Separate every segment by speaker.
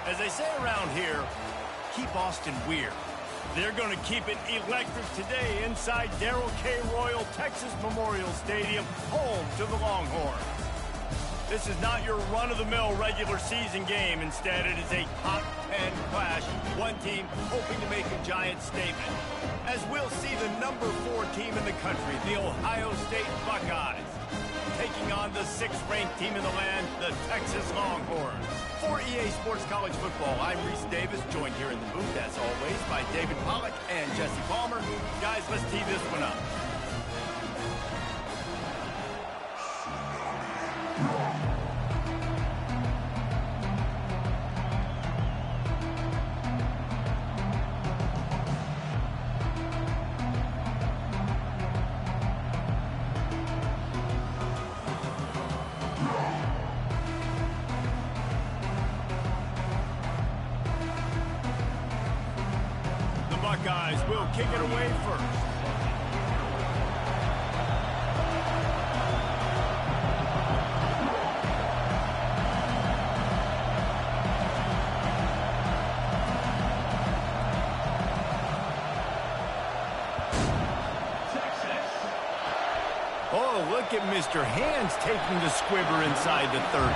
Speaker 1: As they say around here, keep Austin weird. They're going to keep it electric today inside Darrell K. Royal Texas Memorial Stadium, home to the Longhorns. This is not your run-of-the-mill regular season game. Instead, it is a top 10 clash. One team hoping to make a giant statement. As we'll see the number 4 team in the country, the Ohio State Buckeyes, taking on the 6th-ranked team in the land, the Texas Longhorns. For EA Sports College Football, I'm Reese Davis, joined here in the booth, as always, by David Pollack and Jesse Palmer. Guys, let's tee this one up. Buckeyes will kick it away first. Oh, look at Mr. Hands taking the squibber inside the 30.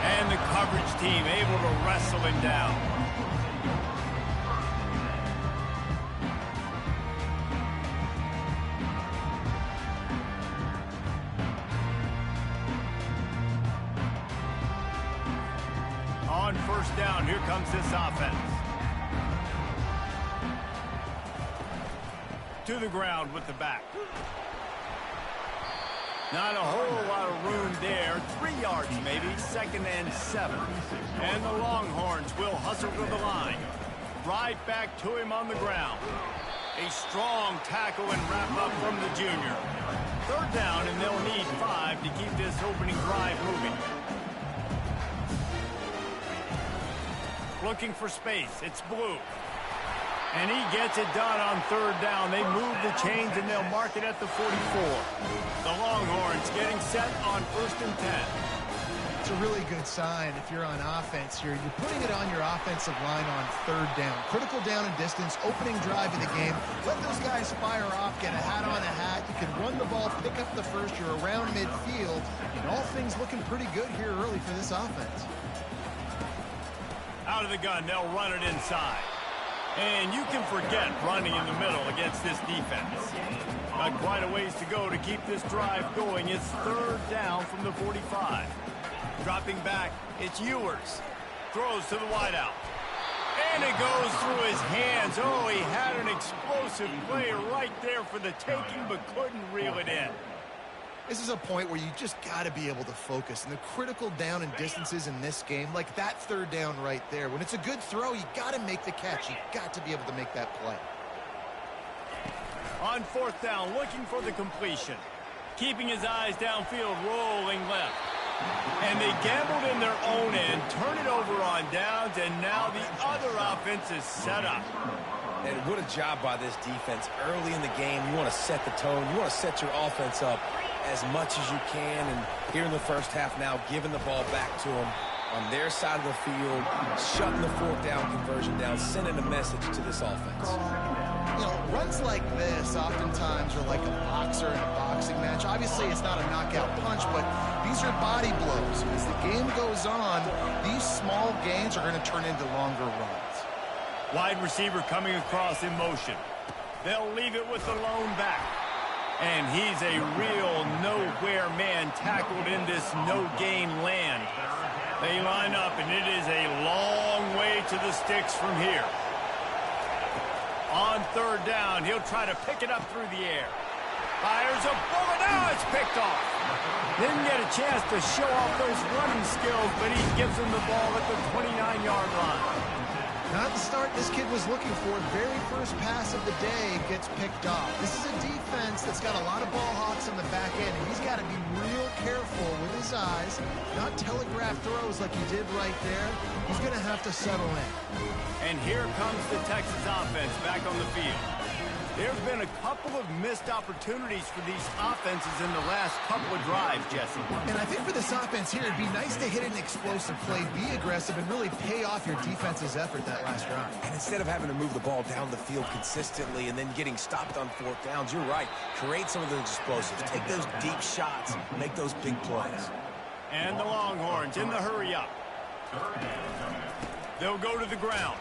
Speaker 1: And the coverage team able to wrestle him down. On first down, here comes this offense. To the ground with the back. Not a whole lot of room there. 3 yards maybe, 2nd and 7. And the Longhorns will hustle to the line. Right back to him on the ground. A strong tackle and wrap up from the junior. 3rd down, and they'll need 5 to keep this opening drive moving. Looking for space. It's Blue. And he gets it done on 3rd down. They move the chains, and they'll mark it at the 44. The Longhorns getting set on 1st and 10.
Speaker 2: It's a really good sign if you're on offense here. You're putting it on your offensive line on 3rd down. Critical down and distance, opening drive of the game. Let those guys fire off, get a hat on a hat. You can run the ball, pick up the first. You're around midfield. And all things looking pretty good here early for this offense.
Speaker 1: Out of the gun, they'll run it inside. And you can forget running in the middle against this defense. Got quite a ways to go to keep this drive going. It's 3rd down from the 45. Dropping back, it's Ewers. Throws to the wideout. And it goes through his hands. Oh, he had an explosive play right there for the taking, but couldn't reel it in.
Speaker 2: This is a point where you just got to be able to focus. And the critical down and distances in this game, like that 3rd down right there. When it's a good throw, you got to make the catch. You got to be able to make that play.
Speaker 1: On 4th down, looking for the completion. Keeping his eyes downfield, rolling left. And they gambled in their own end, turn it over on downs, and now the other offense is set up.
Speaker 3: And what a job by this defense. Early in the game, you want to set the tone. You want to set your offense up as much as you can. And here in the first half now, giving the ball back to them on their side of the field, shutting the 4th down conversion down, sending a message to this offense.
Speaker 2: You know, runs like this oftentimes are like a boxer in a boxing match. Obviously, it's not a knockout punch, but these are body blows. As the game goes on, these small gains are going to turn into longer runs.
Speaker 1: Wide receiver coming across in motion. They'll leave it with the lone back. And he's a real nowhere man tackled in this no-gain land. They line up, and it is a long way to the sticks from here. On 3rd down, he'll try to pick it up through the air. Fires a bullet. Now it's picked off. Didn't get a chance to show off those running skills, but he gives him the ball at the 29-yard line.
Speaker 2: Not the start this kid was looking for. Very first pass of the day gets picked off. This is a defense that's got a lot of ball hawks on the back end, and he's got to be real careful with his eyes, not telegraph throws like he did right there. He's going to have to settle in.
Speaker 1: And here comes the Texas offense back on the field. There have been a couple of missed opportunities for these offenses in the last couple of drives, Jesse.
Speaker 2: And I think for this offense here, it'd be nice to hit an explosive play, be aggressive, and really pay off your defense's effort that last drive.
Speaker 3: And instead of having to move the ball down the field consistently and then getting stopped on fourth downs, you're right. Create some of those explosives. Take those deep shots. Make those big plays.
Speaker 1: And the Longhorns in the hurry up. They'll go to the ground.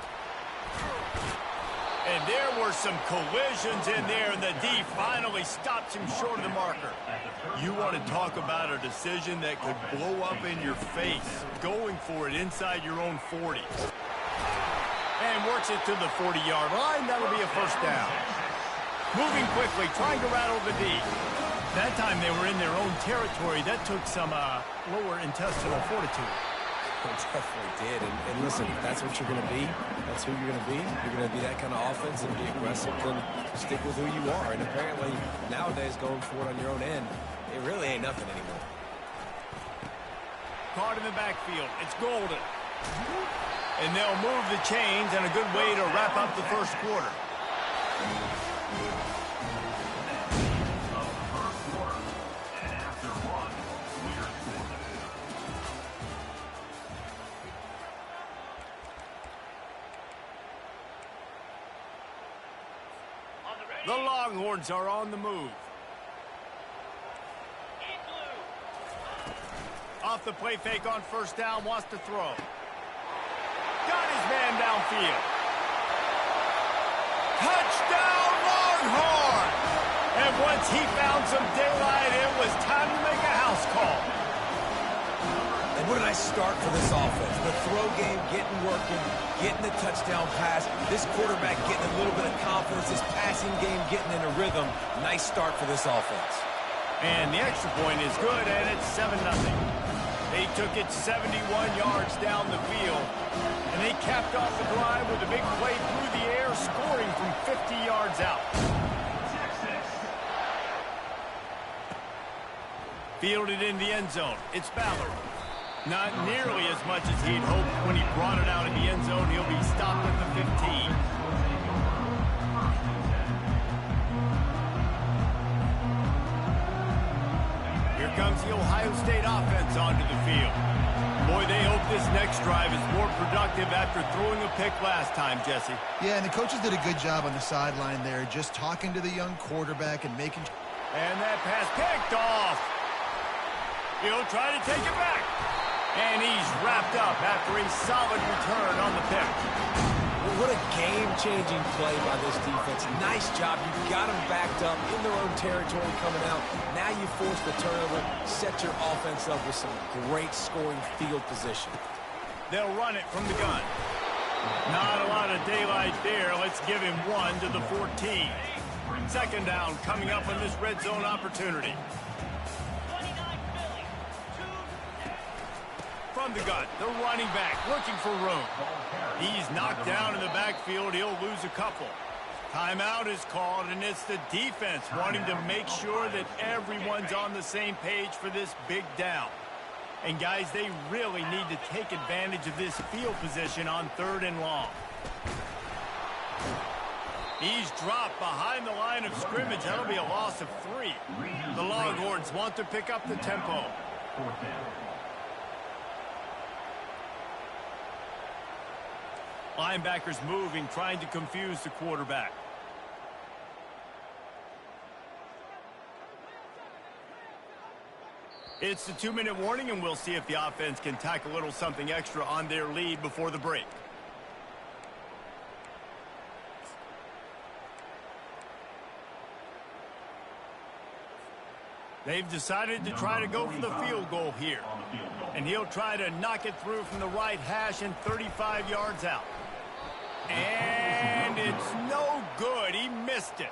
Speaker 1: And there were some collisions in there, and the D finally stops him short of the marker. You want to talk about a decision that could blow up in your face, going for it inside your own 40. And works it to the 40-yard line. That'll be a first down. Moving quickly, trying to rattle the D. That time they were in their own territory. That took some lower intestinal fortitude.
Speaker 3: It definitely did. And listen, if that's what you're going to be, that's who you're going to be. You're going to be that kind of offense and be aggressive, then stick with who you are. And apparently, nowadays, going for it on your own end, it really ain't nothing anymore.
Speaker 1: Caught in the backfield. It's Golden. And they'll move the chains, and a good way to wrap up the first quarter. The Longhorns are on the move. Off the play fake on first down, wants to throw. Got his man downfield. Touchdown, Longhorn! And once he found some daylight, it was time to make a house call.
Speaker 3: And what a nice start for this offense. The throw game getting working, getting the touchdown pass. This quarterback getting a little bit of confidence. This passing game getting in a rhythm. Nice start for this offense.
Speaker 1: And the extra point is good, and it's 7-0. They took it 71 yards down the field, and they capped off the drive with a big play through the air, scoring from 50 yards out. Fielded in the end zone. It's Ballard. Not nearly as much as he'd hoped when he brought it out in the end zone. He'll be stopped at the 15. Here comes the Ohio State offense onto the field. Boy, they hope this next drive is more productive after throwing a pick last time, Jesse.
Speaker 2: Yeah, and the coaches did a good job on the sideline there, just talking to the young quarterback and making...
Speaker 1: And that pass picked off. He'll try to take it back. And he's wrapped up after a solid return on the pick.
Speaker 3: What a game-changing play by this defense. Nice job. You got them backed up in their own territory coming out. Now you force the turnover, set your offense up with some great scoring field position.
Speaker 1: They'll run it from the gun. Not a lot of daylight there. Let's give him one to the 14. Second down coming up on this red zone opportunity. From the gun, the running back looking for room. He's knocked down in the backfield. He'll lose a couple. Timeout is called, and it's the defense wanting to make sure that everyone's on the same page for this big down. And, guys, they really need to take advantage of this field position on 3rd and long. He's dropped behind the line of scrimmage. That'll be a loss of 3. The Longhorns want to pick up the tempo. Linebackers moving, trying to confuse the quarterback. It's the 2-minute warning, and we'll see if the offense can tack a little something extra on their lead before the break. They've decided to try to go for the field goal here. And he'll try to knock it through from the right hash and 35 yards out. And it's no good. He missed it.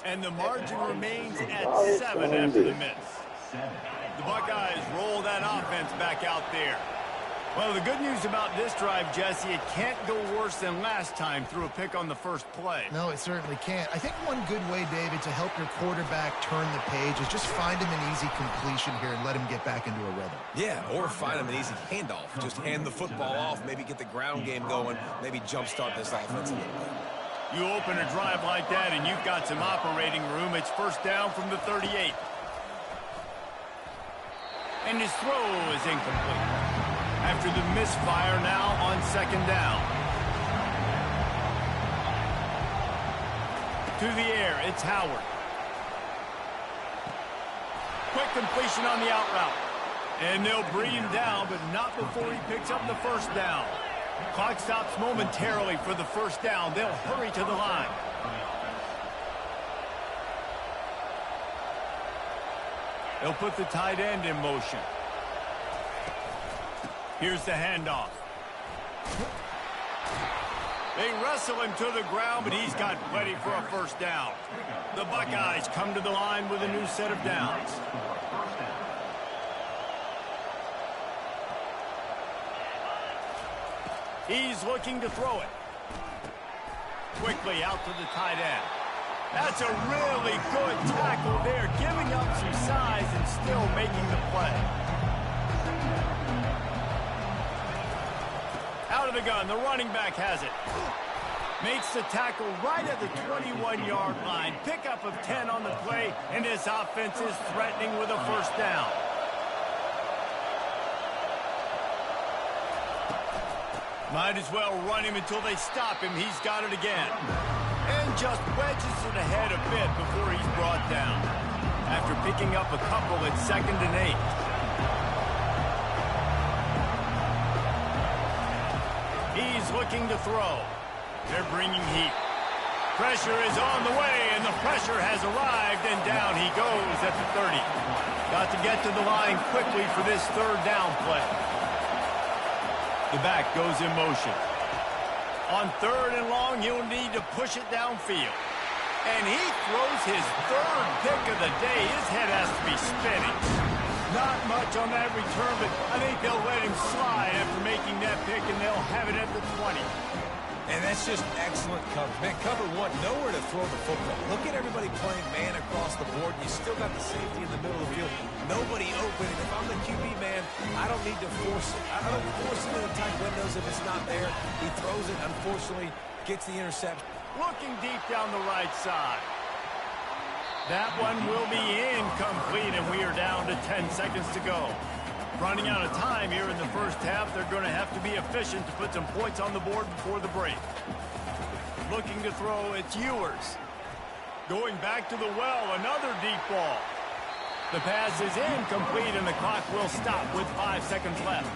Speaker 1: And the margin remains at 7 after the miss. The Buckeyes roll that offense back out there. Well, the good news about this drive, Jesse, it can't go worse than last time through a pick on the first play.
Speaker 2: No, it certainly can't. I think one good way, David, to help your quarterback turn the page is just find him an easy completion here and let him get back into a rhythm.
Speaker 3: Yeah, or find him an easy handoff. Just hand the football off, maybe get the ground game going, maybe jumpstart this offense a little bit.
Speaker 1: You open a drive like that and you've got some operating room. It's first down from the 38. And his throw is incomplete. After the misfire, now on second down. To the air, it's Howard. Quick completion on the out route. And they'll bring him down, but not before he picks up the first down. Clock stops momentarily for the first down. They'll hurry to the line. They'll put the tight end in motion. Here's the handoff. They wrestle him to the ground, but he's got plenty for a first down. The Buckeyes come to the line with a new set of downs. He's looking to throw it. Quickly out to the tight end. That's a really good tackle there, giving up some size and still making the play. Out of the gun, the running back has it. Makes the tackle right at the 21-yard line. Pickup of 10 on the play, and his offense is threatening with a first down. Might as well run him until they stop him. He's got it again. And just wedges it ahead a bit before he's brought down. After picking up a couple at 2nd and 8. He's looking to throw. They're bringing heat. Pressure is on the way, and the pressure has arrived, and down he goes at the 30. Got to get to the line quickly for this third down play. The back goes in motion. On 3rd and long, he'll need to push it downfield. And he throws his 3rd pick of the day. His head has to be spinning. Not much on that return, but I think they'll let him slide after making that pick, and they'll have it at the 20.
Speaker 3: And that's just excellent coverage. Man, cover one, nowhere to throw the football. Look at everybody playing man across the board. You still got the safety in the middle of the field. Nobody open. And if I'm the QB, man, I don't need to force it. I don't force it in the tight windows if it's not there. He throws it, unfortunately, gets the interception.
Speaker 1: Looking deep down the right side. That one will be incomplete, and we are down to 10 seconds to go. Running out of time here in the first half. They're going to have to be efficient to put some points on the board before the break. Looking to throw, it's Ewers. Going back to the well, another deep ball. The pass is incomplete, and the clock will stop with 5 seconds left.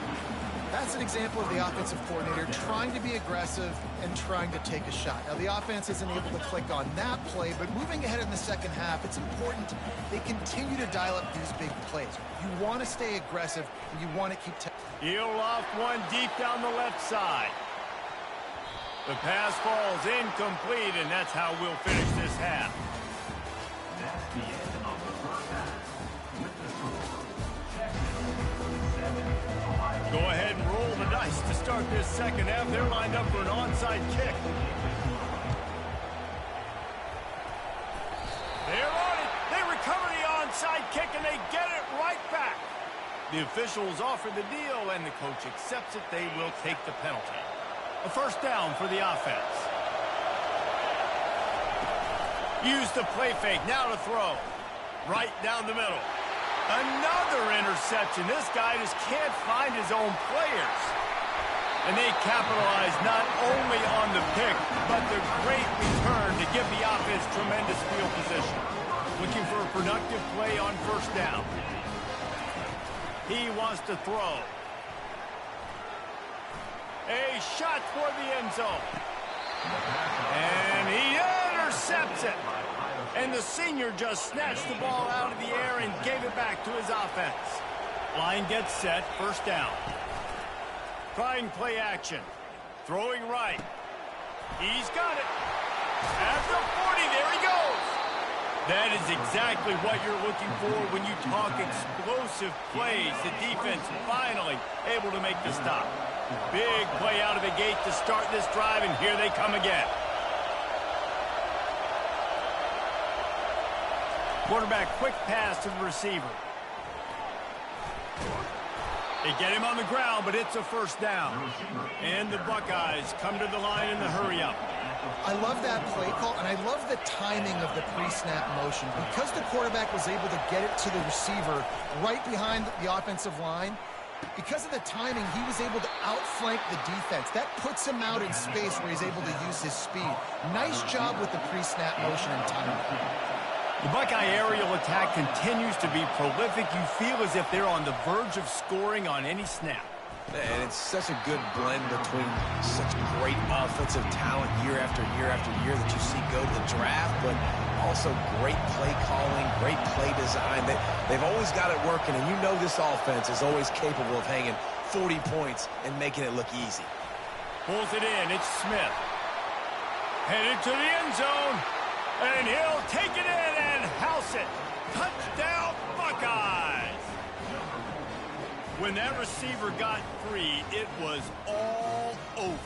Speaker 2: That's an example of the offensive coordinator trying to be aggressive and trying to take a shot. Now, the offense isn't able to click on that play, but moving ahead in the second half, it's important they continue to dial up these big plays. You want to stay aggressive, and you want to keep...
Speaker 1: He'll loft one deep down the left side. The pass falls incomplete, and that's how we'll finish this half.
Speaker 4: That's the end of the first half.
Speaker 1: Go ahead and roll the dice to start this second half. They're lined up for an onside kick. They're on it. They recover the onside kick, and they get it right back. The officials offer the deal, and the coach accepts it. They will take the penalty. A first down for the offense. Use the play fake. Now to throw. Right down the middle. Another interception. This guy just can't find his own players. And they capitalize not only on the pick, but the great return to give the offense tremendous field position. Looking for a productive play on first down. He wants to throw. A shot for the end zone. And he intercepts it. And the senior just snatched the ball out of the air and gave it back to his offense. Line gets set, first down. Trying play action. Throwing right. He's got it. At the 40, there he goes. That is exactly what you're looking for when you talk explosive plays. The defense finally able to make the stop. Big play out of the gate to start this drive, and here they come again. Quarterback, quick pass to the receiver. They get him on the ground, but it's a first down. And the Buckeyes come to the line in the hurry-up.
Speaker 2: I love that play call, and I love the timing of the pre-snap motion. Because the quarterback was able to get it to the receiver right behind the offensive line, because of the timing, he was able to outflank the defense. That puts him out in space where he's able to use his speed. Nice job with the pre-snap motion and timing.
Speaker 1: The Buckeye aerial attack continues to be prolific. You feel as if they're on the verge of scoring on any snap.
Speaker 3: And it's such a good blend between such great offensive talent year after year after year that you see go to the draft, but also great play calling, great play design. They've always got it working, and you know this offense is always capable of hanging 40 points and making it look easy.
Speaker 1: Pulls it in. It's Smith. Headed to the end zone. And he'll take it in and house it. Touchdown, Buckeyes! When that receiver got free, it was all over.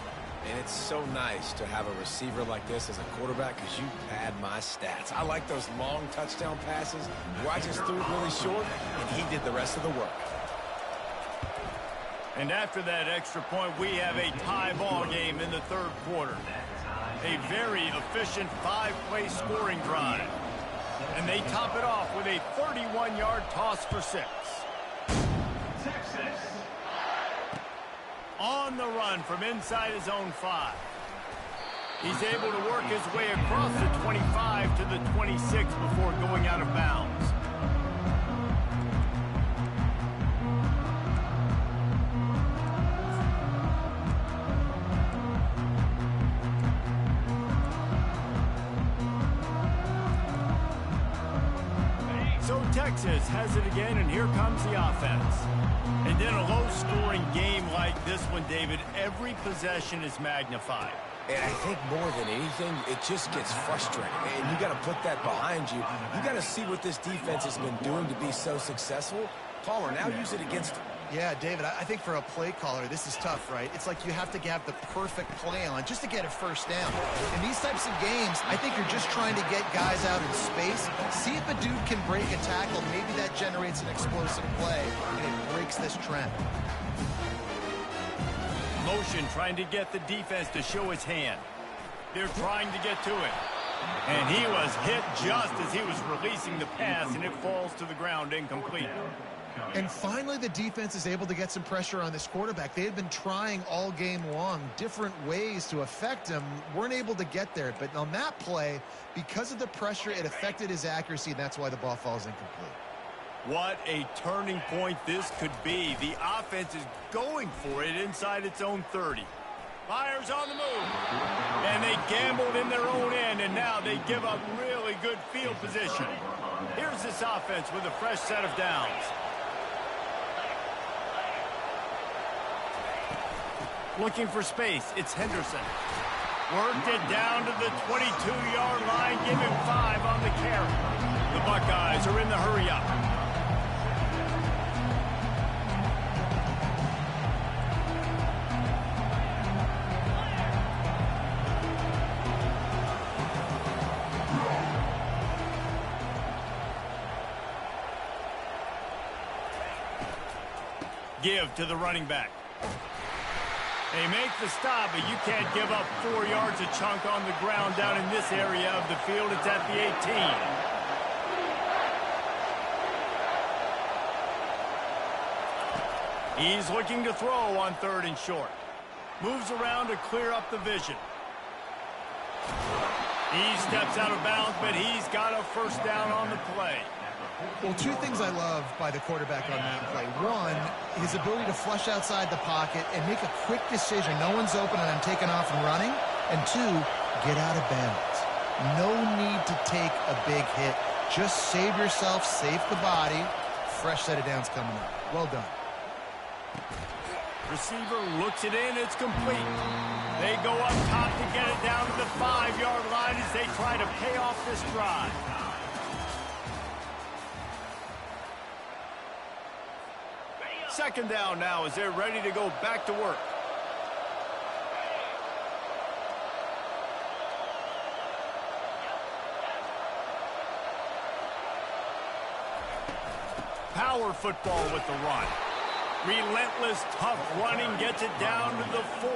Speaker 3: And it's so nice to have a receiver like this as a quarterback because you pad my stats. I like those long touchdown passes where I just threw it really short, and he did the rest of the work.
Speaker 1: And after that extra point, we have a tie ball game in the third quarter. A very efficient 5-play scoring drive. And they top it off with a 31-yard toss for 6.
Speaker 4: Texas.
Speaker 1: On the run from inside his own 5. He's able to work his way across the 25 to the 26 before going out of bounds. So Texas has it again, and here comes the offense. And in a low-scoring game like this one, David, every possession is magnified.
Speaker 3: And I think more than anything, it just gets frustrating. And you got to put that behind you. You got to see what this defense has been doing to be so successful. Caller, now use it against them.
Speaker 2: Yeah, David, I think for a play caller, this is tough, right? It's like you have to have the perfect play on just to get a first down. In these types of games, I think you're just trying to get guys out in space, see if a dude can break a tackle. Maybe that generates an explosive play, and it breaks this trend.
Speaker 1: Motion trying to get the defense to show his hand. They're trying to get to it. And he was hit just as he was releasing the pass, and it falls to the ground incomplete.
Speaker 2: And finally, the defense is able to get some pressure on this quarterback. They had been trying all game long different ways to affect him, weren't able to get there. But on that play, because of the pressure, it affected his accuracy, and that's why the ball falls incomplete.
Speaker 1: What a turning point this could be. The offense is going for it inside its own 30. Fires on the move. And they gambled in their own end, and now they give up really good field position. Here's this offense with a fresh set of downs. Looking for space, it's Henderson. Worked it down to the 22-yard line, give him 5 on the carry. The Buckeyes are in the hurry-up. Give to the running back. They make the stop, but you can't give up 4 yards a chunk on the ground down in this area of the field. It's at the 18. He's looking to throw on 3rd and short. Moves around to clear up the vision. He steps out of bounds, but he's got a first down on the play.
Speaker 2: Well, 2 things I love by the quarterback on that play. 1, his ability to flush outside the pocket and make a quick decision. No one's open and I'm taking off and running. And 2, get out of bounds. No need to take a big hit. Just save yourself, save the body. Fresh set of downs coming up. Well done.
Speaker 1: Receiver looks it in. It's complete. They go up top to get it down to the 5-yard line as they try to pay off this drive. Second down now as they're ready to go back to work. Power football with the run. Relentless, tough running gets it down to the 4.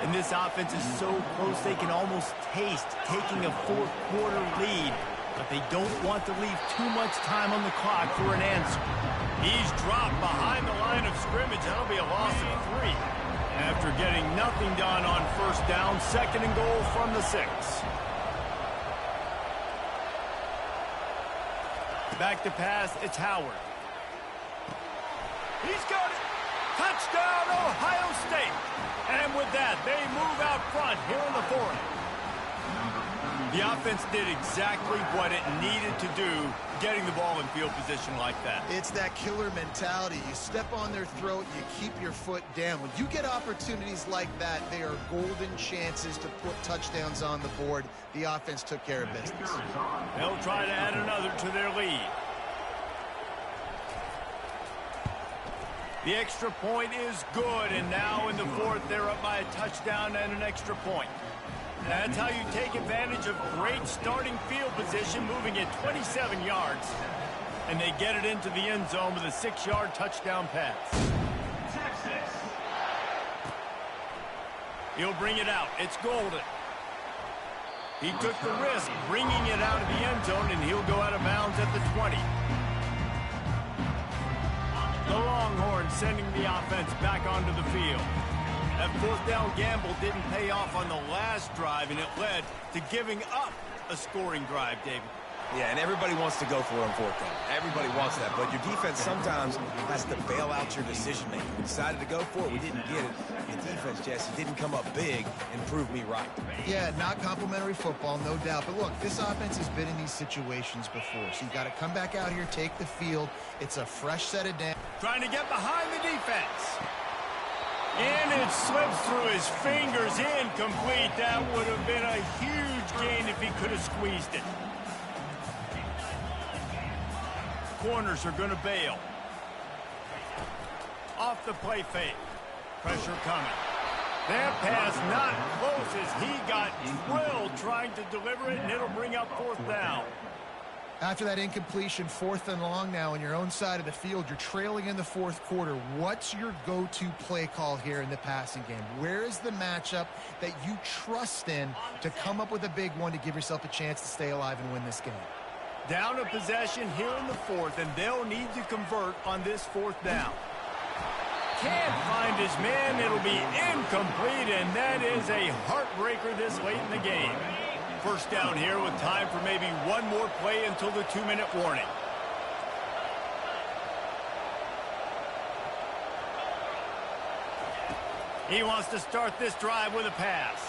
Speaker 1: And this offense is so close they can almost taste taking a fourth-quarter lead. But they don't want to leave too much time on the clock for an answer. He's dropped behind the line of scrimmage. That'll be a loss of 3. After getting nothing done on first down, 2nd and goal from the 6. Back to pass, it's Howard. He's got it. Touchdown, Ohio State. And with that, they move out front here in the 4th. The offense did exactly what it needed to do, getting the ball in field position like that.
Speaker 2: It's that killer mentality. You step on their throat, you keep your foot down. When you get opportunities like that, they are golden chances to put touchdowns on the board. The offense took care of business.
Speaker 1: They'll try to add another to their lead. The extra point is good, and now in the 4th, they're up by a touchdown and an extra point. That's how you take advantage of great starting field position, moving it 27 yards. And they get it into the end zone with a 6-yard touchdown pass. He'll bring it out. It's Golden. He took the risk bringing it out of the end zone, and he'll go out of bounds at the 20. The Longhorns sending the offense back onto the field. That 4th down gamble didn't pay off on the last drive, and it led to giving up a scoring drive, David.
Speaker 3: Yeah, and everybody wants to go for it on 4th down. Everybody wants that, but your defense sometimes has to bail out your decision-making. We decided to go for it. We didn't get it. The defense, Jesse, didn't come up big and prove me right.
Speaker 2: Yeah, not complimentary football, no doubt. But look, this offense has been in these situations before, so you got to come back out here, take the field. It's a fresh set of downs.
Speaker 1: Trying to get behind the defense. And it slips through his fingers, incomplete. That would have been a huge gain if he could have squeezed it. Corners are going to bail. Off the play fake. Pressure coming. That pass not close as he got drilled trying to deliver it, and it'll bring up 4th down.
Speaker 2: After that incompletion, 4th and long now on your own side of the field, you're trailing in the 4th quarter. What's your go-to play call here in the passing game? Where is the matchup that you trust in to come up with a big one to give yourself a chance to stay alive and win this game?
Speaker 1: Down a possession here in the 4th, and they'll need to convert on this 4th down. Can't find his man. It'll be incomplete, and that is a heartbreaker this late in the game. First down here with time for maybe one more play until the 2-minute warning. He wants to start this drive with a pass.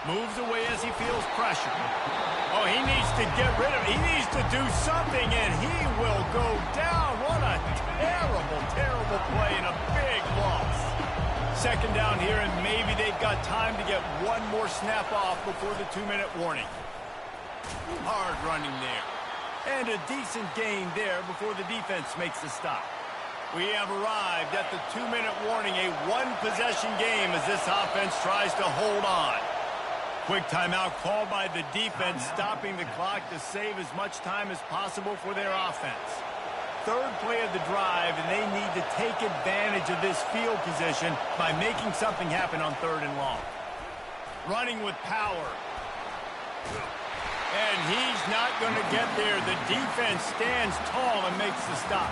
Speaker 1: Moves away as he feels pressure. Oh, he needs to get rid of it. He needs to do something, and he will go down. What a terrible, terrible play and a big loss. 2nd down here, and maybe they've got time to get one more snap off before the 2-minute warning. Hard running there. And a decent gain there before the defense makes the stop. We have arrived at the 2-minute warning, a one-possession game as this offense tries to hold on. Quick timeout called by the defense, stopping the clock to save as much time as possible for their offense. 3rd play of the drive, and they need to take advantage of this field position by making something happen on 3rd and long. Running with power. And he's not going to get there. The defense stands tall and makes the stop.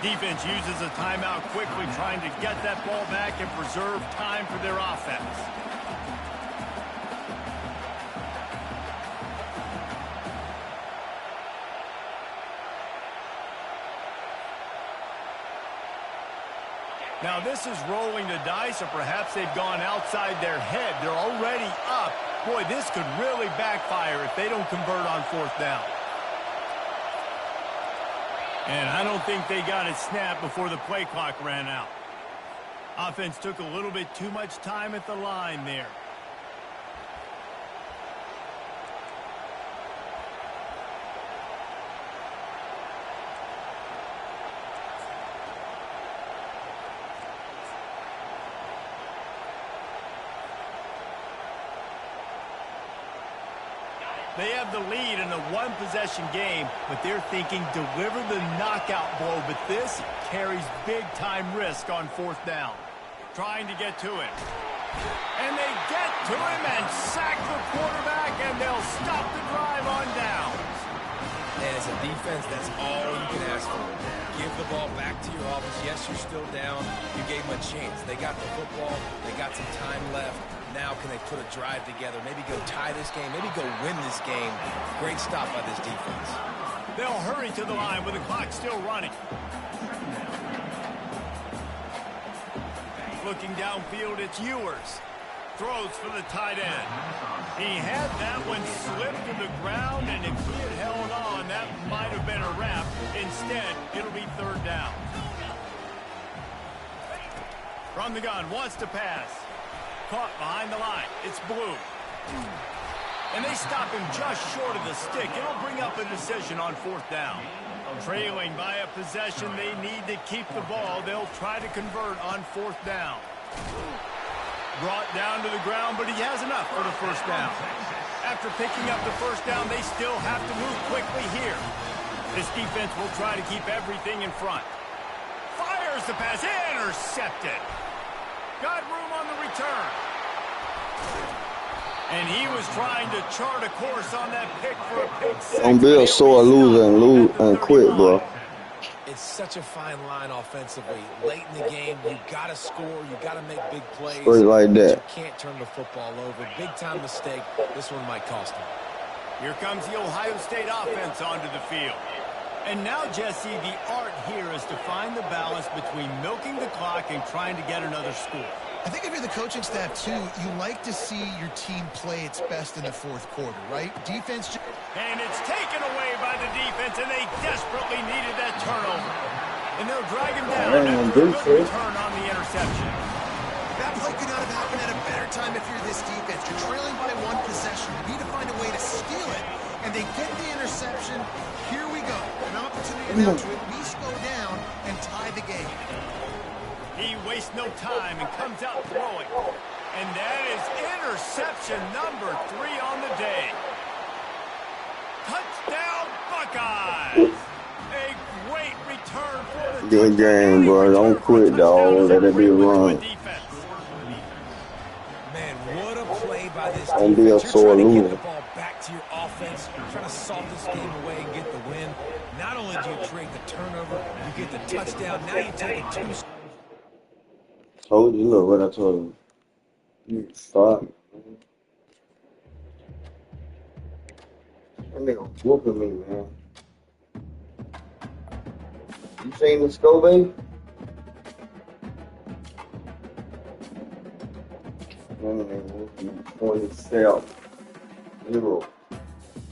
Speaker 1: Defense uses a timeout quickly, trying to get that ball back and preserve time for their offense. Now, this is rolling the dice, or perhaps they've gone outside their head. They're already up. Boy, this could really backfire if they don't convert on 4th down. And I don't think they got it snapped before the play clock ran out. Offense took a little bit too much time at the line there. They have the lead in a one-possession game, but they're thinking deliver the knockout blow. But this carries big-time risk on fourth down. Trying to get to him. And they get to him and sack the quarterback, and they'll stop the drive on downs.
Speaker 3: And as a defense, that's all you can ask for. Give the ball back to your offense. Yes, you're still down. You gave them a chance. They got the football. They got some time left. Now can they put a drive together? Maybe go tie this game. Maybe go win this game. Great stop by this defense.
Speaker 1: They'll hurry to the line with the clock still running. Looking downfield, it's Ewers. Throws for the tight end. He had that one slip to the ground, and if he had held on, that might have been a wrap. Instead, it'll be third down. From the gun, wants to pass. Caught behind the line. It's Blue. And they stop him just short of the stick. It'll bring up a decision on fourth down. Trailing by a possession, they need to keep the ball. They'll try to convert on fourth down. Brought down to the ground, but he has enough for the first down. After picking up the first down, they still have to move quickly here. This defense will try to keep everything in front. Fires the pass. Intercepted. Got room on the return. And he was trying to chart a course on that pick for a pick six.
Speaker 5: Don't be a sore loser and lose and quit, bro.
Speaker 3: It's such a fine line offensively. Late in the game, you got to score. You got to make big plays.
Speaker 5: Straight like that.
Speaker 3: You can't turn the football over. Big-time mistake. This one might cost him.
Speaker 1: Here comes the Ohio State offense onto the field. And now, Jesse, the art here is to find the balance between milking the clock and trying to get another score.
Speaker 2: I think if you're the coaching staff, too, you like to see your team play its best in the fourth quarter, right? Defense.
Speaker 1: And it's taken away by the defense, and they desperately needed that turnover. And they'll drag him down. And a good return on the interception.
Speaker 2: That play could not have happened at a better time if you're this defense. You're trailing by one possession. You need to find a way to steal it, and they get the interception. Here we go. An opportunity now to at least go down and tie the game.
Speaker 1: He wastes no time and comes out throwing. And that is interception number 3 on the day. Touchdown, Buckeyes! A great return for the
Speaker 5: Good game, bro. Don't quit, dog. Let it be a run.
Speaker 3: Man, what a play by this
Speaker 5: Don't
Speaker 3: defense.
Speaker 5: be a
Speaker 3: You're
Speaker 5: sore
Speaker 3: trying to
Speaker 5: loser.
Speaker 3: get the ball back to your offense. You're trying to salt this game away and get the win. Not only do you create the turnover, you get the touchdown. Now you take it 2.
Speaker 5: Told you, look what I told you. You stop. That nigga whooping me, man. You seen the score, baby? That nigga whooping me 27-0.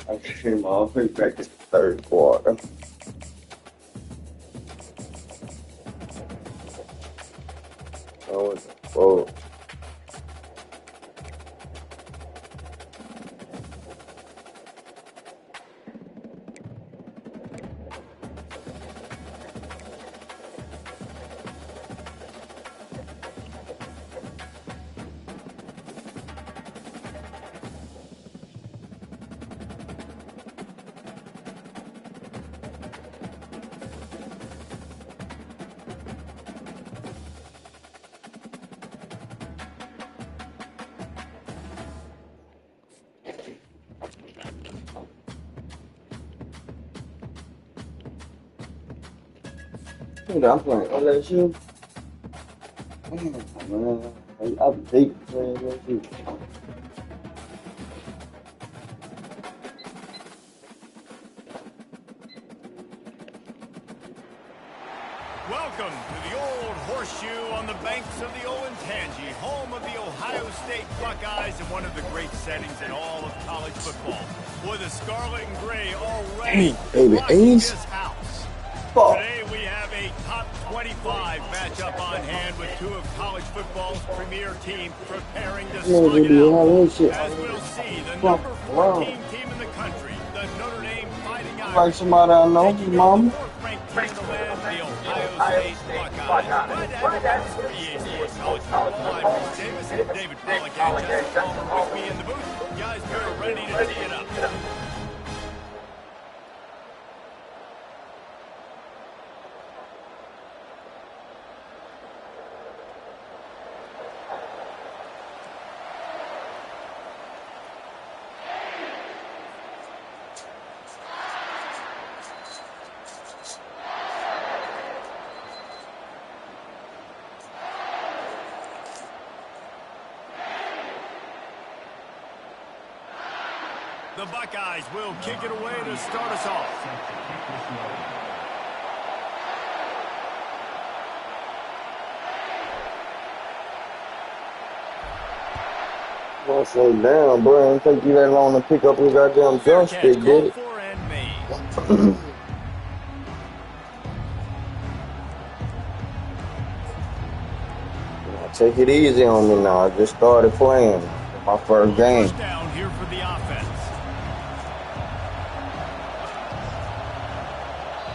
Speaker 5: I came all the way back to the third quarter. Oh, dude, I'm playing LSU. Man, I hate playing LSU.
Speaker 1: Welcome to the old horseshoe on the banks of the Olentangy, home of the Ohio State Buckeyes and one of the great settings in all of college football. With the scarlet and gray already
Speaker 5: Baby,
Speaker 1: rocking
Speaker 5: Ace.
Speaker 1: this house.
Speaker 5: Fuck.
Speaker 1: Today we have a top 25 matchup on hand with 2 of college football's premier teams preparing to slug it out. As we'll see, the number 14 team in the country, the Notre Dame Fighting Irish,
Speaker 5: Like somebody I know,
Speaker 1: taking on the
Speaker 5: mama.
Speaker 1: 4th-ranked team in the land, the Ohio State Buckeyes. For EA Sports College Football, I'm Bruce Davis, David Pollack and Justin Palmer with me in the booth. Guys, we're ready to tee it up. The Buckeyes will kick it away to start us off.
Speaker 5: Well, slow down, bro. It take you that long to pick up your goddamn joystick, did it?
Speaker 1: For and made.
Speaker 5: Take it easy on me now. I just started playing. My first game.
Speaker 1: First down here for the offense.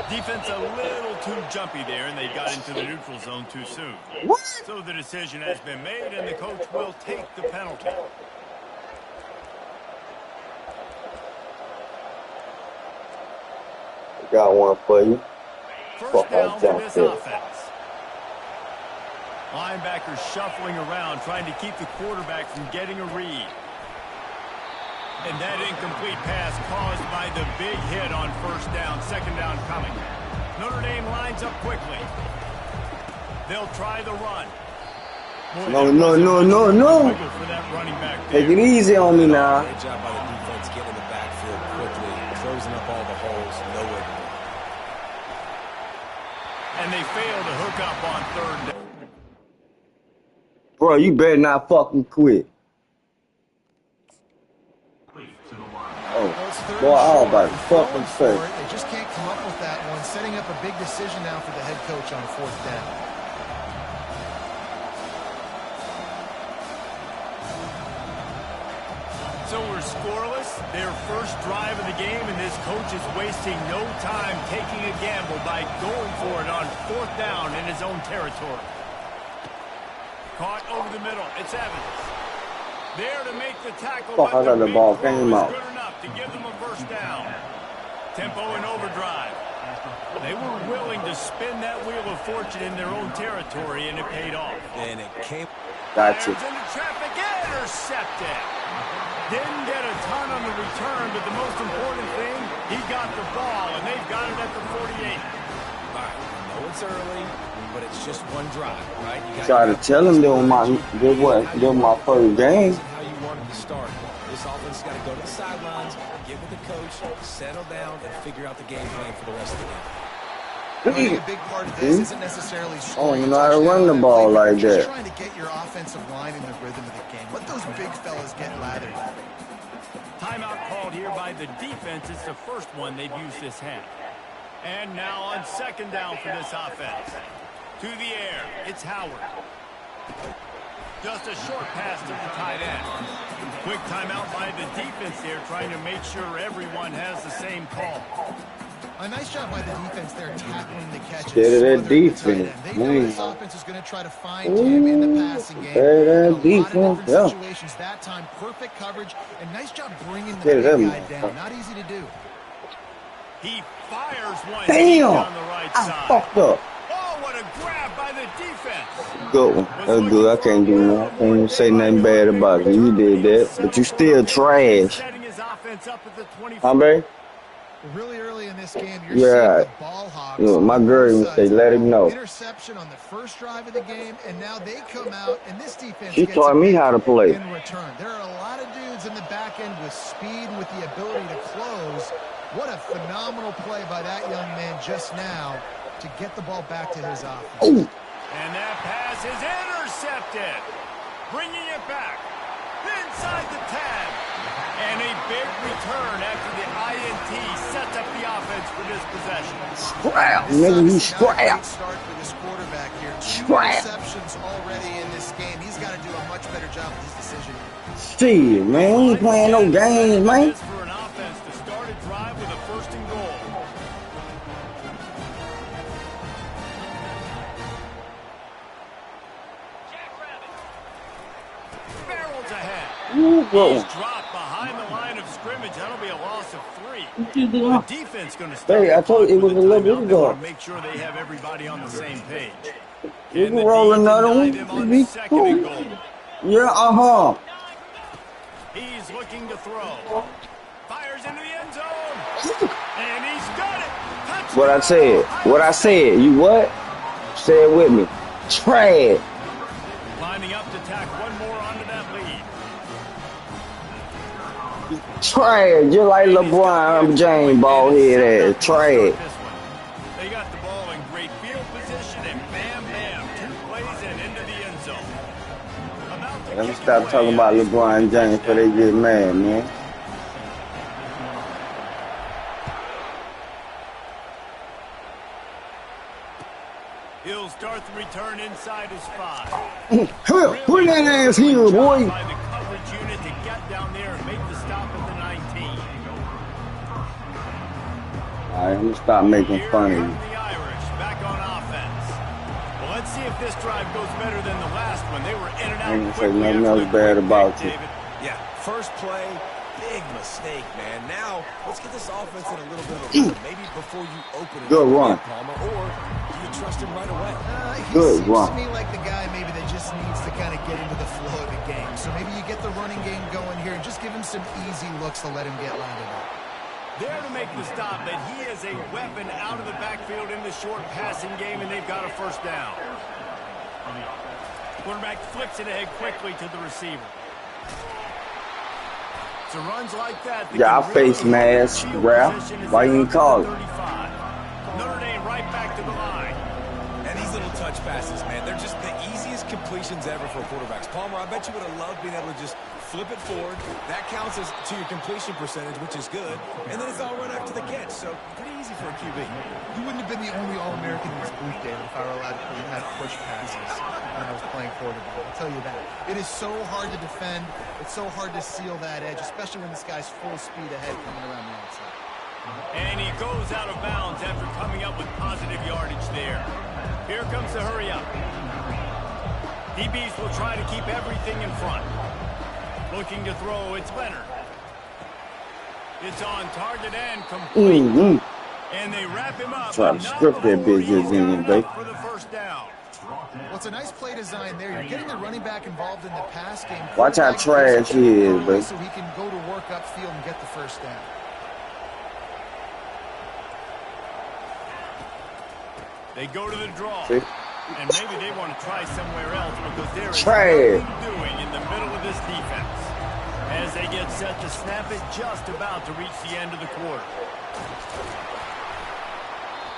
Speaker 1: Defense a little too jumpy there, and they got into the neutral zone too soon.
Speaker 5: What?
Speaker 1: So the decision has been made, and the coach will take the penalty.
Speaker 5: Got one for you.
Speaker 1: First down for this offense. Linebackers shuffling around, trying to keep the quarterback from getting a read. And that incomplete pass caused by the big hit on first down, second down coming. Notre Dame lines up quickly. They'll try the run. Boy,
Speaker 5: No.
Speaker 1: For that running back
Speaker 5: Take it easy on me now.
Speaker 3: Great job by the defense getting in the backfield quickly, closing up all the holes, nowhere to go.
Speaker 1: And they fail to hook up on third down.
Speaker 5: Bro, you better not fucking quit. Oh, boy, I was about to fucking say.
Speaker 2: They just can't come up with that one. Setting up a big decision now for the head coach on fourth down.
Speaker 1: So we're scoreless. Their first drive of the game, and this coach is wasting no time taking a gamble by going for it on fourth down in his own territory. Caught over the middle. It's Evans. There to make the tackle.
Speaker 5: Fuck, I got the ball came out.
Speaker 1: Good enough to give them a first down. Tempo and overdrive. They were willing to spin that wheel of fortune in their own territory, and it paid off.
Speaker 3: And it came.
Speaker 5: Gotcha.
Speaker 1: Into traffic, intercepted. Didn't get a ton on the return, but the most important thing, he got the ball, and they've got it at the 48.
Speaker 3: All right, I know it's early, but it's just one drive, right? You
Speaker 5: Try to tell him this was my first game.
Speaker 3: How you wanted to start. This offense has got to go to the sidelines, get with the coach, settle down, and figure out the game plan for the rest of the game.
Speaker 2: I think a big part of this isn't necessarily
Speaker 5: Oh, you
Speaker 2: scoring.
Speaker 5: know how to run the ball like
Speaker 2: Just
Speaker 5: that.
Speaker 2: trying to get your offensive line in the rhythm of the game. Let those big fellas get lathered.
Speaker 1: Timeout called here by the defense. It's the first one they've used this half. And now on second down for this offense. To the air, it's Howard. Just a short pass to the tight end. Quick timeout by the defense there, trying to make sure everyone has the same call.
Speaker 2: A nice job by the defense there tackling the catches.
Speaker 5: Scared of that defense.
Speaker 2: They know this offense is going to try to find him in the passing game.
Speaker 5: Scared of that
Speaker 2: A lot of
Speaker 5: defense,
Speaker 2: different
Speaker 5: yeah.
Speaker 2: situations that time. Perfect coverage. And nice job bringing the
Speaker 5: Scared of
Speaker 2: big
Speaker 5: that
Speaker 2: guy down. Not easy to do.
Speaker 1: He fires one
Speaker 5: Damn!
Speaker 1: down the right
Speaker 5: I
Speaker 1: side.
Speaker 5: fucked up.
Speaker 1: Oh, what a grab by the defense.
Speaker 5: Good one. That's good. I can't do nothing. I can't even say nothing bad about it. You did that, but you still trash.
Speaker 1: Setting his offense up at the 24.
Speaker 5: Huh, babe?
Speaker 2: Really early in this game, you're
Speaker 5: Yeah.
Speaker 2: seeing the ball hogs.
Speaker 5: You know, my girl even say, let him know.
Speaker 2: Interception on the first drive of the game, and now they come out, and this defense
Speaker 5: She
Speaker 2: gets
Speaker 5: taught
Speaker 2: a
Speaker 5: me
Speaker 2: pick
Speaker 5: how to play.
Speaker 2: in return. There are a lot of dudes in the back end with speed and with the ability to close. What a phenomenal play by that young man just now to get the ball back to his offense.
Speaker 5: Ooh.
Speaker 1: And that pass is intercepted. Bringing it back. Inside the 10. And a big return after the INT sets up the offense for this possession.
Speaker 5: Scrap, nigga, you scrap.
Speaker 2: Great start for this quarterback here. Two
Speaker 5: Scrap.
Speaker 2: interceptions already in this game. He's got to do a much better job with his decision.
Speaker 5: Shit, man, we ain't playing no games, man.
Speaker 1: This for an offense to start a drive with a first and goal. Barrels ahead. He's dropped behind the line of scrimmage. That'll be a loss of 3. The defense going to start.
Speaker 5: Hey, I told you it was a little bit
Speaker 1: They want
Speaker 5: ago.
Speaker 1: to make sure they have everybody on the same page.
Speaker 5: We
Speaker 1: And
Speaker 5: can
Speaker 1: the
Speaker 5: roll
Speaker 1: D
Speaker 5: another
Speaker 1: denied
Speaker 5: one.
Speaker 1: him
Speaker 5: We
Speaker 1: on
Speaker 5: be
Speaker 1: second and
Speaker 5: cool.
Speaker 1: goal.
Speaker 5: Yeah,
Speaker 1: He's looking to throw. Fires into the end zone. And he's got it. Touchdown.
Speaker 5: What I said. What I said. You what? Say it with me. Trash.
Speaker 1: Lining up to tack one more onto that
Speaker 5: Trash, just like LeBron James, ball head ass. Trash.
Speaker 1: They got the ball in great field position, and bam, bam, 2 plays and into the end zone.
Speaker 5: Let me stop talking about LeBron James before they get mad, man.
Speaker 1: He'll start the return inside his 5.
Speaker 5: Put that ass here, boy.
Speaker 1: By the coverage unit to get down there and make the stop at the 19.
Speaker 5: All right, I'm gonna stop making fun of you.
Speaker 1: The Irish back on offense. Well, let's see if this drive goes better than the last one. They were in and out.
Speaker 5: I ain't gonna say nothing else bad about you.
Speaker 3: Yeah, first play, big mistake, man. Now, let's get this offense in a little bit of a rhythm. Maybe before you open it
Speaker 5: Good run.
Speaker 3: Palmer, or do you trust him right away?
Speaker 2: He
Speaker 5: Good
Speaker 2: seems
Speaker 5: run.
Speaker 2: to me like the guy maybe that just needs to kind of get into the flow of the game. So maybe you get the running game going here and just give him some easy looks to let him get landed up.
Speaker 1: There to make the stop, but he is a weapon out of the backfield in the short passing game, and they've got a first down. Quarterback flips it ahead quickly to the receiver. So runs like that.
Speaker 5: Yeah, I face mask, Ralph. Why you ain't call it?
Speaker 1: Notre Dame right back to the line.
Speaker 3: And these little touch passes, man, they're just the easiest completions ever for quarterbacks. Palmer, I bet you would have loved being able to just flip it forward. That counts as to your completion percentage, which is good. And then it's all run after the catch, so pretty easy for a QB.
Speaker 2: You wouldn't have been the only All-American in this booth, David, if I were allowed to have push passes when I was playing quarterback. I'll tell you that. It is so hard to defend. It's so hard to seal that edge, especially when this guy's full speed ahead coming around the outside.
Speaker 1: And he goes out of bounds after coming up with positive yardage there. Here comes the hurry up. DBs will try to keep everything in front. Looking to throw, it's Leonard. It's on target and complete. And they wrap him up.
Speaker 5: Try to script that bitch in, baby.
Speaker 1: For the first down.
Speaker 2: Well, it's a nice play design there. You're getting the running back involved in the pass game.
Speaker 5: Watch how trash he is, baby.
Speaker 2: So he can go to work upfield and get the first down.
Speaker 1: They go to the draw.
Speaker 5: See?
Speaker 1: And maybe they want to try somewhere else because there is
Speaker 5: Trash.
Speaker 1: nothing doing in the middle of this defense. As they get set to snap it, just about to reach the end of the quarter.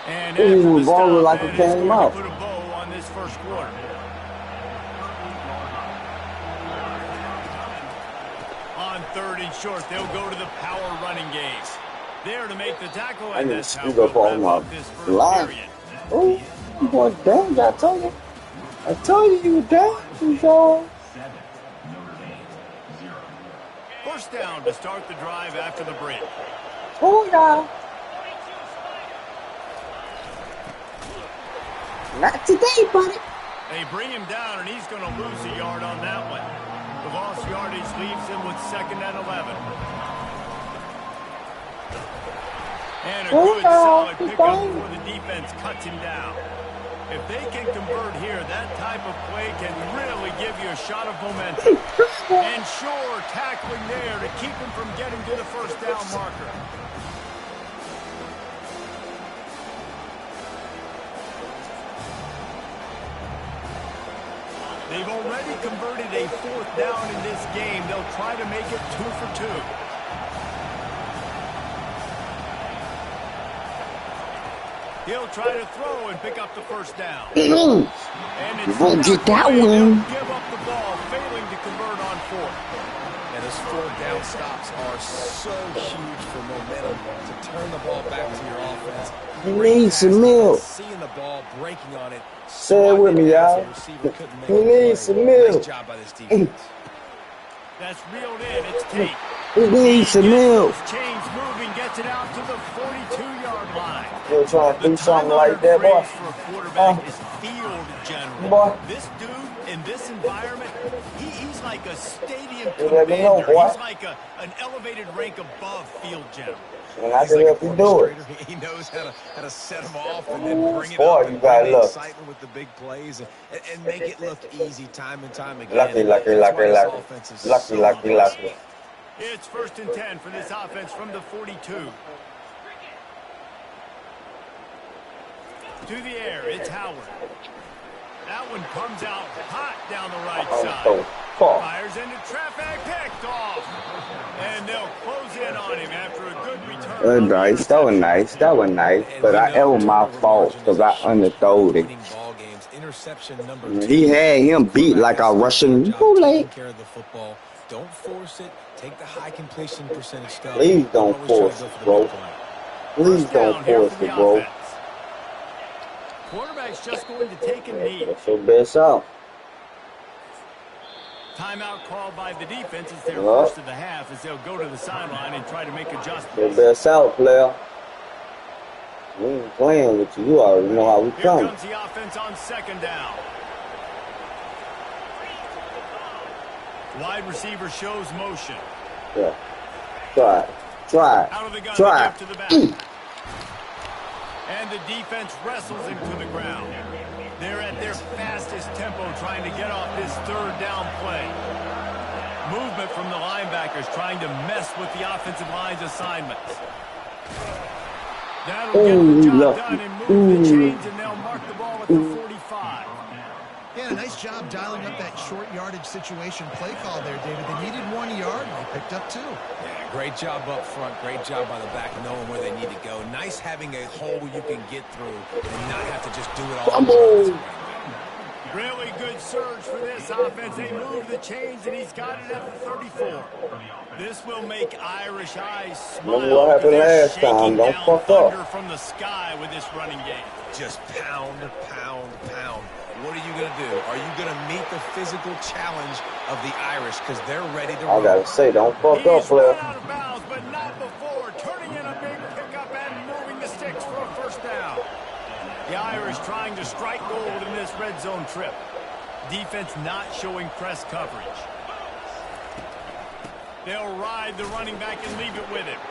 Speaker 1: And
Speaker 5: Ooh,
Speaker 1: the
Speaker 5: ball
Speaker 1: stop,
Speaker 5: like it came out.
Speaker 1: Put a bow on this first quarter. On 3rd and short, they'll go to the power running game. There to make the tackle, and that's how we'll wrap up this first period.
Speaker 5: Oh, you going down? I told you. I told you were down.
Speaker 1: First down to start the drive after the break.
Speaker 5: Oh, yeah. Not today, buddy.
Speaker 1: They bring him down, and he's going to lose a yard on that one. The lost yardage leaves him with 2nd and 11. And a good, solid pickup before the defense cuts him down. If they can convert here, that type of play can really give you a shot of momentum. And sure, tackling there to keep him from getting to the first down marker. They've already converted a 4th down in this game. They'll try to make it 2 for 2. He'll try to throw and pick up the first down. And it's
Speaker 5: We'll get that one.
Speaker 1: Give up the ball, failing to convert on 4th.
Speaker 3: And those 4th down stops are so huge for momentum to turn the ball back to your offense.
Speaker 5: He needs some milk.
Speaker 3: Seeing the ball, breaking on it.
Speaker 5: Say it with me, y'all. He needs some milk.
Speaker 3: Nice job by this defense.
Speaker 1: That's reeled in. It's Tate.
Speaker 5: He needs some milk.
Speaker 1: Chains moving, gets it out to the 42-yard line.
Speaker 5: You're trying to do something like that, boy.
Speaker 1: For a quarterback is field general.
Speaker 5: Boy.
Speaker 1: This dude in this environment, he's like a stadium
Speaker 5: You let me know,
Speaker 1: commander.
Speaker 5: boy.
Speaker 1: He's like an elevated rank above field general.
Speaker 5: And I can help you do it.
Speaker 3: He knows how to set them off and then bring it
Speaker 5: Boy,
Speaker 3: up
Speaker 5: you
Speaker 3: and
Speaker 5: got
Speaker 3: bring the
Speaker 5: luck.
Speaker 3: excitement with the big plays and make it look easy time and time again.
Speaker 5: Lucky.
Speaker 3: That's why this offense is so
Speaker 5: Lucky.
Speaker 1: It's 1st and 10 for this offense from the 42. To the air, it's Howard. That one comes out hot down the right side.
Speaker 5: Fuck.
Speaker 1: Fires into traffic, picked off. And they'll close in on him after a good return.
Speaker 5: Nice. That was nice. That was nice. But that was my fault because I underthrew it. He had him beat like a Russian roulette.
Speaker 3: Don't force it. Take the high completion percentage stuff.
Speaker 5: Please don't force it, bro. Please don't force it, bro.
Speaker 1: Quarterback's just going to take a knee.
Speaker 5: That's your best out.
Speaker 1: Timeout called by the defense. It's their first of the half as they'll go to the sideline and try to make adjustments.
Speaker 5: Your best out, player. We ain't playing with you. You already know how we come.
Speaker 1: Here comes the offense on second down. Wide receiver shows motion.
Speaker 5: Yeah. Try.
Speaker 1: Out of the gun,
Speaker 5: Try.
Speaker 1: to the back. And the defense wrestles him to the ground. They're at their fastest tempo trying to get off this third down play. Movement from the linebackers trying to mess with the offensive line's assignments. That'll get the job done and move the chains, and they'll mark the ball at the 45.
Speaker 2: Yeah, a nice job dialing up that short yardage situation play call there, David. They needed 1 yard, and they picked up 2.
Speaker 3: Yeah, great job up front. Great job by the back, knowing where they need to go. Nice having a hole you can get through and not have to just do it all.
Speaker 1: Really good surge for this offense. They move the chains, and he's got it at the 34. This will make Irish eyes smile.
Speaker 5: Remember what happened last time. Don't fuck up.
Speaker 1: From the sky with this running game.
Speaker 3: Just pound, pound, pound. What are you going to do? Are you going to meet the physical challenge of the Irish? Because they're ready to
Speaker 5: I gotta say, don't fuck up, player.
Speaker 1: He's run out of bounds, but not before. Turning in a big pickup and moving the sticks for a first down. The Irish trying to strike gold in this red zone trip. Defense not showing press coverage. They'll ride the running back and leave it with him.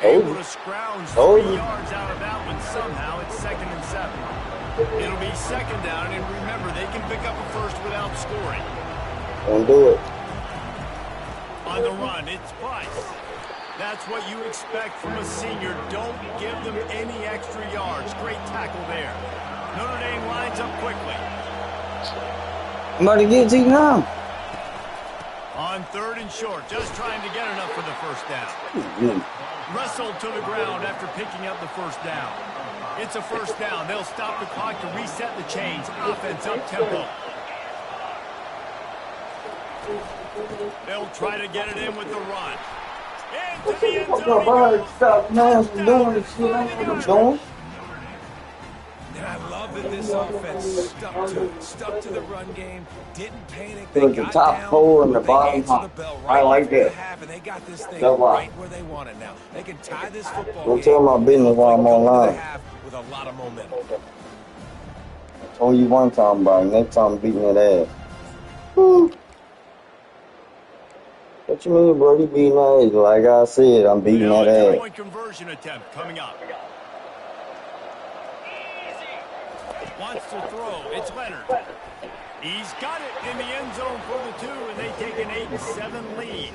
Speaker 1: Able to scrounge 3 yards out of that one somehow. It's 2nd and 7. It'll be second down, and remember, they can pick up a first without scoring.
Speaker 5: Don't do it.
Speaker 1: On the run, it's Price. That's what you expect from a senior. Don't give them any extra yards. Great tackle there. Notre Dame lines up quickly.
Speaker 5: I'm about to get to you now.
Speaker 1: On 3rd and short, just trying to get enough for the first down. Wrestled to the ground after picking up the first down. It's a first down. They'll stop the clock to reset the chains. Offense up tempo. They'll try to get it in with the run. Into the end zone.
Speaker 5: Stop now from doing the shit I'm doing.
Speaker 3: And I love that this offense stuck to the run game, didn't panic. They
Speaker 5: There's the
Speaker 3: got
Speaker 5: top
Speaker 3: down,
Speaker 5: hole and the
Speaker 3: they
Speaker 5: bottom
Speaker 3: answered
Speaker 5: hop.
Speaker 3: the bell
Speaker 5: I like
Speaker 3: before the
Speaker 5: that.
Speaker 3: half, and they got this thing
Speaker 5: That's why.
Speaker 3: right where they want it now. They can tie this football
Speaker 5: Don't
Speaker 3: game.
Speaker 5: tell my business while I'm
Speaker 3: Go into the
Speaker 5: online.
Speaker 3: half with a lot of momentum.
Speaker 5: I told you one time about it. Next time I'm beating that ass. Woo. What you mean, bro? You beating that ass? Like I said, I'm beating that ass.
Speaker 1: Two-point conversion attempt coming up. Wants to throw. It's Leonard. He's got it in the end zone for the 2, and they take an 8-7 lead.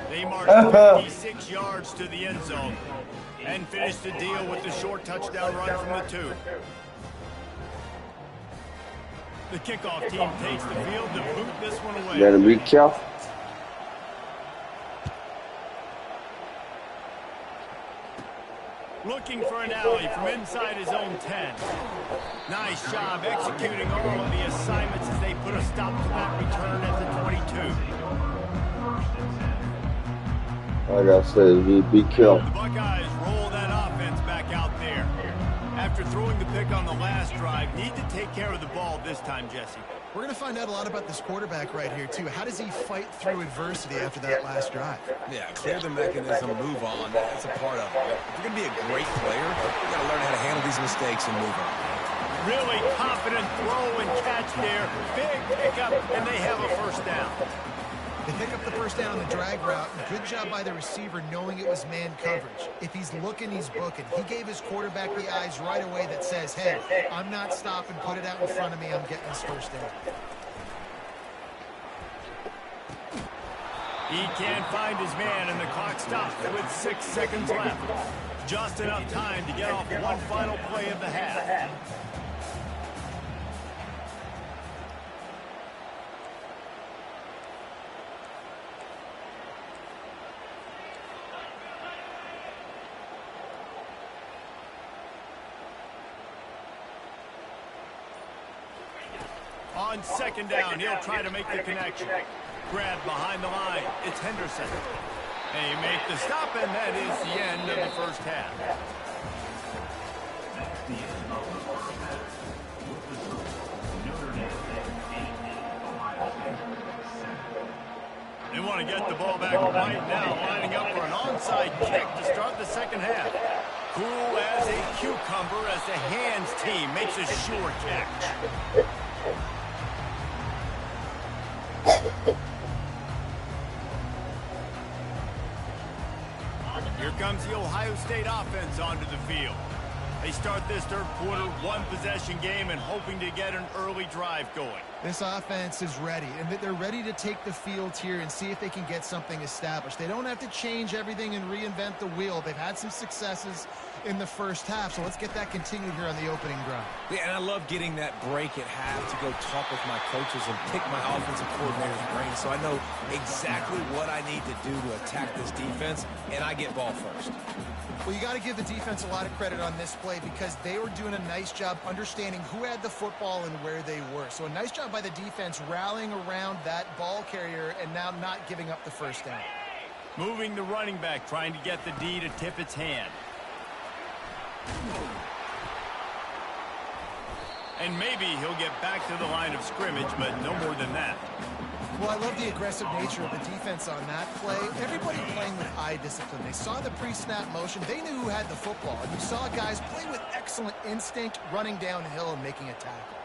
Speaker 1: They march 56 yards to the end zone and finish the deal with the short touchdown run from the 2. The kickoff team takes the field to boot this one away.
Speaker 5: You gotta be careful.
Speaker 1: Looking for an alley from inside his own 10. Nice job executing all of the assignments as they put a stop to that return at the 22.
Speaker 5: Like I said, be careful.
Speaker 1: The Buckeyes roll that offense back out there. After throwing the pick on the last drive, need to take care of the ball this time, Jesse.
Speaker 2: We're going to find out a lot about this quarterback right here, too. How does he fight through adversity after that last drive?
Speaker 3: Yeah, clear the mechanism, move on. That's a part of it. If you're going to be a great player, you got to learn how to handle these mistakes and move on.
Speaker 1: Really confident throw and catch there. Big pickup, and they have a first down.
Speaker 2: They pick up the first down on the drag route. Good job by the receiver knowing it was man coverage. If he's looking, he's booking. He gave his quarterback the eyes right away that says, hey, I'm not stopping. Put it out in front of me. I'm getting this first down.
Speaker 1: He can't find his man, and the clock stops with 6 seconds left. Just enough time to get off one final play of the half. On second down, he'll try to make the connection. Grab behind the line. It's Henderson. They make the stop, and that is the end of the first half.
Speaker 4: That's the end of the first half. With the score, Notre Dame 8, Ohio State 7.
Speaker 1: They want to get the ball back right now, lining up for an onside kick to start the second half. Cool as a cucumber as the hands team makes a sure catch. Here comes the Ohio State offense onto the field. They start this third quarter one-possession game and hoping to get an early drive going.
Speaker 2: This offense is ready, and they're ready to take the field here and see if they can get something established. They don't have to change everything and reinvent the wheel. They've had some successes in the first half, so let's get that continued here on the opening drive.
Speaker 3: Yeah, and I love getting that break at half to go talk with my coaches and pick my offensive coordinator's brain so I know exactly what I need to do to attack this defense, and I get ball first.
Speaker 2: Well, you got to give the defense a lot of credit on this play because they were doing a nice job understanding who had the football and where they were. So a nice job by the defense rallying around that ball carrier and now not giving up the first down.
Speaker 1: Moving the running back, trying to get the D to tip its hand. And maybe he'll get back to the line of scrimmage, but no more than that.
Speaker 2: Well, I love the aggressive nature of the defense on that play. Everybody playing with eye discipline. They saw the pre-snap motion. They knew who had the football. And you saw guys play with excellent instinct, running downhill and making a tackle.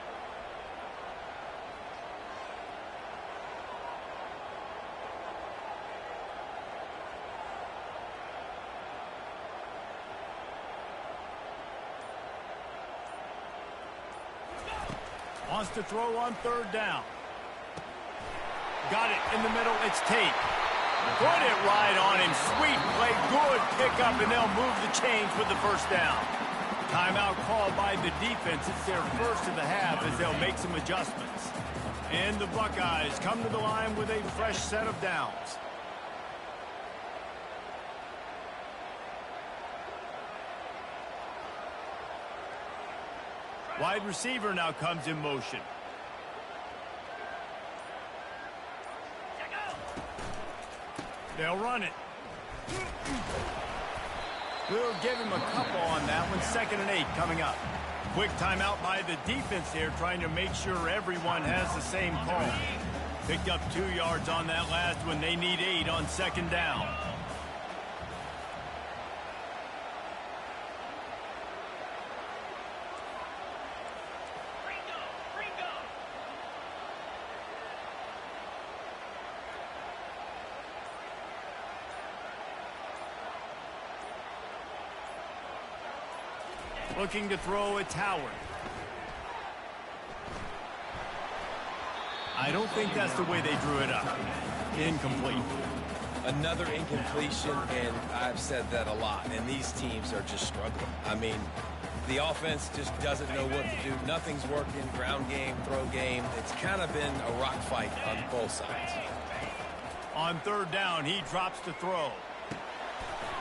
Speaker 1: Wants to throw on third down. Got it in the middle. It's Tate. Put it right on him. Sweet play. Good pickup, and they'll move the chains with the first down. Timeout called by the defense. It's their first of the half as they'll make some adjustments. And the Buckeyes come to the line with a fresh set of downs. Wide receiver now comes in motion. They'll run it. We'll give him a couple on that one. 2nd and 8 coming up. Quick timeout by the defense here, trying to make sure everyone has the same call. Picked up 2 yards on that last one. They need 8 on 2nd down. Looking to throw, it's Howard. I don't think that's the way they drew it up. Incomplete.
Speaker 3: Another incompletion, and I've said that a lot, and these teams are just struggling. I mean, the offense just doesn't know what to do. Nothing's working. Ground game, throw game. It's kind of been a rock fight on both sides.
Speaker 1: On third down, he drops to throw.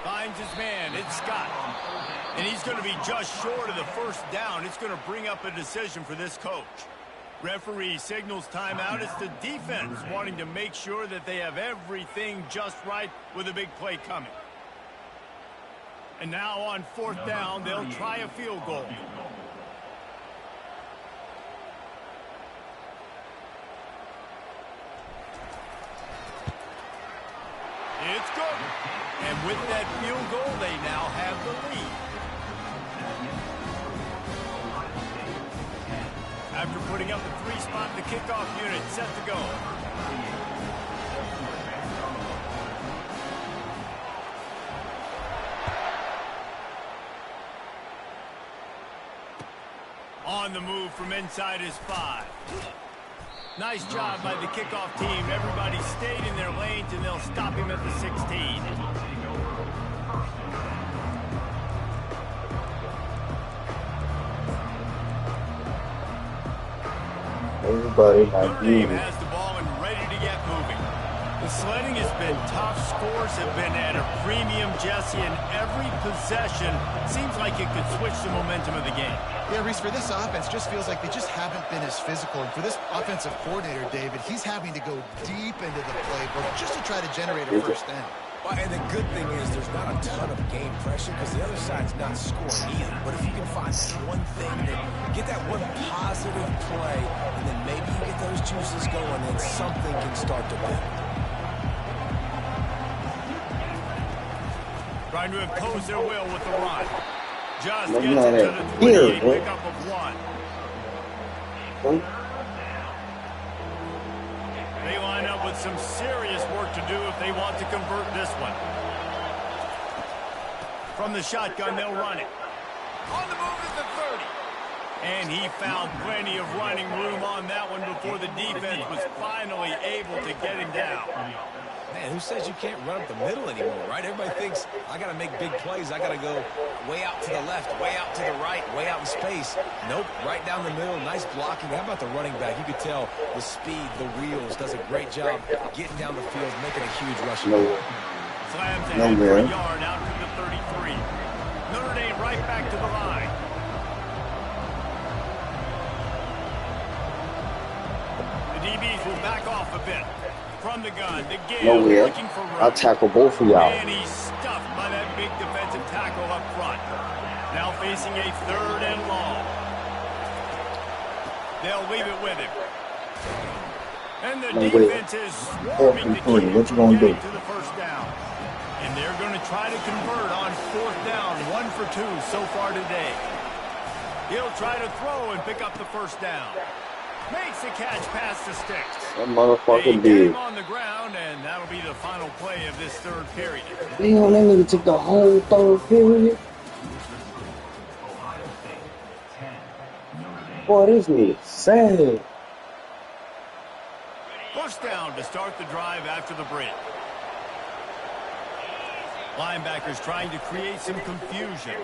Speaker 1: Finds his man. It's Scott. And he's going to be just short of the first down. It's going to bring up a decision for this coach. Referee signals timeout. It's the defense wanting to make sure that they have everything just right with a big play coming. And now on 4th down, they'll try a field goal. It's good. And with that field goal, they now have the lead. After putting up a 3-spot, the kickoff unit set to go. On the move from inside his 5. Nice job by the kickoff team. Everybody stayed in their lanes, and they'll stop him at the 16.
Speaker 5: Everybody
Speaker 1: Notre Dame has the ball and ready to get moving. The sledding has been tough. Scores have been at a premium, Jesse, and every possession seems like it could switch the momentum of the game.
Speaker 2: Yeah, Reese, for this offense, just feels like they just haven't been as physical. And for this offensive coordinator, David, he's having to go deep into the playbook just to try to generate a first down.
Speaker 3: Well, and the good thing is there's not a ton of game pressure because the other side's not scoring either. But if you can find one thing to get that one positive play, and then maybe you get those juices going, then something can start to build.
Speaker 1: Trying to impose their will with the run. Just gets into the 28, pickup of 1. They line up with some serious work to do if they want to convert this one. From the shotgun, they'll run it. On the move is the 30. And he found plenty of running room on that one before the defense was finally able to get him down.
Speaker 3: Man, who says you can't run up the middle anymore, right? Everybody thinks, I got to make big plays. I got to go way out to the left, way out to the right, way out in space. Nope, right down the middle. Nice blocking. How about the running back? You could tell the speed, the wheels, does a great job getting down the field, making a huge rush.
Speaker 1: Slams ahead for a yard out to the 33. Notre Dame right back to the line. The DBs will back off a bit. From the gun, the Gale looking for room.
Speaker 5: I'll tackle both of y'all.
Speaker 1: And he's stuffed by that big defensive tackle up front. Now facing a 3rd and long. They'll leave it with him. And the defense is swarming to keep getting to the first down. And they're going to try to convert on 4th down. 1 for 2 so far today. He'll try to throw and pick up the first down. Makes the catch past the sticks.
Speaker 5: That motherfucker
Speaker 1: did. Him on the ground, and that'll be the final play of this 3rd period.
Speaker 5: Damn, that nigga took the whole 3rd period. Boy, this nigga sad.
Speaker 1: First down to start the drive after the break. Linebackers trying to create some confusion.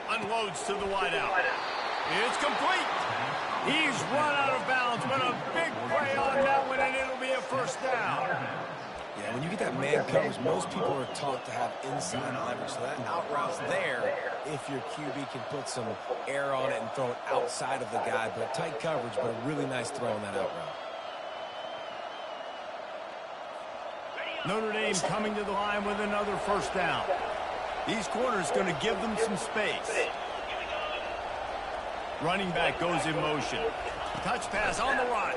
Speaker 1: Unloads to the wideout. It's complete. He's run out of bounds, but a big play on that one, and it'll be a first down.
Speaker 3: Yeah, when you get that man coverage, most people are taught to have inside leverage. So that out route's there if your QB can put some air on it and throw it outside of the guy. But tight coverage, but a really nice throw on that out route.
Speaker 1: Notre Dame coming to the line with another first down. These corners going to give them some space. Running back goes in motion. Touch pass on the run.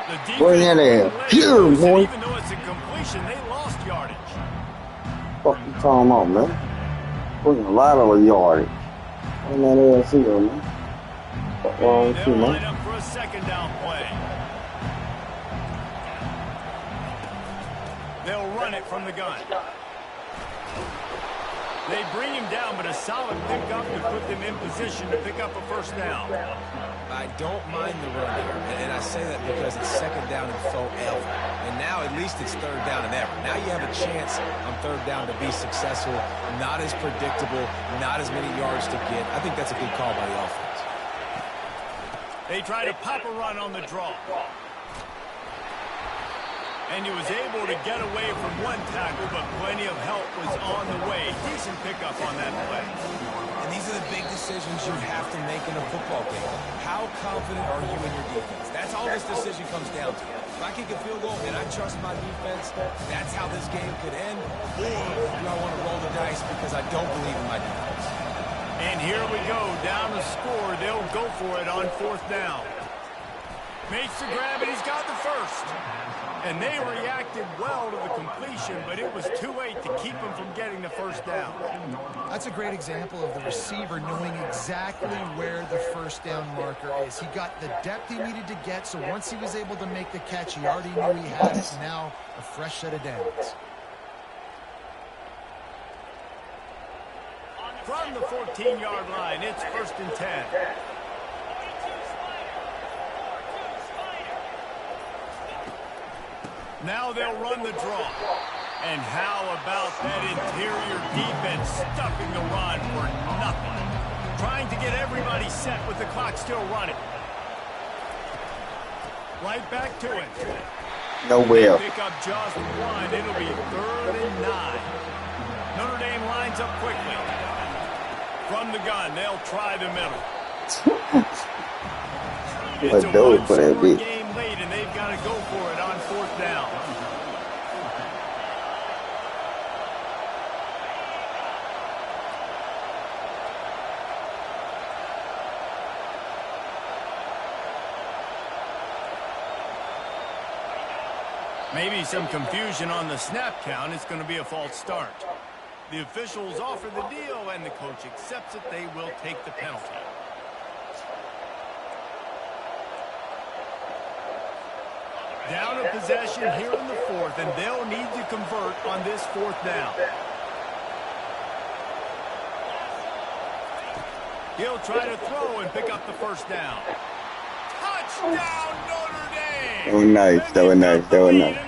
Speaker 1: The
Speaker 5: Bring that in. Here, boy.
Speaker 1: Even though it's a completion, they lost yardage.
Speaker 5: What you talking about, man? Putting a lot of yardage. Bring that ass here, man. What's wrong with you,
Speaker 1: They'll line
Speaker 5: man?
Speaker 1: up for a 2nd down play. They'll run it from the gun. They bring him down, but a solid pickup to put them in position to pick up a first down.
Speaker 3: I don't mind the run here, and I say that because it's 2nd down and forever. And now at least it's 3rd down and ever. Now you have a chance on 3rd down to be successful, not as predictable, not as many yards to get. I think that's a good call by the offense.
Speaker 1: They try to pop a run on the draw. And he was able to get away from one tackle, but plenty of help was on the way. Decent pickup on that play.
Speaker 3: And these are the big decisions you have to make in a football game. How confident are you in your defense? That's all this decision comes down to. If I kick a field goal and I trust my defense, that's how this game could end. Or do I want to roll the dice because I don't believe in my defense?
Speaker 1: And here we go, down the score. They'll go for it on 4th down. Makes the grab, and he's got the first. And they reacted well to the completion, but it was too late to keep him from getting the first down.
Speaker 2: That's a great example of the receiver knowing exactly where the first down marker is. He got the depth he needed to get, so once he was able to make the catch, he already knew he had it. Now, a fresh set of downs.
Speaker 1: From the 14-yard line, it's 1st and 10. Now they'll run the draw. And how about that interior defense stuffing the run for nothing? Trying to get everybody set with the clock still running. Right back to it.
Speaker 5: Nowhere.
Speaker 1: They pick up just one. It'll be 3rd and 9. Notre Dame lines up quickly. From the gun, they'll try the middle. It's a one-score game late, and they've got to go for it on 4th down. Maybe some confusion on the snap count. It's going to be a false start. The officials offer the deal, and the coach accepts it. They will take the penalty. Down a possession here in the 4th, and they'll need to convert on this 4th down. He'll try to throw and pick up the 1st down. Touchdown, Notre Dame!
Speaker 5: That was nice. That was nice. That was nice.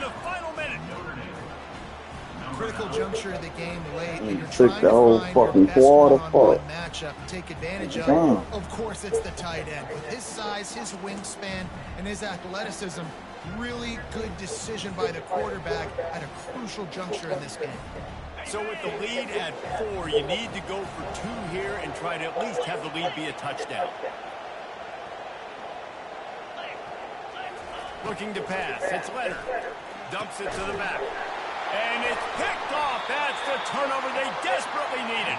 Speaker 2: Critical juncture of the game late, and you're
Speaker 5: Took
Speaker 2: trying
Speaker 5: the whole
Speaker 2: to find
Speaker 5: fucking
Speaker 2: your best
Speaker 5: quarter
Speaker 2: one-on-one
Speaker 5: for it.
Speaker 2: matchup and take advantage of.
Speaker 5: Damn.
Speaker 2: Of course, it's the tight end. With his size, his wingspan, and his athleticism, really good decision by the quarterback at a crucial juncture in this game.
Speaker 1: So with the lead at 4, you need to go for 2 here and try to at least have the lead be a touchdown. Looking to pass. It's Leonard. Dumps it to the back. And it's picked off. That's the turnover they desperately needed.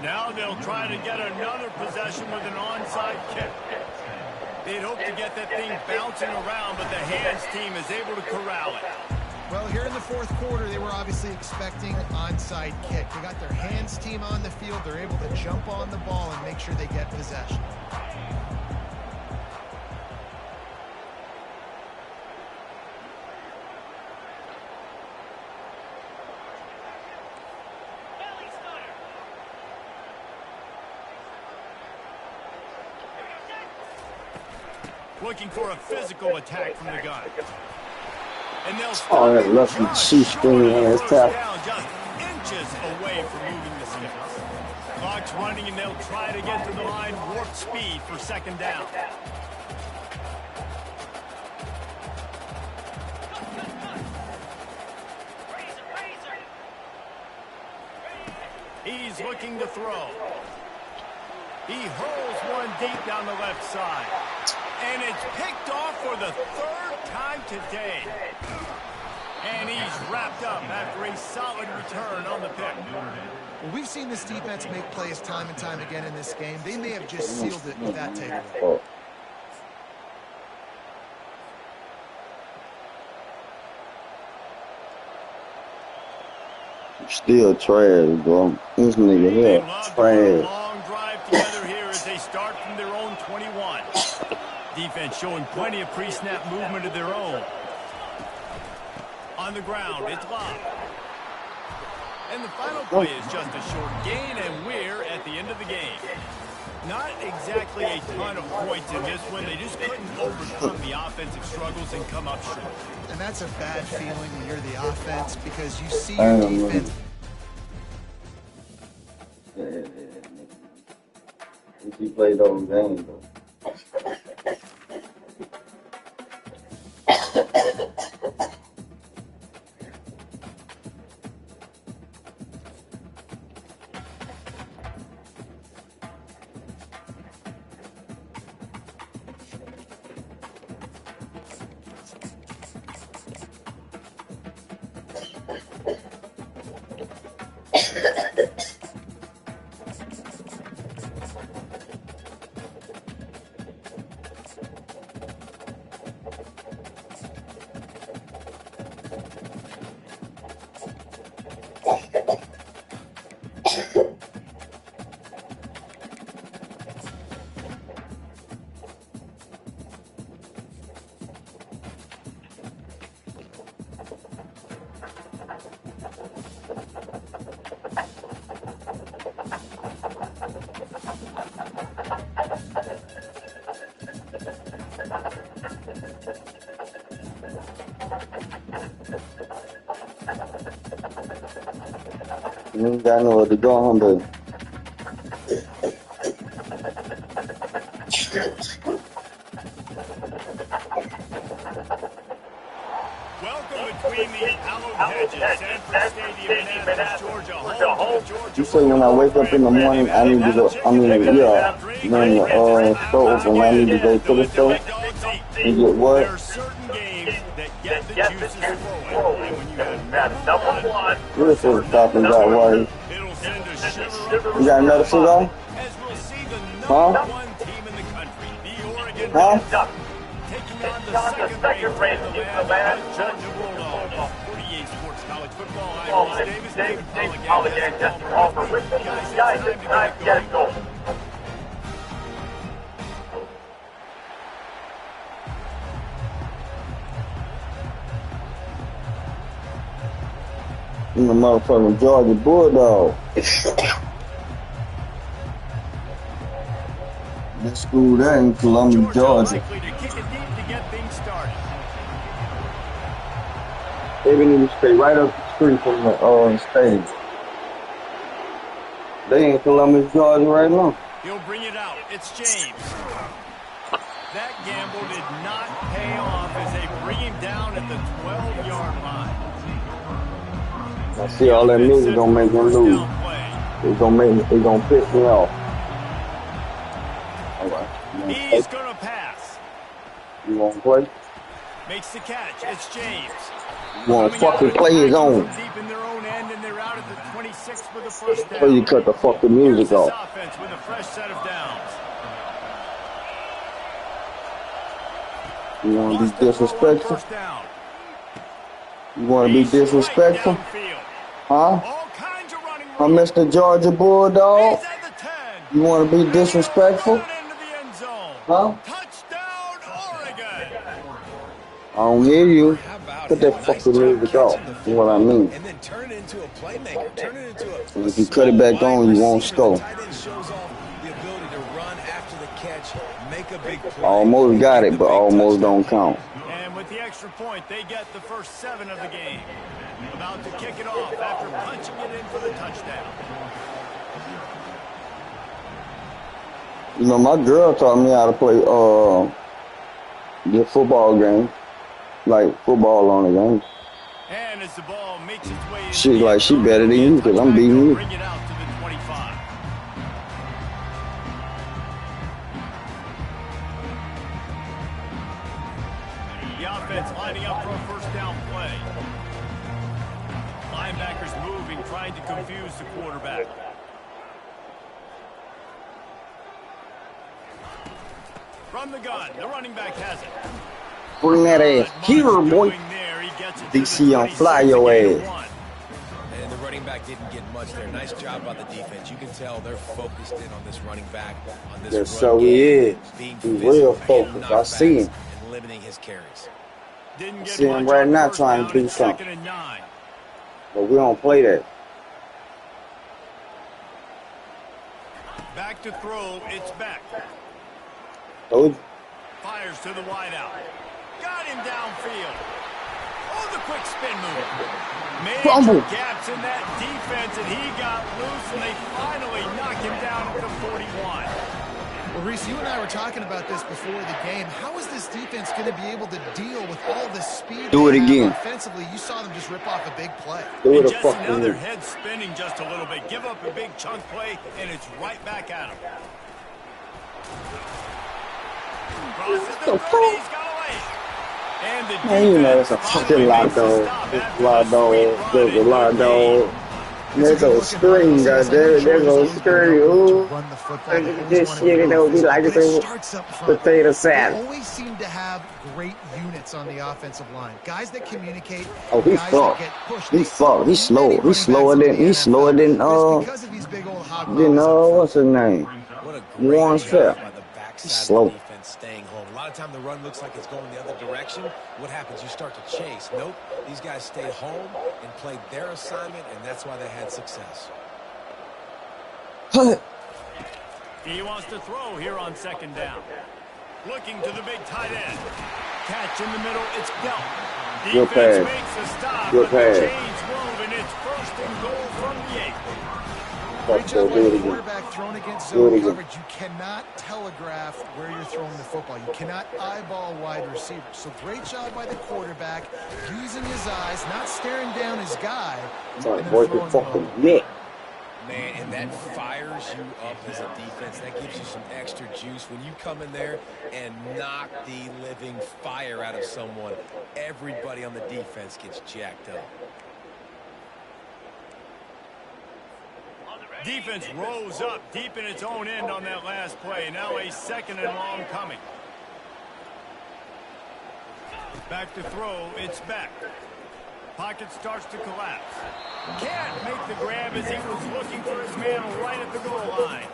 Speaker 1: Now they'll try to get another possession with an onside kick. They'd hope to get that thing bouncing around, but the hands team is able to corral it.
Speaker 2: Well, here in the 4th quarter, they were obviously expecting onside kick. They got their hands team on the field. They're able to jump on the ball and make sure they get possession.
Speaker 1: Looking for a physical attack from the gun. And they'll
Speaker 5: Oh, that lucky shoestring ass tap.
Speaker 1: down just inches away from moving the sticks. Clock's running, and they'll try to get to the line warp speed for 2nd down. He's looking to throw. He hurls one deep down the left side. And it's picked off for the 3rd time today. And he's wrapped up after a solid return on the pick.
Speaker 2: Well, we've seen this defense make plays time and time again in this game. They may have just sealed it with that takeaway.
Speaker 5: Oh. Still trash, bro. This nigga
Speaker 1: They
Speaker 5: here,
Speaker 1: love to put a
Speaker 5: trash.
Speaker 1: long drive together here as they start from their own 21. Defense showing plenty of pre-snap movement of their own. On the ground, it's locked. And the final play is just a short gain, and we're at the end of the game. Not exactly a ton of points in this one. They just couldn't overcome the offensive struggles and come up short.
Speaker 2: And that's a bad feeling when you're the offense because you see your defense.
Speaker 5: He played those games, though. You ain't got nowhere to go home, baby.
Speaker 1: between the hallowed hedges, Sanford Stadium in Athens, Georgia, home to the Georgia
Speaker 5: You say when I wake up in the morning, I need to go. I mean, yeah, when the store open, I need to go to the store and get what?
Speaker 1: There are certain games that get the juices flowing, and when you have number one,
Speaker 5: You're supposed to stop and got right.
Speaker 1: it'll send a shiver.
Speaker 5: You got another cigar?
Speaker 1: As we'll see the
Speaker 5: Huh?
Speaker 1: number one team in the country, the Oregon
Speaker 5: Huh?
Speaker 1: Ducks, taking on the second-ranked team in the land, Georgia Bulldogs. 48 Sports College Football. I'm Ross Davis. David Paul again, just for all for Richmond. Guys, it's time to get going.
Speaker 5: I'm the motherfucking Georgia Bulldog. That school there in Columbia, Georgia.
Speaker 1: Likely to kick it deep to get things started.
Speaker 5: They need to stay right up the street from the stage. They in Columbus, Georgia right now.
Speaker 1: He'll bring it out. It's James. That gamble did not pay off as they bring him down at the 12-yard line.
Speaker 5: I see all that music gonna make them lose. It's gonna piss me off. All right.
Speaker 1: He's going to pass.
Speaker 5: You wanna play?
Speaker 1: Makes the catch. It's James.
Speaker 5: You wanna fucking play his own?
Speaker 1: Deep in their own end, and they're out at the 26 for the first down.
Speaker 5: Or you cut the fucking music
Speaker 1: Here's this
Speaker 5: off.
Speaker 1: offense with a fresh set of downs.
Speaker 5: You wanna be
Speaker 1: Lost the throw on
Speaker 5: disrespectful?
Speaker 1: first down.
Speaker 5: You wanna be
Speaker 1: He's right
Speaker 5: disrespectful?
Speaker 1: downfield.
Speaker 5: Huh?
Speaker 1: All kinds of running room.
Speaker 5: Mr. Georgia Bulldog?
Speaker 1: He's at the 10.
Speaker 5: You wanna be disrespectful?
Speaker 1: Into the end zone.
Speaker 5: Huh?
Speaker 1: Touchdown, Oregon.
Speaker 5: I don't hear you.
Speaker 3: How about
Speaker 5: Cut
Speaker 3: it?
Speaker 5: that
Speaker 3: Nice
Speaker 5: fucking
Speaker 3: job
Speaker 5: music off.
Speaker 3: catching the
Speaker 5: That's what I mean.
Speaker 3: and then turn it into a playmaker. Turn it into a.
Speaker 5: And if you cut it back on, you won't score.
Speaker 3: Tight end shows off the ability to run after the catch, make a big play.
Speaker 5: Almost got it, but almost don't count.
Speaker 1: And with the extra point, they get the first 7 of the game. About to kick it off after punching it in for the touchdown.
Speaker 5: You know, my girl taught me how to play the football game, like football on the game.
Speaker 1: And as the ball makes its way into
Speaker 5: She's
Speaker 1: the
Speaker 5: like,
Speaker 1: end
Speaker 5: she
Speaker 1: zone,
Speaker 5: better than you because I'm beating you.
Speaker 1: bring it out to the 25. The offense lining up for a first down play. Linebackers moving, trying to confuse the quarterback. From the gun, the running back has it.
Speaker 5: Bring that ass here, boy.
Speaker 1: There, he gets it to
Speaker 5: DC
Speaker 1: the
Speaker 5: on fly
Speaker 1: 26
Speaker 5: your
Speaker 1: and
Speaker 5: ass.
Speaker 1: 1.
Speaker 3: And the running back didn't get much there. Nice job by the defense. You can tell they're focused in on this running back, on this
Speaker 5: Yes,
Speaker 3: run
Speaker 5: so he
Speaker 3: game,
Speaker 5: is.
Speaker 3: being
Speaker 5: He's
Speaker 3: physical,
Speaker 5: real
Speaker 3: hitting
Speaker 5: focused. I see him.
Speaker 3: knockbacks, and limiting his carries.
Speaker 1: Didn't get
Speaker 5: See him
Speaker 1: much
Speaker 5: right
Speaker 1: on
Speaker 5: now
Speaker 1: first
Speaker 5: trying to
Speaker 1: down.
Speaker 5: do
Speaker 1: It's
Speaker 5: something.
Speaker 1: 2nd and 9.
Speaker 5: But we don't play that.
Speaker 1: Back to throw, it's Beck.
Speaker 5: Told you.
Speaker 1: Fires to the wideout. Got him downfield. Oh, the quick spin move. Major
Speaker 5: Fumble.
Speaker 1: gaps in that defense, and he got loose, and they finally knock him down at the 41.
Speaker 2: Well, Reese, you and I were talking about this before the game. How is this defense going to be able to deal with all this speed?
Speaker 5: Do
Speaker 2: they
Speaker 5: it
Speaker 2: have
Speaker 5: again.
Speaker 2: Offensively, you saw them just rip off a big play.
Speaker 5: Do it
Speaker 1: And
Speaker 5: a
Speaker 1: just now
Speaker 5: fucking
Speaker 1: their
Speaker 5: way.
Speaker 1: head spinning just a little bit. Give up a big chunk play, and it's right back at him. Crosses the 30, he's got away. And the
Speaker 5: Man, you know it's a
Speaker 1: defense
Speaker 5: fucking
Speaker 1: finally
Speaker 5: lot
Speaker 1: makes a
Speaker 5: dog.
Speaker 1: stop
Speaker 5: It's
Speaker 1: after
Speaker 5: a lot
Speaker 1: the
Speaker 5: dog.
Speaker 1: sweet
Speaker 5: There's
Speaker 1: run
Speaker 5: a
Speaker 1: into
Speaker 5: lot
Speaker 1: the
Speaker 5: dog.
Speaker 1: game.
Speaker 5: There goes screen, God damn it. There goes screen. Ooh.
Speaker 2: Run the football.
Speaker 5: Look
Speaker 2: They
Speaker 5: at
Speaker 2: always
Speaker 5: this
Speaker 2: wanna
Speaker 5: shit,
Speaker 2: be
Speaker 5: and it'll be
Speaker 2: physical,
Speaker 5: like
Speaker 2: but
Speaker 5: it's
Speaker 2: it
Speaker 5: a
Speaker 2: starts up front.
Speaker 5: potato
Speaker 2: They
Speaker 5: salad.
Speaker 2: always seem to have great units on the offensive line. Guys that communicate.
Speaker 5: Oh, he
Speaker 2: guys
Speaker 5: fucked.
Speaker 2: that get pushed.
Speaker 5: He
Speaker 2: They
Speaker 5: fucked. He's
Speaker 2: see many
Speaker 5: slow.
Speaker 2: running
Speaker 5: He's slower
Speaker 2: backs in
Speaker 5: than.
Speaker 2: the
Speaker 5: He's slower
Speaker 2: NFL,
Speaker 5: than.
Speaker 2: but it's because of these big old hog
Speaker 5: You
Speaker 2: mollies up
Speaker 5: know
Speaker 2: front.
Speaker 5: what's his name?
Speaker 3: What a
Speaker 5: Warren
Speaker 3: great job
Speaker 5: Sapp.
Speaker 3: by the backside
Speaker 5: Slow.
Speaker 3: of the defense staying home. A lot of time the run looks like it's going the other direction. What happens? You start to chase. Nope. These guys stayed home and played their assignment, and that's why they had success.
Speaker 1: He wants to throw here on 2nd down. Looking to the big tight end. Catch in the middle, it's Belt.
Speaker 5: Good
Speaker 1: Defense
Speaker 5: pass.
Speaker 1: makes a stop,
Speaker 5: Good
Speaker 1: but the
Speaker 5: pass.
Speaker 1: chains move, and it's 1st and goal from the 8.
Speaker 2: Great
Speaker 5: Fuck,
Speaker 2: job by
Speaker 5: do
Speaker 2: the
Speaker 5: it again.
Speaker 2: quarterback thrown against
Speaker 5: Do it
Speaker 2: zone
Speaker 5: again.
Speaker 2: coverage. You cannot telegraph where you're throwing the football. You cannot eyeball wide receivers. So great job by the quarterback, using his eyes, not staring down his guy,
Speaker 5: Trying
Speaker 2: and
Speaker 5: to
Speaker 2: then
Speaker 5: break your
Speaker 2: throwing it
Speaker 5: fucking
Speaker 2: over.
Speaker 5: neck.
Speaker 3: Man, and that fires you up as a defense. That gives you some extra juice. When you come in there and knock the living fire out of someone, everybody on the defense gets jacked up.
Speaker 1: Defense rose up deep in its own end on that last play. Now a 2nd and long coming. Back to throw. It's back. Pocket starts to collapse. Can't make the grab as he was looking for his man right at the goal line.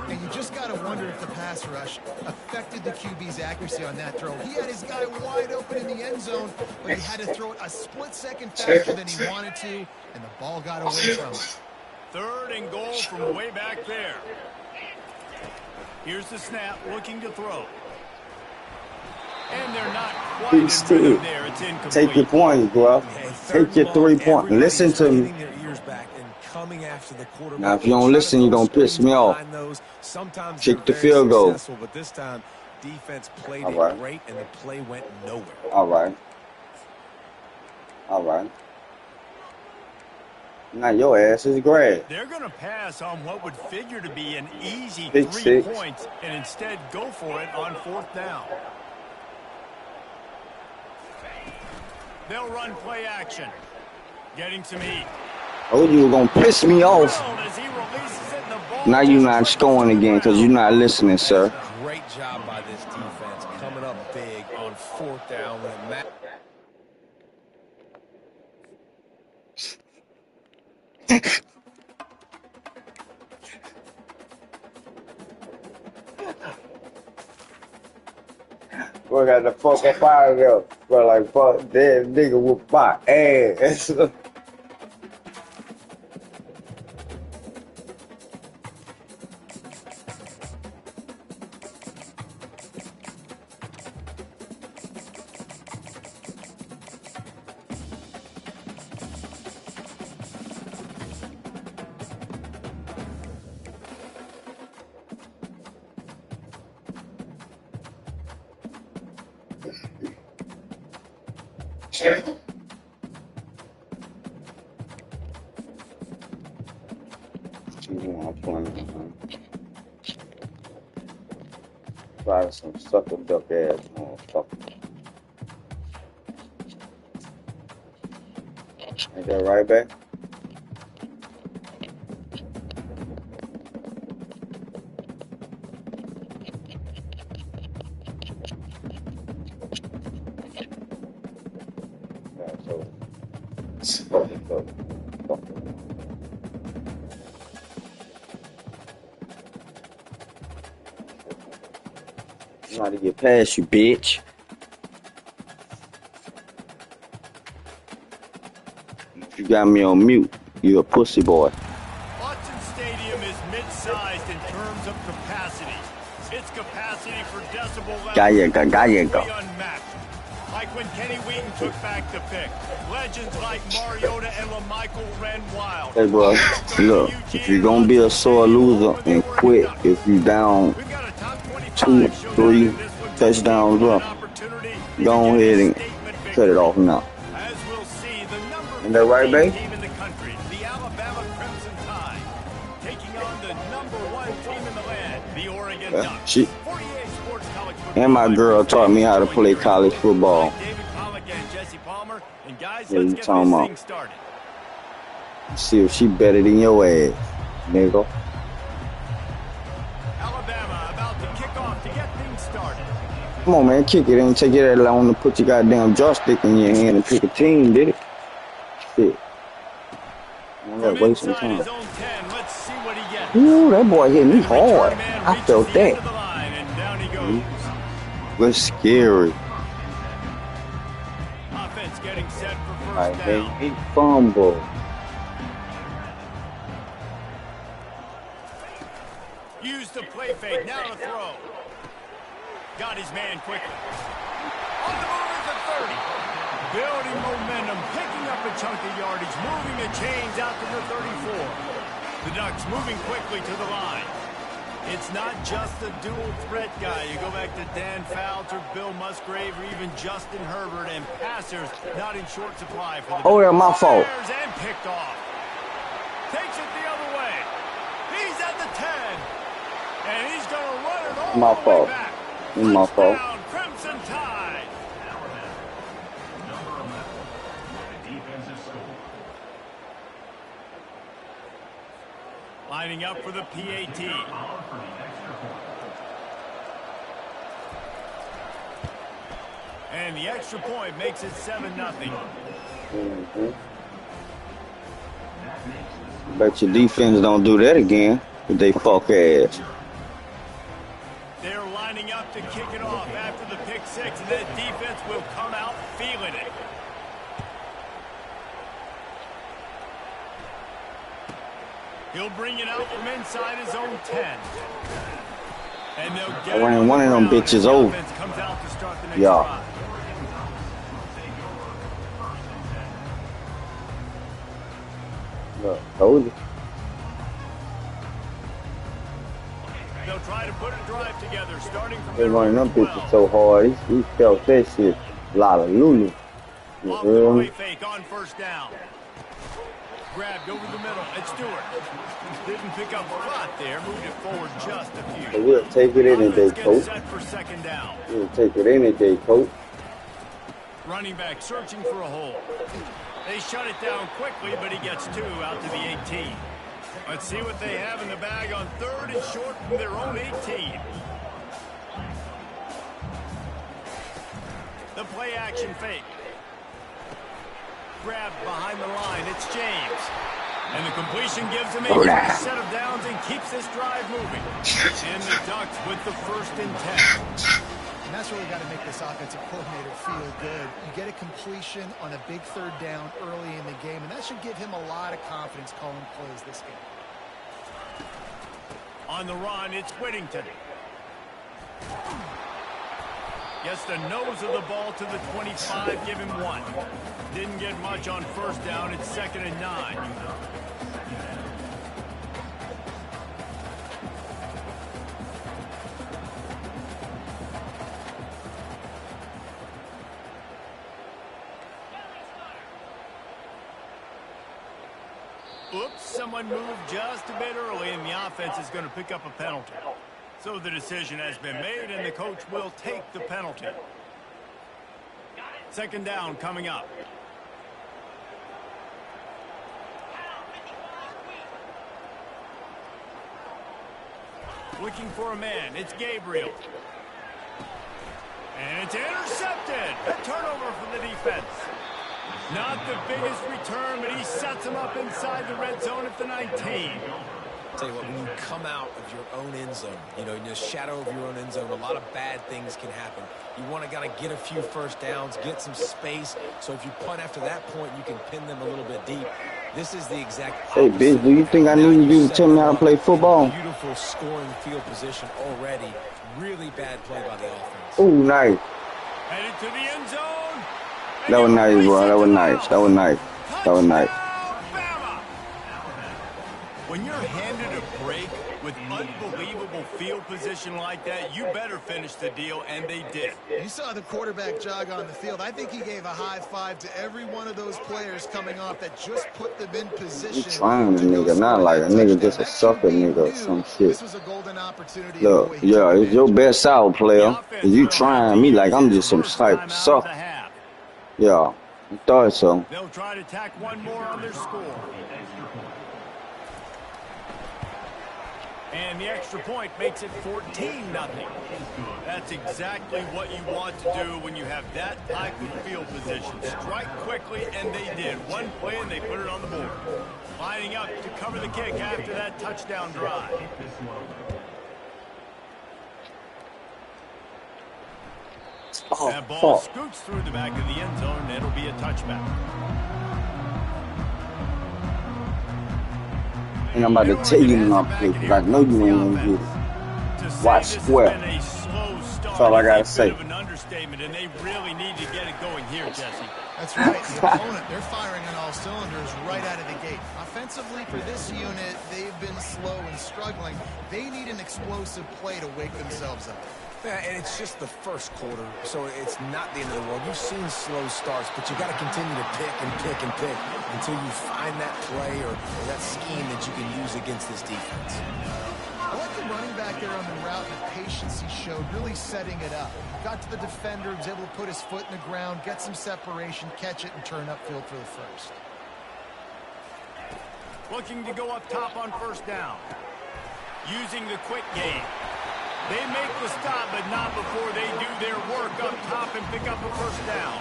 Speaker 2: And you just got to wonder if the pass rush affected the QB's accuracy on that throw. He had his guy wide open in the end zone, but he had to throw it a split second faster than he wanted to, and the ball got away from him.
Speaker 1: 3rd and goal from way back there. Here's the snap, looking to throw. And they're not quite in rhythm there. It's incomplete.
Speaker 5: Take your points, bro. Take your 3 points. Listen to me.
Speaker 3: Their ears back and coming after the quarterback.
Speaker 5: Now, if you don't listen, you're going to piss me off.
Speaker 3: Sometimes
Speaker 5: Kick the field goal.
Speaker 3: But this time, defense played
Speaker 5: All right.
Speaker 3: it great, and the play went nowhere.
Speaker 5: All right. All right. Now your ass is grass.
Speaker 1: They're going to pass on what would figure to be an easy
Speaker 5: Big
Speaker 1: 3
Speaker 5: six.
Speaker 1: points and instead go for it on 4th down. They'll run play action. Getting some heat.
Speaker 5: Oh, you were going to piss me off.
Speaker 1: As he releases it, and the ball
Speaker 5: Now you're
Speaker 1: just
Speaker 5: not
Speaker 1: rips
Speaker 5: scoring
Speaker 1: to the
Speaker 5: again because you're
Speaker 1: ground.
Speaker 5: not listening, sir.
Speaker 3: Great job by this defense coming up big on 4th down when it matters.
Speaker 5: Bro, got the fuck up out of there. Bro, like, fuck, that nigga whoop my ass. Try some sucker duck ass motherfucker. Ain't that right, back? I'm trying to get past you, bitch. You got me on mute. You a pussy boy.
Speaker 1: Autzen Stadium is mid-sized in terms of capacity. Its capacity for decibel levels
Speaker 5: Gallega.
Speaker 1: is unmatched. Like when Kenny Wheaton took back the pick. Legends like Mariota and LaMichael ran wild.
Speaker 5: Hey, bro, look, if you're going to be a sore loser and quit if you down 2, 3 touchdowns up, go ahead and cut it off now.
Speaker 1: As we'll see, the number
Speaker 5: Ain't that right,
Speaker 1: 15
Speaker 5: babe?
Speaker 1: team in the country, the Alabama Crimson Tide, taking on the number 1 team in the land, the Oregon Ducks. 48 Sports College Football.
Speaker 5: And my girl taught me how to play college football.
Speaker 1: David Pollock and Jesse Palmer. And guys,
Speaker 5: What
Speaker 1: let's
Speaker 5: you
Speaker 1: get
Speaker 5: talking
Speaker 1: this
Speaker 5: about?
Speaker 1: thing started.
Speaker 5: See if she better than your ass, nigga.
Speaker 1: Alabama about to kick off to get things started.
Speaker 5: Come on, man, kick it. Ain't take it that long to put your goddamn joystick in your hand and pick a team, did it? Shit. I
Speaker 1: From
Speaker 5: gotta waste some
Speaker 1: inside
Speaker 5: time.
Speaker 1: his own 10, let's see what he gets.
Speaker 5: Ooh, that boy hit me
Speaker 1: The return
Speaker 5: hard.
Speaker 1: man
Speaker 5: I
Speaker 1: reaches
Speaker 5: felt
Speaker 1: the end
Speaker 5: that.
Speaker 1: of the line, and down he goes.
Speaker 5: That's scary.
Speaker 1: Offense getting set for first
Speaker 5: Like,
Speaker 1: down.
Speaker 5: he fumbled.
Speaker 1: Use the play fake, now to throw. Got his man quickly. On the move at the 30. Building momentum, picking up a chunk of yardage, moving the chains out to the 34. The Ducks moving quickly to the line. It's not just the dual threat guy. You go back to Dan Fouts or Bill Musgrave or even Justin Herbert, and passers not in short supply for the
Speaker 5: Oh, yeah, my fault.
Speaker 1: And picked off. Takes it the other way. He's at the 10. And he's going to run it all
Speaker 5: My
Speaker 1: the
Speaker 5: fault.
Speaker 1: way back.
Speaker 5: It's my fault.
Speaker 1: Touchdown, Crimson Tide.
Speaker 4: Number 11 with a defensive score.
Speaker 1: Lining up for the PAT.
Speaker 4: Followed for the extra point.
Speaker 1: And the extra point makes it 7-0.
Speaker 5: Bet your defense don't do that again. If they fuck ass.
Speaker 1: They're lining up to kick it off after the pick six, and that defense will come out feeling it. He'll bring it out from inside his own 10. And they'll get
Speaker 5: One of them bitches over.
Speaker 1: Comes out to start the next
Speaker 5: Yeah.
Speaker 1: drive.
Speaker 5: Look, told you.
Speaker 1: They'll try to put a drive together, starting from
Speaker 5: They
Speaker 1: their
Speaker 5: running them
Speaker 1: own 12.
Speaker 5: bitches so hard. He felt that shit. Lot of Lulu. You
Speaker 1: Off
Speaker 5: feel
Speaker 1: the
Speaker 5: me?
Speaker 1: play fake on first down. Grabbed over the middle. It's Stewart. Didn't pick up a lot there. Moved it forward just a few.
Speaker 5: So we'll take it any day,
Speaker 1: Offense gets
Speaker 5: coach.
Speaker 1: set for second down.
Speaker 5: We'll take it any day, coach.
Speaker 1: Running back searching for a hole. They shut it down quickly, but he gets two out to the 18. Let's see what they have in the bag on third and short from their own 18. The play action fake. Grabbed behind the line. It's James. And the completion gives him a set of downs and keeps this drive moving. And the Ducks with the first and 10.
Speaker 2: And that's really got to make this offensive coordinator feel good. You get a completion on a big third down early in the game, and that should give him a lot of confidence calling plays this game.
Speaker 1: On the run, it's Whittington. Gets the nose of the ball to the 25, give him one. Didn't get much on first down. It's 2nd and 9. Oops, someone moved just a bit early, and the offense is going to pick up a penalty. So the decision has been made, and the coach will take the penalty. Second down coming up. Looking for a man. It's Gabriel. And it's intercepted. A turnover for the defense. Not the biggest return, but he sets him up inside the red zone at the 19.
Speaker 3: Tell you what, when you come out of your own end zone, you know, in the shadow of your own end zone, a lot of bad things can happen. You want to get a few first downs, get some space, so if you punt after that point, you can pin them a little bit deep. This is the exact
Speaker 5: Hey, bitch, do you think I need you to tell me how to play football?
Speaker 3: Beautiful scoring field position already. Really bad play by the offense.
Speaker 5: Ooh, nice.
Speaker 1: Headed to the end zone.
Speaker 5: That was nice, bro. That was nice. That was nice. That was nice.
Speaker 1: When you're handed a break with unbelievable field position like that, you better finish the deal, and they did.
Speaker 2: You saw the quarterback jog on the field. I think he gave a high five to every one of those players coming off that just put them in position.
Speaker 5: You trying a nigga, not like a nigga just a sucker nigga or some shit.
Speaker 2: This was a golden opportunity.
Speaker 5: Look, yeah, it's your best out, player. And you trying me like I'm just some type sucker. Yeah, I thought so.
Speaker 1: They'll try to tack one more on their score. And the extra point makes it 14-0. That's exactly what you want to do when you have that type of field position. Strike quickly, and they did. One play, and they put it on the board. Lining up to cover the kick after that touchdown drive.
Speaker 5: Oh,
Speaker 1: That ball
Speaker 5: fuck.
Speaker 1: scoots through the back of the end zone, and it'll be a touchback.
Speaker 5: And I'm about to tell you my pick, but I know you ain't gonna get it. Watch square. That's all I gotta say.
Speaker 1: understatement, and they really need to get it going here, Jesse.
Speaker 2: That's right. The opponent, they're firing on all cylinders right out of the gate. Offensively, for this unit, they've been slow and struggling. They need an explosive play to wake themselves up.
Speaker 3: Yeah, and it's just the first quarter, so it's not the end of the world. You've seen slow starts, but you got to continue to pick and pick and pick until you find that play or that scheme that you can use against this defense.
Speaker 2: I like the running back there on the route and the patience he showed, really setting it up. Got to the defender, was able to put his foot in the ground, get some separation, catch it, and turn upfield for the first.
Speaker 1: Looking to go up top on first down. Using the quick game. They make the stop, but not before they do their work up top and pick up a first down.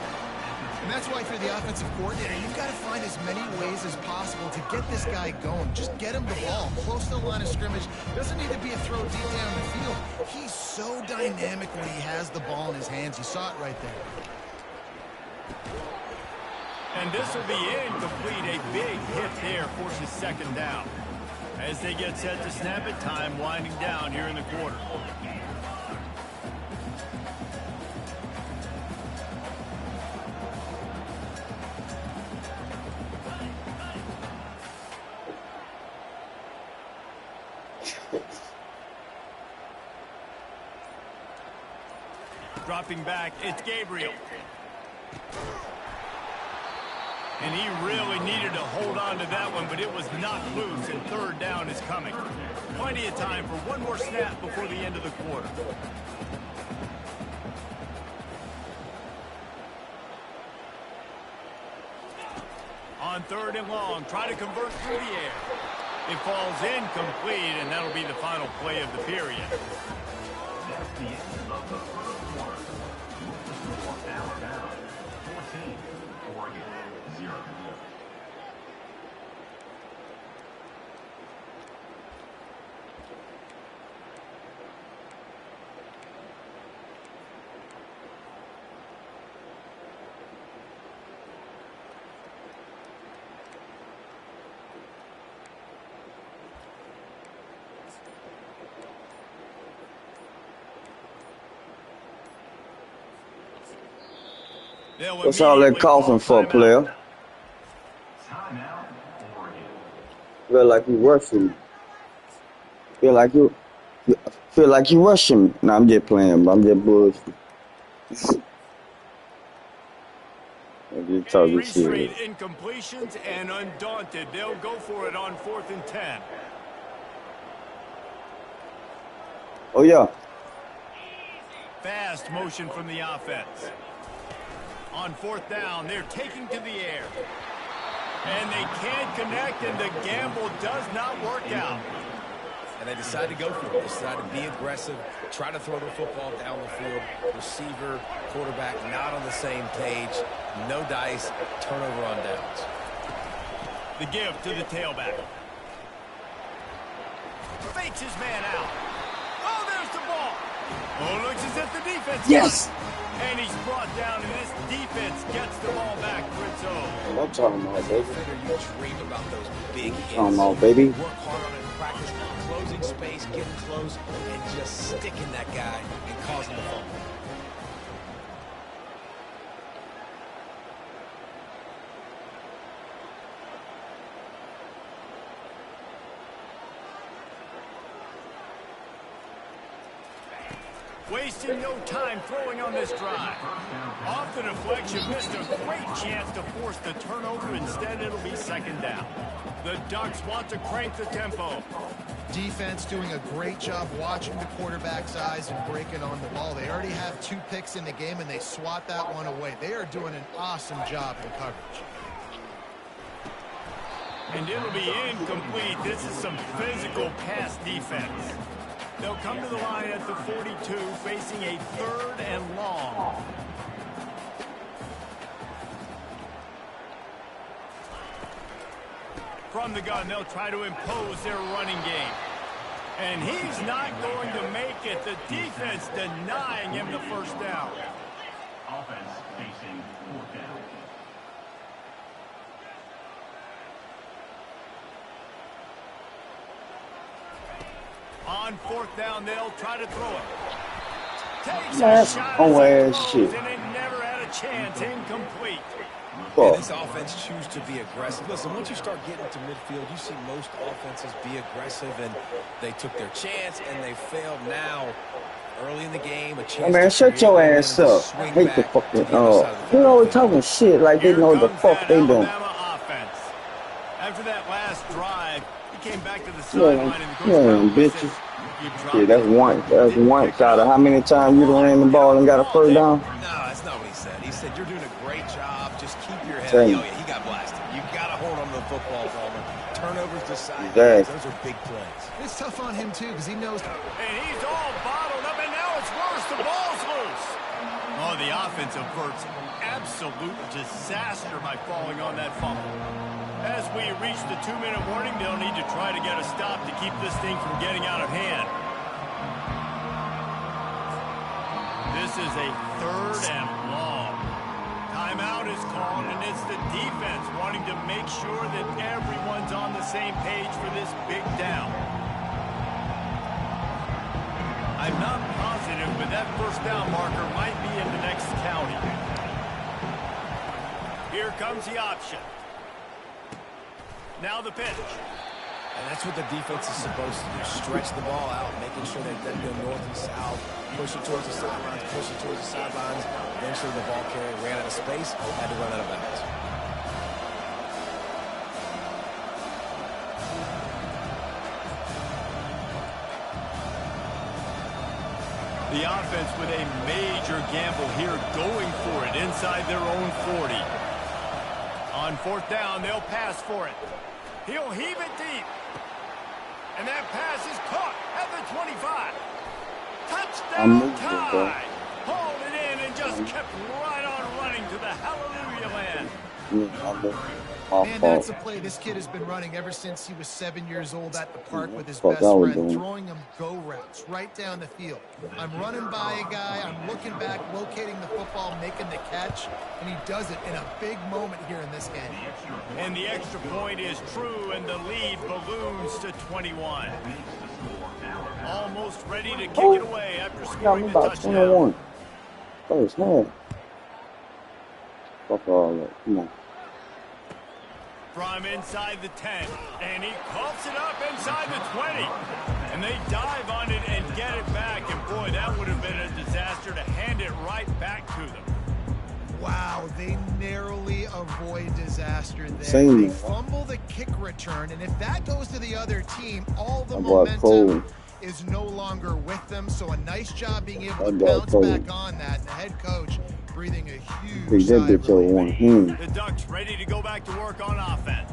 Speaker 2: And that's why, for the offensive coordinator, you've got to find as many ways as possible to get this guy going. Just get him the ball close to the line of scrimmage. Doesn't need to be a throw deep down the field. He's so dynamic when he has the ball in his hands. You saw it right there.
Speaker 1: And this will be incomplete. A big hit there forces second down. As they get set to snap it, time winding down here in the quarter. Dropping back, it's Gabriel. And he really needed to hold on to that one, but it was knocked loose, and third down is coming. Plenty of time for one more snap before the end of the quarter. On third and long, try to convert through the air. It falls incomplete, and that'll be the final play of the period.
Speaker 4: That's the end of the first quarter. Alabama 14, Oregon 0.
Speaker 5: What's all that coughing for, player?
Speaker 4: Timeout, Oregon.
Speaker 5: Feel like you rushing me. Feel like you rushing me. No, I'm just playing, but I'm just bullshit. I'm just talking
Speaker 1: Restrained
Speaker 5: shit.
Speaker 1: incompletions and undaunted. They'll go for it on 4th and 10.
Speaker 5: Oh, yeah.
Speaker 1: Fast motion from the offense. On 4th down, they're taking to the air. And they can't connect, and the gamble does not work out.
Speaker 3: And they decide to go for it. They decide to be aggressive, try to throw the football down the field. Receiver, quarterback, not on the same page. No dice, turnover on downs.
Speaker 1: The give to the tailback. Fakes his man out. Oh, there's the ball. Oh, looks as if the defense.
Speaker 5: Yes.
Speaker 1: And he's brought down, and this defense gets the ball back for its own.
Speaker 5: What I'm talking about, baby.
Speaker 3: You dream about those big hits.
Speaker 5: Talking about, baby.
Speaker 3: Work hard on it in practice, closing space, getting close, and just sticking that guy and causing the fumble.
Speaker 1: Wasting no time throwing on this drive. Off the deflection, missed a great chance to force the turnover. Instead, it'll be second down. The Ducks want to crank the tempo.
Speaker 2: Defense doing a great job watching the quarterback's eyes and breaking on the ball. They already have 2 picks in the game, and they swat that one away. They are doing an awesome job in coverage.
Speaker 1: And it'll be incomplete. This is some physical pass defense. They'll come to the line at the 42, facing a 3rd and long. From the gun, they'll try to impose their running game. And he's not going to make it. The defense denying him the first down.
Speaker 4: Offense facing 4th down.
Speaker 1: On 4th down, they'll try to throw it. Takes a
Speaker 5: Man,
Speaker 1: shot
Speaker 5: oh
Speaker 1: as
Speaker 5: ass
Speaker 1: he
Speaker 5: shit.
Speaker 1: throws, and it never had a chance. Incomplete.
Speaker 3: And this offense choose to be aggressive. Listen, once you start getting to midfield, you see most offenses be aggressive, and they took their chance, and they failed now. Early in the game, a chance
Speaker 5: Man,
Speaker 3: to
Speaker 5: shut your
Speaker 3: create
Speaker 5: ass
Speaker 3: momentum to
Speaker 5: up. I
Speaker 3: swing
Speaker 5: hate the
Speaker 3: back
Speaker 5: fucking,
Speaker 3: to the other side of the
Speaker 5: they
Speaker 3: football
Speaker 5: always
Speaker 3: field.
Speaker 5: talking shit like they
Speaker 1: Here
Speaker 5: know the
Speaker 1: comes
Speaker 5: fuck
Speaker 1: that
Speaker 5: they doing.
Speaker 1: Alabama offense. After that last drive, he came back to the
Speaker 5: Yeah,
Speaker 1: sideline, and the coach
Speaker 5: yeah,
Speaker 1: probably said,
Speaker 5: bitches.
Speaker 1: "You dropped
Speaker 5: Shit, that's
Speaker 1: it.
Speaker 5: that's
Speaker 1: Didn't
Speaker 5: once
Speaker 1: pick it
Speaker 5: out of
Speaker 1: up.
Speaker 5: how many times you done ran the
Speaker 1: Get
Speaker 5: ball
Speaker 1: off
Speaker 5: and
Speaker 1: the
Speaker 5: got a
Speaker 1: ball,
Speaker 5: first
Speaker 1: Dick."
Speaker 5: down?
Speaker 3: No, that's not what he said. He said, you're doing a great job. Just keep your head.
Speaker 5: Same.
Speaker 3: Oh, yeah, he got blasted. You got to hold on to the football, Palmer. Turnovers decide.
Speaker 5: Exactly.
Speaker 3: Those are big plays.
Speaker 2: It's tough on him, too, because he knows.
Speaker 1: And he's all bottled up, and now it's worse. The ball's loose. Oh, the offense averts absolute disaster by falling on that fumble. As we reach the 2-minute warning, they'll need to try to get a stop to keep this thing from getting out of hand. This is a 3rd and long. Timeout is called, and it's the defense wanting to make sure that everyone's on the same page for this big down. I'm not positive, but that first down marker might be in the next county. Here comes the option. Now the pitch.
Speaker 3: And that's what the defense is supposed to do. Stretch the ball out, making sure that they go north and south, push it towards the sidelines, push it towards the sidelines. Eventually the ball carrier ran out of space, had to run out of bounds.
Speaker 1: The offense with a major gamble here, going for it inside their own 40. On 4th down, they'll pass for it. He'll heave it deep. And that pass is caught at the 25. Touchdown tie. Hauled it in and just kept right on running to the hallelujah land.
Speaker 2: Man, that's a play this kid has been running ever since he was 7 years old at the park with his best friend, throwing him go routes right down the field. I'm running by a guy, I'm looking back, locating the football, making the catch, and he does it in a big moment here in this game.
Speaker 1: And the extra point is true, and the lead balloons to 21. Almost ready to kick it away after scoring the touchdown.
Speaker 5: First half. Fuck all that. Come on.
Speaker 1: From inside the 10, and he coughs it up inside the 20. And they dive on it and get it back, and boy, that would have been a disaster to hand it right back to them.
Speaker 2: Wow, they narrowly avoid disaster there.
Speaker 5: Same.
Speaker 2: They fumble the kick return, and if that goes to the other team, all the momentum is no longer with them. So a nice job being able to bounce back on that. And the head coach breathing a huge sigh of relief.
Speaker 1: The Ducks ready to go back to work on offense.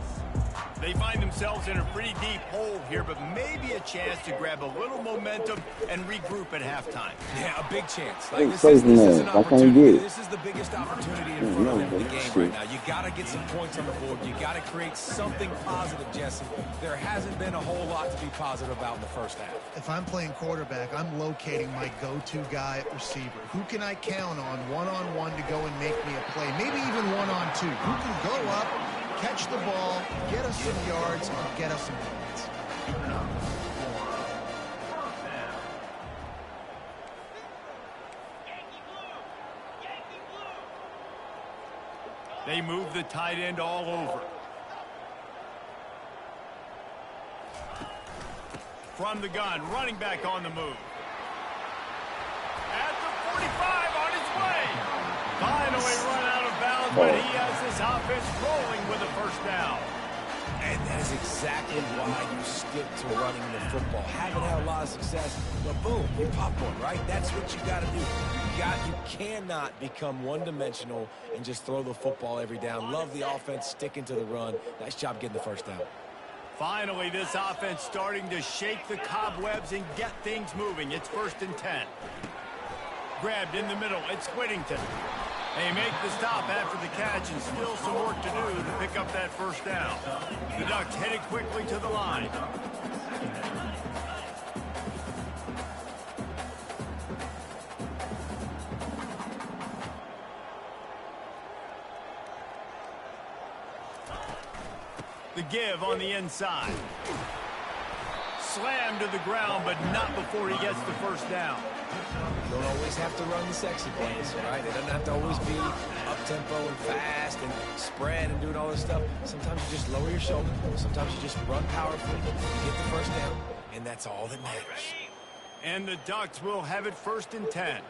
Speaker 1: They find themselves in a pretty deep hole here, but maybe a chance to grab a little momentum and regroup at halftime.
Speaker 3: Yeah, a big chance. Like this is an opportunity. This is the biggest opportunity in front of them in the game right now. You got to get some points on the board. You got to create something positive, Jesse. There hasn't been a whole lot to be positive about in the first half.
Speaker 2: If I'm playing quarterback, I'm locating my go-to guy at receiver. Who can I count on one-on-one to go and make me a play? Maybe even one-on-two. Who can go up, catch the ball, get us some yards, and get us some points.
Speaker 1: They move the tight end all over. From the gun, running back on the move. At the 45, on his way. Finally run out of bounds, but he has this offense rolling with a first down.
Speaker 3: And that is exactly why you stick to running the football. Haven't had a lot of success, but boom, you pop one, right? That's what you got to do. You cannot become one-dimensional and just throw the football every down. Love the offense, sticking to the run. Nice job getting the first down.
Speaker 1: Finally, this offense starting to shake the cobwebs and get things moving. It's 1st and 10. Grabbed in the middle. It's Whittington. They make the stop after the catch, and still some work to do to pick up that first down. The Ducks headed quickly to the line. The give on the inside. slammed to the ground, but not before he gets the first down.
Speaker 3: You don't always have to run the sexy plays, right? It doesn't have to always be up-tempo and fast and spread and doing all this stuff. Sometimes you just lower your shoulder. Sometimes you just run powerfully, you get the first down, and that's all that matters.
Speaker 1: And the Ducks will have it 1st and 10.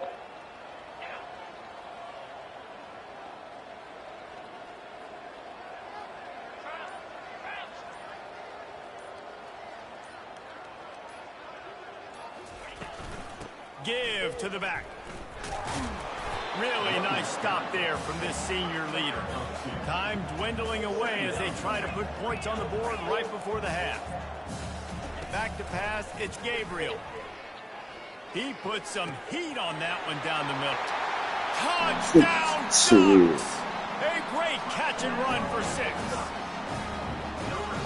Speaker 1: Give to the back. Really nice stop there from this senior leader. Time dwindling away as they try to put points on the board right before the half. Back to pass, it's Gabriel. He put some heat on that one down the middle. Touchdown Ducks! A great catch and run for 6.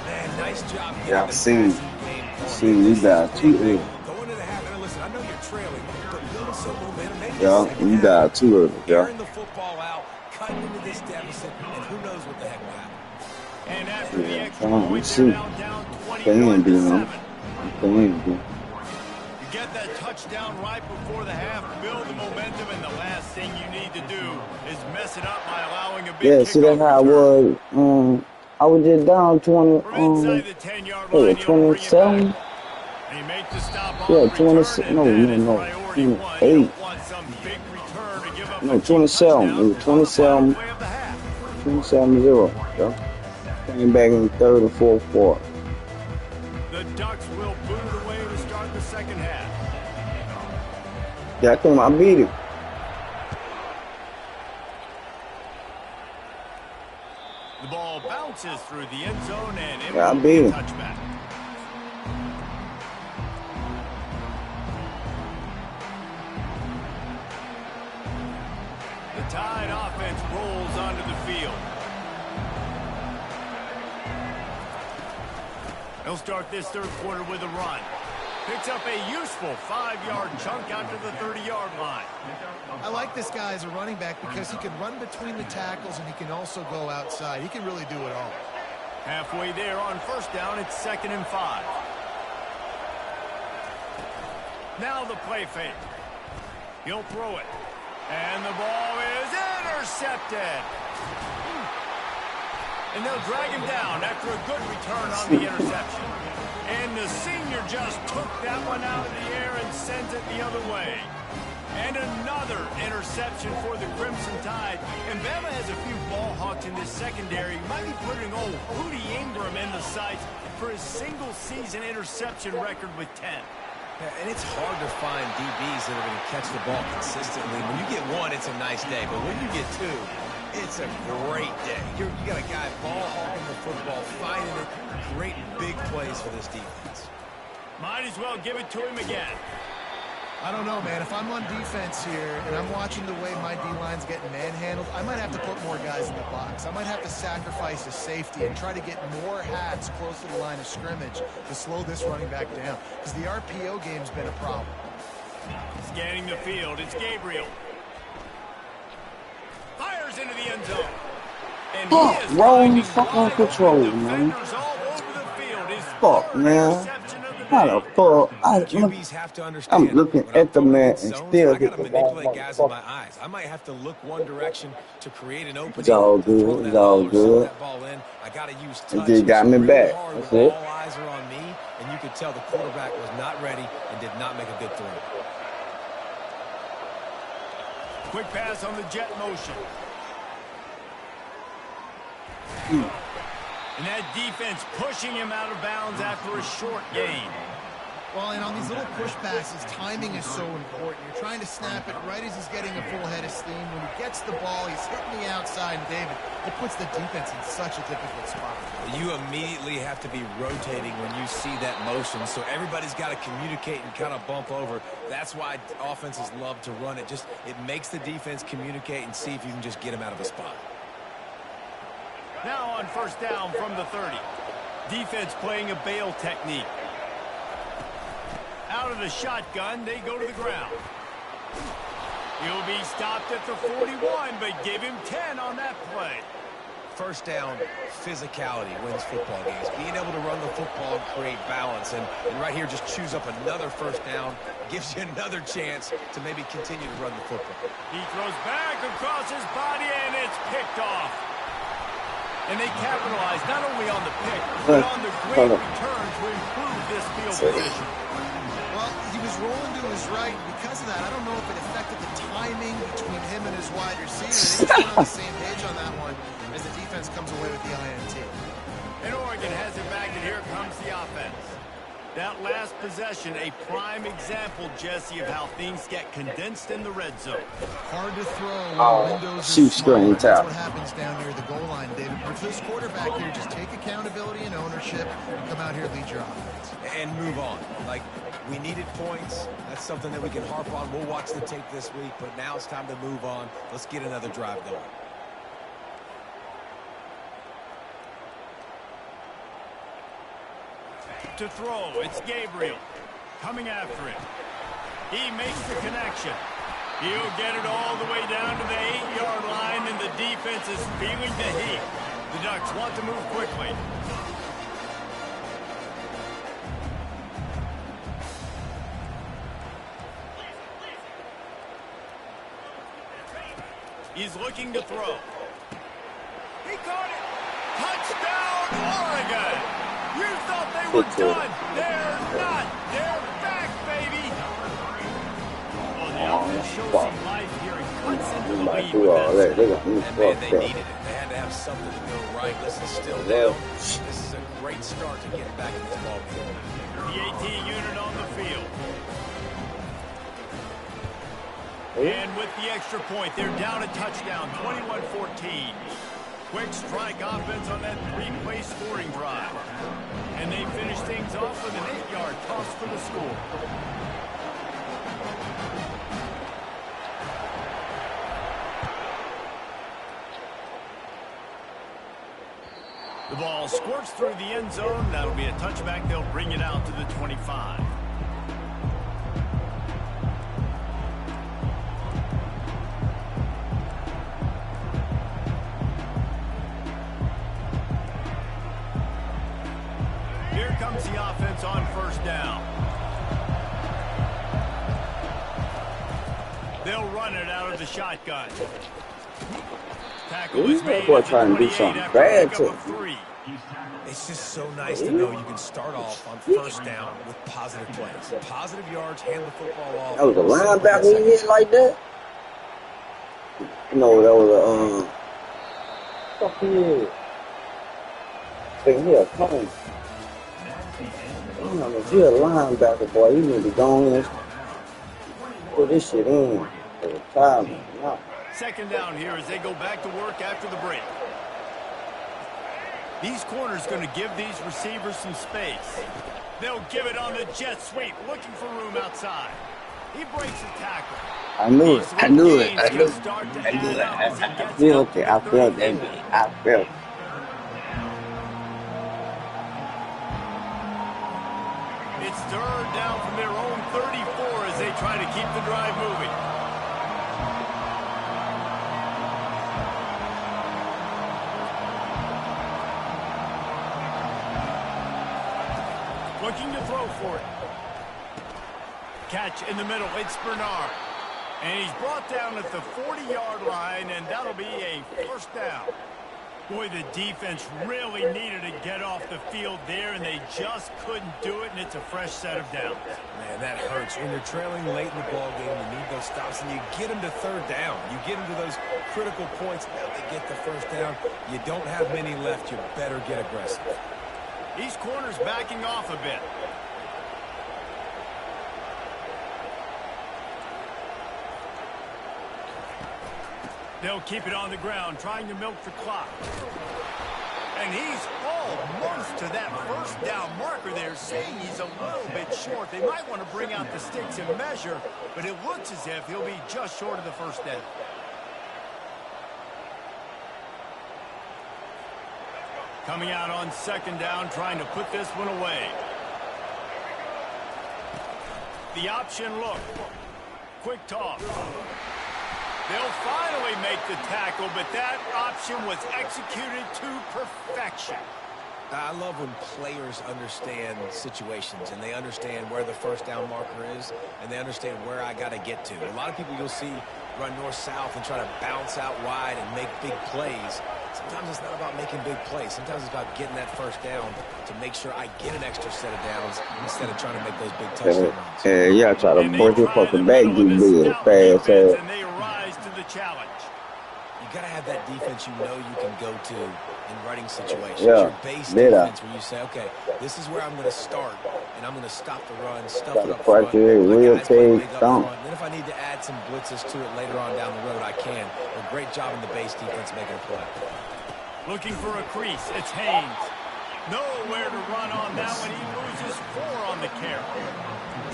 Speaker 3: Man, nice job.
Speaker 5: Yeah, I seen you guys too early.
Speaker 3: Going to the half, and listen, I know you're trailing, but building some momentum.
Speaker 5: Yeah, you died too early, yeah.
Speaker 3: Airing the football out, cutting into this deficit, and who knows what the heck will happen.
Speaker 1: And after the extra
Speaker 5: Come on,
Speaker 1: point,
Speaker 5: let's
Speaker 1: they're
Speaker 5: see.
Speaker 1: now down
Speaker 5: Can be,
Speaker 1: 21-7.
Speaker 5: man.
Speaker 1: You get that touchdown right before the half, build the momentum, and the last thing you need to do is mess it up by allowing a big
Speaker 5: Yeah, see, that's how I was. I was just down 20,
Speaker 1: From inside the 10-yard line,
Speaker 5: 27.
Speaker 1: He makes the stop
Speaker 5: Yeah,
Speaker 1: on
Speaker 5: 26.
Speaker 1: return,
Speaker 5: No,
Speaker 1: and
Speaker 5: no,
Speaker 1: that is
Speaker 5: no.
Speaker 1: priority one.
Speaker 5: 28.
Speaker 1: You don't want some big return to give up
Speaker 5: No,
Speaker 1: a cheap
Speaker 5: 27.
Speaker 1: touchdown
Speaker 5: It was
Speaker 1: on the
Speaker 5: 27.
Speaker 1: final play of the half.
Speaker 5: 27-0. Yeah. Came back in the 3rd and 4th quarter.
Speaker 1: The Ducks will boot it away to start the second half.
Speaker 5: Yeah, I think I beat it.
Speaker 1: The ball bounces through the end zone and it
Speaker 5: Yeah, I
Speaker 1: will
Speaker 5: beat
Speaker 1: be a
Speaker 5: him.
Speaker 1: touchback. The Tide offense rolls onto the field. They'll start this 3rd quarter with a run. Picks up a useful 5-yard chunk out to the 30-yard line.
Speaker 2: I like this guy as a running back because he can run between the tackles and he can also go outside. He can really do it all.
Speaker 1: Halfway there on 1st down, it's 2nd and 5. Now the play fake. He'll throw it. And the ball is intercepted. And they'll drag him down after a good return on the interception. And the senior just took that one out of the air and sends it the other way. And another interception for the Crimson Tide. And Bama has a few ball hawks in this secondary. Might be putting old Hootie Ingram in the sights for his single-season interception record with 10.
Speaker 3: Yeah, and it's hard to find DBs that are going to catch the ball consistently. When you get one, it's a nice day. But when you get two, it's a great day. You got a guy ball hawking the football, finding it. Great big plays for this defense.
Speaker 1: Might as well give it to him again.
Speaker 2: I don't know, man. If I'm on defense here and I'm watching the way my D-line's getting manhandled, I might have to put more guys in the box. I might have to sacrifice a safety and try to get more hats close to the line of scrimmage to slow this running back down because the RPO game's been a problem.
Speaker 1: Scanning the field, it's Gabriel. Fires into the end zone. And
Speaker 5: Fuck,
Speaker 1: he is
Speaker 5: wrong
Speaker 1: finding
Speaker 5: fucking
Speaker 1: wide
Speaker 5: control,
Speaker 1: open
Speaker 5: man.
Speaker 1: defenders all over the field. His
Speaker 5: Fuck,
Speaker 1: third
Speaker 5: man.
Speaker 1: interception of the
Speaker 5: How
Speaker 1: day.
Speaker 5: the fuck?
Speaker 3: QBs have to understand.
Speaker 5: I'm looking
Speaker 3: when
Speaker 5: at the
Speaker 3: throwing
Speaker 5: man
Speaker 3: in
Speaker 5: and
Speaker 3: zones,
Speaker 5: still
Speaker 3: I
Speaker 5: get
Speaker 3: gotta
Speaker 5: the ball.
Speaker 3: manipulate guys with my eyes. I might have to look one direction to create an opening.
Speaker 5: It's all
Speaker 3: to throw
Speaker 5: good.
Speaker 3: that
Speaker 5: It's all
Speaker 3: ball or send
Speaker 5: good.
Speaker 3: that ball in. I gotta use
Speaker 5: It
Speaker 3: touch.
Speaker 5: just got
Speaker 3: It's
Speaker 5: me
Speaker 3: really
Speaker 5: back.
Speaker 3: hard
Speaker 5: That's
Speaker 3: when
Speaker 5: it.
Speaker 3: all eyes are on me, and you could tell the quarterback was not ready and did not make a good throw.
Speaker 1: Quick pass on the jet motion. And that defense pushing him out of bounds after a short gain.
Speaker 2: Well, and on these little push passes, timing is so important. You're trying to snap it right as he's getting a full head of steam. When he gets the ball, he's hitting the outside, and David, it puts the defense in such a difficult spot.
Speaker 3: You immediately have to be rotating when you see that motion, so everybody's got to communicate and kind of bump over. That's why offenses love to run it. It makes the defense communicate and see if you can just get him out of a spot.
Speaker 1: Now on 1st down from the 30. Defense playing a bail technique. Out of the shotgun, they go to the ground. He'll be stopped at the 41, but give him 10 on that play.
Speaker 3: First down, physicality wins football games. Being able to run the football and create balance. And right here, just choose up another first down. Gives you another chance to maybe continue to run the football.
Speaker 1: He throws back across his body, and it's picked off. And they capitalize not only on the pick, but on the great return to improve this field position.
Speaker 2: Well, he was rolling to his right. Because of that, I don't know if it affected the timing between him and his wide receiver. They were on the same page on that one as the defense comes away with the INT.
Speaker 1: And Oregon has it back, and here comes the offense. That last possession, a prime example, Jesse, of how things get condensed in the red zone.
Speaker 2: Hard to throw when the windows are small. That's what happens down near the goal line, David. But for this quarterback here, just take accountability and ownership and come out here and lead your offense.
Speaker 3: And move on. Like, we needed points. That's something that we can harp on. We'll watch the tape this week, but now it's time to move on. Let's get another drive going.
Speaker 1: To throw, it's Gabriel coming after it. He makes the connection. He'll get it all the way down to the 8-yard line, and the defense is feeling the heat. The Ducks want to move quickly. He's looking to throw. He caught it. Touchdown, Oregon. You thought they were done. They're not. They're back, baby. Well, the offense shows some life here and cuts into the lead with that.
Speaker 3: And man, they needed it. They had to have something to go right. Listen, still down. This is a great start to get back in this ball game.
Speaker 1: The AT unit on the field. And with the extra point, they're down a touchdown, 21-14. Quick strike offense on that 3-play scoring drive. And they finish things off with an 8-yard toss for the score. The ball squirts through the end zone. That'll be a touchback. They'll bring it out to the 25. Here comes the offense on first down. They'll run it out of the shotgun. Tackle is made at the 28 after a pickup of 3.
Speaker 3: It's just so nice to know you can start off on first down with positive plays. Positive yards, hand the football off.
Speaker 5: That was a linebacker he hit like that? No, that was a, fuck yeah. Think he a cone. If you're a linebacker, boy, you need to go in and put this shit in for the time. No.
Speaker 1: Second down here as they go back to work after the break. These corners going to give these receivers some space. They'll give it on the jet sweep, looking for room outside. He breaks the tackle.
Speaker 5: I knew it. I felt it.
Speaker 1: It's third down from their own 34 as they try to keep the drive moving. Looking to throw for it. Catch in the middle. It's Bernard. And he's brought down at the 40-yard line, and that'll be a first down. Boy, the defense really needed to get off the field there, and they just couldn't do it, and it's a fresh set of downs.
Speaker 3: Man, that hurts. When you're trailing late in the ball game, you need those stops, and you get them to third down. You get them to those critical points. Now they get the first down. You don't have many left. You better get aggressive.
Speaker 1: These corners backing off a bit. They'll keep it on the ground, trying to milk the clock. And he's almost to that first down marker there, saying he's a little bit short. They might want to bring out the sticks and measure, but it looks as if he'll be just short of the first down. Coming out on second down, trying to put this one away. The option look. Quick toss. They'll finally make the tackle, but that option was executed to perfection.
Speaker 3: I love when players understand situations and they understand where the first down marker is and they understand where I got to get to. A lot of people you'll see run north-south and try to bounce out wide and make big plays. Sometimes it's not about making big plays. Sometimes it's about getting that first down to make sure I get an extra set of downs instead of trying to make those big touchdown runs.
Speaker 5: Yeah, yeah, try to break your fucking back, you big fast ass.
Speaker 1: And they rise to the challenge.
Speaker 3: You got to have that defense you know you can go to in running situations.
Speaker 5: Yeah,
Speaker 3: your base defense where you say, okay, this is where I'm going to start, and I'm going to stop the run, stuff it up front.
Speaker 5: Real pig, stomp.
Speaker 3: Then if I need to add some blitzes to it later on down the road, I can. A great job in the base defense making a play.
Speaker 1: Looking for a crease, it's Haynes. Nowhere to run on that one. He loses 4 on the carry.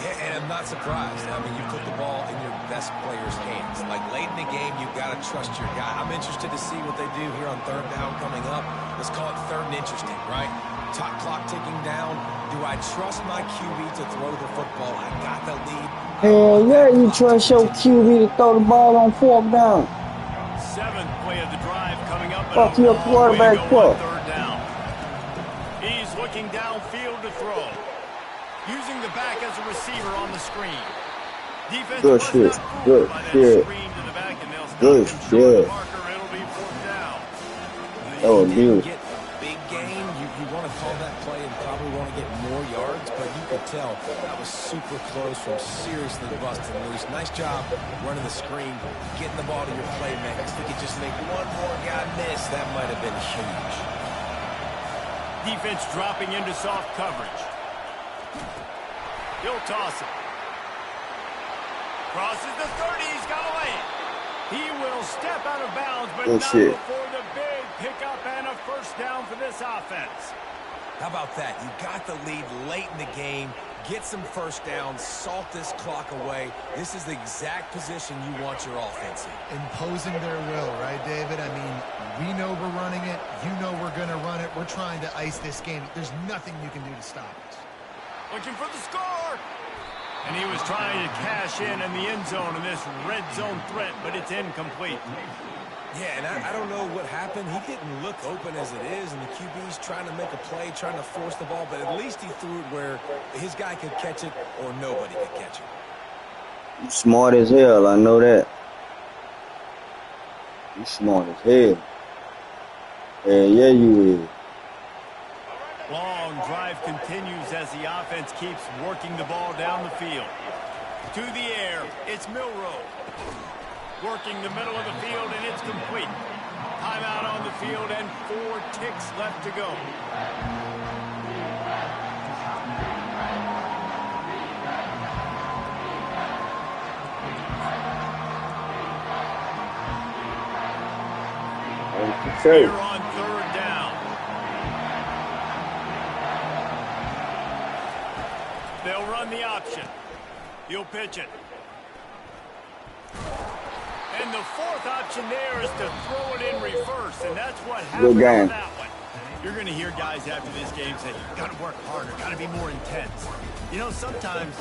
Speaker 3: Yeah, and I'm not surprised. I mean, you put the ball in your best player's hands. Like, late in the game, you've got to trust your guy. I'm interested to see what they do here on third down coming up. Let's call it third and interesting, right? Clock ticking down. Do I trust my QB to throw the football? I got the lead.
Speaker 5: Hell yeah, you trust your QB to throw the ball on 4th down.
Speaker 1: 7th play of the drive coming up.
Speaker 5: Fuck your quarterback for.
Speaker 1: Third down. He's looking downfield to throw. Using the back as a receiver on the screen. Defense
Speaker 5: good shit. Good shit. Good shit.
Speaker 1: It'll be 4th down.
Speaker 5: Oh, dude.
Speaker 3: Get a big gain. You want to call that play and probably want to get more yards, but you could tell that was super close from seriously busting loose. Nice job running the screen, getting the ball to your playmakers. If we could just make one more guy miss, that might have been huge.
Speaker 1: Defense dropping into soft coverage. He'll toss it. Crosses the 30. He's got a lane. He will step out of bounds, but not before the big pickup and a first down for this offense.
Speaker 3: How about that? You got the lead late in the game. Get some first downs. Salt this clock away. This is the exact position you want your offense in.
Speaker 2: Imposing their will, right, David? I mean, we know we're running it. You know we're going to run it. We're trying to ice this game. There's nothing you can do to stop us.
Speaker 1: Looking for the score. And he was trying to cash in the end zone in this red zone threat, but it's incomplete.
Speaker 3: Yeah, and I don't know what happened. He didn't look open as it is, and the QB's trying to make a play, trying to force the ball, but at least he threw it where his guy could catch it or nobody could catch it.
Speaker 5: You smart as hell, I know that. You smart as hell. Yeah, you is.
Speaker 1: Long drive continues as the offense keeps working the ball down the field. To the air, it's Milroe. Working the middle of the field, and it's complete. Timeout on the field, and 4 ticks left to go.
Speaker 5: Okay.
Speaker 1: Here on third down. They'll run the option. He'll pitch it. And the 4th option there is to throw it in reverse, and that's what happened on that one. You're going to hear guys after this game say, got to work harder, got to be more intense. You know, sometimes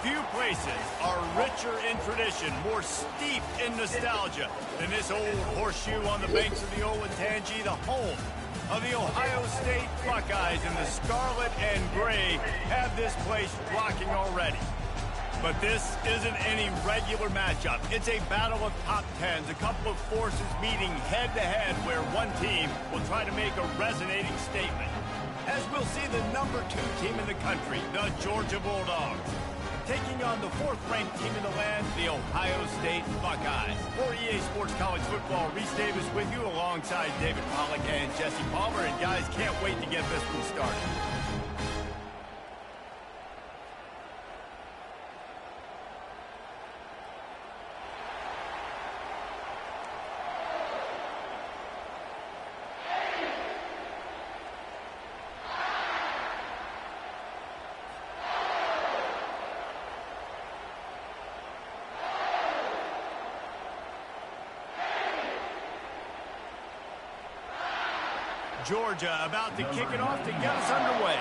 Speaker 1: Few places are richer in tradition, more steeped in nostalgia than this old horseshoe on the banks of the Olentangy, the home of the Ohio State Buckeyes. And the scarlet and gray have this place rocking already. But this isn't any regular matchup. It's a battle of top tens, a couple of forces meeting head-to-head where one team will try to make a resonating statement. As we'll see the #2 team in the country, the Georgia Bulldogs, taking on the 4th-ranked team in the land, the Ohio State Buckeyes. For EA Sports College Football, Reese Davis with you alongside David Pollack and Jesse Palmer. And guys, can't wait to get this one started. Georgia about to kick it off to get us underway.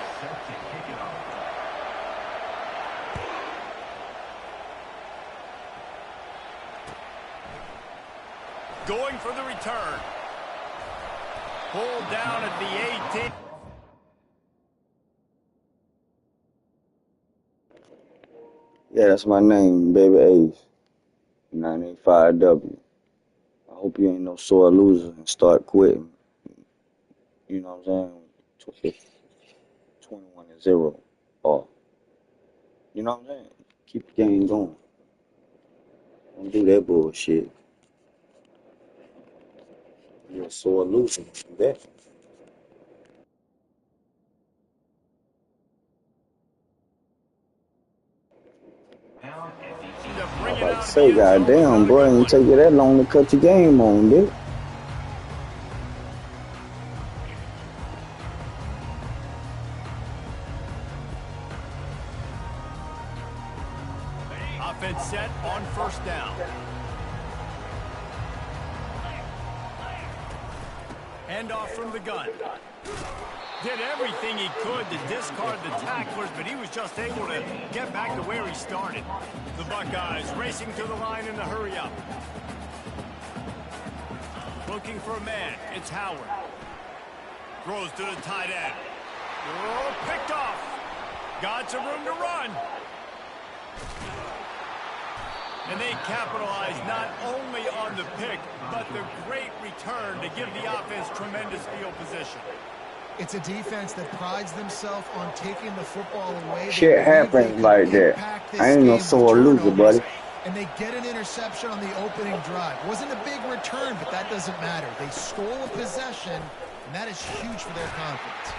Speaker 1: Going for the return. Pulled down at the 18.
Speaker 5: Yeah, that's my name, Baby Ace. 985W. I hope you ain't no sore loser and start quitting. You know what I'm saying? 21-0. Or, you know what I'm saying? Keep the game going. Don't do that bullshit. You're a sore loser. Do that. I'm about to say, goddamn, bro, it ain't take you that long to cut your game on, dude.
Speaker 1: Offense set on 1st down. Handoff from the gun. Did everything he could to discard the tacklers, but he was just able to get back to where he started. The Buckeyes racing to the line in the hurry-up. Looking for a man. It's Howard. Throws to the tight end. Oh, picked off. Got some room to run. And they capitalize not only on the pick, but the great return to give the offense tremendous field position.
Speaker 2: It's a defense that prides themselves on taking the football away.
Speaker 5: Shit happens like that. I ain't no sore loser, buddy.
Speaker 2: And they get an interception on the opening drive. Wasn't a big return, but that doesn't matter. They stole a possession, and that is huge for their confidence.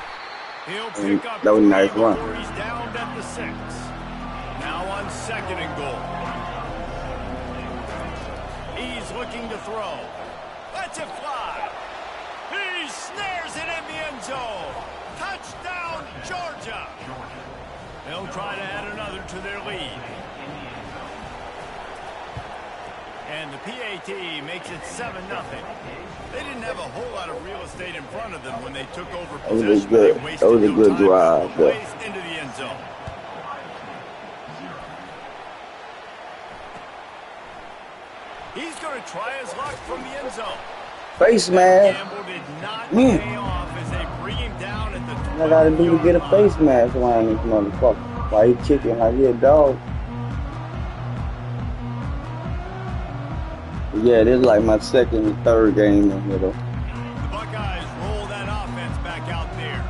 Speaker 1: He'll pick up
Speaker 5: that was a nice run.
Speaker 1: He's down at the 6. Now on 2nd and goal. He's looking to throw. Lets it fly. He snares it in the end zone. Touchdown, Georgia. They'll try to add another to their lead. And the PAT makes it 7-0. They didn't have a whole lot of real estate in front of them when they took over possession.
Speaker 5: That was a good drive.
Speaker 1: Into the end zone. He's going to try his luck from the end zone.
Speaker 5: Face mask. Man. What I gotta do to get a face mask around this motherfucker? Why he kicking like he a dog? Yeah, this is like my 2nd and 3rd game in here, though.
Speaker 1: The Buckeyes roll that offense back out there.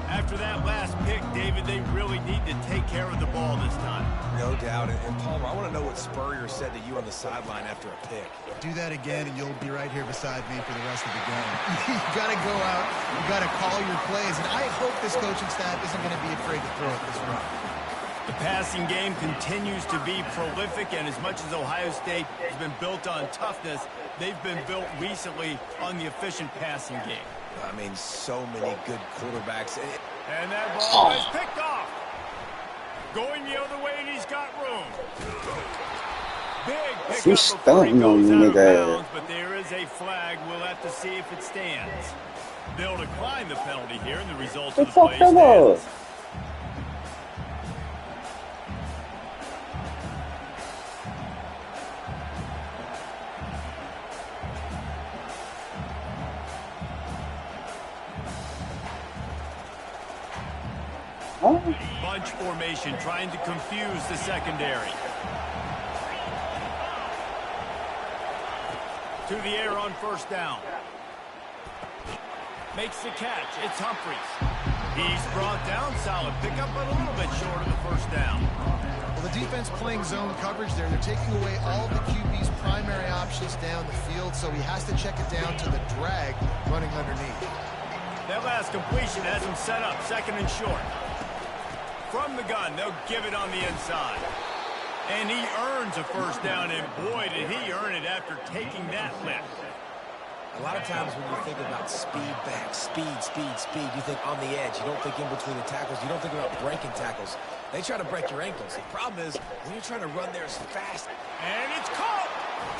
Speaker 1: After that last pick, David, they really need to take care of the ball this time.
Speaker 3: No doubt. And Palmer, I want to know what Spurrier said to you on the sideline after a pick.
Speaker 2: Do that again, and you'll be right here beside me for the rest of the game. You got to go out. You got to call your plays, and I hope this coaching staff isn't going to be afraid to throw it this run.
Speaker 1: The passing game continues to be prolific, and as much as Ohio State has been built on toughness, they've been built recently on the efficient passing game.
Speaker 3: I mean, so many good quarterbacks.
Speaker 1: And that ball is picked off. Going the other way, and he's got room. Big pickup before he goes out of bounds, but there is a flag. We'll have to see if it stands. They'll decline the penalty here, and the result of the play stands. Bunch formation trying to confuse the secondary. To the air on first down. Makes the catch. It's Humphries. He's brought down. Solid pickup, but a little bit short of the first down.
Speaker 2: Well, the defense playing zone coverage there. They're taking away all the QB's primary options down the field, so he has to check it down to the drag running underneath.
Speaker 1: That last completion has him set up, second and short. From the gun, they'll give it on the inside. And he earns a first down, and boy, did he earn it after taking that lift.
Speaker 3: A lot of times when you think about speed back, speed, you think on the edge. You don't think in between the tackles. You don't think about breaking tackles. They try to break your ankles. The problem is when you're trying to run there as fast.
Speaker 1: And it's caught!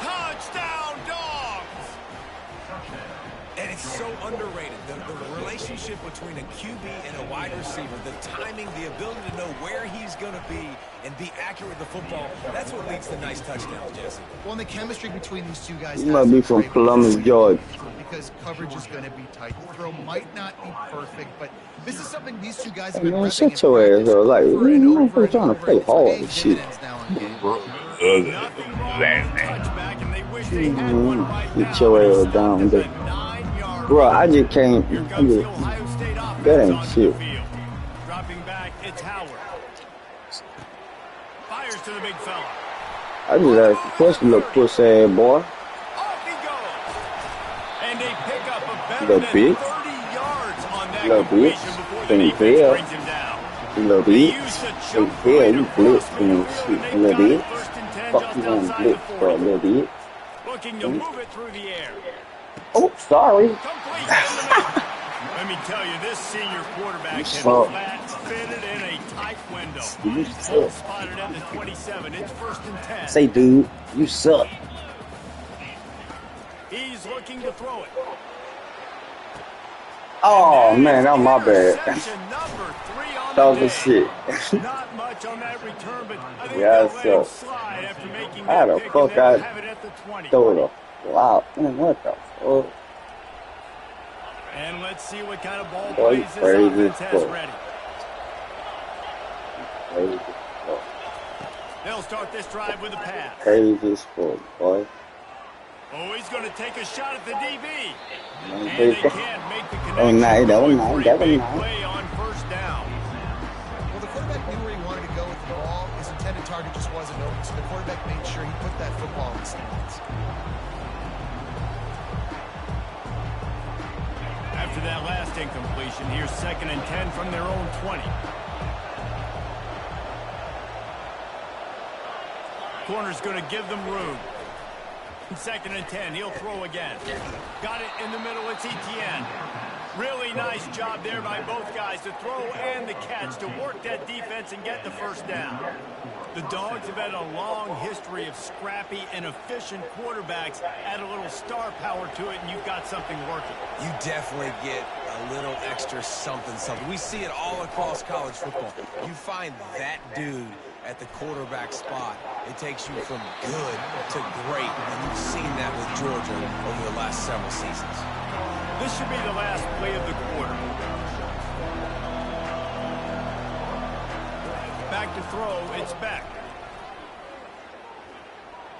Speaker 1: Touchdown, Dogs!
Speaker 3: And it's so underrated. The relationship between a QB and a wide receiver, the timing, the ability to know where he's going to be and be accurate with the football, that's what leads to nice touchdowns, Jesse.
Speaker 2: Well, and the chemistry between these two guys...
Speaker 5: You might be from Columbus, Georgia.
Speaker 2: Because coverage is going to be tight. The throw might not be perfect, but this is something these two guys have been
Speaker 5: Man, shut your ass up. Like, you trying to play hard and shit. Get your ass down there. Bro, I just can't. That ain't shit.
Speaker 1: Dropping back, it's Howard. Fires to the big fella.
Speaker 5: I just asked a question, little pussy ass boy.
Speaker 1: Off he goes. And they pick up a better
Speaker 5: Little
Speaker 1: than
Speaker 5: bitch.
Speaker 1: 30 yards on that
Speaker 5: Little
Speaker 1: completion
Speaker 5: bitch.
Speaker 1: before the
Speaker 5: Ain't
Speaker 1: defense
Speaker 5: fair.
Speaker 1: brings him down.
Speaker 5: Little
Speaker 1: They
Speaker 5: bitch.
Speaker 1: use the
Speaker 5: Ain't
Speaker 1: jump
Speaker 5: fair.
Speaker 1: right
Speaker 5: You
Speaker 1: across
Speaker 5: blitz
Speaker 1: midfield,
Speaker 5: and
Speaker 1: and
Speaker 5: shit.
Speaker 1: they've
Speaker 5: Little
Speaker 1: got it
Speaker 5: bitch.
Speaker 1: first and 10
Speaker 5: Fuck
Speaker 1: just
Speaker 5: you gonna
Speaker 1: outside the
Speaker 5: blitz for a
Speaker 1: 40.
Speaker 5: little bit.
Speaker 1: Looking to move it through the air.
Speaker 5: Oh, sorry.
Speaker 1: Complete in the middle. Let me tell you, this senior quarterback can
Speaker 5: suck.
Speaker 1: flat fitted in a tight window.
Speaker 5: You
Speaker 1: Ball
Speaker 5: suck.
Speaker 1: spotted at the 27. It's first and 10.
Speaker 5: Say, dude, you suck.
Speaker 1: He's looking to throw it.
Speaker 5: Oh, man, that was my bad.
Speaker 1: Interception number 3 on
Speaker 5: That
Speaker 1: the
Speaker 5: was the
Speaker 1: day.
Speaker 5: shit.
Speaker 1: Not much on that return, but I think
Speaker 5: Yeah,
Speaker 1: they'll let him
Speaker 5: so
Speaker 1: slide after making
Speaker 5: how
Speaker 1: that
Speaker 5: the
Speaker 1: pick,
Speaker 5: fuck
Speaker 1: and they'll
Speaker 5: I
Speaker 1: have it at the 20.
Speaker 5: throw it up? Wow, man, what the fuck?
Speaker 1: And let's see what kind of ball
Speaker 5: Boy,
Speaker 1: plays this
Speaker 5: crazy
Speaker 1: offense has
Speaker 5: fuck.
Speaker 1: ready.
Speaker 5: Crazy as fuck.
Speaker 1: They'll start this drive with a pass.
Speaker 5: Crazy as fuck, boy.
Speaker 1: Oh, he's going to take a shot at the DB.
Speaker 5: Man,
Speaker 1: And
Speaker 5: they-
Speaker 1: they can't make the
Speaker 5: Oh,
Speaker 1: connection.
Speaker 5: nice, that was
Speaker 1: Going
Speaker 5: nice,
Speaker 1: for a
Speaker 5: that was
Speaker 1: big
Speaker 5: nice.
Speaker 1: play on first down.
Speaker 2: Well, the quarterback knew where he wanted to go with the ball. His intended target just wasn't open, so the quarterback made sure he put that football in the stands.
Speaker 1: After that last incompletion, here's second and 10 from their own 20. Corner's going to give them room. Second and 10, he'll throw again. Got it in the middle, it's Etienne. Really nice job there by both guys to throw and the catch to work that defense and get the first down. The Dogs have had a long history of scrappy and efficient quarterbacks. Add a little star power to it, and you've got something working.
Speaker 3: You definitely get a little extra something. We see it all across college football. You find that dude at the quarterback spot, it takes you from good to great, and you've seen that with Georgia over the last several seasons.
Speaker 1: This should be the last play of the quarter. Back to throw, it's Beck.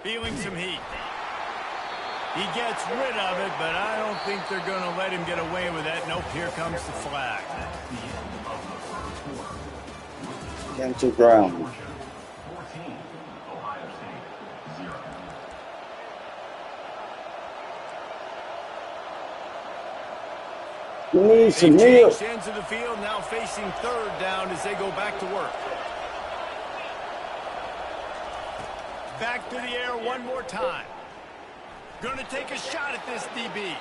Speaker 1: Feeling some heat. He gets rid of it, but I don't think they're going to let him get away with that. Nope, here comes the flag.
Speaker 5: Down to ground.
Speaker 4: 14, Ohio State, 0.
Speaker 5: You need some
Speaker 1: They
Speaker 5: milk.
Speaker 1: changed ends of the field, now facing third down as they go back to work. Back to the air one more time. Going to take a shot at this DB.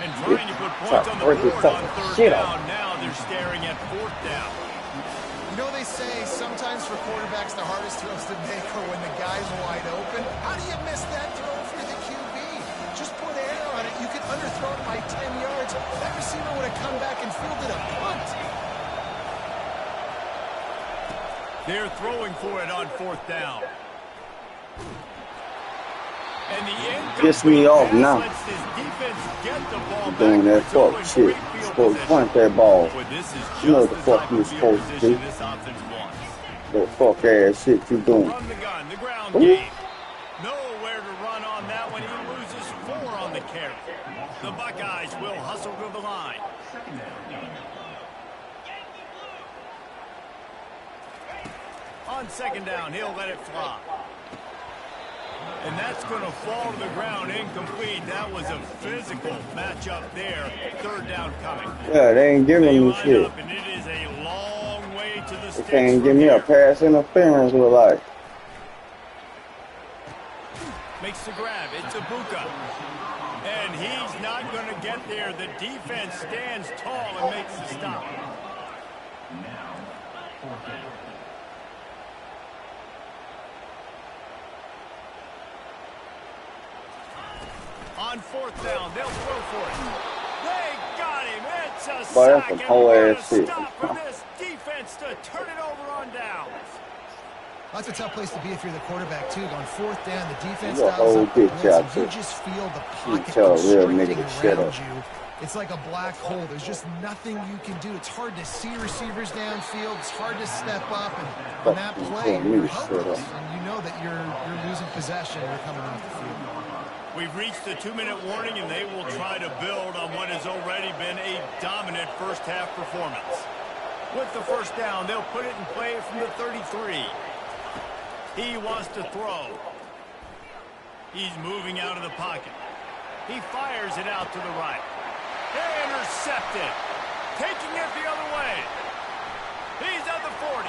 Speaker 1: And trying to put points on the board on third down. Now they're staring at fourth down.
Speaker 2: You know, they say sometimes for quarterbacks the hardest throws to make are when the guy's wide open. How do you miss that throw for the QB? Just put air on it. You could underthrow it by 10 yards. That receiver would have come back and fielded a punt.
Speaker 1: They're throwing for it on fourth down. And the
Speaker 5: Piss me off
Speaker 1: incomplete
Speaker 5: now.
Speaker 1: pass lets this defense get the ball
Speaker 5: You doing that
Speaker 1: back. So
Speaker 5: fuck
Speaker 1: in
Speaker 5: shit.
Speaker 1: great
Speaker 5: You
Speaker 1: field
Speaker 5: supposed to
Speaker 1: position.
Speaker 5: punt that ball.
Speaker 1: But this is
Speaker 5: You know
Speaker 1: just
Speaker 5: what the
Speaker 1: the
Speaker 5: fuck
Speaker 1: type
Speaker 5: you
Speaker 1: of field
Speaker 5: supposed to
Speaker 1: position
Speaker 5: do.
Speaker 1: this offense wants.
Speaker 5: That fuck ass shit you doing.
Speaker 1: From the gun, the ground
Speaker 5: Ooh.
Speaker 1: game. Nowhere to run on that one. He loses 4 on the carry. The Buckeyes will hustle to the line. On second down, he'll let it fly. And that's going to fall to the ground incomplete. That was a physical matchup there. Third down coming.
Speaker 5: Yeah, they ain't giving
Speaker 1: They
Speaker 5: me
Speaker 1: line
Speaker 5: shit.
Speaker 1: up, and it is a long way to the
Speaker 5: They
Speaker 1: sticks
Speaker 5: can't
Speaker 1: from
Speaker 5: give me a
Speaker 1: here.
Speaker 5: pass interference with like.
Speaker 1: Makes the grab. It's Ibuka. And he's not going to get there. The defense stands tall and makes the stop.
Speaker 4: Now, fourth down.
Speaker 1: On fourth down, they'll throw for it. They got him. It's a
Speaker 5: Boy, that's
Speaker 1: sack.
Speaker 5: some
Speaker 1: And
Speaker 5: whole
Speaker 1: what a
Speaker 5: ass shit.
Speaker 1: stop for this defense to turn it over on downs.
Speaker 2: That's a tough place to be if you're the quarterback, too. On fourth down, the defense
Speaker 5: You a
Speaker 2: dials
Speaker 5: whole
Speaker 2: up the
Speaker 5: bitch
Speaker 2: blitz,
Speaker 5: out
Speaker 2: and you
Speaker 5: there.
Speaker 2: just feel the
Speaker 5: You
Speaker 2: pocket
Speaker 5: tell a real
Speaker 2: constricting
Speaker 5: nigga to shut
Speaker 2: around
Speaker 5: up.
Speaker 2: you. It's like a black hole. There's just nothing you can do. It's hard to see receivers downfield. It's hard to step up. And on that
Speaker 5: Fuck you,
Speaker 2: play,
Speaker 5: tell me
Speaker 2: you're
Speaker 5: to shut
Speaker 2: helpless.
Speaker 5: up.
Speaker 2: And you know that you're losing possession. You're coming off the field.
Speaker 1: We've reached the 2-minute warning, and they will try to build on what has already been a dominant first-half performance. With the first down, they'll put it in play from the 33. He wants to throw. He's moving out of the pocket. He fires it out to the right. Intercepted. Taking it the other way. He's at the 40.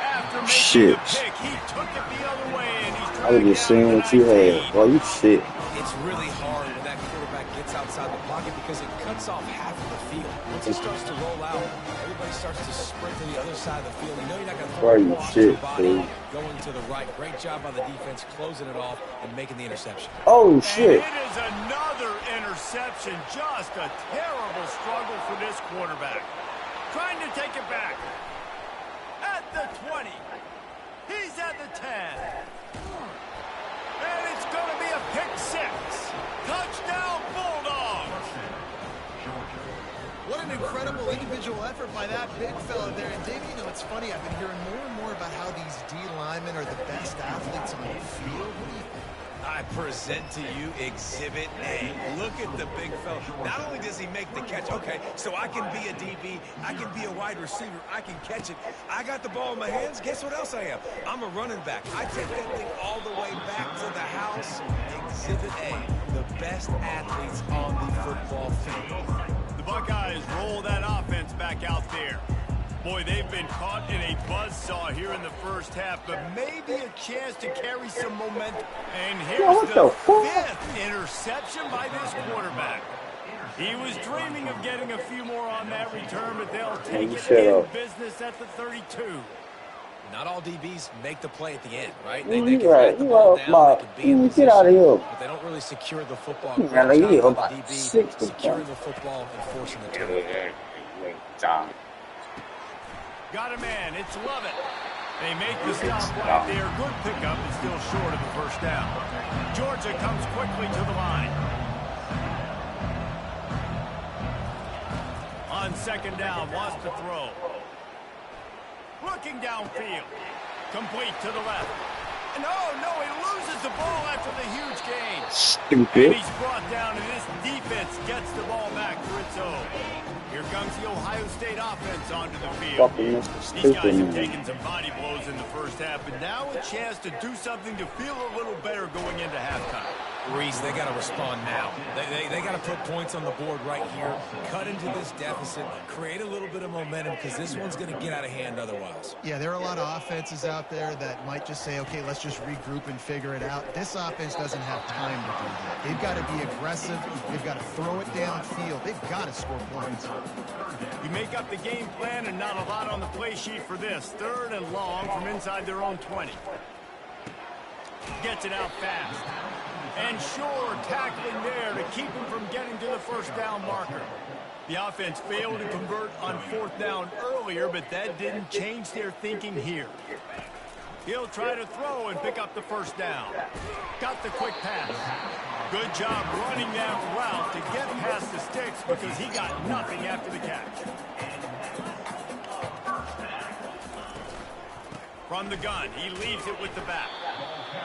Speaker 1: After making
Speaker 5: Shit.
Speaker 1: the pick, he took it the other way, and he's
Speaker 5: I was
Speaker 1: dragged
Speaker 5: just
Speaker 1: down
Speaker 5: seeing
Speaker 1: to
Speaker 5: what you
Speaker 1: 19.
Speaker 5: had. Boy, you shit.
Speaker 3: It's really hard when that quarterback gets outside the pocket because it cuts off half of the field. Once he starts to roll out, everybody starts to sprint to the other side of the field. You know you're not going to throw
Speaker 5: Boy,
Speaker 3: the
Speaker 5: you
Speaker 3: ball off
Speaker 5: shit,
Speaker 3: your body
Speaker 5: dude.
Speaker 3: going to the right. Great job by the defense closing it off and making the interception.
Speaker 5: Oh
Speaker 1: And
Speaker 5: shit.
Speaker 1: it is another interception. Just a terrible struggle for this quarterback. Trying to take it back. At the 20. He's at the 10. And it's going to be a pick 6. Touchdown, Bulldogs.
Speaker 2: What an incredible individual effort by that big fella there. And, Dave, you know, it's funny. I've been hearing more and more about how these D linemen are the best athletes on the field. What do you think?
Speaker 3: I present to you Exhibit A. Look at the big fella. Not only does he make the catch, okay, so I can be a DB, I can be a wide receiver, I can catch it. I got the ball in my hands. Guess what else I am? I'm a running back. I take that thing all the way back to the house. Exhibit A, the best athletes on the football field.
Speaker 1: The Buckeyes roll that offense back out there. Boy, they've been caught in a buzzsaw here in the first half, but maybe a chance to carry some momentum. And here's
Speaker 5: what
Speaker 1: the
Speaker 5: the fuck?
Speaker 1: 5th interception by this quarterback. He was dreaming of getting a few more on that return, but they'll take it
Speaker 5: shut
Speaker 1: in
Speaker 5: up.
Speaker 1: business at the 32.
Speaker 3: Not all DBs make the play at the end, right?
Speaker 5: You
Speaker 3: They can
Speaker 5: right.
Speaker 3: get the
Speaker 5: You
Speaker 3: ball
Speaker 5: up,
Speaker 3: down,
Speaker 5: Mark.
Speaker 3: they can be in
Speaker 5: You
Speaker 3: position,
Speaker 5: get out of here.
Speaker 3: but they don't really secure the football.
Speaker 5: Man,
Speaker 3: Great
Speaker 5: look
Speaker 3: job
Speaker 5: here,
Speaker 3: by
Speaker 5: about
Speaker 3: the DB
Speaker 5: 60
Speaker 3: securing
Speaker 5: points.
Speaker 3: the football and forcing the turnover.
Speaker 1: Got a man. It's Lovett. They make the stop right there. Good pickup and still short of the first down. Georgia comes quickly to the line. On second down, wants to throw. Looking downfield. Complete to the left. And no, he loses the ball after the huge gain. And
Speaker 5: Stupid.
Speaker 1: he's brought down, and this defense gets the ball back for its own. Here comes the Ohio State offense onto the field.
Speaker 5: Fucking Mr.
Speaker 1: These
Speaker 5: Stupid,
Speaker 1: guys have
Speaker 5: man.
Speaker 1: taken some body blows in the first half, but now a chance to do something to feel a little better going into halftime.
Speaker 3: Reese, they got to respond now. They got to put points on the board right here, cut into this deficit, create a little bit of momentum because this one's going to get out of hand otherwise.
Speaker 2: Yeah, there are a lot of offenses out there that might just say, okay, let's just regroup and figure it out. This offense doesn't have time to do that. They've got to be aggressive. They've got to throw it downfield. They've got to score points.
Speaker 1: You make up the game plan and not a lot on the play sheet for this. 3rd and long from inside their own 20. Gets it out fast. And Shore tackling there to keep him from getting to the first down marker. The offense failed to convert on 4th down earlier, but that didn't change their thinking here. He'll try to throw and pick up the first down. Got the quick pass. Good job running that route to get past the sticks because he got nothing after the catch. From the gun, he leaves it with the back.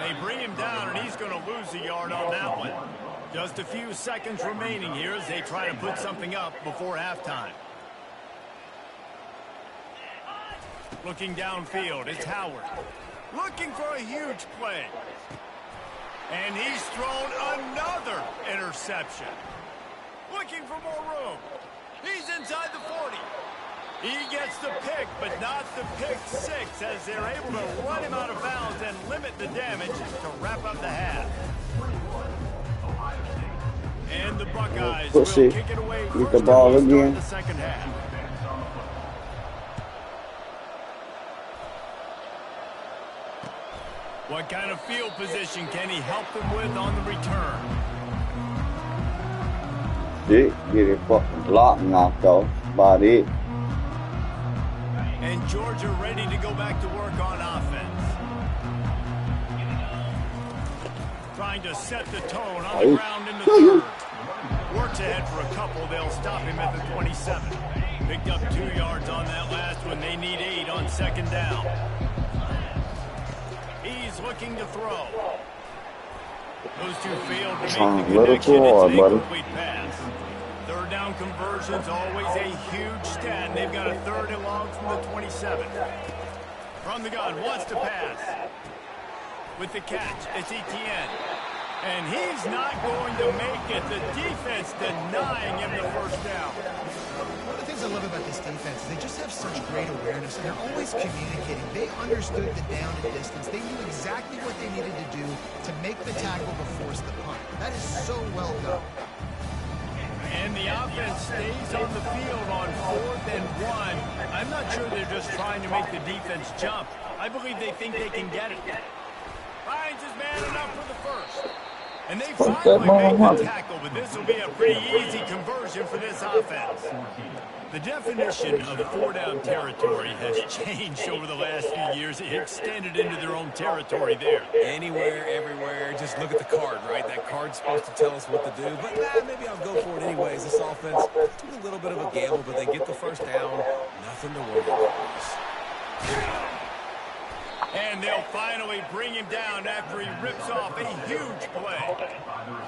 Speaker 1: They bring him down, and he's going to lose a yard on that one. Just a few seconds remaining here as they try to put something up before halftime. Looking downfield, it's Howard. Looking for a huge play. And he's thrown another interception. Looking for more room. He's inside the 40. He gets the pick, but not the pick six, as they're able to run him out of bounds and limit the damage to wrap up the half. And the Buckeyes will kick it away
Speaker 5: with the ball again.
Speaker 1: The second half. What kind of field position can he help them with on the return?
Speaker 5: Get it fucking blocked knocked off. About it.
Speaker 1: And Georgia ready to go back to work on offense. Trying to set the tone on the ground in the third. Works ahead for a couple. They'll stop him at the 27. Picked up 2 yards on that last one. They need 8 on second down. He's looking to throw. Those two failed to make the connection. It's an incomplete pass. Third down conversions, always a huge stat. They've got a third and long from the 27. From the gun, wants to pass. With the catch, it's Etienne. And he's not going to make it. The defense denying him the first down.
Speaker 2: One of the things I love about this defense is they just have such great awareness, and they're always communicating. They understood the down and distance. They knew exactly what they needed to do to make the tackle to force the punt. That is so well done.
Speaker 1: And the offense stays on the field on 4th and 1. I'm not sure they're just trying to make the defense jump. I believe they think they can get it. Finds his man enough for the first. And they finally make the tackle, but this will be a pretty easy conversion for this offense. The definition of 4-down territory has changed over the last few years. It extended into their own territory there.
Speaker 3: Anywhere, everywhere, just look at the card, right? That card's supposed to tell us what to do, but maybe I'll go for it anyways. This offense took a little bit of a gamble, but they get the first down. Nothing to worry about.
Speaker 1: And they'll finally bring him down after he rips off a huge play.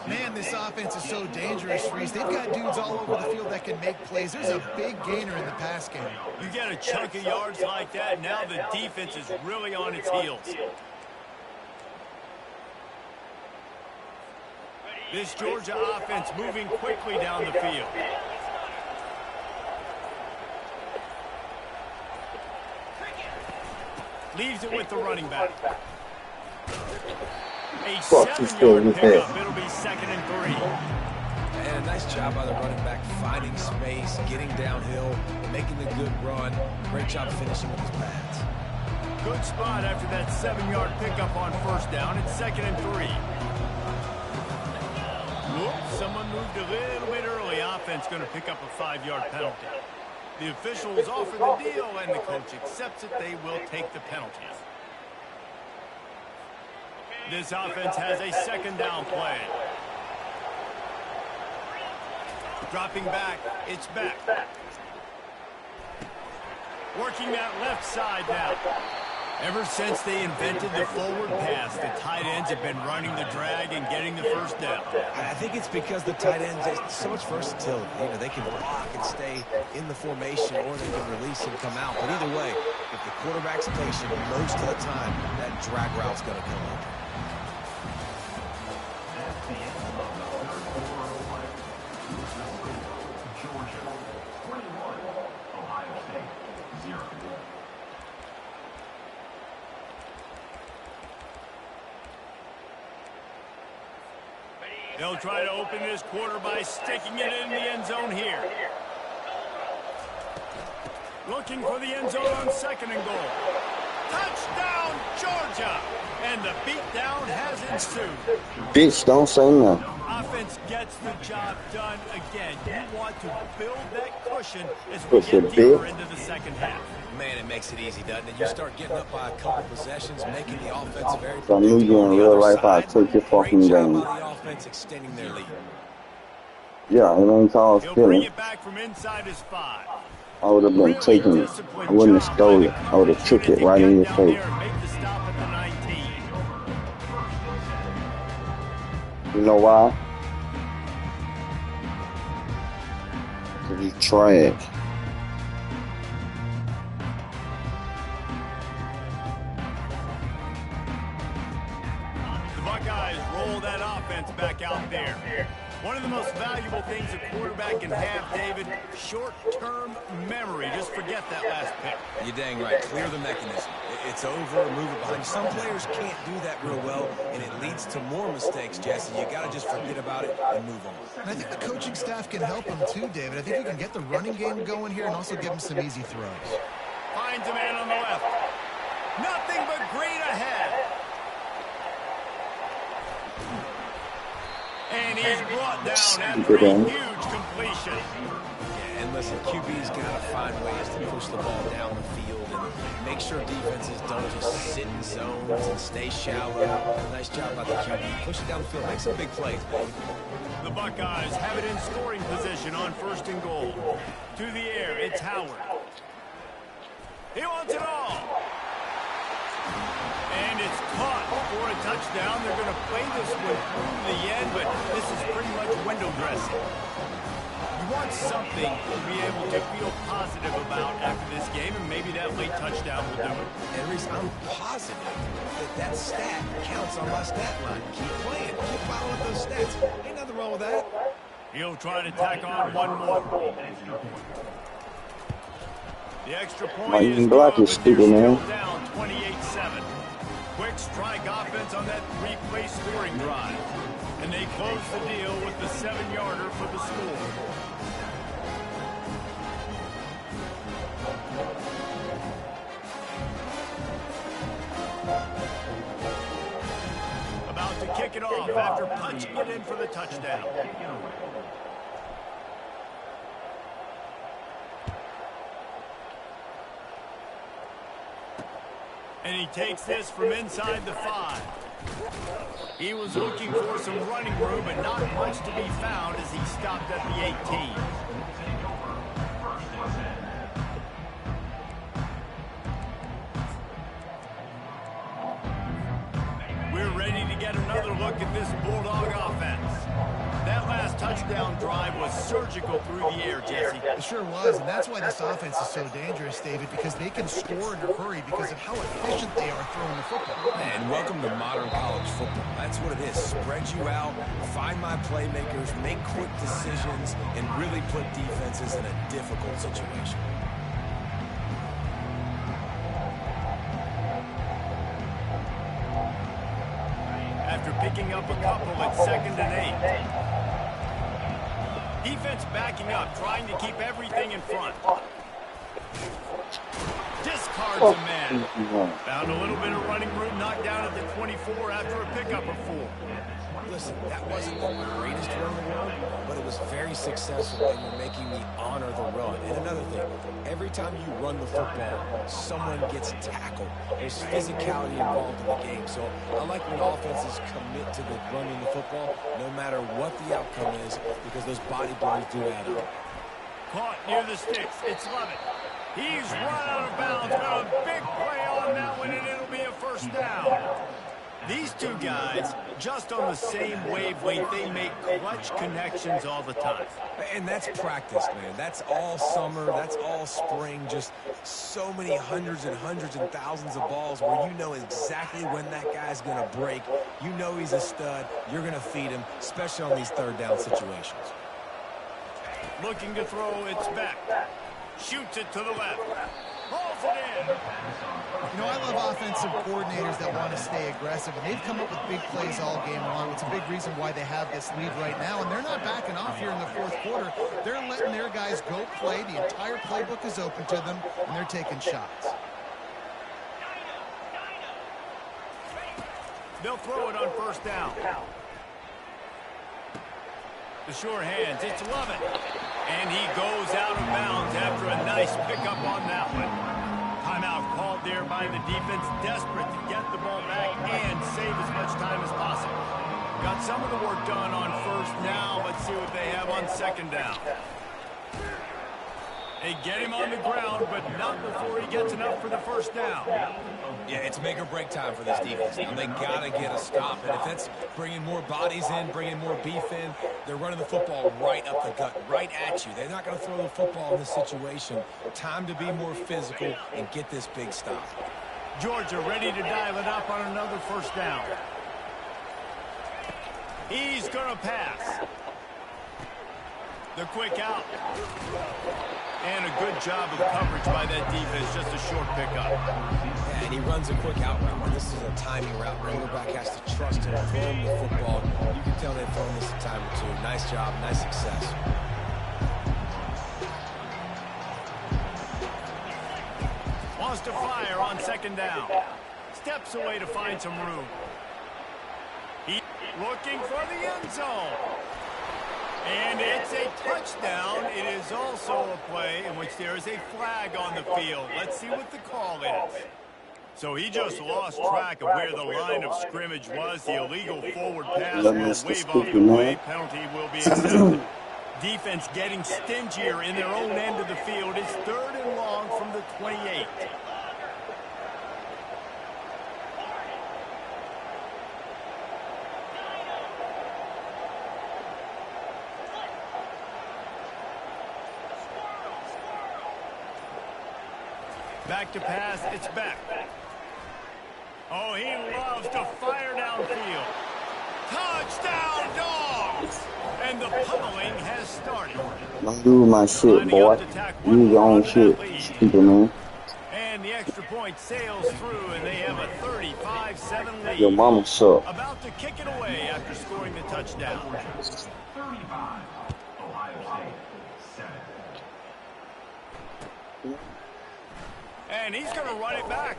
Speaker 2: Man, this offense is so dangerous, Reese. They've got dudes all over the field that can make plays. There's a big gainer in the pass game.
Speaker 1: You get a chunk of yards like that, now the defense is really on its heels. This Georgia offense moving quickly down the field. Leaves it with the running back. A 7-yard pickup. It'll be 2nd and 3.
Speaker 3: And a nice job by the running back, finding space, getting downhill, making the good run. Great job finishing with his pads.
Speaker 1: Good spot after that 7-yard pickup on first down. It's 2nd and 3. Whoops, someone moved a little bit early. Offense going to pick up a 5-yard penalty. The officials offer the deal, and the coach accepts it. They will take the penalty. This offense has a 2nd down play. Dropping back, it's back. Working that left side now. Ever since they invented the forward pass, the tight ends have been running the drag and getting the first down.
Speaker 3: I think it's because the tight ends have so much versatility. You know, they can block and stay in the formation, or they can release and come out. But either way, if the quarterback's patient, most of the time, that drag route's going to come up.
Speaker 4: That's the end of the third quarter of play. Georgia 21, Ohio State 0.
Speaker 1: They'll try to open this quarter by sticking it in the end zone here. Looking for the end zone on 2nd and goal. Touchdown, Georgia! And the beatdown has ensued.
Speaker 5: Bitch, don't say nothing.
Speaker 1: Offense gets the job done again. You want to build that cushion as we get deeper into the second half.
Speaker 3: Man, it makes it easy, doesn't it? You start getting up by a couple possessions, making the offense very
Speaker 5: So I knew
Speaker 3: predictable
Speaker 5: you
Speaker 3: on
Speaker 5: in
Speaker 3: the
Speaker 5: real
Speaker 3: other
Speaker 5: life, I'll
Speaker 3: side.
Speaker 5: take your
Speaker 3: Great
Speaker 5: fucking
Speaker 3: job
Speaker 5: game.
Speaker 3: by the offense extending their lead.
Speaker 5: Yeah, it ain't called
Speaker 1: He'll bring
Speaker 5: stealing.
Speaker 1: it back from inside his 5.
Speaker 5: I would have been
Speaker 1: Really
Speaker 5: taking it. I
Speaker 1: disciplined
Speaker 5: wouldn't have
Speaker 1: job by
Speaker 5: stole
Speaker 1: the
Speaker 5: it. I would have
Speaker 1: coverage
Speaker 5: took
Speaker 1: unit
Speaker 5: it
Speaker 1: to
Speaker 5: right in
Speaker 1: get
Speaker 5: your
Speaker 1: down
Speaker 5: face.
Speaker 1: there and make the stop at the 19.
Speaker 5: You know why? Because he's trash.
Speaker 1: The Buckeyes roll that offense back out there. One of the most valuable things a quarterback can have, David, short-term memory. Just forget that last pick.
Speaker 3: You're dang right. Clear the mechanism. It's over, move it behind you. Some players can't do that real well, and it leads to more mistakes, Jesse. You got to just forget about it and move on.
Speaker 2: And I think the coaching staff can help him too, David. I think you can get the running game going here and also give him some easy throws.
Speaker 1: Finds a man on the left. Nothing but green ahead. And he's brought down after a huge completion.
Speaker 3: Yeah, and listen, QB's got to find ways to push the ball down the field and make sure defenses don't just sit in zones and stay shallow. Nice job by the QB. Push it down the field. Make some big plays, baby.
Speaker 1: The Buckeyes have it in scoring position on 1st and goal. To the air, it's Howard. He wants it all. And it's caught for a touchdown. They're going to play this one through the end, but this is pretty much window dressing. You want something to be able to feel positive about after this game, and maybe that late touchdown will do it.
Speaker 3: And Reese, I'm positive that stat counts on my stat line. Keep playing. Keep following those stats. Ain't nothing wrong with that.
Speaker 1: He'll try to tack on one more. The extra point is
Speaker 5: block
Speaker 1: good,
Speaker 5: is
Speaker 1: but they're
Speaker 5: stupid, man.
Speaker 1: still down 28-7. Quick strike offense on that 3-play scoring drive. And they close the deal with the 7-yarder for the score. About to kick it off after punching it in for the touchdown. And he takes this from inside the 5. He was looking for some running room, but not much to be found as he stopped at the 18. We're ready to get another look at this Bulldog offense. That last touchdown drive was surgical through the air, Jesse.
Speaker 2: It sure was, and that's why this offense is so dangerous, David, because they can score in a hurry because of how efficient they are throwing the football.
Speaker 3: And welcome to modern college football. That's what it is. Spread you out, find my playmakers, make quick decisions, and really put defenses in a difficult situation.
Speaker 1: After picking up a couple at 2nd and 8. Defense backing up, trying to keep everything in front. Discards a man. Found a little bit of running room, knocked down at the 24 after a pickup of 4.
Speaker 3: Listen, that wasn't the greatest run in the world, but it was very successful, and you're making me honor the run. And another thing, every time you run the football, someone gets tackled. There's physicality involved in the game. So I like when offenses commit to the running the football, no matter what the outcome is, because those body blows do add up.
Speaker 1: Caught near the sticks. It's Levitt. He's run out of bounds. Got a big play on that one, and it'll be a 1st down. These two guys, just on the same wavelength, they make clutch connections all the time.
Speaker 3: And that's practice, man. That's all summer. That's all spring. Just so many hundreds and hundreds and thousands of balls where you know exactly when that guy's going to break. You know he's a stud. You're going to feed him, especially on these 3rd down situations.
Speaker 1: Looking to throw, it's back. Shoots it to the left. Hauls it in.
Speaker 2: You know, I love offensive coordinators that want to stay aggressive, and they've come up with big plays all game long. It's a big reason why they have this lead right now, and they're not backing off here in the 4th quarter. They're letting their guys go play. The entire playbook is open to them, and they're taking shots.
Speaker 1: They'll throw it on 1st down. The sure hands, it's Levitt. And he goes out of bounds after a nice pickup on that one. Timeout called there by the defense, desperate to get the ball back and save as much time as possible. Got some of the work done on first. Now let's see what they have on second down. They get him on the ground, but not before he gets enough for the first down.
Speaker 3: Yeah, it's make or break time for this defense. Now they got to get a stop, and if that's bringing more bodies in, bringing more beef in, they're running the football right up the gut, right at you. They're not going to throw the football in this situation. Time to be more physical and get this big stop.
Speaker 1: Georgia ready to dial it up on another first down. He's going to pass. The quick out. And a good job of coverage by that defense, just a short pickup.
Speaker 3: Yeah, and he runs a quick out route. This is a timing route. Quarterback has to trust him, throw him the football. You can tell they've thrown this a time or two. Nice job, nice success.
Speaker 1: Wants to fire on second down. Steps away to find some room. He looking for the end zone. And it's a touchdown. It is also a play in which there is a flag on the field. Let's see what the call is. So he just lost track of where the line of scrimmage was. The illegal forward pass will wave off the way. Penalty will be accepted. Defense getting stingier in their own end of the field. It's 3rd and long from the 28. Back to pass, it's back. Oh, he loves to fire downfield. Touchdown, Dogs! And the pummeling has started.
Speaker 5: Don't do my shit, boy. You your own shit, stupid man.
Speaker 1: And the extra point sails through, and they have a 35-7 lead.
Speaker 5: Your mama suck.
Speaker 1: About to kick it away after scoring the touchdown.
Speaker 4: 35, Ohio State, 7.
Speaker 1: And he's going to run it back.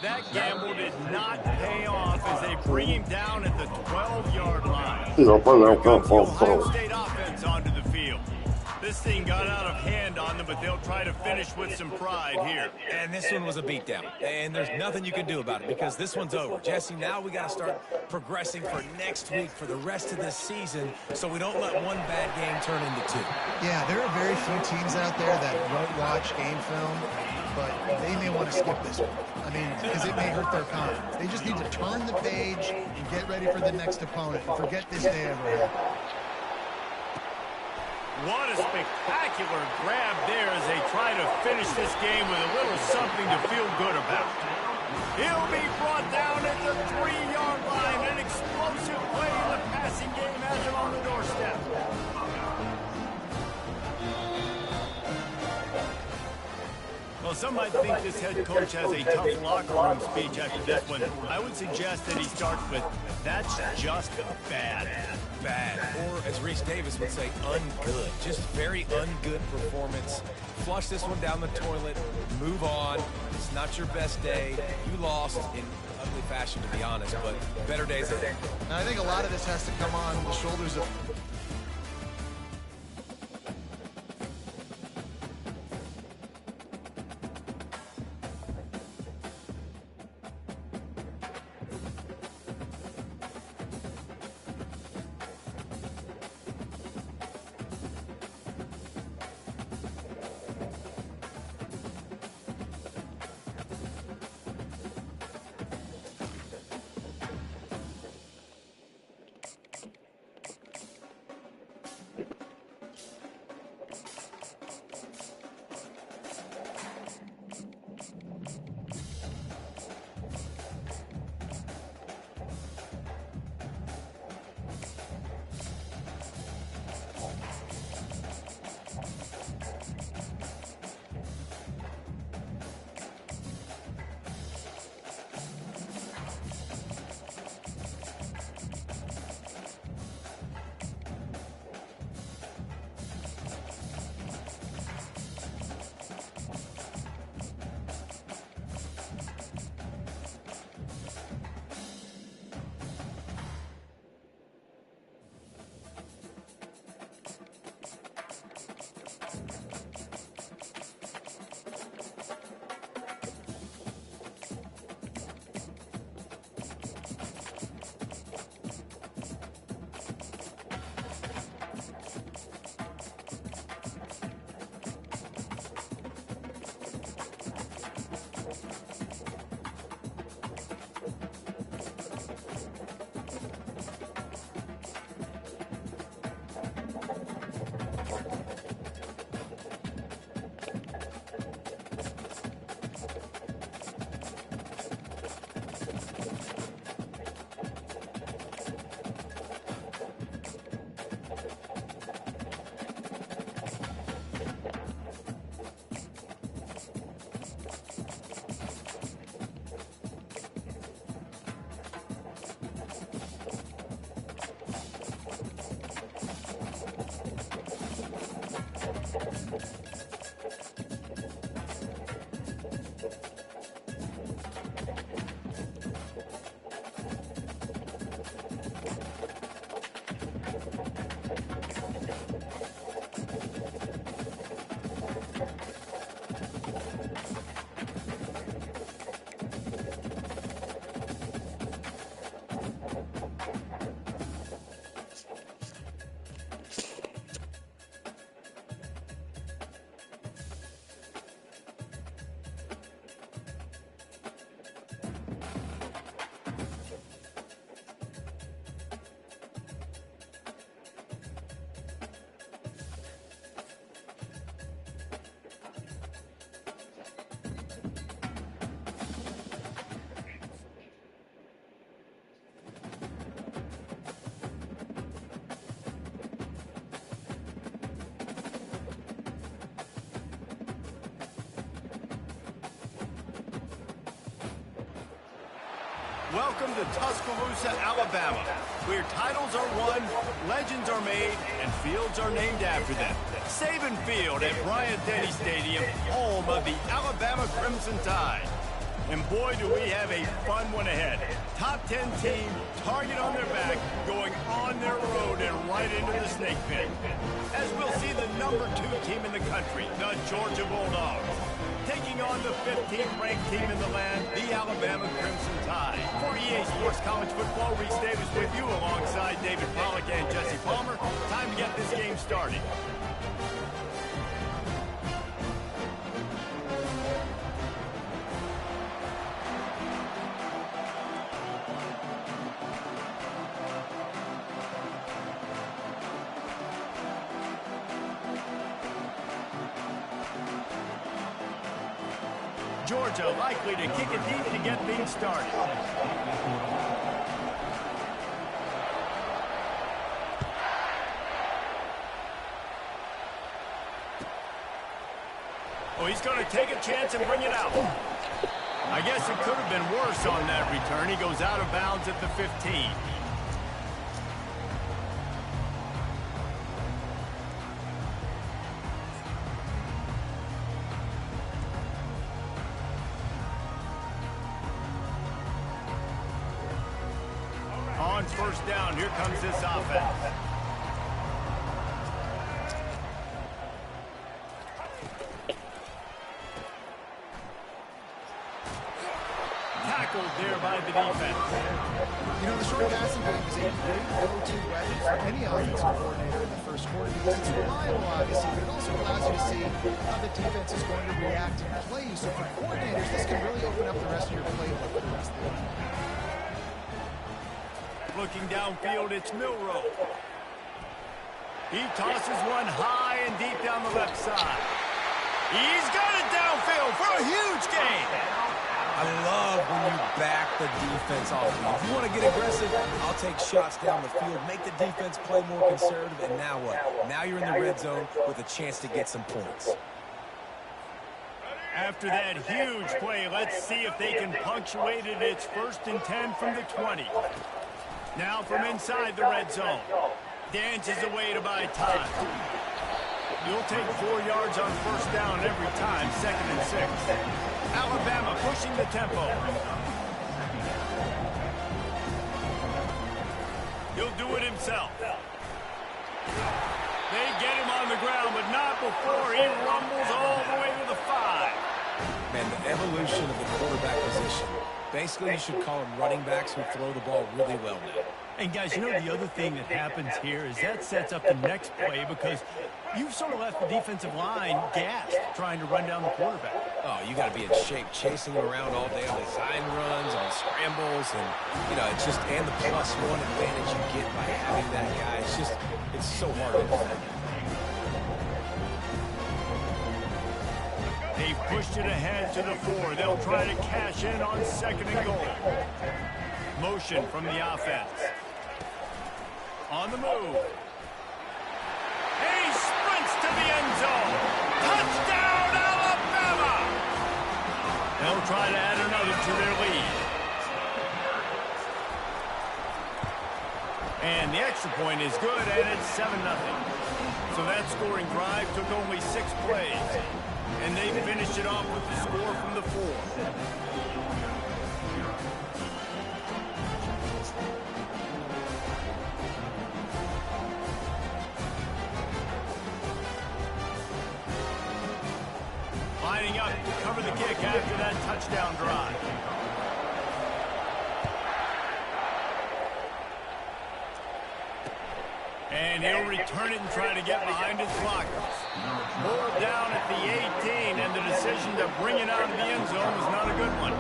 Speaker 1: That gamble did not pay off as they bring him down at the 12-yard line. Here comes the Ohio State offense onto the field. This thing got out of hand on them, but they'll try to finish with some pride here.
Speaker 3: And this one was a beatdown. And there's nothing you can do about it because this one's over. Jesse, now we got to start progressing for next week for the rest of this season so we don't let one bad game turn into 2.
Speaker 2: Yeah, there are very few teams out there that won't watch game film, but they may want to skip this one. I mean, because it may hurt their confidence. They just need to turn the page and get ready for the next opponent and forget this day ever happened.
Speaker 1: What a spectacular grab there as they try to finish this game with a little something to feel good about. He'll be brought down at the 3-yard line. An explosive play in the passing game has him on the doorstep. Well, some might think this head coach has a tough locker room speech after this one. I would suggest that he starts with, that's just bad.
Speaker 3: Bad. Or, as Reese Davis would say, ungood. Just very ungood performance. Flush this one down the toilet. Move on. It's not your best day. You lost in ugly fashion, to be honest, but better days ahead.
Speaker 2: And I think a lot of this has to come on the shoulders of
Speaker 1: Welcome to Tuscaloosa, Alabama, where titles are won, legends are made, and fields are named after them. Saban Field at Bryant-Denny Stadium, home of the Alabama Crimson Tide. And boy, do we have a fun one ahead. Top 10 team, target on their back, going on their road and right into the snake pit. As we'll see the number 2 team in the country, the Georgia Bulldogs, taking on the 15th ranked team in the land, the Alabama Crimson Tide. For EA Sports College Football, Reese Davis with you alongside David Pollack and Jesse Palmer. Time to get this game started. Georgia likely to kick it deep to get things started. Oh, he's going to take a chance and bring it out. I guess it could have been worse on that return. He goes out of bounds at the 15. On first down, here comes this offense. Tackled there by the defense.
Speaker 2: You know, the short passing game is a great go-to weapon for any offensive coordinator in the first quarter because it's reliable, obviously, but it also allows you to see how the defense is going to react and play you. So for coordinators, this can really open up the rest of your playbook for the rest of the game.
Speaker 1: Looking downfield, it's Milroe. He tosses one high and deep down the left side. He's got it downfield for a huge gain.
Speaker 3: I love when you back the defense off. If you want to get aggressive, I'll take shots down the field, make the defense play more conservative, and now what? Now you're in the red zone with a chance to get some points.
Speaker 1: After that huge play, let's see if they can punctuate it. It's 1st and 10 from the 20. Now from inside the red zone. Dances away to buy time. You'll take 4 yards on first down every time, 2nd and 6. Alabama pushing the tempo. He'll do it himself. They get him on the ground, but not before he rumbles all the way to the 5.
Speaker 3: Man, the evolution of the quarterback position. Basically, you should call them running backs who throw the ball really well now.
Speaker 1: And guys, you know the other thing that happens here is that sets up the next play because you've sort of left the defensive line gassed trying to run down the quarterback.
Speaker 3: Oh, you got to be in shape chasing him around all day on design runs, on scrambles, and, you know, it's just, and the +1 advantage you get by having that guy. It's just, it's so hard to defend.
Speaker 1: They've pushed it ahead to the 4. They'll try to cash in on 2nd and goal. Motion from the offense. On the move. He sprints to the end zone. Touchdown, Alabama! They'll try to add another to their lead. And the extra point is good, and it's 7-0. So that scoring drive took only 6 plays. And they finished it off with the score from the 4. Lining up to cover the kick after that touchdown drive. And he'll return it and try to get behind his blockers. Pulled down at the 18, and the decision to bring it out of the end zone was not a good one.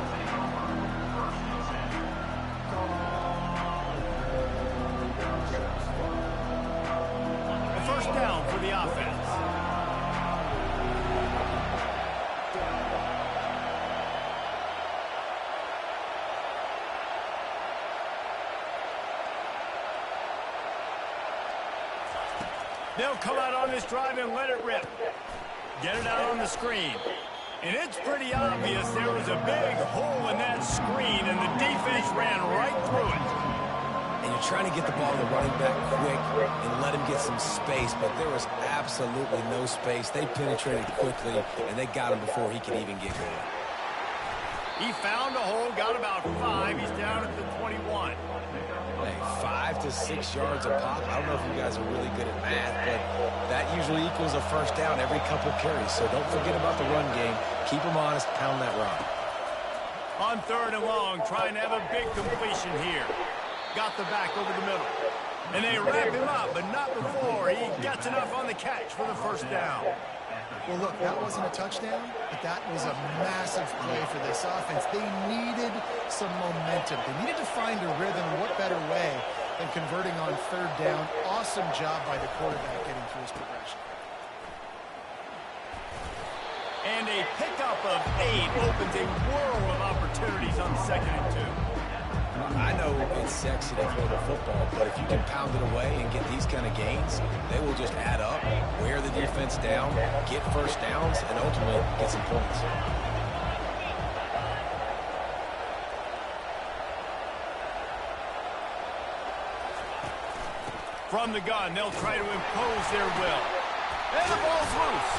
Speaker 1: A first down for the offense. They'll come out on this drive and let it rip. Get it out on the screen. And it's pretty obvious there was a big hole in that screen, and the defense ran right through it.
Speaker 3: And you're trying to get the ball to the running back quick and let him get some space, but there was absolutely no space. They penetrated quickly, and they got him before he could even get going.
Speaker 1: He found a hole, got about 5. He's down at the 21.
Speaker 3: Hey, 5 to 6 yards a pop. I don't know if you guys are really good at math, but that usually equals a first down every couple carries. So don't forget about the run game. Keep them honest, pound that rock.
Speaker 1: On 3rd and long, trying to have a big completion here. Got the back over the middle. And they wrap him up, but not before he gets enough on the catch for the first down.
Speaker 2: Well, look, that wasn't a touchdown, but that was a massive play for this offense. They needed some momentum. They needed to find a rhythm. What better way than converting on 3rd down? Awesome job by the quarterback getting through his progression.
Speaker 1: And a pickup of 8 opens a world of opportunities on 2nd and 2.
Speaker 3: I know it's sexy to throw the football, but if you can pound it away and get these kind of gains, they will just add up, wear the defense down, get first downs, and ultimately get some points.
Speaker 1: From the gun, they'll try to impose their will. And the ball's loose.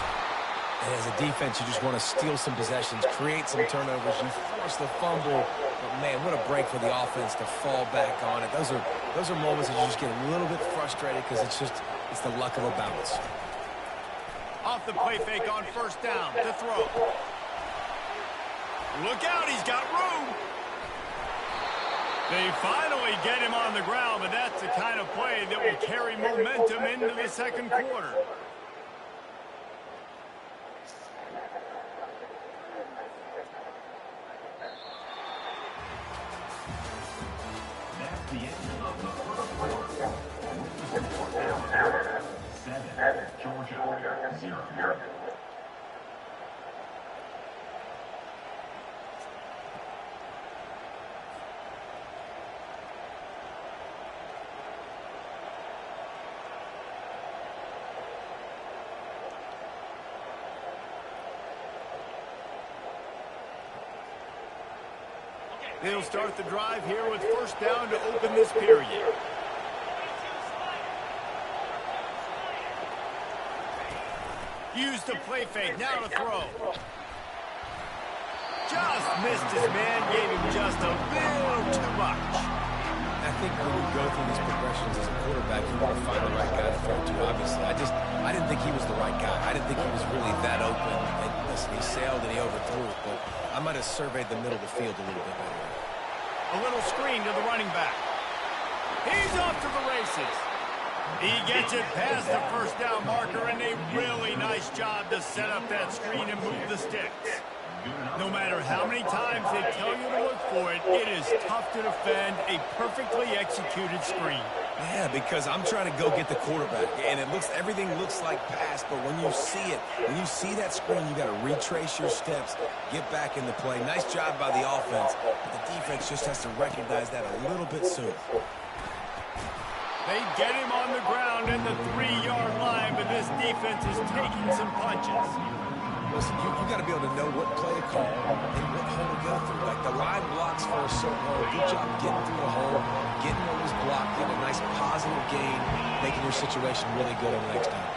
Speaker 3: And as a defense, you just want to steal some possessions, create some turnovers. You force the fumble. But, man, what a break for the offense to fall back on it. Those are moments that you just get a little bit frustrated because it's the luck of a bounce.
Speaker 1: Off the play fake on 1st down to throw. Look out, he's got room. They finally get him on the ground, but that's the kind of play that will carry momentum into the 2nd quarter.
Speaker 4: That's the end of the first quarter. 7, Georgia 0.
Speaker 1: They'll start the drive here with 1st down to open this period. Use the play fake, now to throw. Just missed his man, gave him just a little too much.
Speaker 3: I think when you go through these progressions as a quarterback, you want to find the right guy to throw to, obviously. I didn't think he was the right guy. I didn't think he was really that open. And listen, he sailed and he overthrew it, but I might have surveyed the middle of the field a little bit better.
Speaker 1: A little screen to the running back. He's off to the races. He gets it past the 1st down marker, and a really nice job to set up that screen and move the sticks. No matter how many times they tell you to look for it, it is tough to defend a perfectly executed screen.
Speaker 3: Yeah, because I'm trying to go get the quarterback, and everything looks like pass, but when you see that screen, you got to retrace your steps, get back in the play. Nice job by the offense, but the defense just has to recognize that a little bit sooner.
Speaker 1: They get him on the ground at the 3-yard line, but this defense is taking some punches.
Speaker 3: Listen, you got to be able to know what play to call and what hole to go through. Like, the line blocks for a certain hole. Good job getting through the hole, getting what was blocked, getting a nice positive gain, making your situation really good on the next time.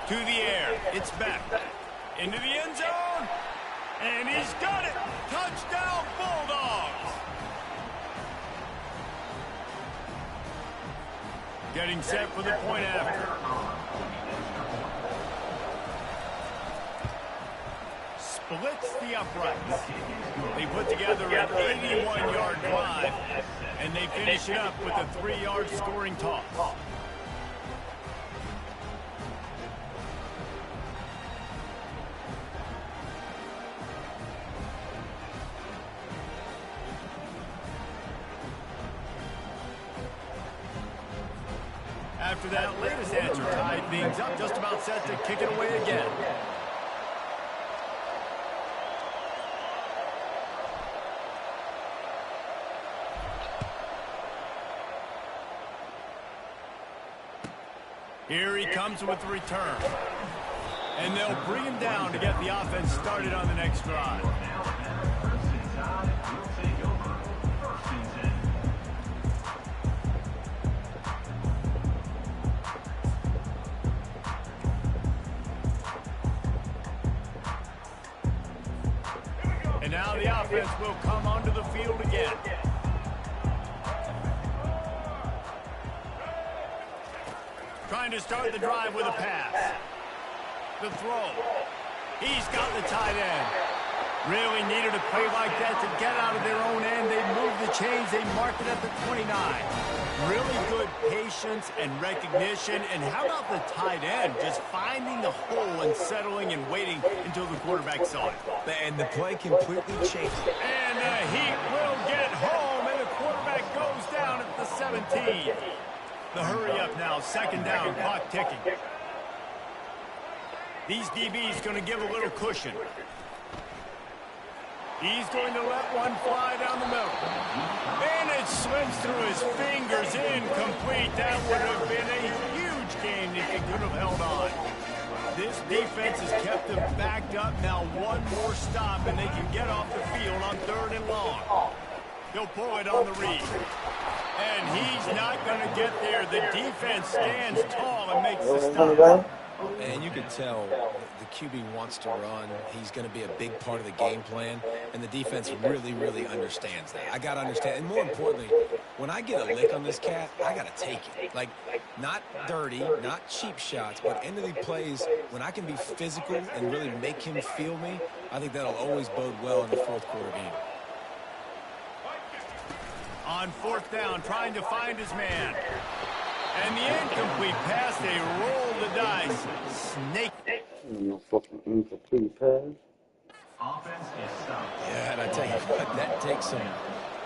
Speaker 1: To the air, it's back. Into the end zone, and he's got it. Touchdown, Bulldogs. Getting set for the point after. Splits the uprights. They put together an 81-yard drive, and they finish it up with a 3-yard scoring toss. After that latest answer tied things up, just about set to kick it away again. Here he comes with the return. And they'll bring him down to get the offense started on the next drive. And now the offense will come onto the field again. Trying to start the drive with a pass. The throw. He's got the tight end. Really needed a play like that to get out of their own end. They moved the chains. They marked it at the 29. Really good patience and recognition. And how about the tight end just finding the hole and settling and waiting until the quarterback saw it.
Speaker 3: And the play completely changed.
Speaker 1: And the Heat will get home, and the quarterback goes down at the 17. The hurry up now, second down, clock ticking. These DBs going to give a little cushion. He's going to let one fly down the middle. And it slips through his fingers, incomplete. That would have been a huge gain if he could have held on. This defense has kept them backed up. Now one more stop, and they can get off the field on 3rd and long. He'll pull it on the read. And he's not going to get there. The defense stands tall and makes the stop.
Speaker 3: And you can tell the QB wants to run. He's going to be a big part of the game plan. And the defense really, really understands that. I got to understand. And more importantly, when I get a lick on this cat, I got to take it. Like, not dirty, not cheap shots, but end of the plays, when I can be physical and really make him feel me, I think that'll always bode well in the 4th quarter game.
Speaker 1: On 4th down, trying to find his man. And the incomplete pass, they roll the dice. Snake.
Speaker 5: No fucking incomplete pass.
Speaker 4: Offense is stopped.
Speaker 3: Yeah, and I tell you what, that takes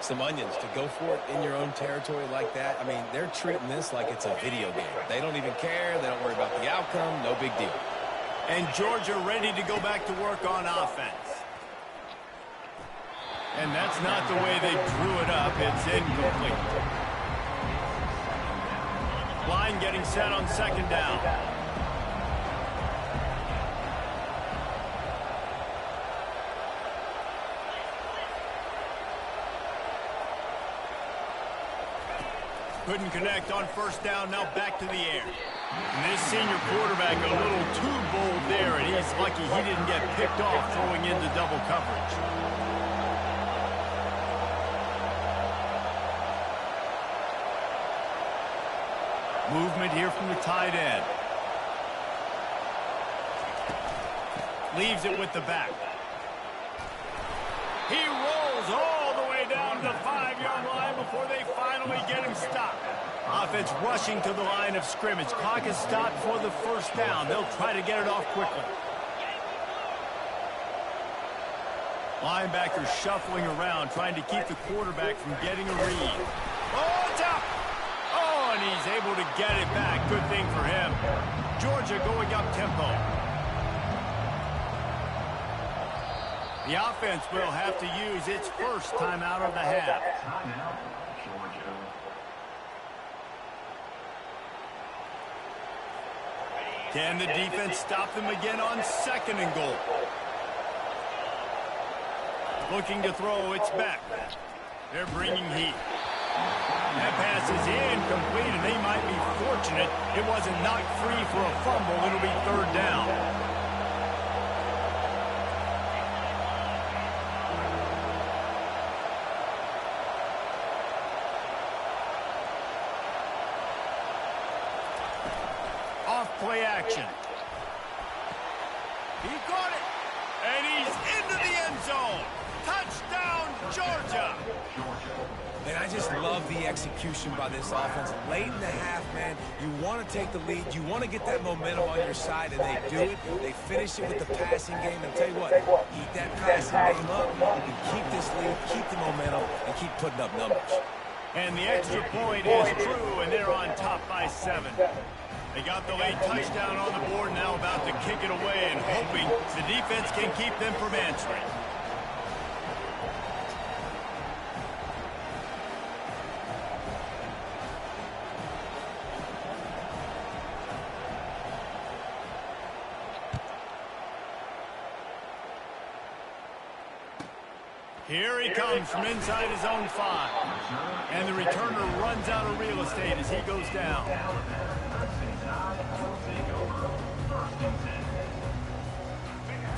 Speaker 3: some onions to go for it in your own territory like that. I mean, they're treating this like it's a video game. They don't even care. They don't worry about the outcome. No big deal.
Speaker 1: And Georgia ready to go back to work on offense. And that's not the way they drew it up. It's incomplete. Line getting set on 2nd down. Couldn't connect on 1st down. Now back to the air. And this senior quarterback a little too bold there, and he's lucky he didn't get picked off throwing into double coverage. Movement here from the tight end. Leaves it with the back. He rolls all the way down to the 5-yard line before they finally get him stopped. Offense rushing to the line of scrimmage. Clock is stopped for the 1st down. They'll try to get it off quickly. Linebacker shuffling around, trying to keep the quarterback from getting a read. Oh, it's out! Oh, and he's able to get it back. Good thing for him. Georgia going up tempo. The offense will have to use its first timeout of the half.
Speaker 4: Timeout, Georgia.
Speaker 1: Can the defense stop them again on 2nd and goal? Looking to throw, it's back. They're bringing heat. That pass is incomplete, and they might be fortunate it wasn't knocked free for a fumble. It'll be 3rd down. Off play action. He caught it, and he's into the end zone. Touchdown, Georgia.
Speaker 3: And I just love the execution by this offense. Late in the half, man, you want to take the lead. You want to get that momentum on your side, and they do it. They finish it with the passing game. And tell you what, keep that passing game up. You can keep this lead, keep the momentum, and keep putting up numbers.
Speaker 1: And the extra point is true, and they're on top by 7. They got the late touchdown on the board, now about to kick it away and hoping the defense can keep them from answering. Here he comes from inside his own 5. And the returner runs out of real estate as he goes down.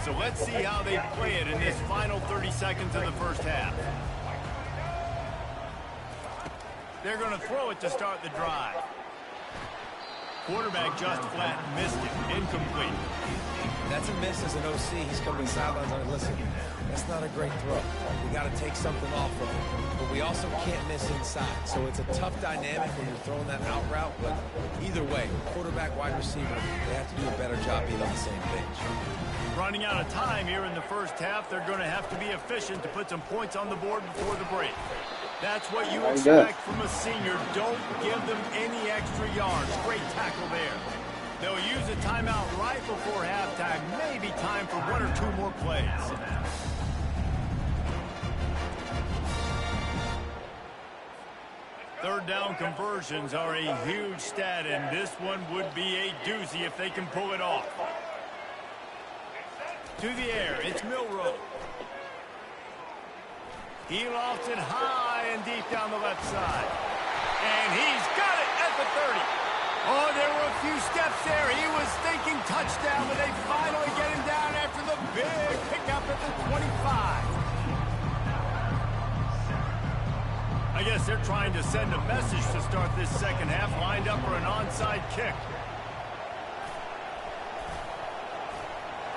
Speaker 1: So let's see how they play it in this final 30 seconds of the first half. They're going to throw it to start the drive. Quarterback just flat missed it. Incomplete.
Speaker 3: That's a miss as an OC. He's coming to the sidelines and listen, that's not a great throw. We got to take something off of it. But we also can't miss inside. So it's a tough dynamic when you're throwing that out route. But either way, quarterback, wide receiver, they have to do a better job being on the same page.
Speaker 1: Running out of time here in the first half, they're going to have to be efficient to put some points on the board before the break. That's what you expect from a senior. Don't give them any extra yards. Great tackle there. They'll use a timeout right before halftime. Maybe time for 1 or 2 more plays. Third down conversions are a huge stat, and this one would be a doozy if they can pull it off. To the air, it's Milroe. He lofts it high and deep down the left side. And he's got it at the 30. Oh, there were a few steps there. He was thinking touchdown, but they finally get him down after the big pickup at the 25. I guess they're trying to send a message to start this second half, lined up for an onside kick.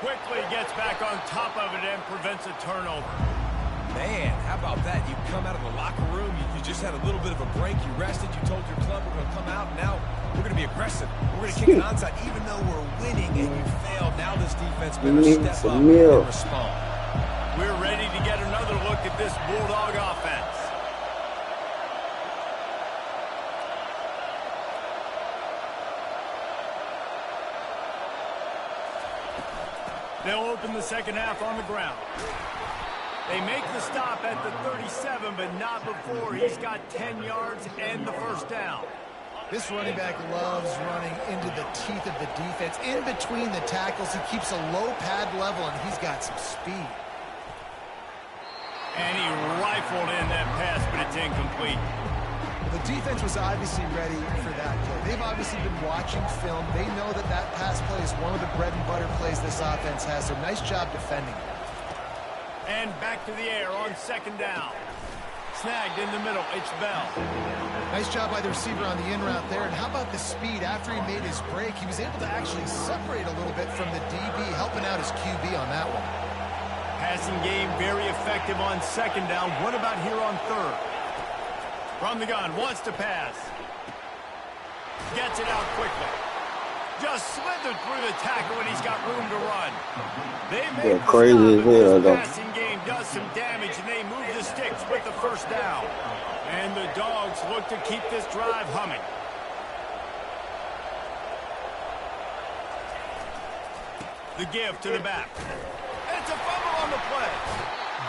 Speaker 1: Quickly gets back on top of it and prevents a turnover.
Speaker 3: Man, how about that? You come out of the locker room, you just had a little bit of a break, you rested, you told your club we're going to come out, and now we're going to be aggressive. We're going to kick an onside, even though we're winning and you failed. Now this defense better step up and respond.
Speaker 1: We're ready to get another look at this Bulldog offense. They'll open the second half on the ground. They make the stop at the 37, but not before he's got 10 yards and the first down.
Speaker 2: This running back loves running into the teeth of the defense. In between the tackles, he keeps a low pad level, and he's got some speed.
Speaker 1: And he rifled in that pass, but it's incomplete.
Speaker 2: The defense was obviously ready for that play. They've obviously been watching film. They know that that pass play is one of the bread and butter plays this offense has, so nice job defending it.
Speaker 1: And back to the air on second down. Snagged in the middle, it's Bell.
Speaker 2: Nice job by the receiver on the in route there. And how about the speed? After he made his break, he was able to actually separate a little bit from the DB, helping out his QB on that one.
Speaker 1: Passing game very effective on second down. What about here on third? From the gun, wants to pass. Gets it out quickly. Just slithered through the tackle, and he's got room to run. They make
Speaker 5: crazy as hell, though.
Speaker 1: Passing game does some damage, and they move the sticks with the first down. And the Dogs look to keep this drive humming. The give to the back. It's a fumble on the play.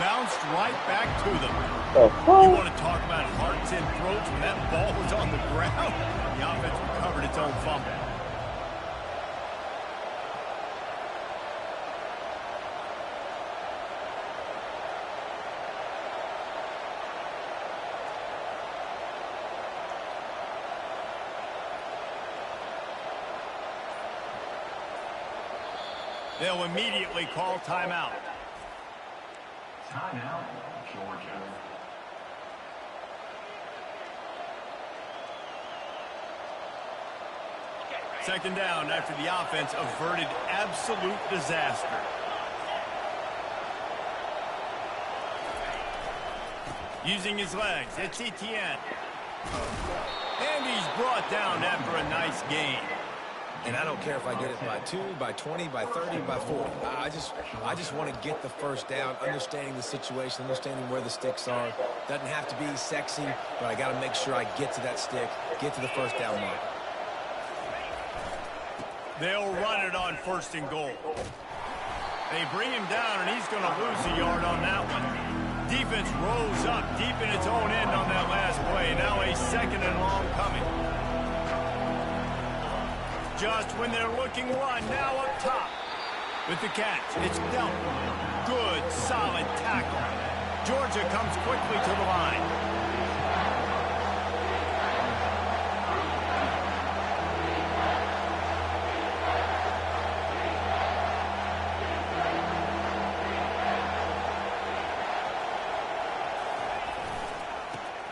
Speaker 1: Bounced right back to them. You want to talk about hearts and throats when that ball was on the ground? The offense recovered its own fumble. They'll immediately call timeout.
Speaker 4: Timeout, Georgia.
Speaker 1: Second down after the offense averted absolute disaster. Using his legs, it's Etienne. And he's brought down after a nice gain.
Speaker 3: And I don't care if I get it by 2, by 20, by 30, by 40. I just want to get the first down, understanding the situation, understanding where the sticks are. Doesn't have to be sexy, but I got to make sure I get to that stick, get to the first down mark.
Speaker 1: They'll run it on first and goal. They bring him down, and he's going to lose a yard on that one. Defense rolls up deep in its own end on that last play. Now a second and long coming. Just when they're looking run, now up top. With the catch, it's Delton. Good, solid tackle. Georgia comes quickly to the line.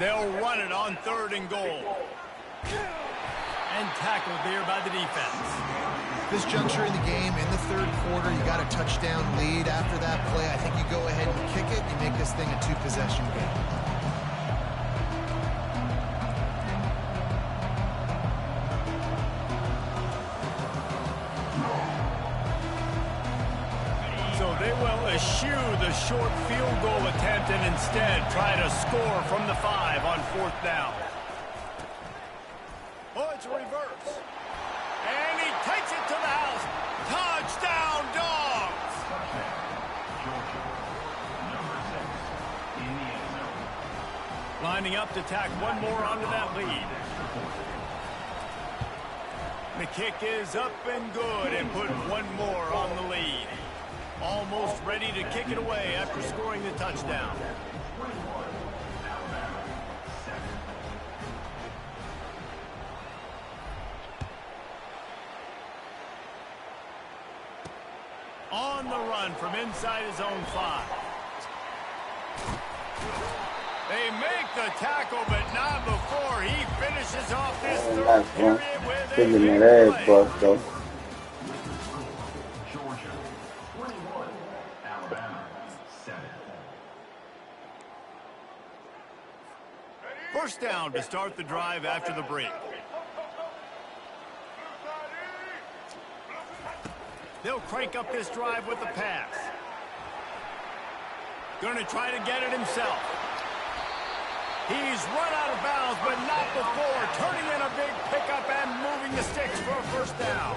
Speaker 1: They'll run it on 3rd and goal. And tackled there by the defense.
Speaker 2: This juncture in the game, in the 3rd quarter, you got a touchdown lead. After that play, I think you go ahead and kick it. You make this thing a 2-possession game.
Speaker 1: So they will eschew the short field goal attempt and instead try to score from the 5 on 4th down. Oh, it's a reverse. And he takes it to the house. Touchdown, Dogs!
Speaker 4: Georgia. Number 6 in the end zone.
Speaker 1: Lining up to tack one more onto that lead. The kick is up and good and put one more on the lead. Almost ready to kick it away after scoring the touchdown. On the run from inside his own 5. They make the tackle, but not before he finishes off this 3rd period with a big play.
Speaker 4: Georgia 21, Alabama 7.
Speaker 1: First down to start the drive after the break. They'll crank up this drive with the pass. Going to try to get it himself. He's run out of bounds, but not before turning in a big pickup and moving the sticks for a first down.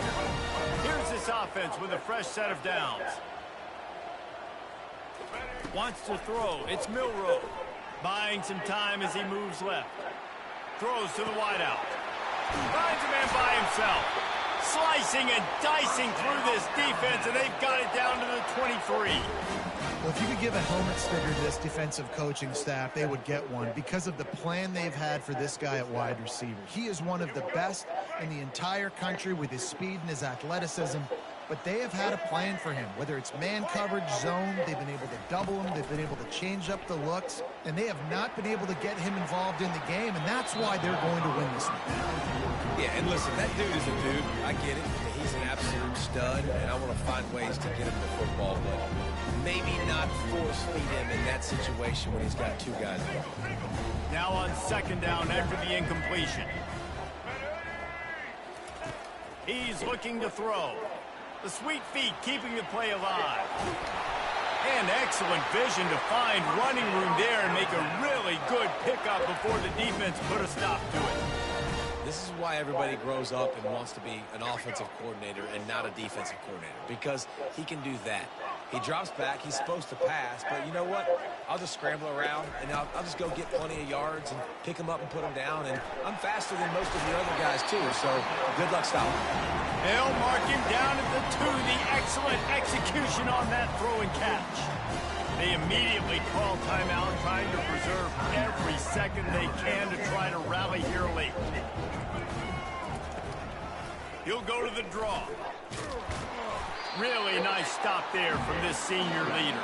Speaker 1: Here's this offense with a fresh set of downs. Wants to throw. It's Milroe. Buying some time as he moves left. Throws to the wideout. Finds a man by himself. Slicing and dicing through this defense, and they've got it down to the 23.
Speaker 2: Well, if you could give a helmet sticker to this defensive coaching staff, they would get one because of the plan they've had for this guy at wide receiver. He is one of the best in the entire country with his speed and his athleticism, but they have had a plan for him. Whether it's man coverage, zone, they've been able to double him, they've been able to change up the looks, and they have not been able to get him involved in the game, and that's why they're going to win this one.
Speaker 3: Yeah, and listen, that dude is a dude. I get it. He's an absolute stud, and I want to find ways to get him the football, but maybe not force feed him in that situation when he's got 2 guys around.
Speaker 1: Now on 2nd down after the incompletion. He's looking to throw. The sweet feet keeping the play alive. And excellent vision to find running room there and make a really good pickup before the defense put a stop to it.
Speaker 3: This is why everybody grows up and wants to be an offensive coordinator and not a defensive coordinator, because he can do that. He drops back. He's supposed to pass, but you know what? I'll just scramble around, and I'll just go get plenty of yards and pick him up and put him down, and I'm faster than most of the other guys, too, so good luck stopping him.
Speaker 1: They'll mark him down at the 2. The excellent execution on that throw and catch. They immediately call timeout, trying to preserve every second they can to try to rally here late. He'll go to the draw. Really nice stop there from this senior leader.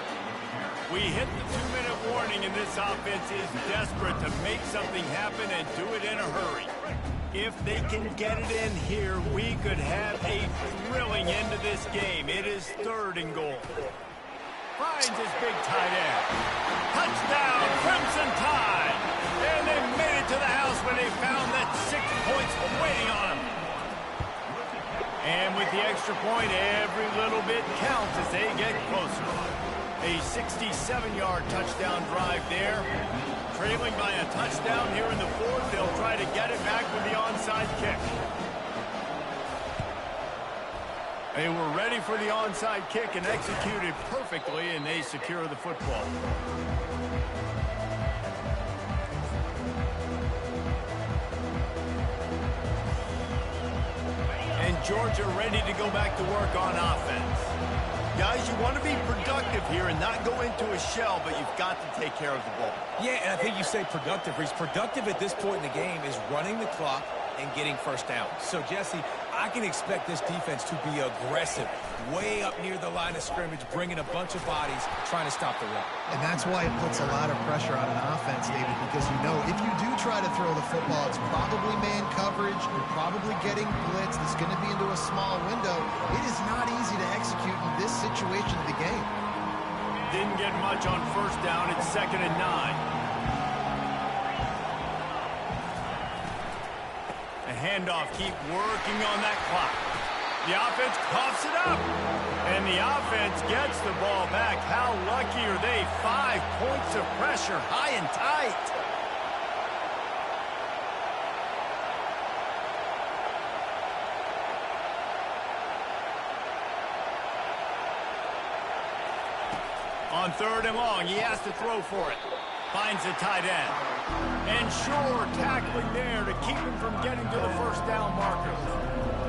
Speaker 1: We hit the 2-minute warning, and this offense is desperate to make something happen and do it in a hurry. If they can get it in here, we could have a thrilling end to this game. It is 3rd and goal. Finds his big tight end. Touchdown, Crimson Tide! And they made it to the house when they found that 6 points waiting on them. And with the extra point, every little bit counts as they get closer. A 67-yard touchdown drive there. Trailing by a touchdown here in the 4th. They'll try to get it back with the onside kick. They were ready for the onside kick and executed perfectly, and they secure the football. And Georgia ready to go back to work on offense. Guys, you want to be productive here and not go into a shell, but you've got to take care of the ball.
Speaker 3: Yeah, and I think you say productive, Reese. Productive at this point in the game is running the clock and getting first down. So, Jesse, I can expect this defense to be aggressive, way up near the line of scrimmage, bringing a bunch of bodies, trying to stop the run.
Speaker 2: And that's why it puts a lot of pressure on an offense, David, because you know if you do try to throw the football, it's probably man coverage, you're probably getting blitz, that's going to be into a small window. It is not easy to execute in this situation of the game.
Speaker 1: Didn't get much on first down. It's 2nd and 9. The handoff, keep working on that clock. The offense coughs it up. And the offense gets the ball back. How lucky are they? 5 points of pressure, high and tight. On 3rd and long, he has to throw for it. Finds the tight end. And sure, tackling there to keep him from getting to the first down marker.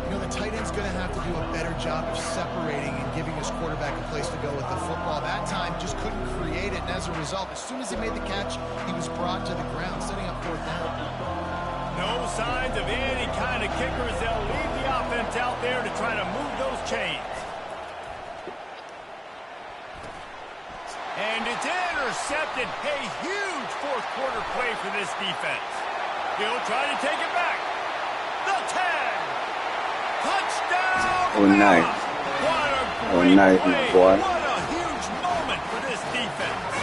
Speaker 2: You know, the tight end's going to have to do a better job of separating and giving his quarterback a place to go with the football. That time, just couldn't create it, and as a result, as soon as he made the catch, he was brought to the ground, setting up 4th down.
Speaker 1: No signs of any kind of kickers. They'll leave the offense out there to try to move those chains. And it's intercepted. A huge 4th quarter play for this defense. He'll try to take it back. The 10. Touchdown.
Speaker 5: Oh, nice.
Speaker 1: What a
Speaker 5: Oh,
Speaker 1: great
Speaker 5: nice,
Speaker 1: play.
Speaker 5: boy.
Speaker 1: What a huge moment for this defense.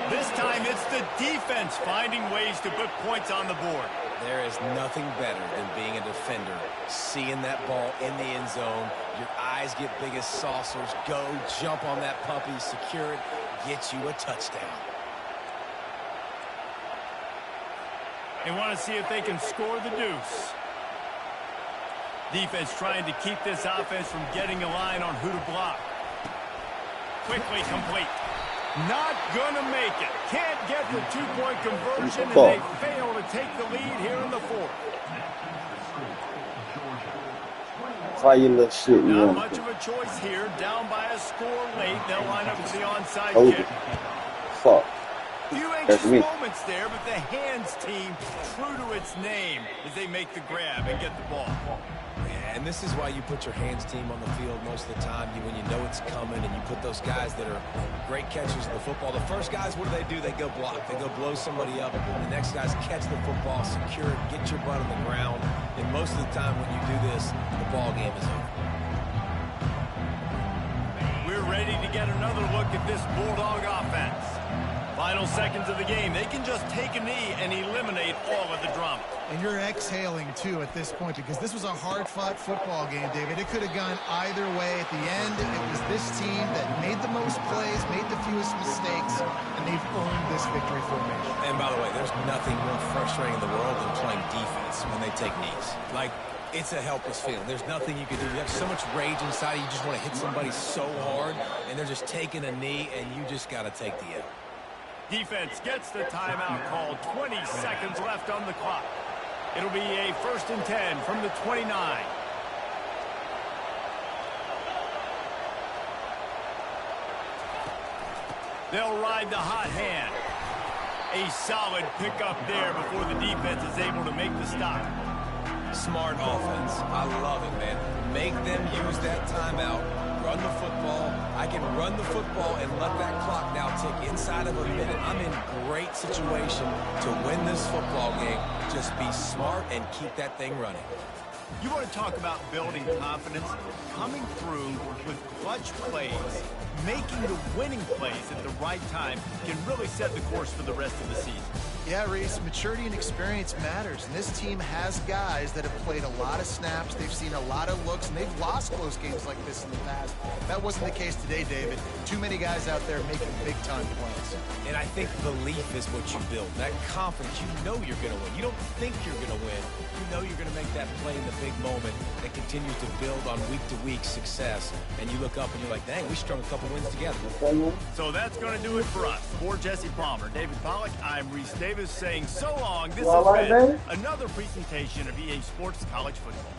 Speaker 1: This time it's the defense finding ways to put points on the board.
Speaker 3: There is nothing better than being a defender, seeing that ball in the end zone, your eyes get big as saucers, go, jump on that puppy, secure it, get you a touchdown.
Speaker 1: They want to see if they can score the deuce. Defense trying to keep this offense from getting a line on who to block. Quickly complete. Not going to make it. Can't get the 2-point conversion, and they fail to take the lead here in the 4th.
Speaker 5: Why you little shit, you
Speaker 1: Not
Speaker 5: want
Speaker 1: much of a choice here. Down by a score late. They'll line up for the onside kick.
Speaker 5: Fuck.
Speaker 1: Few anxious moments there, but the hands team true to its name as they make the grab and get the ball.
Speaker 3: Yeah, and this is why you put your hands team on the field most of the time. When you know it's coming, and you put those guys that are great catchers of the football. The first guys, what do? They go block. They go blow somebody up. The next guys catch the football, secure it, get your butt on the ground. And most of the time when you do this, the ball game is over.
Speaker 1: We're ready to get another look at this Bulldog offense. Final seconds of the game. They can just take a knee and eliminate all of the drama.
Speaker 2: And you're exhaling, too, at this point, because this was a hard-fought football game, David. It could have gone either way. At the end, it was this team that made the most plays, made the fewest mistakes, and they've earned this victory formation.
Speaker 3: And by the way, there's nothing more frustrating in the world than playing defense when they take knees. Like, it's a helpless feeling. There's nothing you can do. You have so much rage inside you. You just want to hit somebody so hard, and they're just taking a knee, and you just got to take the L.
Speaker 1: Defense gets the timeout called. 20 seconds left on the clock. It'll be a 1st and 10 from the 29. They'll ride the hot hand. A solid pickup there before the defense is able to make the stop.
Speaker 3: Smart offense. I love it, man. Make them use that timeout. Run the football. I can run the football and let that clock now tick inside of a minute. I'm in great situation to win this football game. Just be smart and keep that thing running.
Speaker 1: You want to talk about building confidence? Coming through with clutch plays, making the winning plays at the right time can really set the course for the rest of the season.
Speaker 2: Yeah, Reese, maturity and experience matters, and this team has guys that have played a lot of snaps, they've seen a lot of looks, and they've lost close games like this in the past. That wasn't the case today, David. Too many guys out there making big-time plays.
Speaker 3: And I think belief is what you build. That confidence, you know you're going to win. You don't think you're going to win. You know you're going to make that play in the big moment that continues to build on week-to-week success. And you look up and you're like, dang, we strung a couple wins together.
Speaker 1: So that's going to do it for us. For Jesse Palmer, David Pollack, I'm Reese Davis saying so long. This has been another presentation of EA Sports College Football.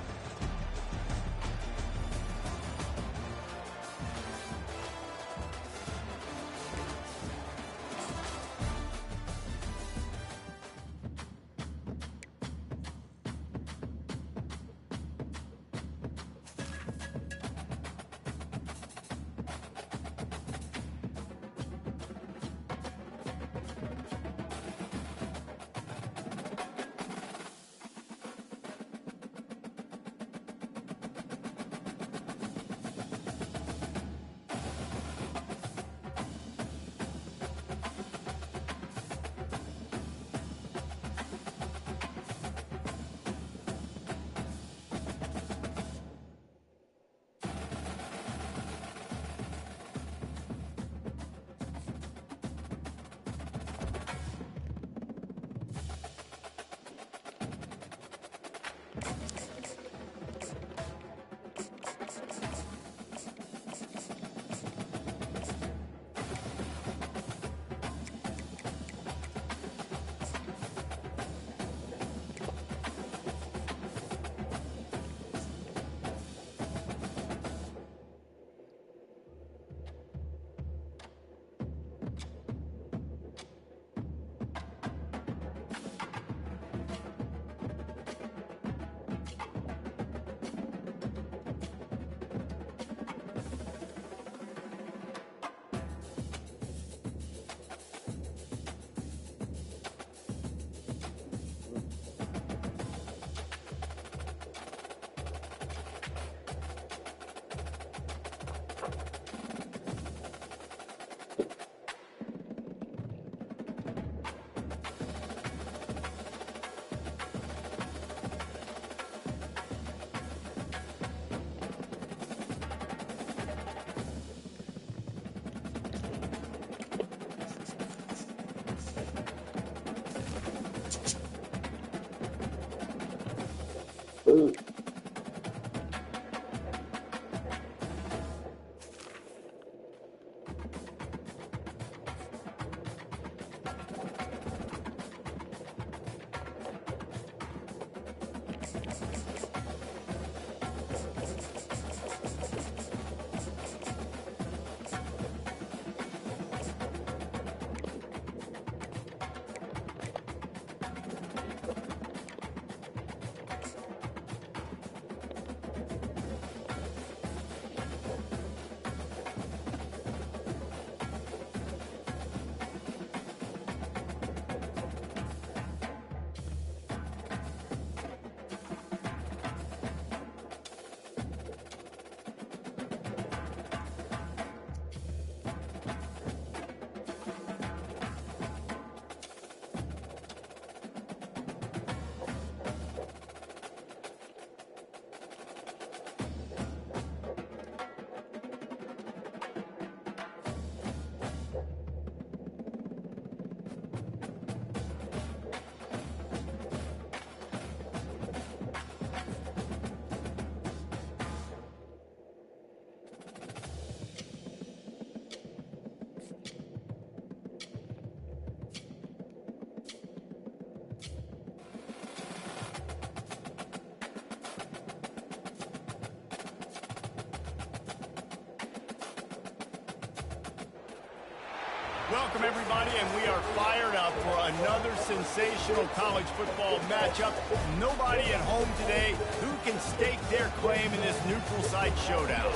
Speaker 1: Welcome, everybody, and we are fired up for another sensational college football matchup. Nobody at home today who can stake their claim in this neutral site showdown.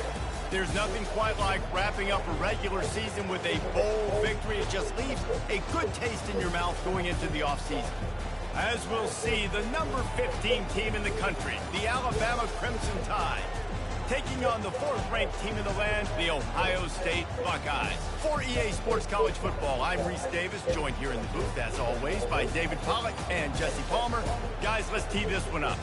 Speaker 1: There's nothing quite like wrapping up a regular season with a bowl victory. It just leaves a good taste in your mouth going into the offseason. As we'll see, the number 15 team in the country, the Alabama Crimson Tide, taking on the 4th-ranked team in the land, the Ohio State Buckeyes. For EA Sports College Football, I'm Reese Davis, joined here in the booth, as always, by David Pollack and Jesse Palmer. Guys, let's tee this one up.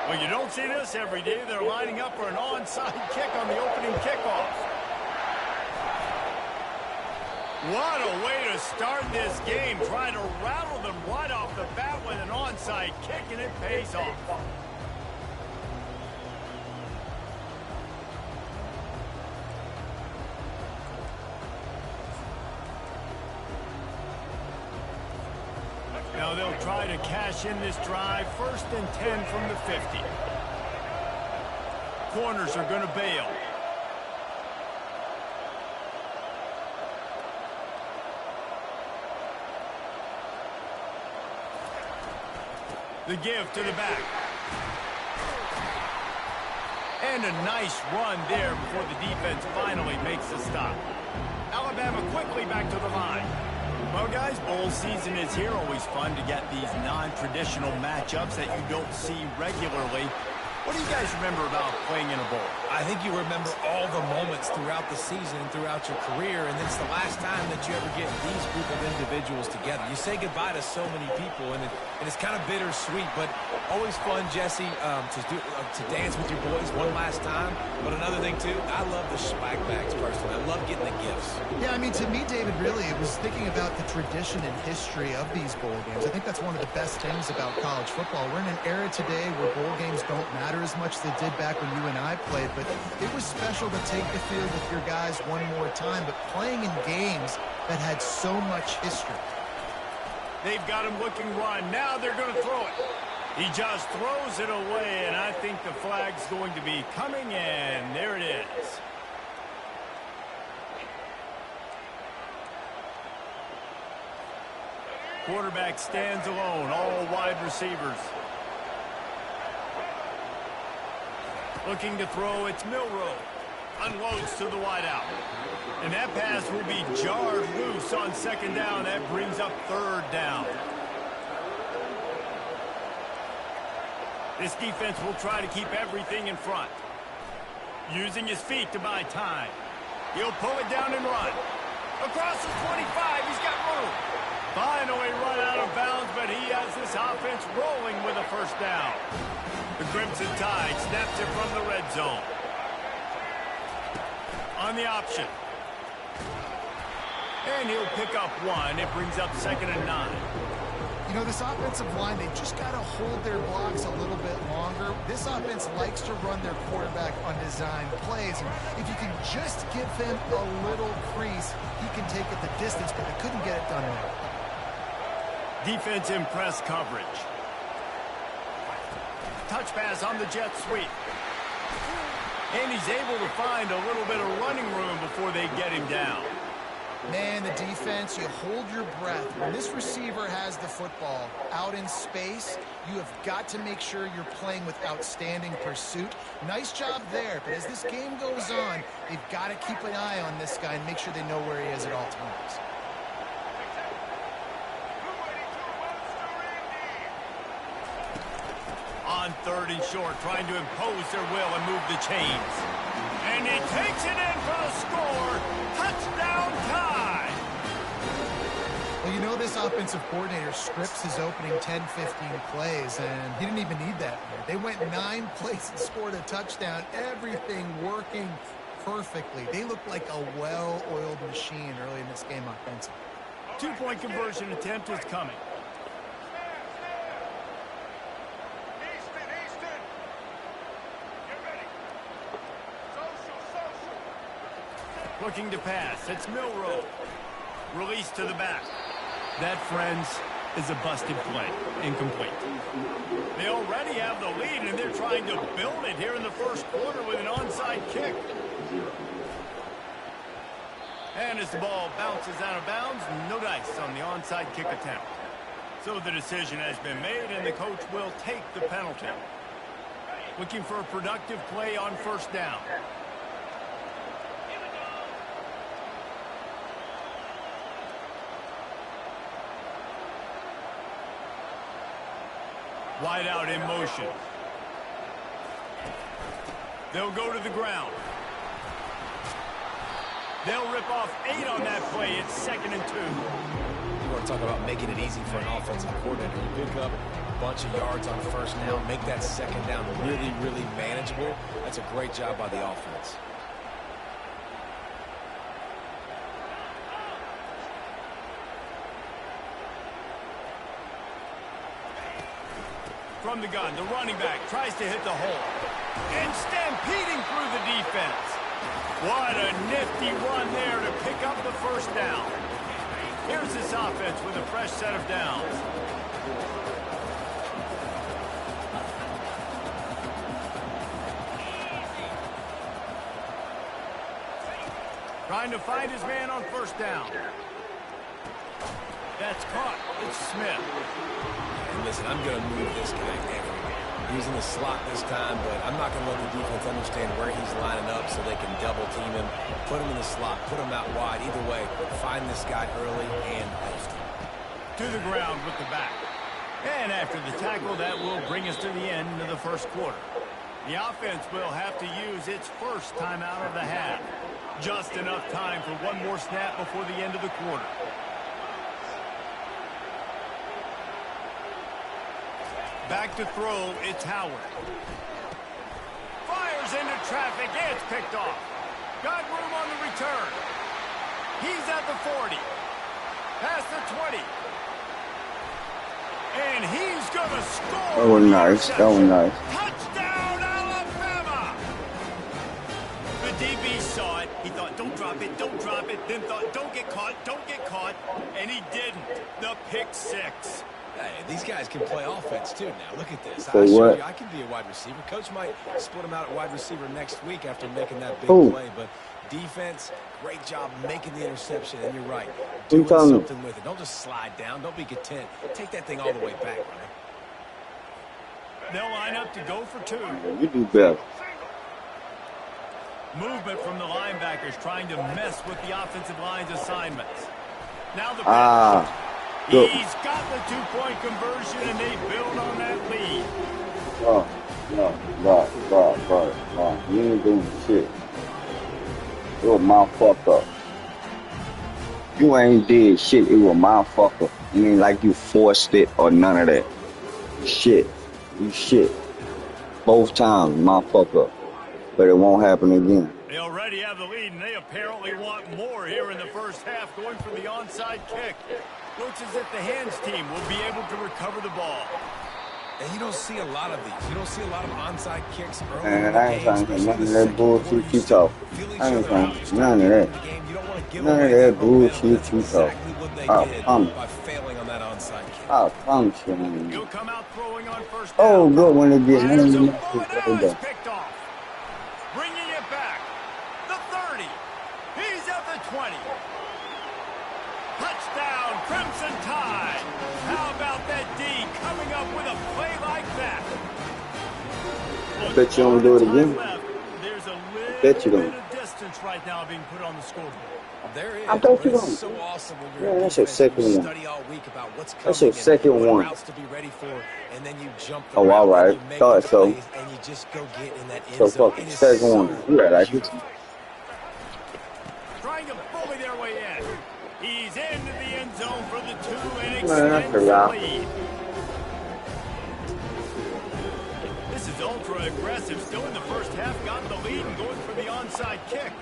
Speaker 1: Well, you don't see this every day. They're lining up for an onside kick on the opening kickoff. What a way to start this game. Trying to rattle them right off the bat with an onside kick, and it pays off. Now they'll try to cash in this drive. 1st and 10 from the 50. Corners are going to bail. The give to the back. And a nice run there before the defense finally makes the stop. Alabama quickly back to the line. Well, guys, bowl season is here. Always fun to get these non-traditional matchups that you don't see regularly. What do you guys remember about playing in a bowl?
Speaker 3: I think you remember all the moments throughout the season and throughout your career, and it's the last time that you ever get these group of individuals together. You say goodbye to so many people, and it's kind of bittersweet, but always fun, Jesse, to dance with your boys one last time. But another thing, too, I love the swag bags, personally. I love getting the gifts.
Speaker 2: Yeah, I mean, to me, David, really, it was thinking about the tradition and history of these bowl games. I think that's one of the best things about college football. We're in an era today where bowl games don't matter as much as they did back when you and I played, but it was special to take the field with your guys one more time, but playing in games that had so much history.
Speaker 1: They've got him looking run. Now they're going to throw it. He just throws it away, and I think the flag's going to be coming, and there it is. Quarterback stands alone, all wide receivers. Looking to throw, it's Milroe. Unloads to the wideout. And that pass will be jarred loose on second down. That brings up third down. This defense will try to keep everything in front. Using his feet to buy time. He'll pull it down and run. Across the 25, he's got room. Finally run out of bounds, but he has this offense rolling with a first down. The Crimson Tide snaps it from the red zone. On the option. And he'll pick up one. It brings up 2nd and 9.
Speaker 2: You know, this offensive line, they just got to hold their blocks a little bit longer. This offense likes to run their quarterback on design plays. And if you can just give him a little crease, he can take it the distance, but they couldn't get it done there.
Speaker 1: Defense in press coverage. Touch pass on the jet sweep. And he's able to find a little bit of running room before they get him down.
Speaker 2: Man, the defense, you hold your breath. When this receiver has the football out in space, you have got to make sure you're playing with outstanding pursuit. Nice job there, but as this game goes on, they've got to keep an eye on this guy and make sure they know where he is at all times.
Speaker 1: On 3rd and short, trying to impose their will and move the chains. And he takes it in for the score. Touchdown Tide!
Speaker 2: Well, you know this offensive coordinator scripts his opening 10, 15 plays, and he didn't even need that. They went 9 plays and scored a touchdown. Everything working perfectly. They look like a well-oiled machine early in this game offensively.
Speaker 1: 2-point conversion attempt is coming. Looking to pass. It's Milrow. Release to the back. That, friends, is a busted play. Incomplete. They already have the lead, and they're trying to build it here in the first quarter with an onside kick. And as the ball bounces out of bounds, no dice on the onside kick attempt. So the decision has been made, and the coach will take the penalty. Looking for a productive play on first down. Wide out in motion. They'll go to the ground. They'll rip off 8 on that play. It's 2nd and 2.
Speaker 3: You want to talk about making it easy for an offensive coordinator. You pick up a bunch of yards on first down, make that second down really, really manageable. That's a great job by the offense.
Speaker 1: From the gun, the running back tries to hit the hole. And stampeding through the defense. What a nifty run there to pick up the first down. Here's this offense with a fresh set of downs. Trying to find his man on first down. That's caught. It's Smith.
Speaker 3: And listen, I'm going to move this guy everywhere. He's in the slot this time, but I'm not going to let the defense understand where he's lining up so they can double team him, put him in the slot, put him out wide. Either way, find this guy early and post him.
Speaker 1: To the ground with the back. And after the tackle, that will bring us to the end of the first quarter. The offense will have to use its first timeout of the half. Just enough time for one more snap before the end of the quarter. Back to throw, it's Howard. Fires into traffic, it's picked off. Got room on the return. He's at the 40. Past the 20. And he's going to score.
Speaker 5: That was nice. That was nice.
Speaker 1: Touchdown, Alabama! The DB saw it. He thought, don't drop it, don't drop it. Then thought, don't get caught. And he didn't. The pick six.
Speaker 3: Hey, these guys can play offense, too, now. Look at this.
Speaker 5: For what?
Speaker 3: I can be a wide receiver. Coach might split him out at wide receiver next week after making that big play. But defense, great job making the interception. And you're right. Doing something with it. Don't just slide down. Don't be content. Take that thing all the way back, brother.
Speaker 1: They'll line up to go for two.
Speaker 5: You do better.
Speaker 1: Movement from the linebackers trying to mess with the offensive line's assignments. Now the
Speaker 5: Good.
Speaker 1: he's got the two-point conversion, and they build on that lead.
Speaker 5: Bro. You ain't doing shit. You're a motherfucker. You ain't did shit. You a motherfucker. You ain't like you forced it or none of that. Shit. You shit. Both times, motherfucker. But it won't happen again.
Speaker 1: They already have the lead, and they apparently want more here in the first half, going for the onside kick. Looks as if the hands team will be able to recover the ball.
Speaker 3: And you don't see a lot of these. You don't see a lot of onside kicks early
Speaker 5: Man,
Speaker 3: in the
Speaker 5: I ain't
Speaker 3: game.
Speaker 5: trying to hear none of that bullshit you talk. I ain't trying to hear none of that. None of that bullshit you talk. I promise.
Speaker 3: By failing on that onside kick.
Speaker 5: I promise you. Man.
Speaker 1: He'll come out throwing on first
Speaker 5: Oh,
Speaker 1: down.
Speaker 5: good when it gets
Speaker 1: There's a
Speaker 5: none
Speaker 1: ball,
Speaker 5: of
Speaker 1: now
Speaker 5: that.
Speaker 1: it's picked off. Bringing it back. The 30. He's at the 20. Touchdown, Crimson Tide. How about that D coming up with a play like that?
Speaker 5: I bet you don't do it again.
Speaker 1: There's a little
Speaker 5: Bet you don't.
Speaker 1: bit of distance right now being put on the scoreboard.
Speaker 3: There is.
Speaker 5: I bet you
Speaker 3: It's
Speaker 5: don't.
Speaker 3: so awesome when
Speaker 5: Yeah,
Speaker 3: you're
Speaker 5: that's your second one.
Speaker 3: study all week about what's coming.
Speaker 5: That's your second
Speaker 3: and what
Speaker 5: one.
Speaker 3: routes to be ready for, and then you jump the
Speaker 5: Oh,
Speaker 3: route,
Speaker 5: all
Speaker 3: and
Speaker 5: right.
Speaker 3: you make
Speaker 5: Thought
Speaker 3: the
Speaker 5: so.
Speaker 3: plays, and you just go get in that end
Speaker 5: So
Speaker 3: zone.
Speaker 5: fucking
Speaker 3: It is
Speaker 5: second
Speaker 3: so
Speaker 5: one. Yeah, like it.
Speaker 3: beautiful.
Speaker 1: Trying to bully their way in. He's into the end zone for the 2 and
Speaker 5: Man, that's
Speaker 1: extends
Speaker 5: a
Speaker 1: the
Speaker 5: wrap.
Speaker 1: lead. This is ultra aggressive. Still in the first half, got the lead and going for the onside kick.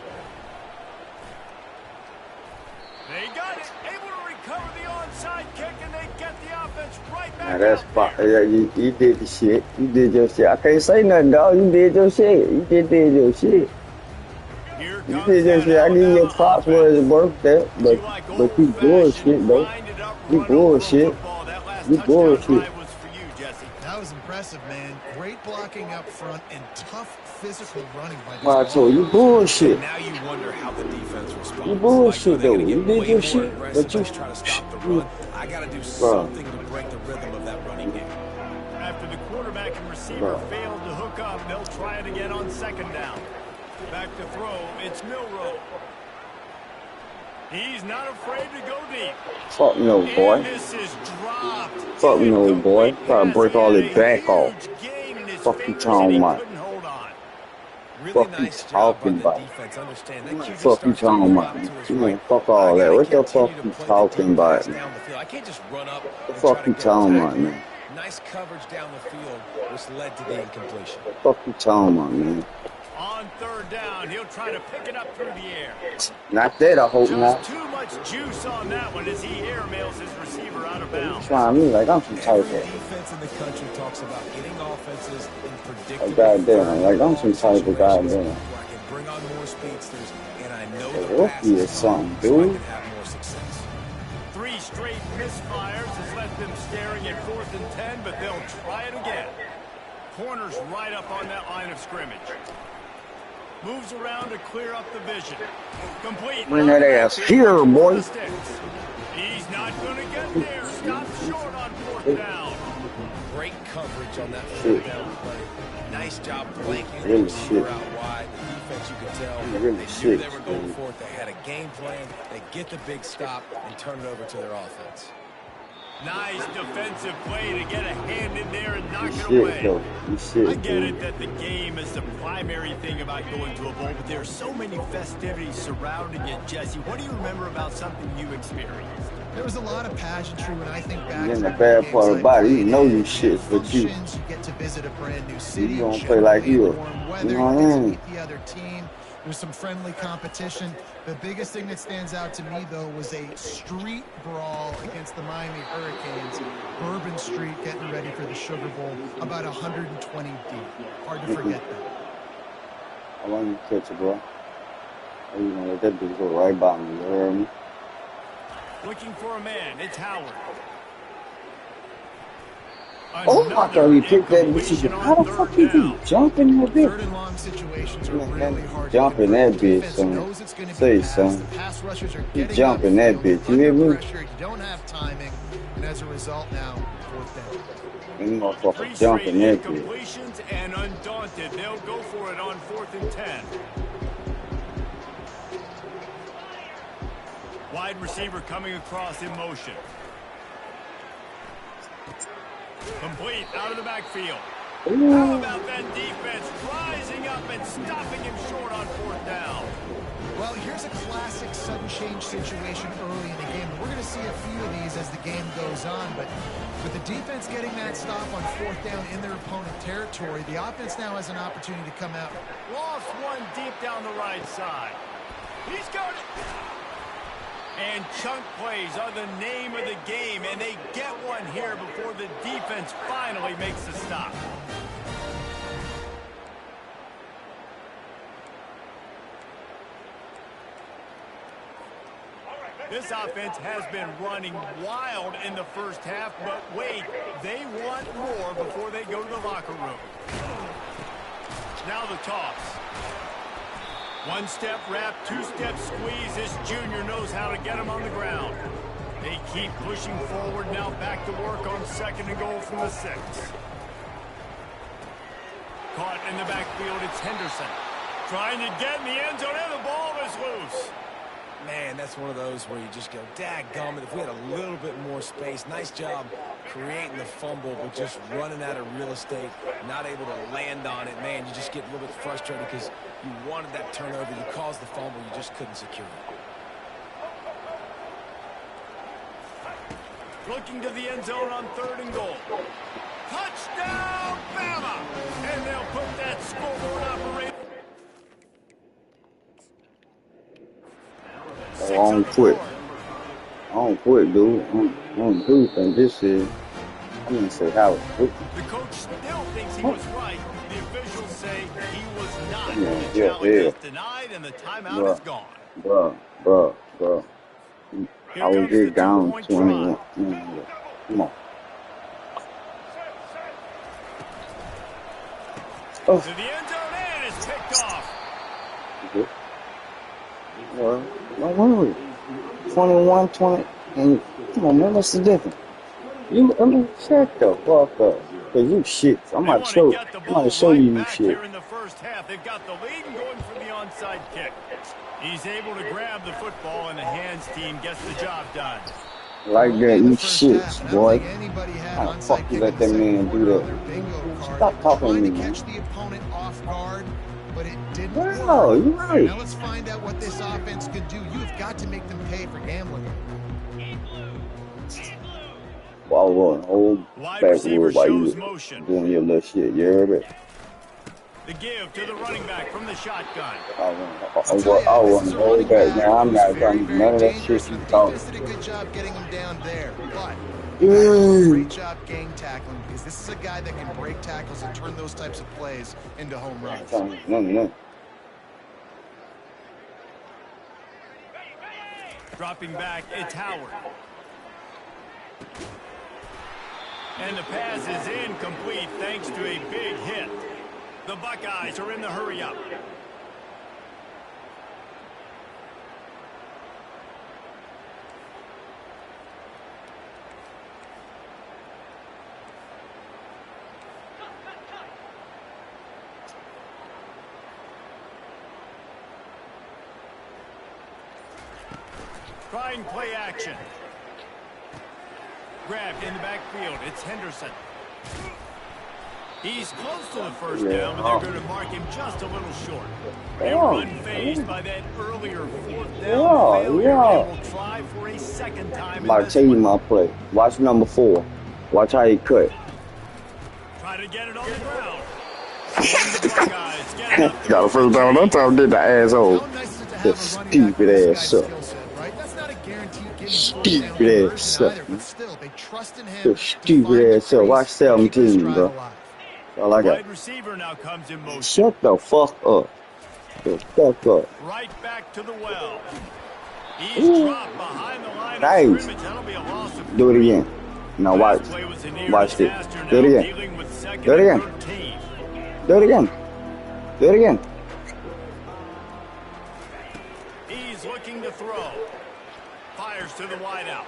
Speaker 1: They got it. Able to recover the onside kick, and they get the offense right back
Speaker 5: Now that's
Speaker 1: out
Speaker 5: fine.
Speaker 1: there.
Speaker 5: Yeah, you did the shit. You did your shit. I can't say nothing, dog. You did your shit. You did your shit.
Speaker 1: Here
Speaker 5: You
Speaker 1: comes
Speaker 5: did your
Speaker 1: that
Speaker 5: shit. I give you your
Speaker 1: Alabama
Speaker 5: props
Speaker 1: offense.
Speaker 5: where it's worth that.
Speaker 1: You
Speaker 5: But
Speaker 1: like
Speaker 5: you
Speaker 1: old-fashioned,
Speaker 5: bullshit, though.
Speaker 1: grinded up,
Speaker 5: You
Speaker 1: run over 'em
Speaker 5: bullshit.
Speaker 1: football. That last
Speaker 5: You
Speaker 1: touchdown
Speaker 5: bullshit.
Speaker 1: drive was for you, Jesse.
Speaker 2: That was impressive, man. Great blocking up front and tough physical running by this
Speaker 5: Well, I told you
Speaker 2: ball.
Speaker 5: bullshit.
Speaker 3: Now you wonder how the defense responds.
Speaker 5: You bullshit,
Speaker 3: Like, are they
Speaker 5: though.
Speaker 3: gonna
Speaker 5: You
Speaker 3: get
Speaker 5: did
Speaker 3: way
Speaker 5: your
Speaker 3: more
Speaker 5: shit,
Speaker 3: aggressive,
Speaker 5: but you,
Speaker 3: just try to stop the run? I got to do
Speaker 5: bro,
Speaker 3: something to break the rhythm of that running game.
Speaker 1: After the quarterback and receiver
Speaker 5: bro.
Speaker 1: failed to hook up, they'll try it again on second down. Back to throw, it's Milrow. He's not afraid to go deep.
Speaker 5: Fuck no, boy.
Speaker 1: And this is dropped.
Speaker 5: Fuck no, boy.
Speaker 1: Incomplete
Speaker 5: Try to
Speaker 1: pass.
Speaker 5: break
Speaker 1: He
Speaker 5: all
Speaker 1: had
Speaker 5: his
Speaker 1: a
Speaker 5: back off.
Speaker 1: huge gain in his
Speaker 5: Fuck you
Speaker 1: fingers,
Speaker 5: talking
Speaker 1: and he
Speaker 5: about?
Speaker 1: couldn't hold on.
Speaker 3: Really
Speaker 5: Fuck you
Speaker 3: nice job by
Speaker 5: talking
Speaker 3: the
Speaker 5: about?
Speaker 3: defense. Understand that
Speaker 5: What
Speaker 3: QB
Speaker 5: the fuck you
Speaker 3: starts to
Speaker 5: talking
Speaker 3: move
Speaker 5: about?
Speaker 3: out to his
Speaker 5: Man,
Speaker 3: right.
Speaker 5: fuck
Speaker 3: I
Speaker 5: all that.
Speaker 3: gotta
Speaker 5: What the fuck
Speaker 3: continue to
Speaker 5: you
Speaker 3: play the
Speaker 5: talking
Speaker 3: deep pass
Speaker 5: about?
Speaker 3: down the field. I can't just run up
Speaker 5: What the
Speaker 3: and try
Speaker 5: fuck
Speaker 3: to
Speaker 5: you
Speaker 3: go
Speaker 5: talking
Speaker 3: tackle.
Speaker 5: about, man?
Speaker 3: Nice coverage down the field, which led to the incompletion.
Speaker 5: What the fuck you talking about, man?
Speaker 1: On third down, he'll try to pick it up through the air.
Speaker 5: Not that, I hope
Speaker 1: Just
Speaker 5: not.
Speaker 1: too much juice on that one as he airmails his receiver out of
Speaker 5: You
Speaker 1: bounds.
Speaker 5: trying me like I'm some type
Speaker 3: Every
Speaker 5: of,
Speaker 3: defense in the country talks about getting offenses in
Speaker 5: a
Speaker 3: predictable
Speaker 5: goddamn, like I'm some type of
Speaker 3: situations
Speaker 5: goddamn.
Speaker 3: where I can bring on more speedsters, and I know
Speaker 5: A
Speaker 3: the
Speaker 5: rookie
Speaker 3: pass
Speaker 5: or
Speaker 3: is
Speaker 5: something,
Speaker 3: coming, so I
Speaker 5: dude.
Speaker 3: can have more success.
Speaker 1: 3 straight misfires has left them staring at 4th and 10, but they'll try it again. Corner's right up on that line of scrimmage. Moves around to clear up the vision. Complete.
Speaker 5: Bring that ass here, boy.
Speaker 1: He's not going to get there. Stops short on 4th down.
Speaker 3: Great coverage on that
Speaker 5: Shit.
Speaker 3: 4th down play. Nice job blanking the
Speaker 5: Really
Speaker 3: receiver
Speaker 5: shit.
Speaker 3: out wide. The defense, you could tell,
Speaker 5: Really
Speaker 3: they knew
Speaker 5: shit,
Speaker 3: they were going
Speaker 5: dude.
Speaker 3: for it. They had a game plan. They get the big stop and turn it over to their offense.
Speaker 1: Nice defensive play to get a hand in there and knock
Speaker 5: You
Speaker 1: it
Speaker 5: shit,
Speaker 1: away.
Speaker 5: though. You shit,
Speaker 1: I get
Speaker 5: dude.
Speaker 1: it that the game is the primary thing about going to a bowl, but there are so many festivities surrounding it, Jesse. What do you remember about something you experienced?
Speaker 2: There was a lot of pageantry when I think back
Speaker 5: And
Speaker 2: to
Speaker 5: the
Speaker 2: the
Speaker 5: bad
Speaker 2: games
Speaker 5: part
Speaker 2: I
Speaker 5: about it, you
Speaker 2: played
Speaker 5: know
Speaker 2: in,
Speaker 5: you shit, but you
Speaker 2: functions, you get to visit a brand new city,
Speaker 5: you don't play like
Speaker 2: generally in
Speaker 5: you.
Speaker 2: warm
Speaker 5: You
Speaker 2: weather,
Speaker 5: know what
Speaker 2: you
Speaker 5: I
Speaker 2: get to
Speaker 5: mean?
Speaker 2: meet the other team. There's some friendly competition. The biggest thing that stands out to me, though, was a street brawl against the Miami Hurricanes. Bourbon Street getting ready for the Sugar Bowl, about 120 deep. Hard to forget that.
Speaker 5: I want you to catch it, bro. Oh, you gonna let that bitch go right by me, you heard me?
Speaker 1: Looking for a man. It's Howard.
Speaker 5: Oh, I thought he picked that bitch.
Speaker 1: Incompletion
Speaker 5: How
Speaker 1: on
Speaker 5: the fuck
Speaker 1: 3rd
Speaker 5: you
Speaker 1: down.
Speaker 5: can jump in that
Speaker 2: Third
Speaker 5: bitch?
Speaker 2: and long situations are
Speaker 5: Man,
Speaker 2: really hard
Speaker 5: jump
Speaker 2: to
Speaker 5: in that
Speaker 2: convert.
Speaker 5: bitch,
Speaker 2: Defense
Speaker 5: son.
Speaker 2: knows it's going to
Speaker 5: Say,
Speaker 2: be passed.
Speaker 5: son.
Speaker 2: The pass rushers are
Speaker 5: You
Speaker 2: getting
Speaker 5: jump in that
Speaker 2: upfield,
Speaker 5: bitch, you hear
Speaker 2: under
Speaker 5: me?
Speaker 2: pressure. You don't have timing, and as a result now, 4th down.
Speaker 5: Them
Speaker 1: 3
Speaker 5: motherfuckers jump
Speaker 1: straight
Speaker 5: in that bitch.
Speaker 1: incompletions, and undaunted, they'll go for it on 4th and 10. Wide receiver coming across in motion. Complete out of the backfield.
Speaker 5: Ooh.
Speaker 1: How about that defense rising up and stopping him short on 4th down?
Speaker 2: Well, here's a classic sudden change situation early in the game. We're going to see a few of these as the game goes on, but with the defense getting that stop on 4th down in their opponent territory, the offense now has an opportunity to come out.
Speaker 1: Lost one deep down the right side. He's got it. And chunk plays are the name of the game, and they get one here before the defense finally makes the stop. This offense has been running wild in the first half, but wait, they want more before they go to the locker room. Now the toss. One-step wrap, two-step squeeze. This junior knows how to get him on the ground. They keep pushing forward, now back to work on 2nd and goal from the 6. Caught in the backfield, it's Henderson. Trying to get in the end zone, and the ball is loose.
Speaker 3: Man, that's one of those where you just go, dadgummit, if we had a little bit more space. Nice job creating the fumble, but just running out of real estate, not able to land on it. Man, you just get a little bit frustrated because you wanted that turnover. You caused the fumble. You just couldn't secure it.
Speaker 1: Looking to the end zone on 3rd and goal. Touchdown, Bama! And they'll put that scoreboard operator.
Speaker 5: I don't quit. I don't quit, dude. I don't do think this is. I'm gonna say how.
Speaker 1: The coach still thinks he was right. The officials say he was not.
Speaker 5: Yeah,
Speaker 1: the challenge is denied, and the timeout is gone.
Speaker 5: Bruh. I will get down 21. Come on.
Speaker 1: To the end zone, and it's picked off.
Speaker 5: Okay. Well, don't worry. 21, 20, and come on, man, what's the difference? Shut the fuck up. Cause you shit. I'm gonna show you shit.
Speaker 1: Here in the first half, they've got the lead and going for the onside kick. He's able to grab the football, and the hands team gets the job done.
Speaker 5: Like that, you shits, boy. How the fuck you let that man do that? Stop talking to me, man.
Speaker 2: Catch the opponent off guard, but it didn't work.
Speaker 5: No, you're right.
Speaker 2: Now let's find out what this offense could do. You've got to make them pay for gambling.
Speaker 5: Ball rolling, hold backward while you doing your little shit. You heard it?
Speaker 1: The give to the running back from the shotgun.
Speaker 5: I'll run the whole back. Now I'm not done none of that shit you talking.
Speaker 2: Did a good job getting him down there, but great job gang tackling, because this is a guy that can break tackles and turn those types of plays into home runs.
Speaker 5: No.
Speaker 1: Dropping back, it's Howard. And the pass is incomplete thanks to a big hit. The Buckeyes are in the hurry-up. Trying play action. Grabbed in the backfield. It's Henderson. He's close to the first down, but they're going to mark him just a little short. They were unfazed by that earlier 4th down failure. They will try for a second time.
Speaker 5: I'm about to tell you my play. Watch number 4. Watch how he cut.
Speaker 1: Try to get it on the ground. And the Buckeyes get it up.
Speaker 5: Got a first down. That time did the asshole. The stupid ass up. Stupid ass up. The stupid ass up. Watch 17, bro. All I got.
Speaker 1: Wide receiver now comes in motion.
Speaker 5: Shut the fuck up. The fuck up.
Speaker 1: Right back to the well. He's dropped behind the line of scrimmage. That'll be a loss of
Speaker 5: Do it again. Now watch. Watch it. Do it again. Do it again. Do it again. Do it again.
Speaker 1: He's looking to throw. Fires to the wideout.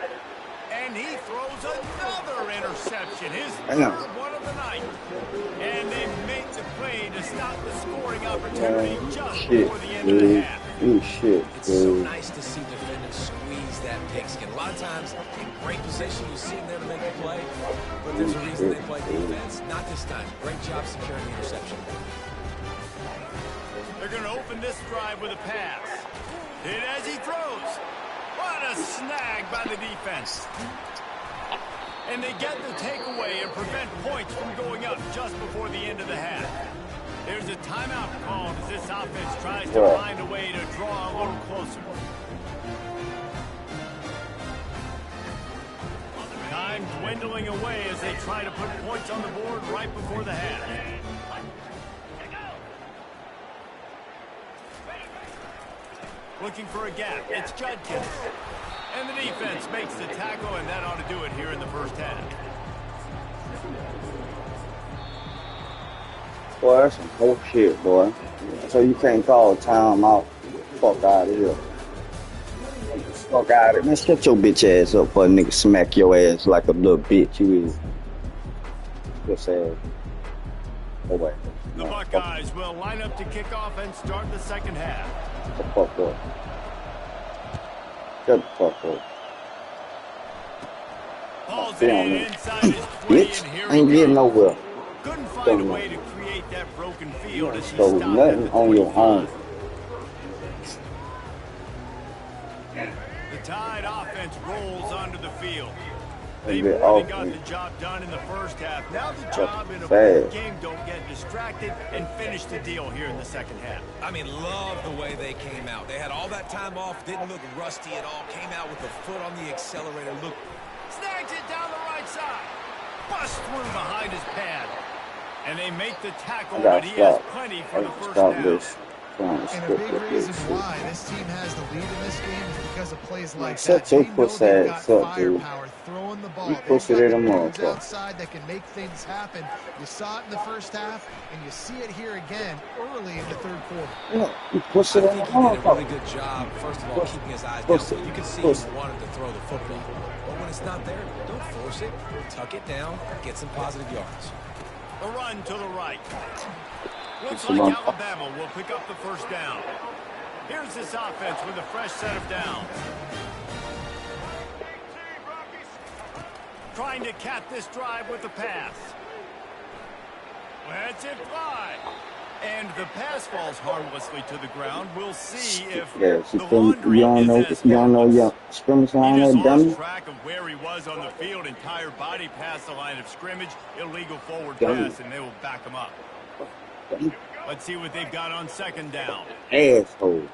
Speaker 1: And he throws another interception. His third one of the night. And they make the play to stop the scoring opportunity just before the end of the half.
Speaker 5: You shit,
Speaker 3: It's so nice to see defenders squeeze pigskin. A lot of times in great position, you see him there to make the play, but there's a reason they play defense. Not this time. Great job securing the interception.
Speaker 1: They're going to open this drive with a pass. Hit as he throws. What a snag by the defense. And they get the takeaway and prevent points from going up just before the end of the half. There's a timeout called as this offense tries to find a way to draw a little closer. Time dwindling away as they try to put points on the board right before the half. Looking for a gap. It's Judkins. And the defense makes the tackle, and that ought to do it here in the first half.
Speaker 5: Boy, that's some whole shit, boy. So you can't call a timeout. Fuck out of here. Fuck out of it. Man, shut your bitch ass up for a nigga smack your ass like a little bitch you is. Just ass. Oh, wait.
Speaker 1: The Buckeyes will line up to kick off and start the second half.
Speaker 5: Shut the fuck up. Shut the fuck up.
Speaker 1: Balls it in inside his 20,
Speaker 5: bitch,
Speaker 1: and here
Speaker 5: ain't getting nowhere.
Speaker 1: Couldn't find a way to create that broken field as he
Speaker 5: So
Speaker 1: stopped
Speaker 5: nothing
Speaker 1: at the
Speaker 5: on your
Speaker 1: 25.
Speaker 5: own.
Speaker 1: The Tide offense rolls onto the field. They
Speaker 5: Bit
Speaker 1: more than
Speaker 5: off,
Speaker 1: got
Speaker 5: man.
Speaker 1: the job done in the first half. Now the job in a
Speaker 5: fast.
Speaker 1: game, don't get distracted and finish the deal here in the second half.
Speaker 3: I mean, love the way they came out. They had all that time off, didn't look rusty at all, came out with the foot on the accelerator. Look,
Speaker 1: Snags it down the right side. Bust through behind his pad. And they make the tackle,
Speaker 5: I
Speaker 1: but
Speaker 5: got
Speaker 1: he has
Speaker 5: stopped.
Speaker 1: plenty
Speaker 5: I
Speaker 1: for the
Speaker 5: got
Speaker 1: first
Speaker 5: stop
Speaker 1: down.
Speaker 5: this. Trying to
Speaker 2: And a
Speaker 5: script
Speaker 2: big
Speaker 5: this
Speaker 2: reason
Speaker 5: shit.
Speaker 2: why this team has the lead in this game is because of plays like
Speaker 5: Shut
Speaker 2: that.
Speaker 5: your
Speaker 2: They know
Speaker 5: pussy
Speaker 2: they've got
Speaker 5: ass up, dude.
Speaker 2: firepower throwing the ball.
Speaker 5: You
Speaker 2: They've
Speaker 5: pussy
Speaker 2: got
Speaker 5: little
Speaker 2: the dudes
Speaker 5: motherfucker.
Speaker 2: outside that can make things happen. You saw it in the first half, and you see it here again early in the third quarter.
Speaker 5: Yeah, you pussy
Speaker 3: I
Speaker 5: little
Speaker 3: think he did a really
Speaker 5: motherfucker.
Speaker 3: good job, first of all, keeping his eyes
Speaker 5: Pussy.
Speaker 3: down. You can see
Speaker 5: Pussy.
Speaker 3: he wanted to throw the football. But when it's not there, don't force it. Tuck it down, get some positive yards.
Speaker 1: A run to the right. Looks
Speaker 5: Come
Speaker 1: like
Speaker 5: on.
Speaker 1: Alabama will pick up the first down. Here's this offense with a fresh set of downs. Trying to cap this drive with the pass. Lets it fly. And the pass falls harmlessly to the ground. We'll see if
Speaker 5: Yeah, she
Speaker 1: the
Speaker 5: still,
Speaker 1: laundry
Speaker 5: you don't know,
Speaker 1: is as
Speaker 5: you don't know
Speaker 1: harmless.
Speaker 5: your scrimmage
Speaker 1: He
Speaker 5: line
Speaker 1: just
Speaker 5: there, dummy.
Speaker 1: lost track of where he was on the field. Entire body past the line of scrimmage. Illegal forward
Speaker 5: Dummy.
Speaker 1: pass, and they will back him up.
Speaker 5: Dummy.
Speaker 1: Let's see what they've got on second down.
Speaker 5: Asshole.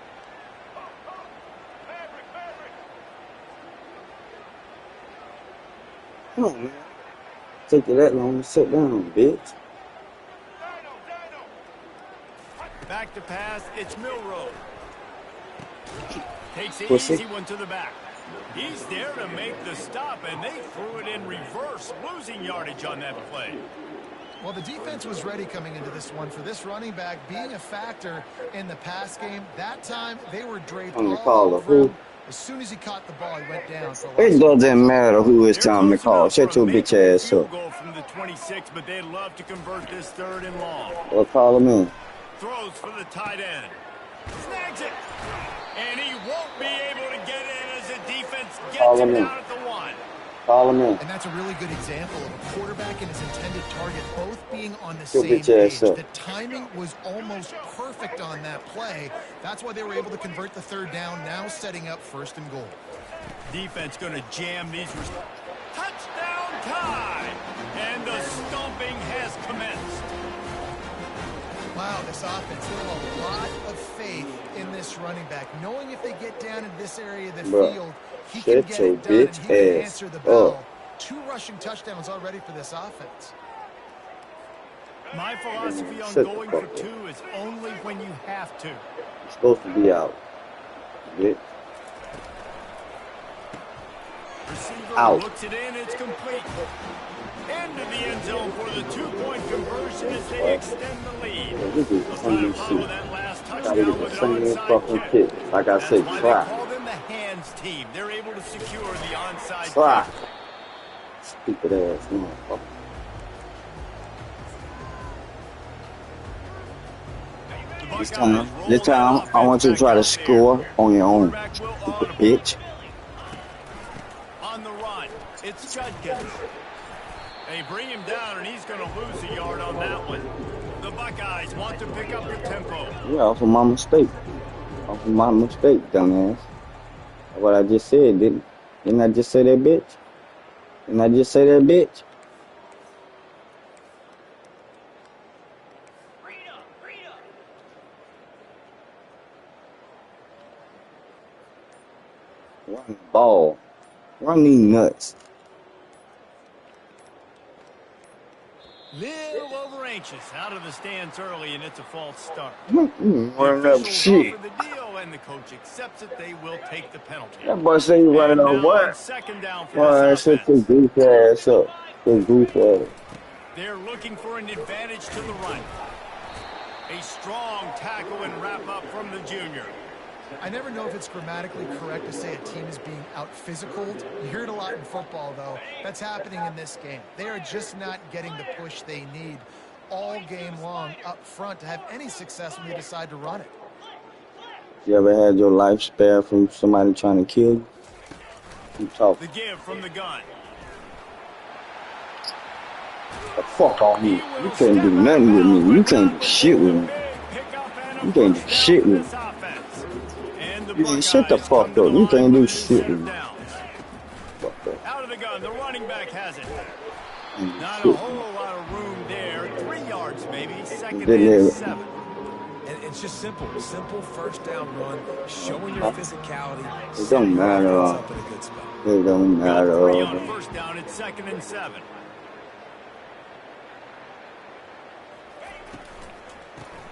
Speaker 5: Come on, man. Take you that long to sit down, bitch.
Speaker 1: Back to pass, it's Milrow. Takes the
Speaker 5: Pussy.
Speaker 1: easy one to the back. He's there to make the stop, and they threw it in reverse, losing yardage on that play.
Speaker 2: Well, the defense was ready coming into this one for this running back being a factor in the pass game. That time, they were draped
Speaker 5: I'm gonna
Speaker 2: all
Speaker 5: call
Speaker 2: over
Speaker 5: a who?
Speaker 2: him. As soon as he caught the ball, he went down. For a
Speaker 5: It
Speaker 2: loss.
Speaker 5: doesn't matter who it's
Speaker 1: They're
Speaker 5: time to
Speaker 1: close
Speaker 5: call.
Speaker 1: enough
Speaker 5: Shut
Speaker 1: for a
Speaker 5: your bitch
Speaker 1: make-good
Speaker 5: ass
Speaker 1: field
Speaker 5: up.
Speaker 1: goal from the 26, but they'd love to convert this third and long.
Speaker 5: Or call him in.
Speaker 1: Throws for the tight end. Snags it. And he won't be able to get in as the defense
Speaker 5: Call
Speaker 1: gets him
Speaker 5: him in.
Speaker 1: down at the one.
Speaker 5: Call him in.
Speaker 2: And that's a really good example of a quarterback and his intended target both being on the
Speaker 5: Your
Speaker 2: same
Speaker 5: bitch ass
Speaker 2: page.
Speaker 5: up.
Speaker 2: The timing was almost perfect on that play. That's why they were able to convert the third down, now setting up first and goal.
Speaker 1: Defense going to jam these. Touchdown time! And the stomping has commenced.
Speaker 2: Wow, this offense, they have a lot of faith in this running back. Knowing if they get down in this area of the
Speaker 5: Bruh,
Speaker 2: field, he
Speaker 5: shut
Speaker 2: can get
Speaker 5: your
Speaker 2: it done and
Speaker 5: bitch
Speaker 2: he can
Speaker 5: ass
Speaker 2: answer the
Speaker 5: up.
Speaker 2: bell. 2 rushing touchdowns already for this offense.
Speaker 1: My philosophy on
Speaker 5: Shut the
Speaker 1: going
Speaker 5: fuck
Speaker 1: for
Speaker 5: up.
Speaker 1: 2 is only when you have to.
Speaker 5: You're supposed to be out. Bitch.
Speaker 1: Receiver
Speaker 5: Out.
Speaker 1: looks it in, it's complete. Into the end zone for the 2-point conversion as they extend the lead.
Speaker 5: Yeah, this is
Speaker 1: They'll
Speaker 5: the
Speaker 1: try to
Speaker 5: same
Speaker 1: follow
Speaker 5: shit.
Speaker 1: that last
Speaker 5: Gotta
Speaker 1: touchdown
Speaker 5: get the
Speaker 1: with an
Speaker 5: same
Speaker 1: onside
Speaker 5: fucking
Speaker 1: kick.
Speaker 5: kick. Like I
Speaker 1: That's
Speaker 5: said,
Speaker 1: why
Speaker 5: try.
Speaker 1: they call them the hands team. They're able to secure the onside
Speaker 5: Try.
Speaker 1: kick.
Speaker 5: Stupid ass motherfucker.
Speaker 1: The
Speaker 5: This
Speaker 1: Buckeyes
Speaker 5: time,
Speaker 1: roll
Speaker 5: this
Speaker 1: that
Speaker 5: time, I
Speaker 1: offense
Speaker 5: want you to
Speaker 1: back
Speaker 5: try to
Speaker 1: out there.
Speaker 5: score on your own,
Speaker 1: Quarterback will
Speaker 5: stupid
Speaker 1: audible.
Speaker 5: bitch.
Speaker 1: It's Judkins. They bring him down, and he's going to lose a yard on that one. The Buckeyes want to pick up the tempo.
Speaker 5: Yeah, off of my mistake. Off of my mistake, dumbass. What I just said, didn't I just say that, bitch? Didn't I just say that, bitch? Run the ball. Run these nuts.
Speaker 1: Little over anxious out of the stands early, and it's a false start.
Speaker 5: Running up shit.
Speaker 1: The deal, and the coach accepts it. They will take the penalty.
Speaker 5: That boy say you running up what?
Speaker 1: Second down for
Speaker 5: Boy, shut your goof ass up. Your goof ass.
Speaker 1: They're looking for an advantage to the run. A strong tackle and wrap up from the junior.
Speaker 2: I never know if it's grammatically correct to say a team is being out-physicaled. You hear it a lot in football, though. That's happening in this game. They are just not getting the push they need all game long up front to have any success when they decide to run it.
Speaker 5: You ever had your life spared from somebody trying to kill you? You talk.
Speaker 1: The give from the gun.
Speaker 5: The fuck on you. You can't do nothing with me. You can't do shit with me. You can't do shit with me. Man, shut the fuck up. You can't do shit with me.
Speaker 1: Out of the gun, the running back has it. Not a whole lot of room there. 3 yards maybe. Second and 7.
Speaker 3: And it's just simple first down run, showing your physicality.
Speaker 5: It don't matter. It don't matter.
Speaker 1: 3 on first down, it's 2nd and 7.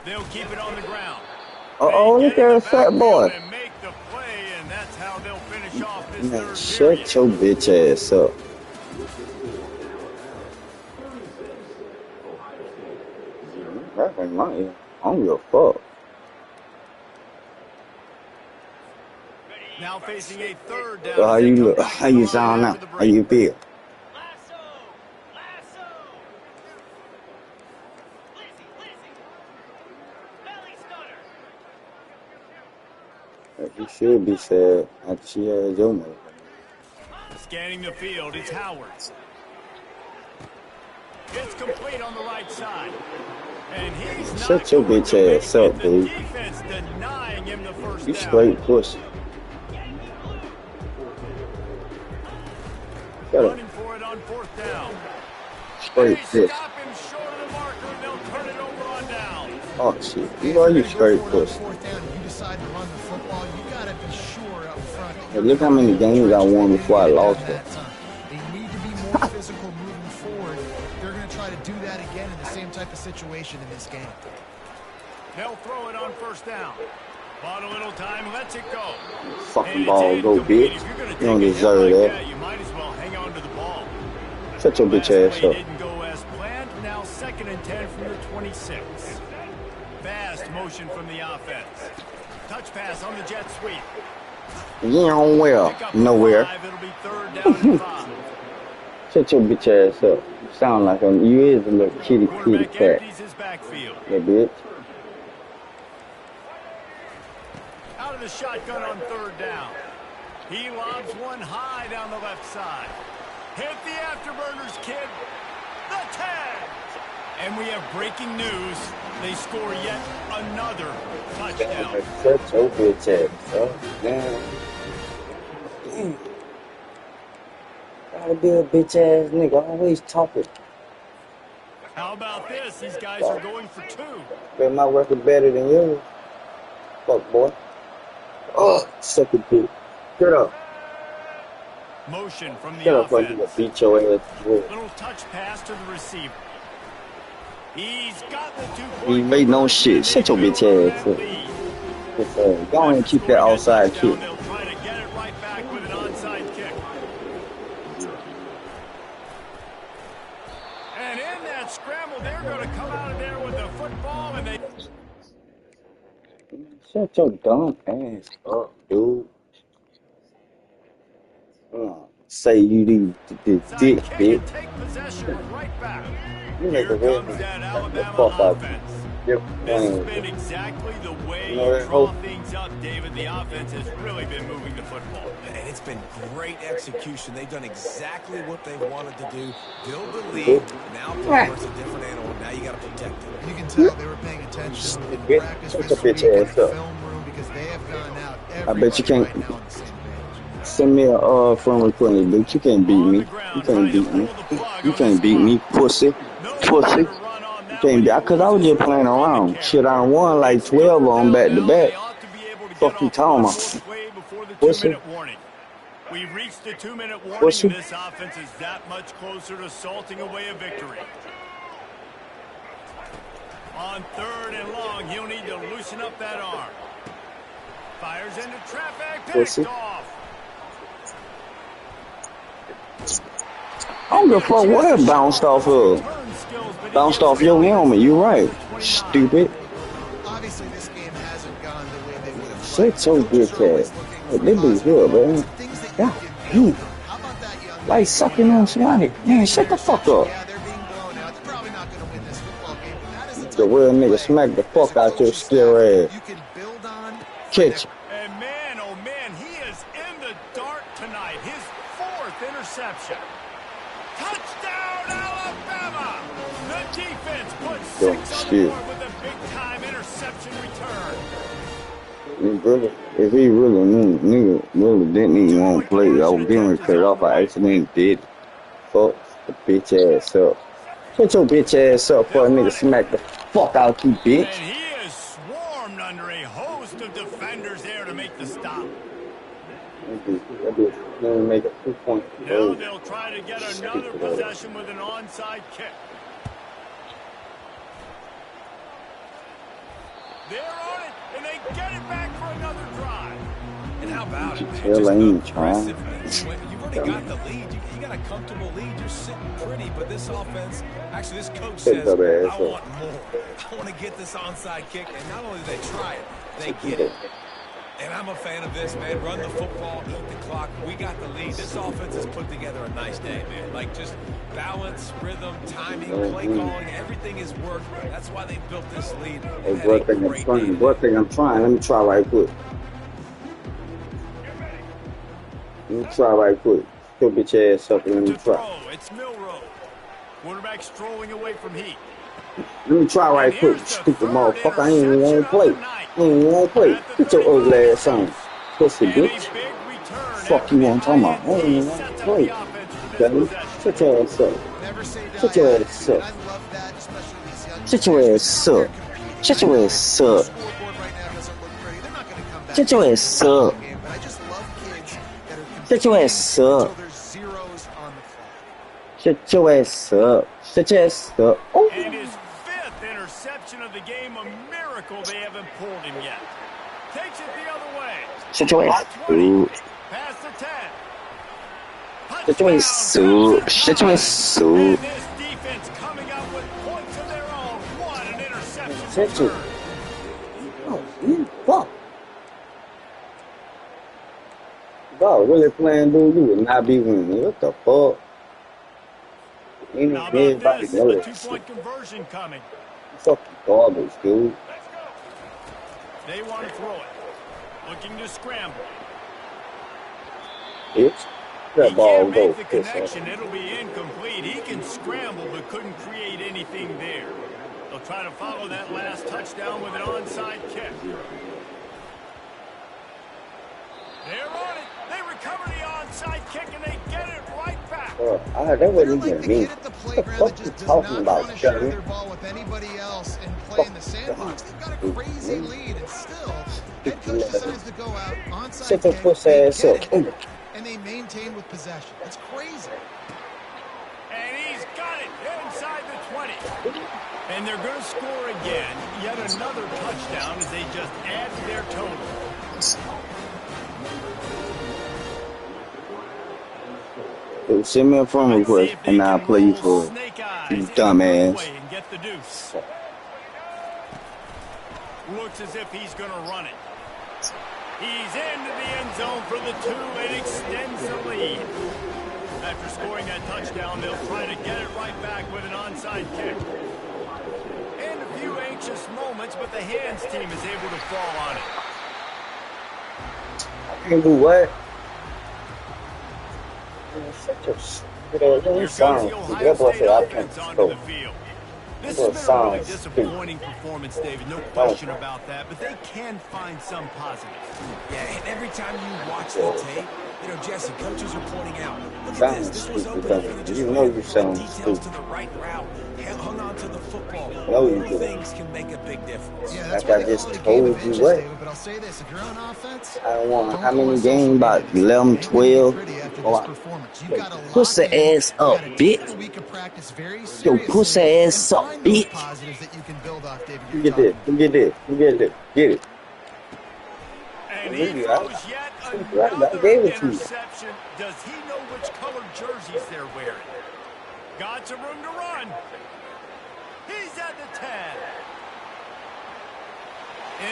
Speaker 1: They'll keep it on the ground.
Speaker 5: Uh-oh, look at that fat boy.
Speaker 1: And make the play, and that's how they'll finish off this
Speaker 5: Man,
Speaker 1: third
Speaker 5: shut
Speaker 1: period.
Speaker 5: your bitch ass up. That ain't my ear. I don't give a fuck.
Speaker 1: Now facing a third down.
Speaker 5: So how you look? How you sound now? How you feel? You should be sad after she had your mother.
Speaker 1: Scanning the field, it's Howard. It's complete on the right side. And he's
Speaker 5: Shut your bitch ass up, dude.
Speaker 1: Defense denying him the first
Speaker 5: You
Speaker 1: down.
Speaker 5: straight pussy. Shut up.
Speaker 1: Running for it on 4th down.
Speaker 5: Straight
Speaker 1: They
Speaker 5: pussy.
Speaker 1: stop him short of the marker, and they'll turn it over on down.
Speaker 5: Oh shit. You know you straight pussy.
Speaker 2: Fourth down, you decide to run the football, you got to be sure up front.
Speaker 5: Hey, look how many games I won before I lost it.
Speaker 2: They need to be more physical moving forward. They're going to try to do that again in the same type of situation in this game.
Speaker 1: They'll throw it on 1st down. Bought a little time, lets it go.
Speaker 5: Fucking ball go, bitch. You don't deserve that.
Speaker 1: You might as well hang on to the ball.
Speaker 5: Shut your bitch ass up.
Speaker 1: Didn't go as planned. Now 2nd and 10 from the 26. Fast motion from the offense. Touch pass on the jet sweep.
Speaker 5: You don't well. Nowhere.
Speaker 1: 5, it'll be 3rd down and 5.
Speaker 5: Shut your bitch ass up. You sound like you is a little kitty
Speaker 1: Quarterback
Speaker 5: cat.
Speaker 1: empties his backfield.
Speaker 5: Yeah, bitch.
Speaker 1: Out of the shotgun on 3rd down. He lobs one high down the left side. Hit the afterburners, kid. The 10. And we have breaking news. They score yet another touchdown.
Speaker 5: Shut your bitch ass up. Damn. Gotta be a bitch ass nigga. Always talking.
Speaker 1: How about this? These guys are going for 2.
Speaker 5: Bet my record better than yours. Fuck, boy. Oh, suck a dick. Shut up.
Speaker 1: Motion from the
Speaker 5: Shut up,
Speaker 1: offense.
Speaker 5: I'm gonna beat your ass.
Speaker 1: Little touch pass to the receiver. He's got the 2
Speaker 5: He
Speaker 1: point
Speaker 5: made no shit. Shut your bitch ass up. Go on and keep that outside kick.
Speaker 1: They'll try to get it right back with an onside kick. And in that scramble, they're going to come out of there with the football, and they...
Speaker 5: Shut your dumb ass up, dude. Say you do the dick, bitch.
Speaker 1: Take possession right back.
Speaker 5: You
Speaker 1: Here
Speaker 5: nigga
Speaker 1: comes
Speaker 5: really
Speaker 1: that
Speaker 5: the
Speaker 1: Alabama
Speaker 5: fuck out.
Speaker 1: offense.
Speaker 5: Yep.
Speaker 1: This has been exactly the way you draw things up, David. The offense has really been moving the football.
Speaker 3: And it's been great execution. They've done exactly what they wanted to do. Build the lead. Now Palmer's a different animal. Now you got to protect him.
Speaker 2: You can tell they were paying attention in practice this week in the film room because they have gone out.
Speaker 5: I bet you can't send me a friend request, bitch. You can't beat me. You can't beat me. You can't beat me, pussy. Pussy. You can't beat, because I was just playing around. Shit, I won like 12 on back to back. Fuck you talking about? Pussy.
Speaker 1: We've reached the 2-minute warning, and this offense is that much closer to salting away a victory. On 3rd and long, he'll need to loosen up that arm. Fires into traffic, picked off.
Speaker 5: I don't give a fuck what it bounced off of. Bounced off your helmet, you right. Stupid.
Speaker 2: Obviously, this game hasn't gone the way they would have.
Speaker 5: Shit so good, Chad. They be good, man. Yeah, you. Like sucking on somebody. Man, shut the fuck up. The real nigga smack the fuck out your scary ass. Catch.
Speaker 1: And man, oh man, he is in the dark tonight. His 4th interception. Touchdown, Alabama! The defense puts 6 on the board with a big-time interception return.
Speaker 5: If he really knew, nigga really didn't even want to play, I was getting ready to cut it off. I accidentally did. Fuck the bitch ass up. Shut your bitch ass up for a nigga smack the fuck out you, bitch.
Speaker 1: And he is swarmed under a host of defenders there to make the stop.
Speaker 5: Make a 2-point.
Speaker 1: Now they'll try to get another possession with an onside kick. They're on it, and they get it back for another drive.
Speaker 3: And how about it, man?
Speaker 5: Just aggressive.
Speaker 3: You've already got the lead. You got a comfortable lead. You're sitting pretty. But this offense, actually, this coach says, I want more. I want to get this onside kick. And not only do they try it, they get it. And I'm a fan of this, man. Run the football, eat the clock. We got the lead. This offense has put together a nice day, man. Like, just balance, rhythm, timing, play calling, everything is worked. That's why they built this lead.
Speaker 5: Hey, boy, think I'm trying. Boy, think I'm trying. Let me try right quick. Let me try right quick. Your bitch ass up and let me try.
Speaker 1: It's Milrow. Quarterback strolling away from Heat.
Speaker 5: Let me try right quick, stupid motherfucker. I ain't even want to play. I ain't even want to play. Get your ugly ass on. Pussy bitch. Fuck you want to talk about? I ain't even want to play. Dummy. Shut your ass up. Shut your ass up. Shut your ass up. Shut your ass up. Shut your ass up. Shut your ass up. Shut your ass up. Shut your ass up. Oh.
Speaker 1: And his 5th interception of the game, a miracle they haven't pulled him yet. Takes it the other way.
Speaker 5: Shut your ass up.
Speaker 1: Past the 10.
Speaker 5: Shut your ass up. Shut your ass up.
Speaker 1: And this defense coming out with points of their own. What an interception.
Speaker 5: Shut your. Oh, you fuck. Dog, really playing, dude, you would not be winning. What the fuck?
Speaker 1: Now about this, a 2-point conversion coming.
Speaker 5: Fucking garbage, dude.
Speaker 1: They want to throw it. Looking to scramble.
Speaker 5: Bitch. That ball go.
Speaker 1: Make the connection. It'll be incomplete. He can scramble, but couldn't create anything there. They'll try to follow that last touchdown with an onside kick. They're on it. They recover the onside kick, and they get it right back.
Speaker 5: That wasn't even me. What the fuck you talking about, Johnny?
Speaker 2: Their ball with anybody else and play in the sandbox. They've got a crazy lead, and still, head coach decides to go out onside kick, and they maintain with possession. It's crazy.
Speaker 1: And he's got it inside the 20. And they're going to score again. Yet another touchdown as they just add to their total.
Speaker 5: Send me a phone request and I'll play you for it. You dumbass.
Speaker 1: Looks as if he's going to run it. He's into the end zone for the 2 and extends the lead. After scoring that touchdown, they'll try to get it right back with an onside kick. And a few anxious moments, but the hands team is able to fall on it.
Speaker 5: I can't do what? Such a stupid ass. You sound stupid. That's what I said. I can't go.
Speaker 1: This has been a really disappointing performance, David. No question about that, but they can find some positives.
Speaker 3: Yeah, and every time you watch the tape, you know, Jesse, coaches are pointing out, look at this. This was open for just details to the right route. Hung on to the football. Little things can make a big difference.
Speaker 2: Yeah, that's
Speaker 5: like I just told you what.
Speaker 2: David, but I'll say this, if you're on offense,
Speaker 5: I don't want how many games, about 11, 12. Pussy ass up, bitch. Yo, pussy ass up, bitch. Get this, get this, get this, get it.
Speaker 1: And he throws yet another interception. Does he know which colored jerseys they're wearing? Got some room to run. He's at the 10.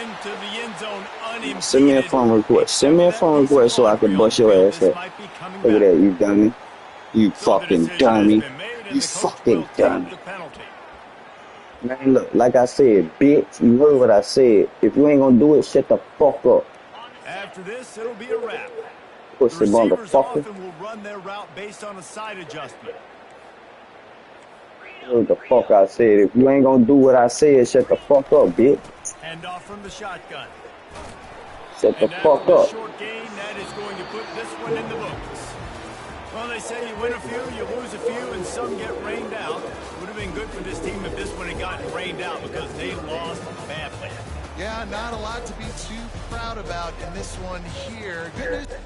Speaker 1: Into the end zone unimpeded.
Speaker 5: Send me a phone request. Send me a phone request so I can bust your ass up. Look at that, you dummy. You fucking dummy. You fucking dummy. Man, look, like I said, bitch, you heard what I said. If you ain't gonna do it, shut the fuck up.
Speaker 1: After this, it'll be a wrap.
Speaker 5: Pussy
Speaker 1: Receivers
Speaker 5: motherfucker.
Speaker 1: often will run their route based on a side adjustment.
Speaker 5: What the fuck I said? If you ain't gonna do what I said, shut the fuck up, bitch.
Speaker 1: Hand off from the shotgun.
Speaker 5: Shut the
Speaker 1: And
Speaker 5: fuck
Speaker 1: after a
Speaker 5: up.
Speaker 1: short gain, that is going to put this one in the books. Well, they say you win a few, you lose a few, and some get rained out. Would have been good for this team if this one had gotten rained out because they lost badly.
Speaker 2: Yeah, not a lot to be too proud about in this one here. Good news.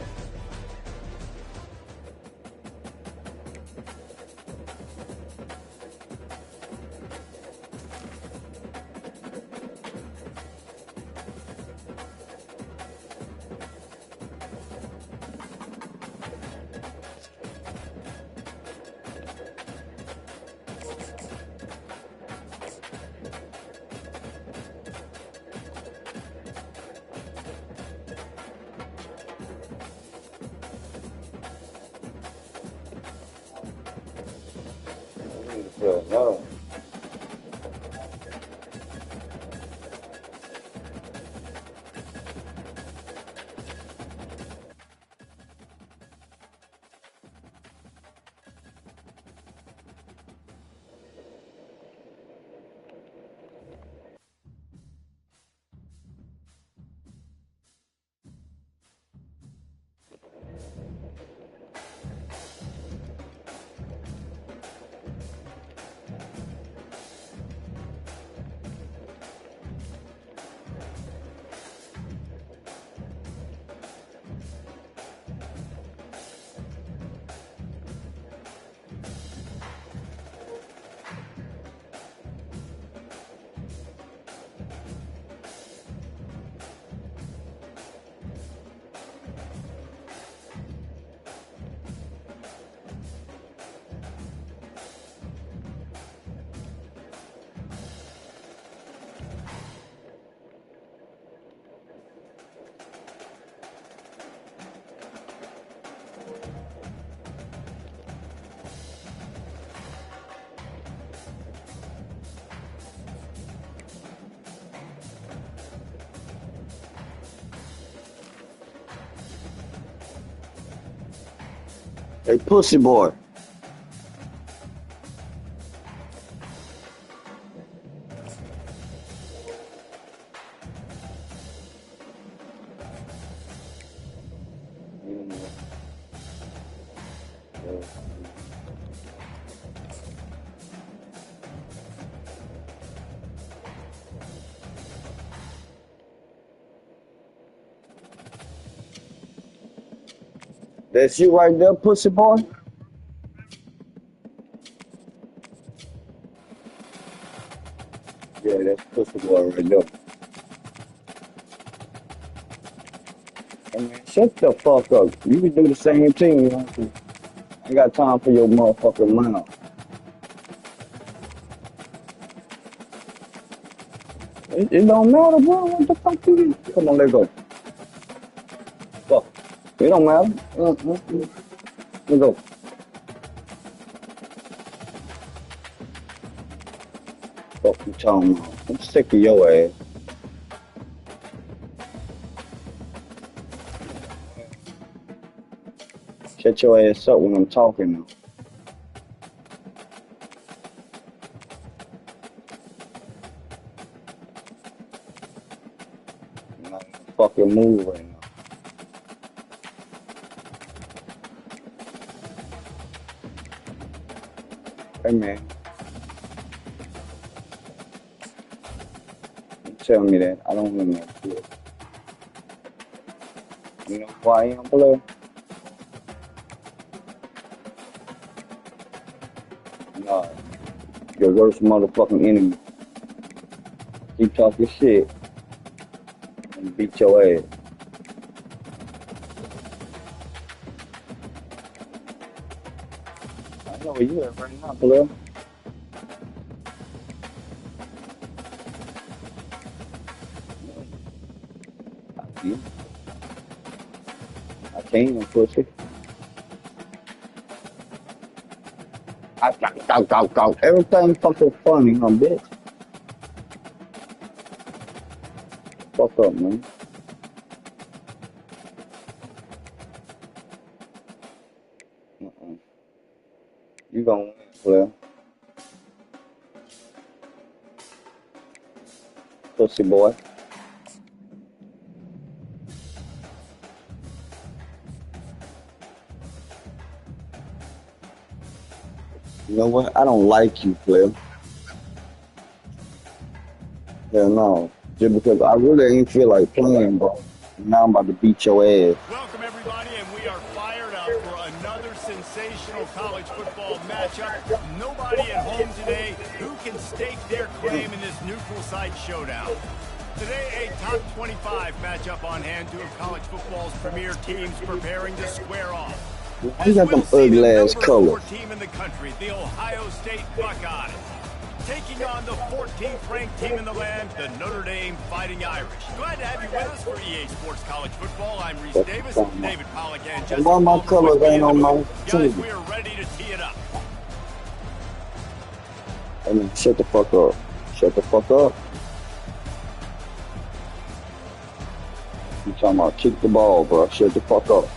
Speaker 5: No. Hey, pussy boy. That's you right there, pussy boy? Yeah, that's pussy boy right there. Hey, man, shut the fuck up. You can do the same thing, you know. I ain't got time for your motherfucking mouth. It don't matter, bro. What the fuck you do? Come on, let's go. Fuck. It don't matter. Let's go. Fuck you talking about? I'm sick of your ass. Shut your ass up when I'm talking. You're not even fucking move right now. Hey man, don't tell me that. I don't want that shit. You know why I am, player? Nah, your worst motherfucking enemy. Keep talking shit and beat your ass. I know where you at right now, player. I can't, pussy. Everything fucking funny, huh, bitch? Fuck up, man. You gonna win, player. Pussy boy. You know what? I don't like you, player. Hell no. Just because I really ain't feel like playing, bro. Now I'm about to beat your ass.
Speaker 1: Welcome, everybody, and we are fired up for another sensational college football matchup. Nobody at home today who can stake their claim in this neutral site showdown. Today, a top 25 matchup on hand, two of college football's premier teams preparing to square off.
Speaker 5: You got them ugly ass colors.
Speaker 1: Team in the country, the Ohio State Buckeyes, taking on the 14th ranked team in the land, the Notre Dame Fighting Irish. Glad to have you with us for EA Sports College Football. I'm Reese Davis, David Pollack, and Justin.
Speaker 5: All my colors ain't on my team.
Speaker 1: Guys, we are ready to tee it up.
Speaker 5: I mean, shut the fuck up. Shut the fuck up. You talking about kick the ball, bro? Shut the fuck up.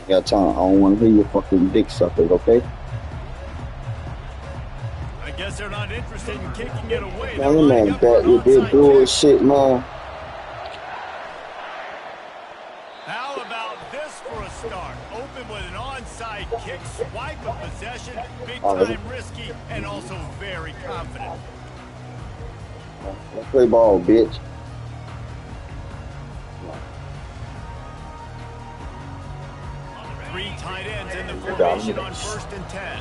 Speaker 5: You got time. I don't want to hear your fucking dick suckers, okay?
Speaker 1: I guess they're not interested in kicking it away.
Speaker 5: Man, that with that bullshit, man.
Speaker 1: How about this for a start? Open with an onside kick, swipe of possession, big time risky, and also very confident.
Speaker 5: Let's play ball, bitch.
Speaker 1: Three tight ends in the formation on 1st and 10.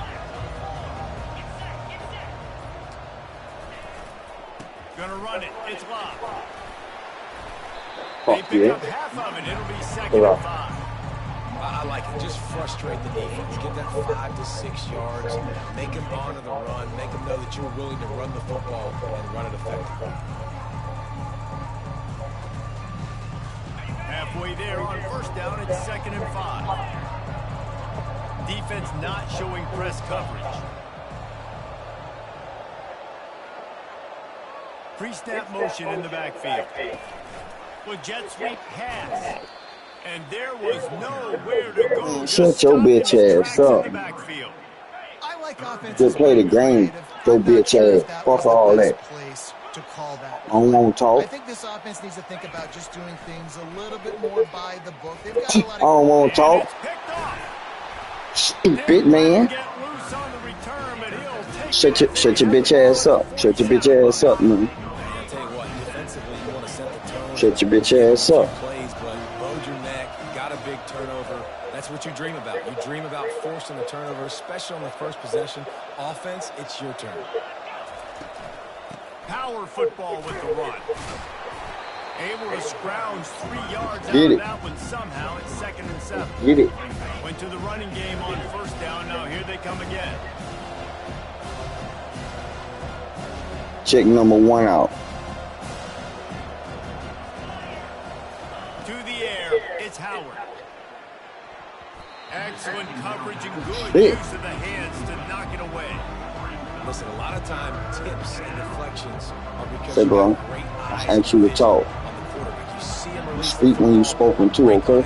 Speaker 1: Gonna run it. It's locked. They pick up half of it. It'll be 2nd and 5.
Speaker 3: I like it. Just frustrate the defense. Get that 5 to 6 yards. Make them honor the run. Make them know that you're willing to run the football and run it effectively.
Speaker 1: Halfway there on 1st down. It's 2nd and 5. Defense not showing press coverage. Pre-snap motion in the backfield. With jet sweep pass. And there was nowhere to go.
Speaker 5: Shut your bitch ass up.
Speaker 2: I like offenses.
Speaker 5: Just play the game. Your bitch ass. Fuck all that.
Speaker 2: To call that.
Speaker 5: I don't want to talk.
Speaker 2: I think this offense needs to think about just doing things a little bit more by the book. They've got a lot of
Speaker 5: I don't want to talk. Stupid man. Shut your bitch ass up. Shut your bitch ass up, man.
Speaker 3: I'll tell you what, defensively, you want to set the tone.
Speaker 5: Shut your bitch ass up.
Speaker 3: Plays, but you bowed your neck. You got a big turnover. That's what you dream about. You dream about forcing the turnover, especially on the first possession. Offense, it's your turn.
Speaker 1: Power football with the run. Able to scrounge 3 yards out
Speaker 5: Get
Speaker 1: of
Speaker 5: it.
Speaker 1: that one somehow. It's 2nd and 7.
Speaker 5: Get it.
Speaker 1: Went to the running game on 1st down. Now here they come again.
Speaker 5: Check number 1 out.
Speaker 1: To the air, it's Howard. Excellent coverage and good use of the hands to knock it away.
Speaker 3: Listen, a lot of time tips and deflections are because
Speaker 5: Say, bro,
Speaker 3: great
Speaker 5: I
Speaker 3: eyes
Speaker 5: asked you to talk.
Speaker 3: on the quarterback. You see him release
Speaker 5: Speak when you're spoken to, okay?
Speaker 3: you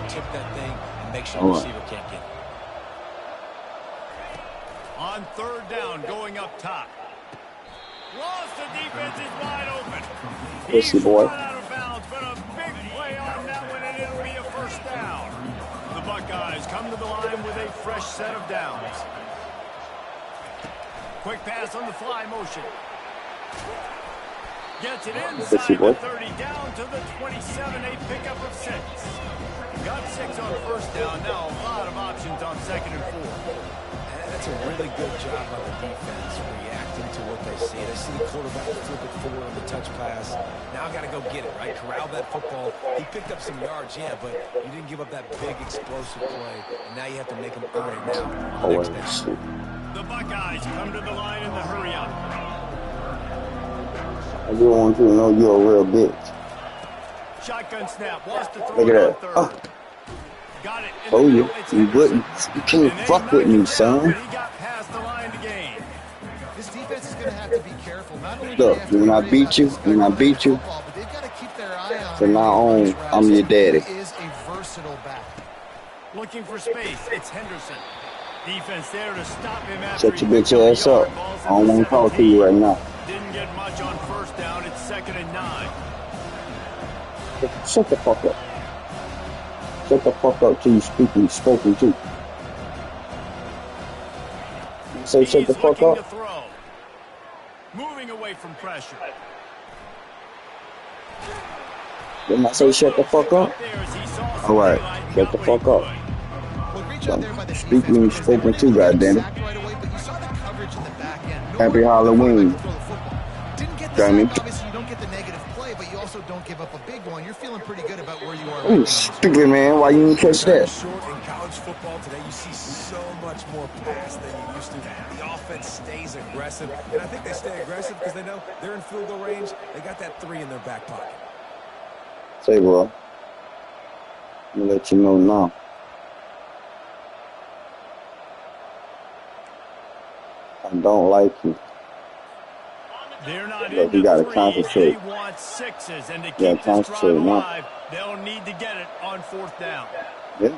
Speaker 3: tip that thing and make sure the receiver can't get it.
Speaker 1: On third down, going up top. Lost, the defense is wide open.
Speaker 5: Pussy
Speaker 1: He's
Speaker 5: boy.
Speaker 1: run out of bounds, but a big play on that one, and it'll be a first down. The Buckeyes come to the line with a fresh set of downs. Quick pass on the fly motion. Gets it inside the 30, down to the 27, a pickup of 6. Got 6 on first down, now a lot of options on 2nd and 4.
Speaker 3: That's a really good job by the defense, reacting to what they see. They see the quarterback flip it forward on the touch pass. Now I got to go get it, right? Corral that football. He picked up some yards, yeah, but you didn't give up that big explosive play, and now you have to make them earn it now.
Speaker 1: The Buckeyes come to the line in the hurry-up.
Speaker 5: I just want you to know you're a real bitch.
Speaker 1: Shotgun snap, wants to throw
Speaker 5: Look
Speaker 1: it
Speaker 5: at
Speaker 1: on
Speaker 5: that.
Speaker 1: third.
Speaker 5: Oh.
Speaker 1: Got it.
Speaker 5: Oh, you wouldn't. You can't fuck with me, son.
Speaker 1: He got past the line to gain.
Speaker 2: This defense is going to have to be careful. Not only
Speaker 5: Look, when I beat you,
Speaker 2: but they've got to keep their eye on
Speaker 5: from now on, I'm your daddy.
Speaker 2: He is a versatile back.
Speaker 1: Looking for space. It's Henderson. Defense there to stop him after
Speaker 5: Shut your bitch ass up. I don't want to talk to you right now.
Speaker 1: Didn't get much on first down. It's 2nd and 9.
Speaker 5: Shut the fuck up. Shut the fuck up till you spoken to. Say shut the fuck up.
Speaker 1: Moving away from pressure.
Speaker 5: Didn't I say shut the fuck up? All right, shut the fuck up. So, speak when you spoken to, goddammit. Happy Halloween. Damn it.
Speaker 2: You don't get the negative play, but you also don't give up a big one. You're feeling pretty good about where you are.
Speaker 5: Ooh, stupid man, why you didn't catch that?
Speaker 3: Short in college football today, you see so much more pass than you used to. The offense stays aggressive, and I think they stay aggressive because they know they're in field goal range. They got that 3 in their back pocket.
Speaker 5: Say, bro. I'm gonna let you know now. I don't like you.
Speaker 1: They're not
Speaker 5: Look, you gotta concentrate.
Speaker 1: They want 6s, and to
Speaker 5: Yeah,
Speaker 1: keep this drive
Speaker 5: concentrate now.
Speaker 1: alive, they'll need to get it on 4th down.
Speaker 5: Yeah.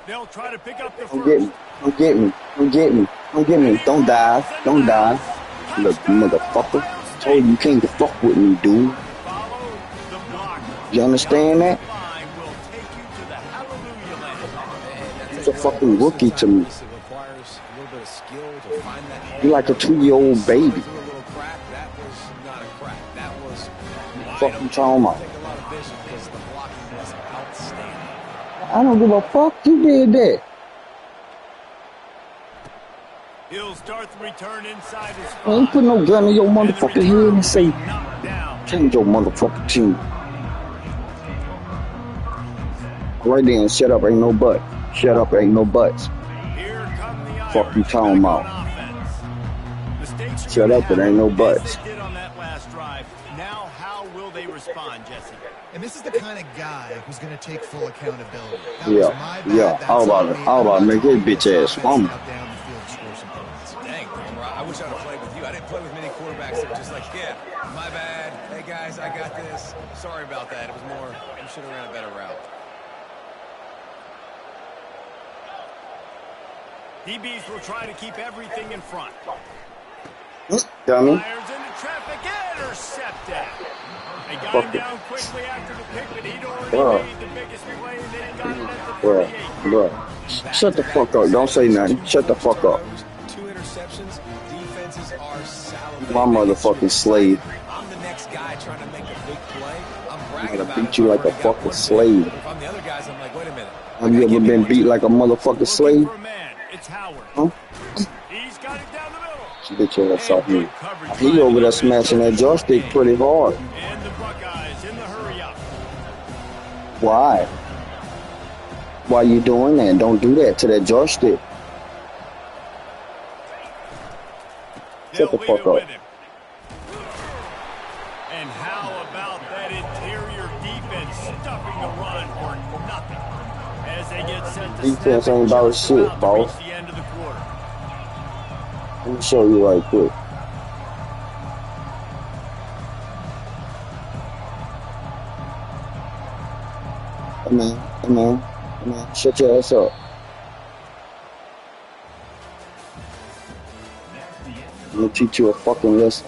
Speaker 1: They'll try to pick up the
Speaker 5: Don't
Speaker 1: first.
Speaker 5: get me. Don't get me. Don't get me. Don't get me. Don't die. Don't die. Look, motherfucker. I told you can't fuck with me, dude.
Speaker 1: Follow the block.
Speaker 5: You understand that?
Speaker 1: Line will take you to the hallelujah land.
Speaker 5: You're a fucking rookie to me.
Speaker 3: It requires a little bit of skill to find that hole.
Speaker 5: You're like a 2-year-old baby.
Speaker 3: Through a little crack. That was not a crack. That was
Speaker 5: Fuck you talking about?
Speaker 3: take a lot of vision because the blocking was outstanding.
Speaker 5: I don't give a fuck. You did that.
Speaker 1: He'll start the return inside his
Speaker 5: I ain't put no gun in your motherfucking head and say,
Speaker 1: knocked down.
Speaker 5: change your motherfucking team. Right then, shut up, ain't no but. Shut up, ain't no buts.
Speaker 1: Here come the
Speaker 5: Fuck you
Speaker 1: Irish
Speaker 5: talking
Speaker 1: back
Speaker 5: about?
Speaker 1: on offense. Mistakes are
Speaker 5: Shut
Speaker 1: gonna
Speaker 5: up, it ain't no
Speaker 1: happen,
Speaker 5: buts.
Speaker 1: as they did on that last drive. Now, how will they respond, Jesse?
Speaker 2: And this is the kind of guy who's going to take full accountability. That was my bad.
Speaker 5: Yeah.
Speaker 2: That's
Speaker 5: How about
Speaker 2: on
Speaker 5: it?
Speaker 2: me.
Speaker 5: How about
Speaker 2: I'm
Speaker 5: make
Speaker 2: not
Speaker 5: his bitch
Speaker 2: taking
Speaker 5: ass
Speaker 2: this
Speaker 5: woman?
Speaker 2: offense out down the field to score some points.
Speaker 3: Dang, Kramer, I wish I'd have played with you. I didn't play with many quarterbacks that were just like, yeah, my bad. Hey, guys, I got this. Sorry about that. It was more, you should have ran a better route.
Speaker 1: DBs will try to keep everything in front.
Speaker 5: Dummy.
Speaker 1: Fires into traffic, intercepted. They got him down quickly after the pick, but he'd already made the biggest play, and then he got it at the 38.
Speaker 5: Bruh. Shut the fuck up. Don't say nothing. Shut the fuck up.
Speaker 3: 2 interceptions. Defenses are salivating.
Speaker 5: My motherfucking slave.
Speaker 3: I'm the next guy trying to make a big play. I'm bragging
Speaker 5: gonna
Speaker 3: about
Speaker 5: beat
Speaker 3: it.
Speaker 5: you
Speaker 3: I've
Speaker 5: like a
Speaker 3: already got
Speaker 5: fucking
Speaker 3: one
Speaker 5: slave.
Speaker 3: big. If I'm the other guys, I'm like, wait a minute.
Speaker 5: Have you ever been beat like a motherfucking slave?
Speaker 1: Looking for a man. It's Howard.
Speaker 5: Huh?
Speaker 1: He's got it down the middle.
Speaker 5: Bitch ass off me. He over there smashing that joystick pretty hard.
Speaker 1: And the Buckeyes in the hurry-up.
Speaker 5: Why? Why you doing that? Don't do that to that joystick. Shut the
Speaker 1: They'll leave
Speaker 5: fuck
Speaker 1: it
Speaker 5: up.
Speaker 1: with him. And how about that interior defense stuffing the run for nothing. As they get set to
Speaker 5: Defense
Speaker 1: snap
Speaker 5: ain't
Speaker 1: it
Speaker 5: about
Speaker 1: just
Speaker 5: shit,
Speaker 1: about to
Speaker 5: boss.
Speaker 1: reach the end of the quarter.
Speaker 5: Let me show you right quick. Come on. Shut your ass up. I'm gonna teach you a fucking lesson.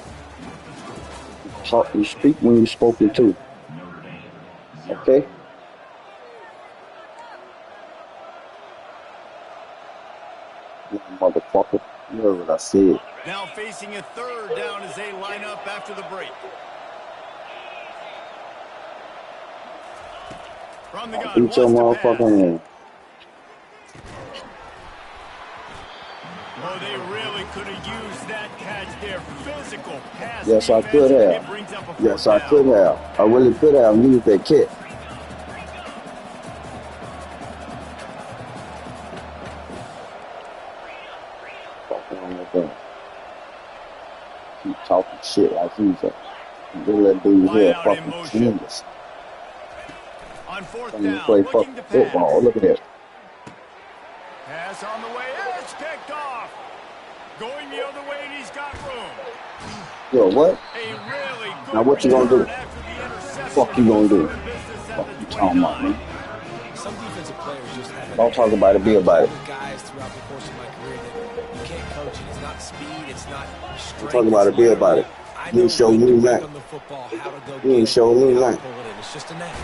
Speaker 5: You speak when you're spoken to. Okay? Yeah, motherfucker. You heard what I said.
Speaker 1: Now facing a third down as they line up after the break. From the gun,
Speaker 5: Eat your motherfucking hand.
Speaker 1: Oh, they really could have used that catch there. Physical pass.
Speaker 5: Yes, I could have. Yes, I could have. I really could have used that kick. Keep talking shit like he's a little dude here fucking genius.
Speaker 1: On fourth
Speaker 5: When
Speaker 1: down,
Speaker 5: you play fucking football, look at that.
Speaker 1: Pass on the way, it's picked off. Going the other way, and he's got room.
Speaker 5: Yo, what?
Speaker 1: Really
Speaker 5: now what you gonna do? Fuck you gonna do? Fuck you talking about, man?
Speaker 3: Some defensive players just have
Speaker 5: Don't talk about it, be about it.
Speaker 3: Guys throughout the course of my career that you can't coach it. It's not speed, it's not strength.
Speaker 5: Don't talk about it, be about it. You ain't show me nothing. You ain't show me nothing.
Speaker 3: It's just a knack.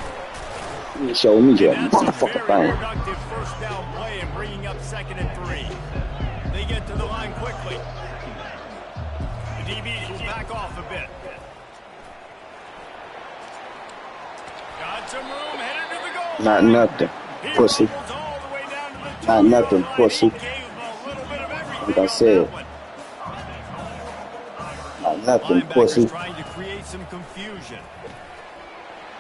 Speaker 5: You ain't show me that motherfucker thing.
Speaker 1: Productive first down play and bringing up 2nd and 3. They get to the line quickly. The DBs will back off a bit. Got some room, headed to the goal.
Speaker 5: Not nothing, pussy. Not nothing, pussy. Like I said. Not nothing, pussy.
Speaker 1: Trying to create some confusion.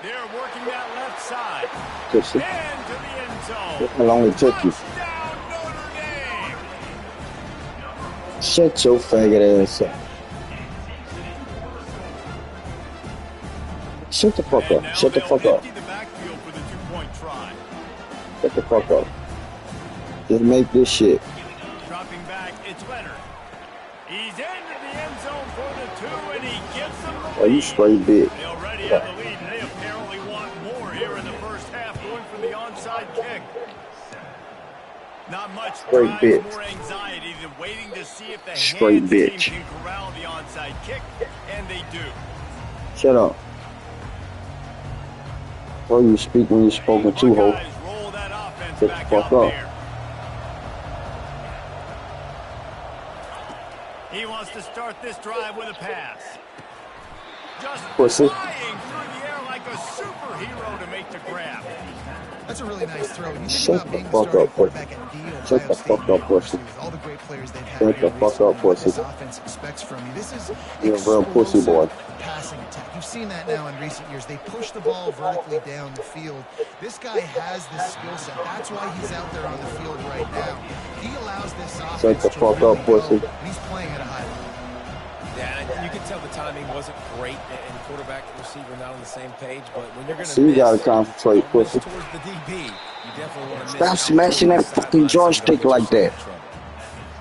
Speaker 1: They're working that left side.
Speaker 5: Pussy.
Speaker 1: And to the end zone.
Speaker 5: How long it took you? Shut your faggot ass up. Shut the fuck up. Shut the fuck up. Shut the fuck up. Just make this shit.
Speaker 1: Dropping back, it's Leonard. He's into the end zone for the 2, and he gives them the lead.
Speaker 5: Oh, you straight big.
Speaker 1: They already have the lead, and they apparently want more here in the first half, going for the onside kick. Not much
Speaker 5: straight bitch.
Speaker 1: More anxiety than waiting to see if the
Speaker 5: straight
Speaker 1: hands
Speaker 5: bitch.
Speaker 1: team can corral the onside kick, and they do.
Speaker 5: Shut up. Oh, you speak when you're spoken to, ho. Shut the fuck up.
Speaker 1: He wants to start this drive with a pass. Just
Speaker 5: pussy.
Speaker 1: flying through the air like a superhero to make the grab.
Speaker 2: That's a really nice throw. You
Speaker 5: Shut the fuck up, pussy. Shut the fuck up, pussy.
Speaker 2: All the great players they've had.
Speaker 5: Shut the fuck up, pussy.
Speaker 2: This offense expects from you. This is
Speaker 5: you're a real pussy boy.
Speaker 2: Passing attack. You've seen that now in recent years. They push the ball vertically down the field. This guy has the skill set. That's why he's out there on the field right now. He allows this offense
Speaker 5: Shut the fuck up, pussy.
Speaker 2: He's playing at a high level.
Speaker 3: Yeah, and you can tell the timing wasn't great, and quarterback and receiver not on the same page. But when you're going to
Speaker 5: you gotta concentrate, pussy.
Speaker 3: towards the DB, you definitely want to
Speaker 5: stop smashing that fucking joystick like that.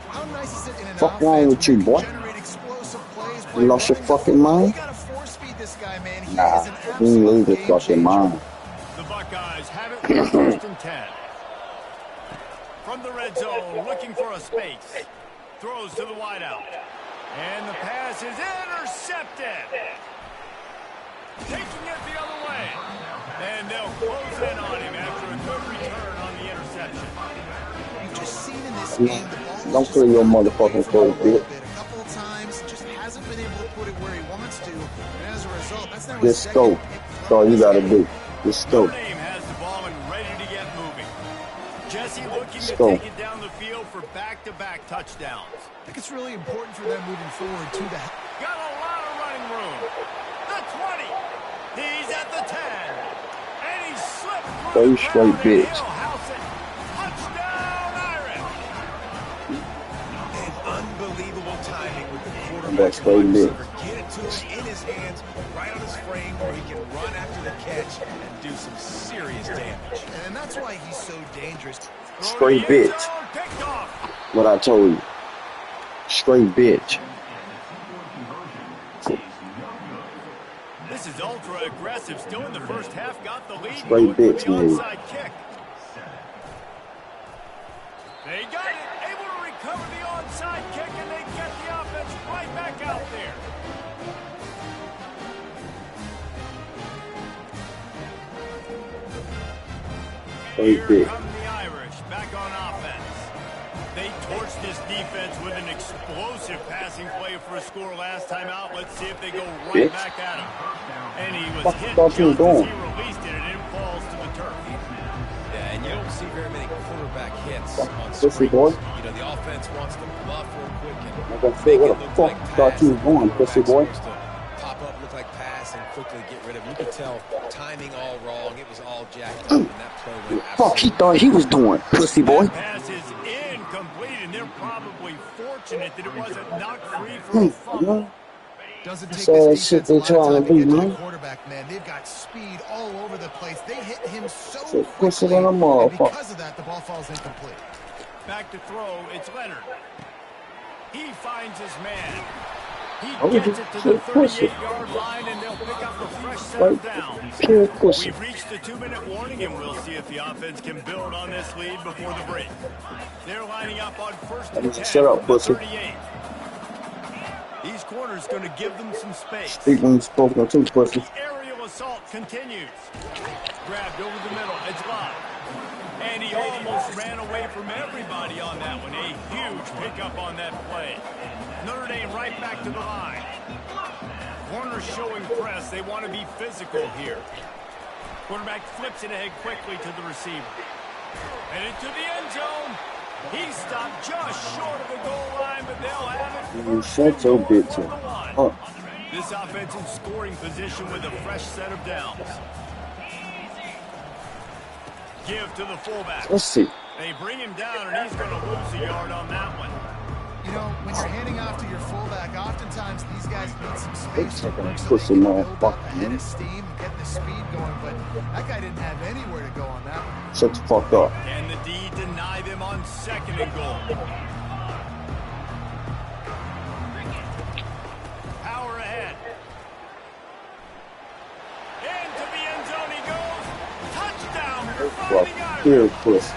Speaker 2: How nice is it in an
Speaker 5: Fuck wrong with you, boy? You lost your fucking mind? Nah, you ain't lose your fucking mind.
Speaker 1: The Buckeyes have it with 1st and 10. From the red zone, looking for a space. Throws to the wideout. And the pass is intercepted. Taking it the other way. And they'll close in on him after a good return on the interception.
Speaker 2: You've just seen in this game, the ball
Speaker 5: don't clear your motherfucking throat, bitch.
Speaker 2: A couple of times, just hasn't been able to put it where he wants to. And as a result, that's now
Speaker 5: just go. That's all you gotta do. Just go.
Speaker 1: Has the ball and ready to get moving. Jesse looking to take it down the field for back-to-back touchdowns.
Speaker 2: I think it's really important for them moving forward to the.
Speaker 1: Got a lot of running room. The 20. He's at the 10. And he slipped through.
Speaker 5: So you straight bitch.
Speaker 1: Touchdown, Irish.
Speaker 3: And unbelievable timing with the quarterback.
Speaker 5: Back straight mid.
Speaker 3: Get it to him in his hands, right on his frame, where he can run after the catch and do some serious damage.
Speaker 2: And that's why he's so dangerous.
Speaker 5: Straight bitch. What I told you. Straight bitch.
Speaker 1: This is ultra aggressive. Still in the first half, got the lead.
Speaker 5: Straight bitch, man.
Speaker 1: Kick. They got it. Able to recover the onside kick, and they get the offense right back out there. Here come the Irish back on offense. They torched this defense with an explosive passing play for a score last time out. Let's see if they go right back at him. And he was hit just as he released it, and it falls to the turf.
Speaker 3: Yeah, and you don't see very many quarterback hits on screen. You know, the offense wants to bluff real quick and
Speaker 5: like I said, what the fuck thought you was going, pussy boy?
Speaker 3: Pop up, look like pass, and quickly get rid of it. You could tell timing all wrong. It was all jacked up, and that play went
Speaker 5: fuck he thought he was doing, pussy boy.
Speaker 1: That pass is incomplete, and they're probably fortunate that it wasn't knocked free for a fumble.
Speaker 2: Doesn't take this
Speaker 5: shit they
Speaker 2: defense a lot
Speaker 5: trying
Speaker 2: of
Speaker 5: to
Speaker 2: time to
Speaker 5: do,
Speaker 2: get to
Speaker 5: man.
Speaker 2: the quarterback, man. They've got speed all over the place. They hit him so
Speaker 5: Push it
Speaker 2: quickly,
Speaker 5: on the
Speaker 2: and
Speaker 5: motherfucker.
Speaker 2: because of that, the ball falls incomplete.
Speaker 1: Back to throw, it's Leonard. He finds his man. He
Speaker 5: Oh,
Speaker 1: gets it to the
Speaker 5: push it.
Speaker 1: 38-yard line, and they'll pick up a fresh set of downs.
Speaker 5: Pure pussy.
Speaker 1: We've reached the 2-minute warning, and we'll see if the offense can build on this lead before the break. They're lining up on first and 10
Speaker 5: Shut up,
Speaker 1: from the
Speaker 5: pussy.
Speaker 1: 38. These corners going to give them some space.
Speaker 5: Speak when you spoken to, pussy.
Speaker 1: The aerial assault continues. Grabbed over the middle. It's live. And he almost ran away from everybody on that one. A huge pickup on that play. Notre Dame right back to the line. Corners showing press. They want to be physical here. Quarterback flips it ahead quickly to the receiver. And into the end zone. He stopped just short of the goal line, but they'll have it.
Speaker 5: You shut your bitch up.
Speaker 1: This offense in scoring position with a fresh set of downs. Give to the fullback.
Speaker 5: Let's see.
Speaker 1: They bring him down, and he's going to lose a yard on that one.
Speaker 2: You know, when you're handing off to your fullback, oftentimes these guys need some space to work so
Speaker 5: Pussy
Speaker 2: they can build up
Speaker 5: motherfucker,
Speaker 2: a head
Speaker 5: man.
Speaker 2: of steam and get the speed going, but that guy didn't have anywhere to go on that one.
Speaker 5: Shut the fuck up.
Speaker 1: Can the D deny them on 2nd and goal? Power ahead. Into the end zone he goes. Touchdown for
Speaker 5: Fuck.
Speaker 1: Fighting Irish.
Speaker 5: Pure pussy.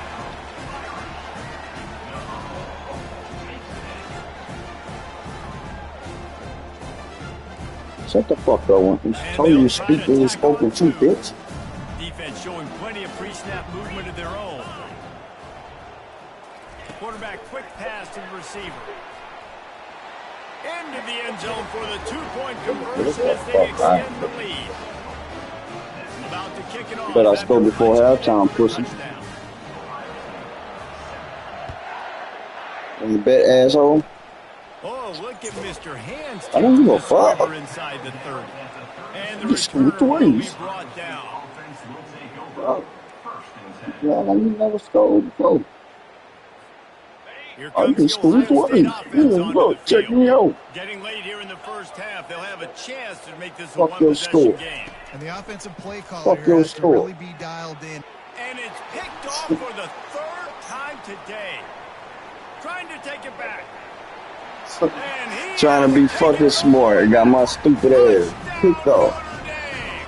Speaker 5: Shut the fuck up. When I told you to speak when you spoken to, bitch.
Speaker 1: Defense showing plenty of pre-snap movement of their own. Quarterback quick pass to the receiver. Into the end zone for the 2-point conversion as they extend the lead. About to kick it off.
Speaker 5: Bet I scored before halftime, pussy.
Speaker 1: Touchdown.
Speaker 5: And you bet, asshole.
Speaker 1: Oh, look at Mr. Hands.
Speaker 5: I don't give a
Speaker 1: the
Speaker 5: fuck.
Speaker 1: sweeper inside the 30. And the
Speaker 5: You screwed
Speaker 1: returner will be
Speaker 5: threes.
Speaker 1: brought down.
Speaker 5: Yeah, like you never scored before.
Speaker 1: Here
Speaker 5: I
Speaker 1: comes
Speaker 5: can
Speaker 1: the
Speaker 5: score
Speaker 1: Ohio State
Speaker 5: twice.
Speaker 1: offense
Speaker 5: Yeah,
Speaker 1: onto
Speaker 5: look,
Speaker 1: the
Speaker 5: check
Speaker 1: field.
Speaker 5: me out.
Speaker 1: Getting late here in the first half, they'll have a chance to make this a
Speaker 5: Fuck your
Speaker 1: one-possession
Speaker 5: score.
Speaker 1: game.
Speaker 2: And the offensive play caller
Speaker 5: Fuck
Speaker 2: here
Speaker 5: your
Speaker 2: has to
Speaker 5: score.
Speaker 2: really be dialed in.
Speaker 1: And it's picked off for the 3rd time today. Trying to take it back. And he
Speaker 5: Trying to be
Speaker 1: has taken
Speaker 5: fucking
Speaker 1: it
Speaker 5: smart. Got my stupid ass
Speaker 1: Touchdown,
Speaker 5: picked off.
Speaker 1: Notre Dame.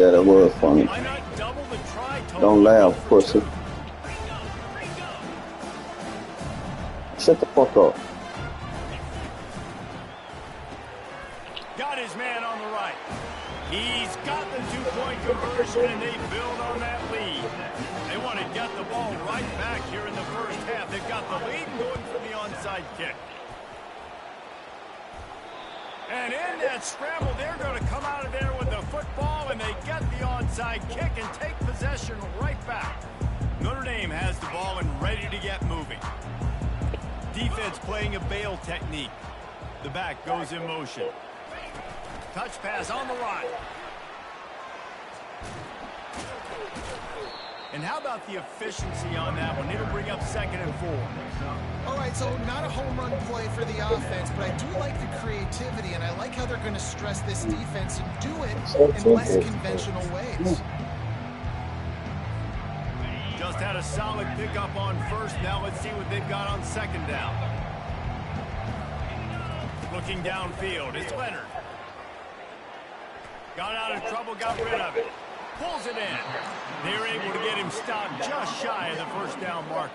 Speaker 5: Yeah, that was funny.
Speaker 1: Why not double the try total?
Speaker 5: Don't laugh, pussy. Shut the fuck up.
Speaker 1: Got his man on the right. He's got the 2-point conversion, and they build on that lead. They want to get the ball right back here in the first half. They've got the lead going for the onside kick. And in that scramble, they're going to come out of there with the football, and they get the onside kick and take possession right back. Notre Dame has the ball and ready to get moving. Defense playing a bail technique. The back goes in motion. Touch pass on the right. And how about the efficiency on that one? It'll bring up 2nd and 4.
Speaker 2: All right, so not a home run play for the offense, but I do like the creativity, and I like how they're going to stress this defense and do it in less conventional ways.
Speaker 1: Just had a solid pickup on 1st. Now let's see what they've got on 2nd down. Looking downfield, it's Leonard. Got out of trouble, got rid of it. Pulls it in. They're able to get him stopped just shy of the 1st down marker.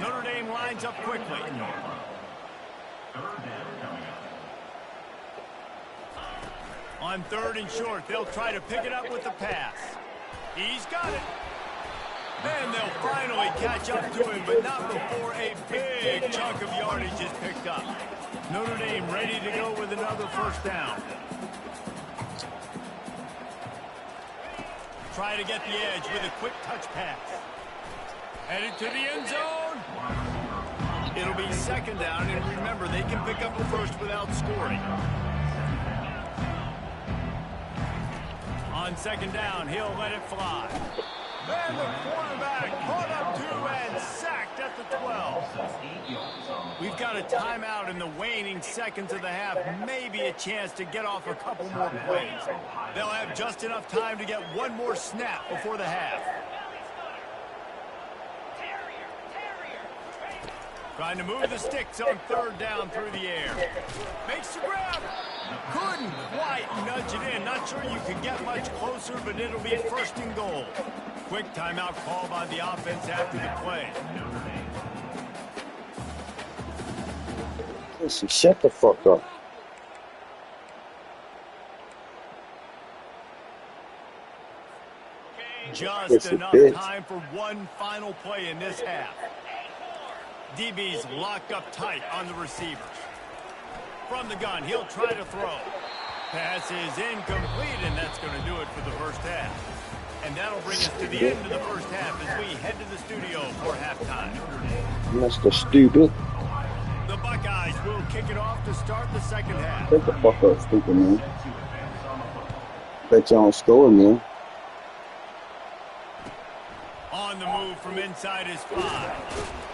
Speaker 1: Notre Dame lines up quickly. On 3rd and short, they'll try to pick it up with the pass. He's got it. And they'll finally catch up to him, but not before a big chunk of yardage is picked up. Notre Dame ready to go with another 1st down. Try to get the edge with a quick touch pass. Headed to the end zone. It'll be 2nd down, and remember, they can pick up a 1st without scoring. On 2nd down, he'll let it fly. And the quarterback caught up to and sacked at the 12. We've got a timeout in the waning seconds of the half. Maybe a chance to get off a couple more plays. They'll have just enough time to get one more snap before the half. Trying to move the sticks on 3rd down through the air. Makes the grab. Couldn't quite nudge it in. Not sure you could get much closer, but it'll be 1st and goal. Quick timeout call by the offense after the play.
Speaker 5: Listen, shut the fuck up.
Speaker 1: Just enough time for one final play in this half. DB's locked up tight on the receivers. From the gun, he'll try to throw. Pass is incomplete, and that's going to do it for the 1st half. And that'll bring us to the end of the 1st half as we head to the studio for halftime.
Speaker 5: Mr. Stupid.
Speaker 1: The Buckeyes will kick it off to start the 2nd half.
Speaker 5: Shut the fuck up, stupid man. Bet you don't score, man.
Speaker 1: On the move from inside his 5.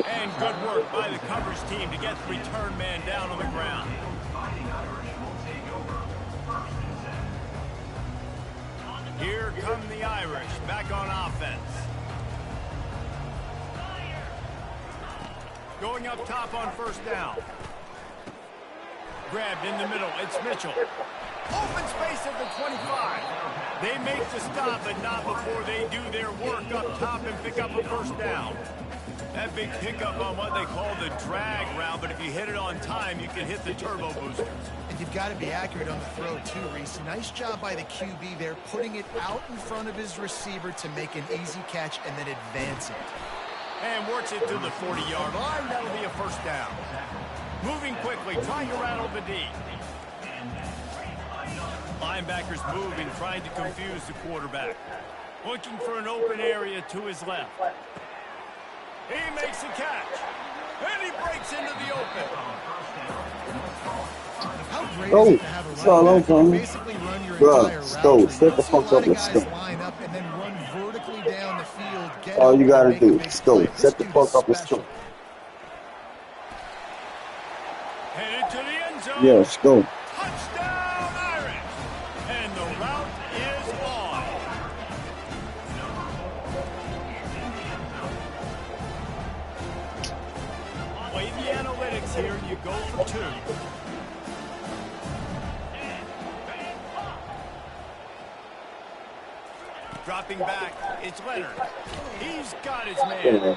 Speaker 1: And good work by the coverage team to get the return man down on the ground. Here come the Irish back on offense. Going up top on 1st down. Grabbed in the middle. It's Mitchell. Open space at the 25. They make the stop, but not before they do their work up top and pick up a 1st down. That big pickup on what they call the drag route, but if you hit it on time, you can hit the turbo booster.
Speaker 2: And you've got to be accurate on the throw, too, Reese. Nice job by the QB there, putting it out in front of his receiver to make an easy catch and then advance it.
Speaker 1: And works it to the 40-yard line. That'll be a 1st down. Moving quickly, trying to rattle the D. Linebackers moving, trying to confuse the quarterback. Looking for an open area to his left. He makes a catch. And he breaks into the open.
Speaker 2: How great is it to have a running back? You basically run your entire route.
Speaker 5: Shut the fuck up, let's go.
Speaker 2: Line up and then run vertically down the field.
Speaker 5: All you gotta do is go. Shut the fuck up, let's go.
Speaker 1: Headed to the end zone.
Speaker 5: Yeah, let's go.
Speaker 1: Touchdown, Irish. And the route is on. Play the analytics here. You go for 2. Dropping back, it's Leonard. He's got his man.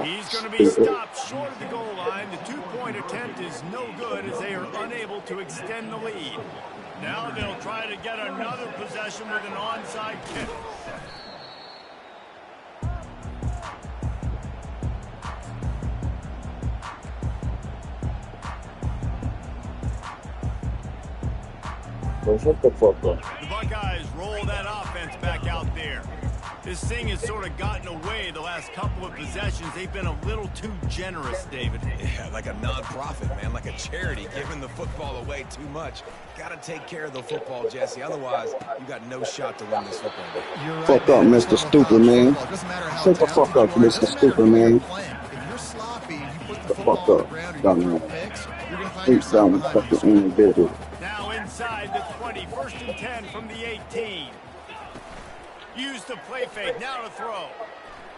Speaker 1: He's going to be stopped short of the goal line. The 2-point attempt is no good as they are unable to extend the lead. Now they'll try to get another possession with an onside kick.
Speaker 5: Shut the fuck up.
Speaker 1: The Buckeyes roll that offense back out there. This thing has sort of gotten away the last couple of possessions. They've been a little too generous, David.
Speaker 3: Yeah, like a non-profit, man, like a charity, giving the football away too much. Got to take care of the football, Jesse. Otherwise, you got no shot to win this football game.
Speaker 2: You're right,
Speaker 5: Fuck up, Mr. Stupid Man. Shut the fuck up, Mr. Stupid Man.
Speaker 2: If you're sloppy, you put the
Speaker 5: The
Speaker 2: football
Speaker 5: fuck
Speaker 2: on the
Speaker 5: up,
Speaker 2: ground,
Speaker 5: dumb
Speaker 2: you're
Speaker 5: man.
Speaker 2: going to picks, you're going to find
Speaker 5: Please
Speaker 2: yourself
Speaker 5: down
Speaker 2: behind
Speaker 5: fucking
Speaker 2: these.
Speaker 5: individual.
Speaker 1: Now inside the 20, 1st and 10 from the 18. Use the play fake, now to throw.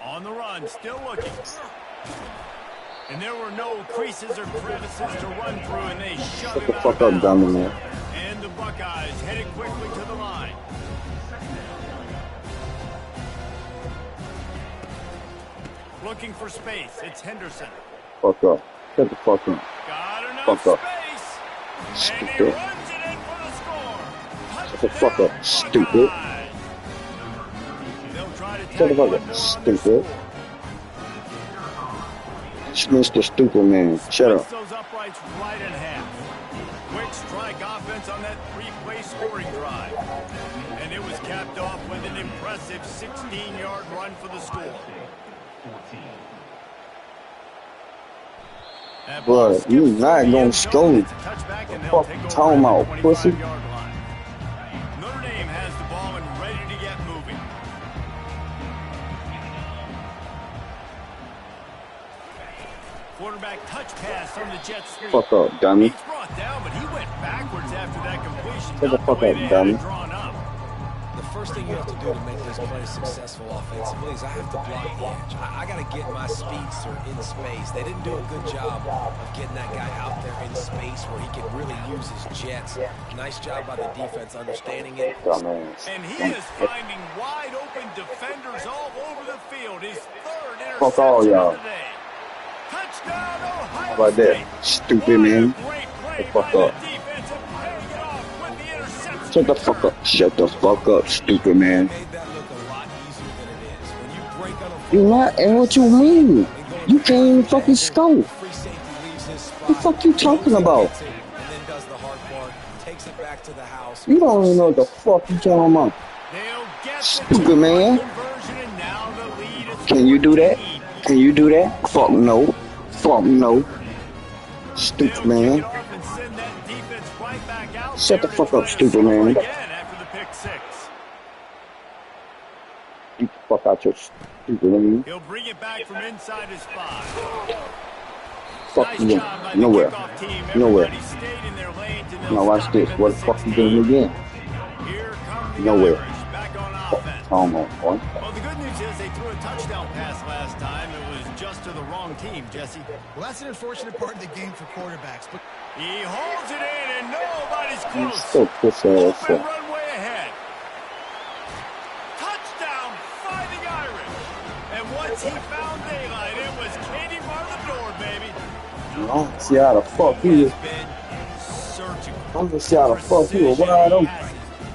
Speaker 1: On the run, still looking. And there were no creases or crevices to run through, and they shut
Speaker 5: Shut
Speaker 1: him
Speaker 5: the
Speaker 1: out
Speaker 5: fuck
Speaker 1: of
Speaker 5: up, dumb
Speaker 1: bounds.
Speaker 5: man.
Speaker 1: And the Buckeyes headed quickly to the line. Looking for space, it's Henderson.
Speaker 5: Fuck up. Shut the fuck up.
Speaker 1: Got enough
Speaker 5: Fuck up.
Speaker 1: space. And he
Speaker 5: Stupid.
Speaker 1: runs it in for the score.
Speaker 5: Shut the fuck up, stupid.
Speaker 1: Buckeyes. They'll try to
Speaker 5: Shut the
Speaker 1: tackle
Speaker 5: fuck
Speaker 1: it
Speaker 5: up,
Speaker 1: on the
Speaker 5: stupid.
Speaker 1: score.
Speaker 5: It's Mr. Stupid Man. Shut
Speaker 1: Breaks
Speaker 5: up.
Speaker 1: those uprights right in half. Quick strike offense on that three-play scoring drive. And it was capped off with an impressive 16-yard run for the score. That ball
Speaker 5: Bruh,
Speaker 1: skips
Speaker 5: you
Speaker 1: through
Speaker 5: not
Speaker 1: the
Speaker 5: gonna
Speaker 1: end zone.
Speaker 5: score.
Speaker 1: It's a touchback, and they'll
Speaker 5: Fuck
Speaker 1: take
Speaker 5: you
Speaker 1: over
Speaker 5: talking
Speaker 1: at the
Speaker 5: about, pussy?
Speaker 1: 25-yard line. Notre Dame has the ball and ready to get moving. Quarterback touch pass on the jet sweep.
Speaker 5: Fuck up, dummy.
Speaker 1: He's brought down, but he went backwards after that completion.
Speaker 5: Shut the
Speaker 1: Not
Speaker 5: fuck
Speaker 1: way
Speaker 5: up,
Speaker 1: they had
Speaker 5: dummy.
Speaker 1: it drawn up.
Speaker 3: The first thing you have to do to make this play successful offensively is I have to block the edge. I got to get my speedster in space. They didn't do a good job of getting that guy out there in space where he could really use his jets. Nice job by the defense understanding it.
Speaker 5: Dumbass.
Speaker 1: And he is finding wide open defenders all over the field. His third
Speaker 5: Fuck all
Speaker 1: interception
Speaker 5: y'all.
Speaker 1: of the day. Touchdown, Ohio
Speaker 5: How about that?
Speaker 1: State.
Speaker 5: Stupid
Speaker 1: What a
Speaker 5: man.
Speaker 1: great play
Speaker 5: The fuck
Speaker 1: by
Speaker 5: up.
Speaker 1: the defense and paying it off with the interception.
Speaker 5: Shut the fuck up. Shut the fuck up, stupid man.
Speaker 3: Made that look a lot easier than it is. When you break on a
Speaker 5: You not, and what you mean? You can't even fucking score.
Speaker 3: free safety leaves his spot.
Speaker 5: The fuck you talking about?
Speaker 3: And then does the hard part, takes it back to the house.
Speaker 5: You don't even know what the fuck you talking about.
Speaker 1: They'll get the
Speaker 5: Stupid
Speaker 1: two-point
Speaker 5: man.
Speaker 1: conversion, and now the lead is
Speaker 5: Can you do that?
Speaker 1: 14.
Speaker 5: Can you do that? Fuck no. Fuck no.
Speaker 1: They'll
Speaker 5: Stupid
Speaker 1: kick
Speaker 5: man.
Speaker 1: it off and send that defense right back out
Speaker 5: Shut
Speaker 1: there
Speaker 5: the
Speaker 1: to
Speaker 5: fuck
Speaker 1: try
Speaker 5: up,
Speaker 1: to
Speaker 5: stupid
Speaker 1: score
Speaker 5: man.
Speaker 1: again after the pick six.
Speaker 5: Get the fuck out your stupid man.
Speaker 1: He'll bring it back from inside his 5.
Speaker 5: Fuck
Speaker 1: Nice
Speaker 5: you.
Speaker 1: job by the
Speaker 5: Nowhere.
Speaker 1: kickoff team.
Speaker 5: Nowhere.
Speaker 1: Everybody stayed in their lanes, and they'll
Speaker 5: Now watch
Speaker 1: stop
Speaker 5: this.
Speaker 1: him at
Speaker 5: What the
Speaker 1: the
Speaker 5: fuck you
Speaker 1: 16.
Speaker 5: doing again?
Speaker 1: Here come the
Speaker 5: Nowhere.
Speaker 1: Irish back on offense.
Speaker 5: Come on, boy.
Speaker 1: Well, the good news is they threw a touchdown pass last time. It was just to the wrong team, Jesse.
Speaker 2: Well, that's an unfortunate part of the game for quarterbacks. But
Speaker 1: He holds it in, and nobody's
Speaker 5: You
Speaker 1: close.
Speaker 5: so pussy ass
Speaker 1: Open
Speaker 5: up.
Speaker 1: runway ahead. Touchdown, Fighting Irish. And once he found daylight, it was Katie bar the door, baby.
Speaker 5: No, see how the fuck
Speaker 1: He
Speaker 5: he
Speaker 1: has
Speaker 5: is.
Speaker 1: been surgical.
Speaker 5: I'm gonna see how the fuck he was wide open.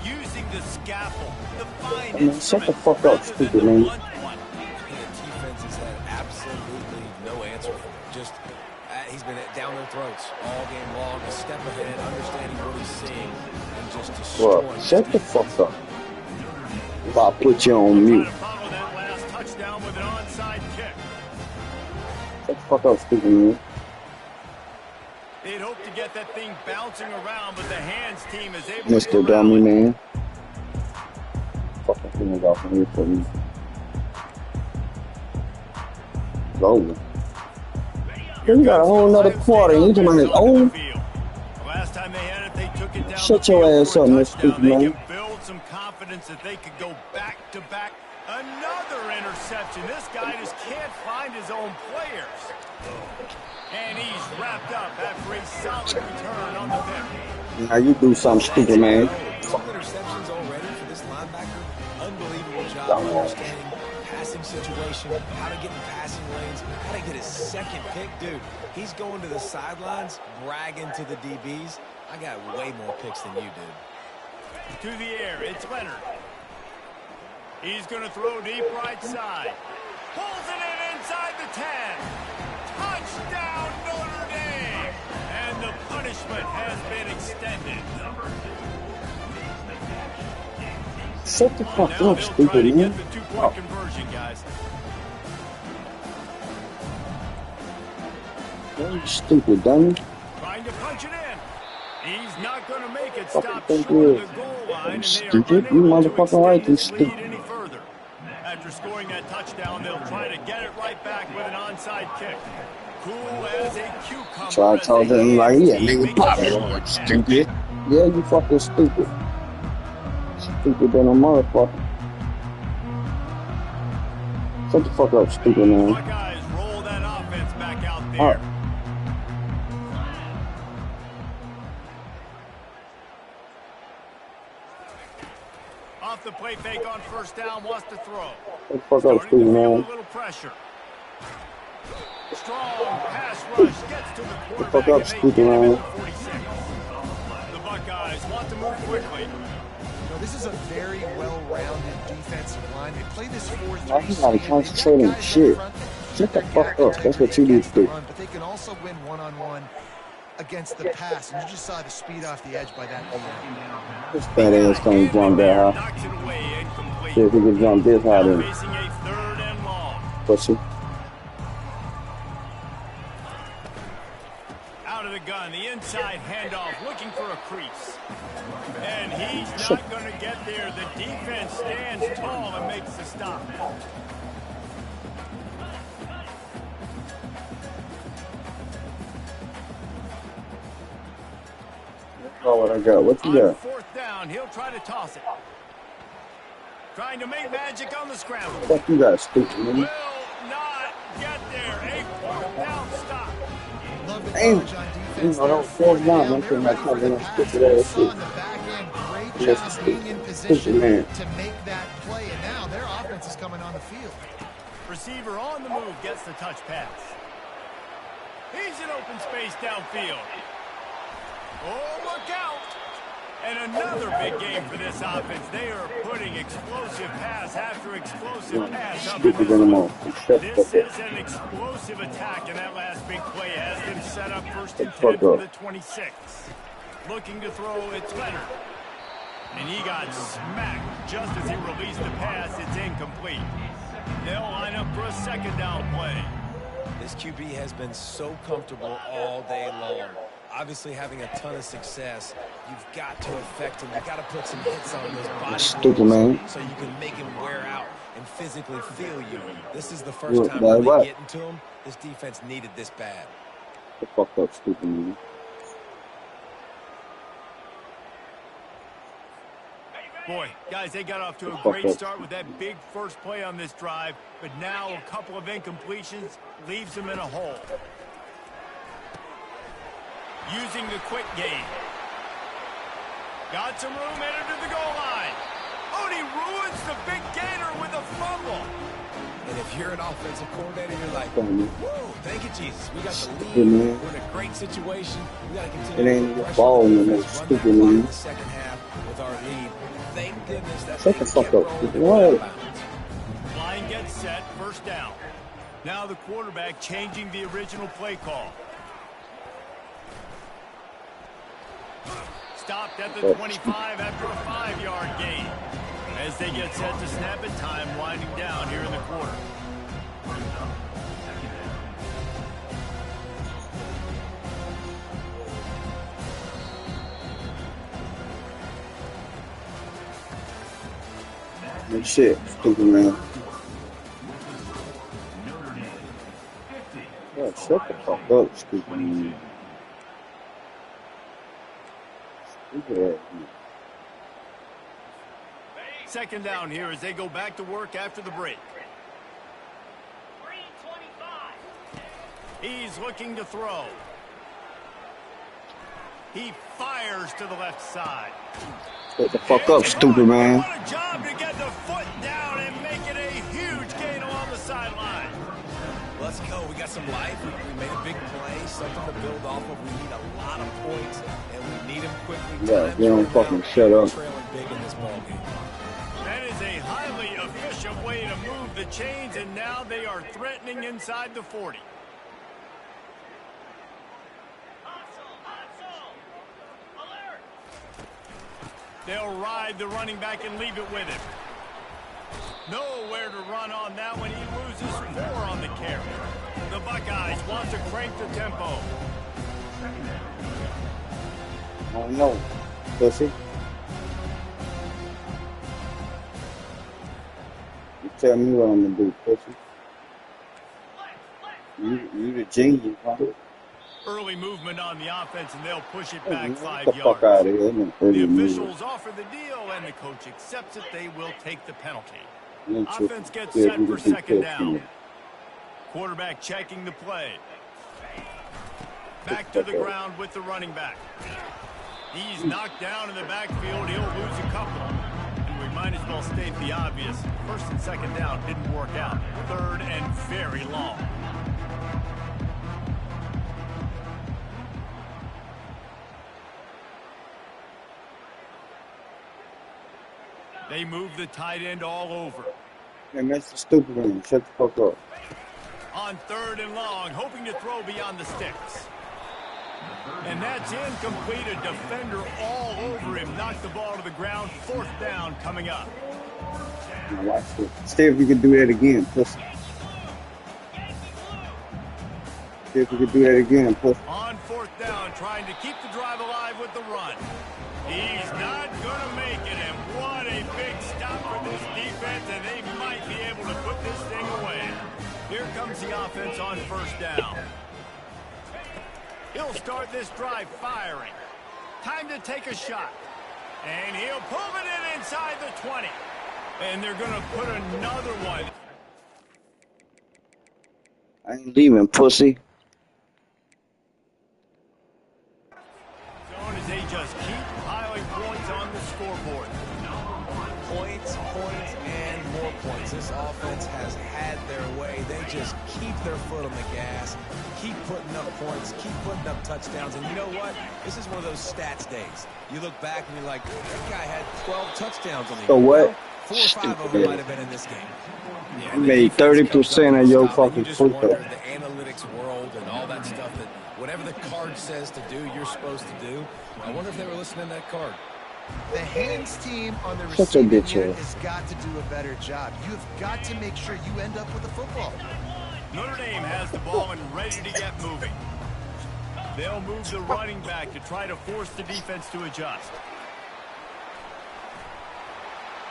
Speaker 1: Using the scaffold, the fine
Speaker 5: Man, shut the fuck up, stupid man.
Speaker 3: The defense has had absolutely no answer for him. Just, he's been down their throats all game long, a step ahead, understanding what he's seeing, and just destroying.
Speaker 5: Bro, shut the fuck up. If I put you on mute.
Speaker 1: Follow that last touchdown with an onside kick.
Speaker 5: Shut the fuck up, stupid man.
Speaker 1: They'd hoped to get that thing bouncing around, but the hands team is able to
Speaker 5: Mr.
Speaker 1: get
Speaker 5: Dummy
Speaker 1: around it.
Speaker 5: Man. Fucking things off of here for me. It's over. You got a whole nother quarter and you talking about it's over?
Speaker 1: Last time they had it, they took it down.
Speaker 5: Shut
Speaker 1: the
Speaker 5: your
Speaker 1: field
Speaker 5: ass
Speaker 1: for a
Speaker 5: up, Mr.
Speaker 1: touchdown.
Speaker 5: Stupid
Speaker 1: They
Speaker 5: Man.
Speaker 1: can build some confidence that they could go back to back. Another interception. This guy just can't find his own players. And he's wrapped up after a solid return on the pick.
Speaker 5: Now you do something stupid, man.
Speaker 3: 2 interceptions already for this linebacker. Unbelievable job understanding passing situation, how to get in passing lanes, how to get his second pick. Dude, he's going to the sidelines, bragging to the DBs. I got way more picks than you did.
Speaker 1: To the air, it's Leonard. He's going to throw deep right side. Pulls it in inside the 10. Touchdown, Notre Dame! And the punishment has been extended.
Speaker 5: Shut the fuck
Speaker 1: Now
Speaker 5: up,
Speaker 1: they'll try
Speaker 5: stupid
Speaker 1: to
Speaker 5: man.
Speaker 1: get the two-point conversion, guys.
Speaker 5: You stupid dummy.
Speaker 1: Trying to punch it in. He's not going to make it
Speaker 5: Fucking
Speaker 1: stop
Speaker 5: think
Speaker 1: short
Speaker 5: you
Speaker 1: of
Speaker 5: is.
Speaker 1: the goal line, and they are
Speaker 5: Stupid. You
Speaker 1: unable to
Speaker 5: motherfucking right,
Speaker 1: extend
Speaker 5: you
Speaker 1: this lead
Speaker 5: stupid.
Speaker 1: any further. After scoring that touchdown, they'll try to get it right back with an onside kick. Cool as a cucumber.
Speaker 5: Try to talk to him like, yeah, nigga,
Speaker 1: Makes
Speaker 5: pop
Speaker 1: a
Speaker 5: it,
Speaker 1: short
Speaker 5: like,
Speaker 1: pass.
Speaker 5: stupid. Yeah, you fucking stupid. Stupid than a motherfucker. Shut the fuck up, stupid man.
Speaker 1: Buckeyes roll that offense back out there.
Speaker 5: Alright.
Speaker 1: Off the play fake on first down, wants to throw.
Speaker 5: Shut the fuck up,
Speaker 1: Starting to
Speaker 5: stupid
Speaker 1: feel
Speaker 5: man.
Speaker 1: a little pressure. Strong pass rush gets to the quarterback,
Speaker 5: Fuck up,
Speaker 1: and they
Speaker 5: stupid
Speaker 1: get him
Speaker 5: man.
Speaker 1: at the 46. The Buckeyes want to move quickly.
Speaker 2: No, this is a very well-rounded defensive line. They play this 4-3
Speaker 5: Why he not
Speaker 2: scheme.
Speaker 5: concentrating
Speaker 2: They've got guys
Speaker 5: shit?
Speaker 2: up front that
Speaker 5: Shut the
Speaker 2: keep
Speaker 5: fuck
Speaker 2: their
Speaker 5: up. That's what
Speaker 2: integrity
Speaker 5: you need
Speaker 2: against
Speaker 5: to
Speaker 2: the
Speaker 5: do.
Speaker 2: run, but they can also win one-on-one against the pass. And you just saw the speed off the edge by that player.
Speaker 5: This fat ass can't jump that high.
Speaker 1: Knocks it away, incomplete.
Speaker 5: See if he can jump this high
Speaker 1: Now
Speaker 5: then.
Speaker 1: facing a third and long.
Speaker 5: Pussy.
Speaker 1: Out of the gun, the inside handoff, looking for a crease. And he's not going to get there. The defense stands tall and makes the stop.
Speaker 5: Oh, what I got? What you
Speaker 1: On
Speaker 5: got?
Speaker 1: fourth down, he'll try to toss it. Trying to make magic on the scramble.
Speaker 5: Fuck you got, stupid man.
Speaker 1: Will not get there. A fourth down stop.
Speaker 2: Love the
Speaker 5: Damn.
Speaker 2: coverage on defense.
Speaker 5: You know, don't force down. I'm saying that coming in stupid ass shit.
Speaker 2: On the back end, great
Speaker 5: Yes,
Speaker 2: job being in
Speaker 5: stupid
Speaker 2: position
Speaker 5: man.
Speaker 2: to make that play. And now their offense is coming on the field.
Speaker 1: Receiver on the move gets the touch pass. He's in open space downfield. Oh, look out. And another big game for this offense. They are putting explosive pass after explosive pass up in
Speaker 5: Stupid
Speaker 1: this
Speaker 5: than a
Speaker 1: one.
Speaker 5: motherfucker. Shut the
Speaker 1: This
Speaker 5: fuck up.
Speaker 1: is an explosive attack, and that last big play has them set up first and
Speaker 5: Shut
Speaker 1: 10
Speaker 5: the
Speaker 1: from
Speaker 5: fuck
Speaker 1: the 26. Looking to throw, it's Leonard. And he got smacked just as he released the pass. It's incomplete. They'll line up for a second down play.
Speaker 3: This QB has been so comfortable all day long. Obviously having a ton of success. You've got to affect him. You've got to put some hits on those body
Speaker 5: Stupid
Speaker 3: blows
Speaker 5: man.
Speaker 3: so you can make him wear out and physically feel you. This is the first
Speaker 5: Look,
Speaker 3: time
Speaker 5: man,
Speaker 3: really
Speaker 5: what?
Speaker 3: getting to him. This defense needed this bad.
Speaker 5: The fuck up, stupid man.
Speaker 1: Boy, guys, they got off to a
Speaker 5: Fuck
Speaker 1: great
Speaker 5: up.
Speaker 1: start with that big first play on this drive, but now a couple of incompletions leaves them in a hole. Using the quick game. Got some room, entered to the goal line. Oh, and he ruins the big gainer with a fumble.
Speaker 3: And if you're an offensive coordinator, you're like,
Speaker 5: Come on.
Speaker 3: whoa, thank you, Jesus. We got the lead.
Speaker 5: Stupid man.
Speaker 3: We're in a great situation. We got to
Speaker 5: It
Speaker 3: continue
Speaker 5: ain't
Speaker 3: to put
Speaker 5: your
Speaker 3: pressure
Speaker 5: ball
Speaker 3: on
Speaker 5: no
Speaker 3: the
Speaker 5: more,
Speaker 3: defense, run
Speaker 5: stupid
Speaker 3: that clock in
Speaker 5: man.
Speaker 3: the second half with our lead. Thank goodness that
Speaker 5: Shut
Speaker 3: they
Speaker 5: the fuck
Speaker 3: kept
Speaker 5: up,
Speaker 3: rolling
Speaker 5: stupid.
Speaker 3: and went out of
Speaker 5: What?
Speaker 3: bounds.
Speaker 1: Line gets set, first down. Now the quarterback changing the original play call. Stopped at the 25 after a 5-yard gain. As they get set to snap it, time winding down here in the quarter.
Speaker 5: Good shit, stupid man. Yeah, shut the fuck up, stupid man. Stupid ass man.
Speaker 1: Second down here as they go back to work after the break. He's looking to throw. He fires to the left side.
Speaker 5: Shut the fuck up, stupid man.
Speaker 1: What a job to get the foot down and make it a huge gain along the sideline.
Speaker 3: Let's go. We got some life. We made a big play, something to build off of. We need a lot of points, and we need them quickly.
Speaker 5: Yeah,
Speaker 3: Time's
Speaker 5: they don't
Speaker 3: running
Speaker 5: fucking
Speaker 3: out.
Speaker 5: shut up.
Speaker 3: Trailing big in this ballgame.
Speaker 1: That is a highly efficient way to move the chains, and now they are threatening inside the 40. They'll ride the running back and leave it with him. Nowhere to run on that one. He loses 4 on the carry. The Buckeyes want to crank the tempo.
Speaker 5: Oh no, pussy. You tell me what I'm gonna do, pussy. You the genius, huh?
Speaker 1: Early movement on the offense, and they'll push it back 5
Speaker 5: Get the fuck
Speaker 1: yards.
Speaker 5: out of here.
Speaker 1: The officials offer the deal, and the coach accepts it. They will take the penalty. Offense gets set for 2nd down. Quarterback checking the play. Back to the ground with the running back. He's knocked down in the backfield. He'll lose a couple. And we might as well state the obvious. 1st and 2nd down didn't work out. 3rd and very long. They move the tight end all over.
Speaker 5: Hey, that's the stupid one. Shut the fuck up.
Speaker 1: On 3rd and long, hoping to throw beyond the sticks. And that's incomplete. A defender all over him. Knocked the ball to the ground. 4th down coming up.
Speaker 5: Now watch this. See if we can do that again, pussy. See if we can do that again, pussy.
Speaker 1: On 4th down, trying to keep the drive alive with the run. He's not going to make it, and what a big stop for this defense, and they might be able to put this thing away. Here comes the offense on 1st down. He'll start this drive firing. Time to take a shot. And he'll pull it in inside the 20. And they're going to put another one.
Speaker 5: I ain't leaving, pussy.
Speaker 1: As they just keep piling points on the scoreboard.
Speaker 3: Points, and more points. This offense has had their way. They just keep their foot on the gas, keep putting up points, keep putting up touchdowns. And you know what? This is one of those stats days. You look back and you're like, that guy had 12 touchdowns on the year.
Speaker 5: So what?
Speaker 3: 4 or 5 of them might have been in this game. Yeah,
Speaker 5: You made 30% of your fucking
Speaker 3: just
Speaker 5: football.
Speaker 3: wonder the analytics world and all that stuff that whatever the card says to do, you're supposed to do. I wonder if they were listening to that card.
Speaker 2: The hands team on the
Speaker 5: Such a
Speaker 2: receiving
Speaker 5: bitch,
Speaker 2: unit
Speaker 5: yeah.
Speaker 2: has got to do a better job. You've got to make sure you end up with the football.
Speaker 1: Notre Dame has the ball and ready to get moving. They'll move the running back to try to force the defense to adjust.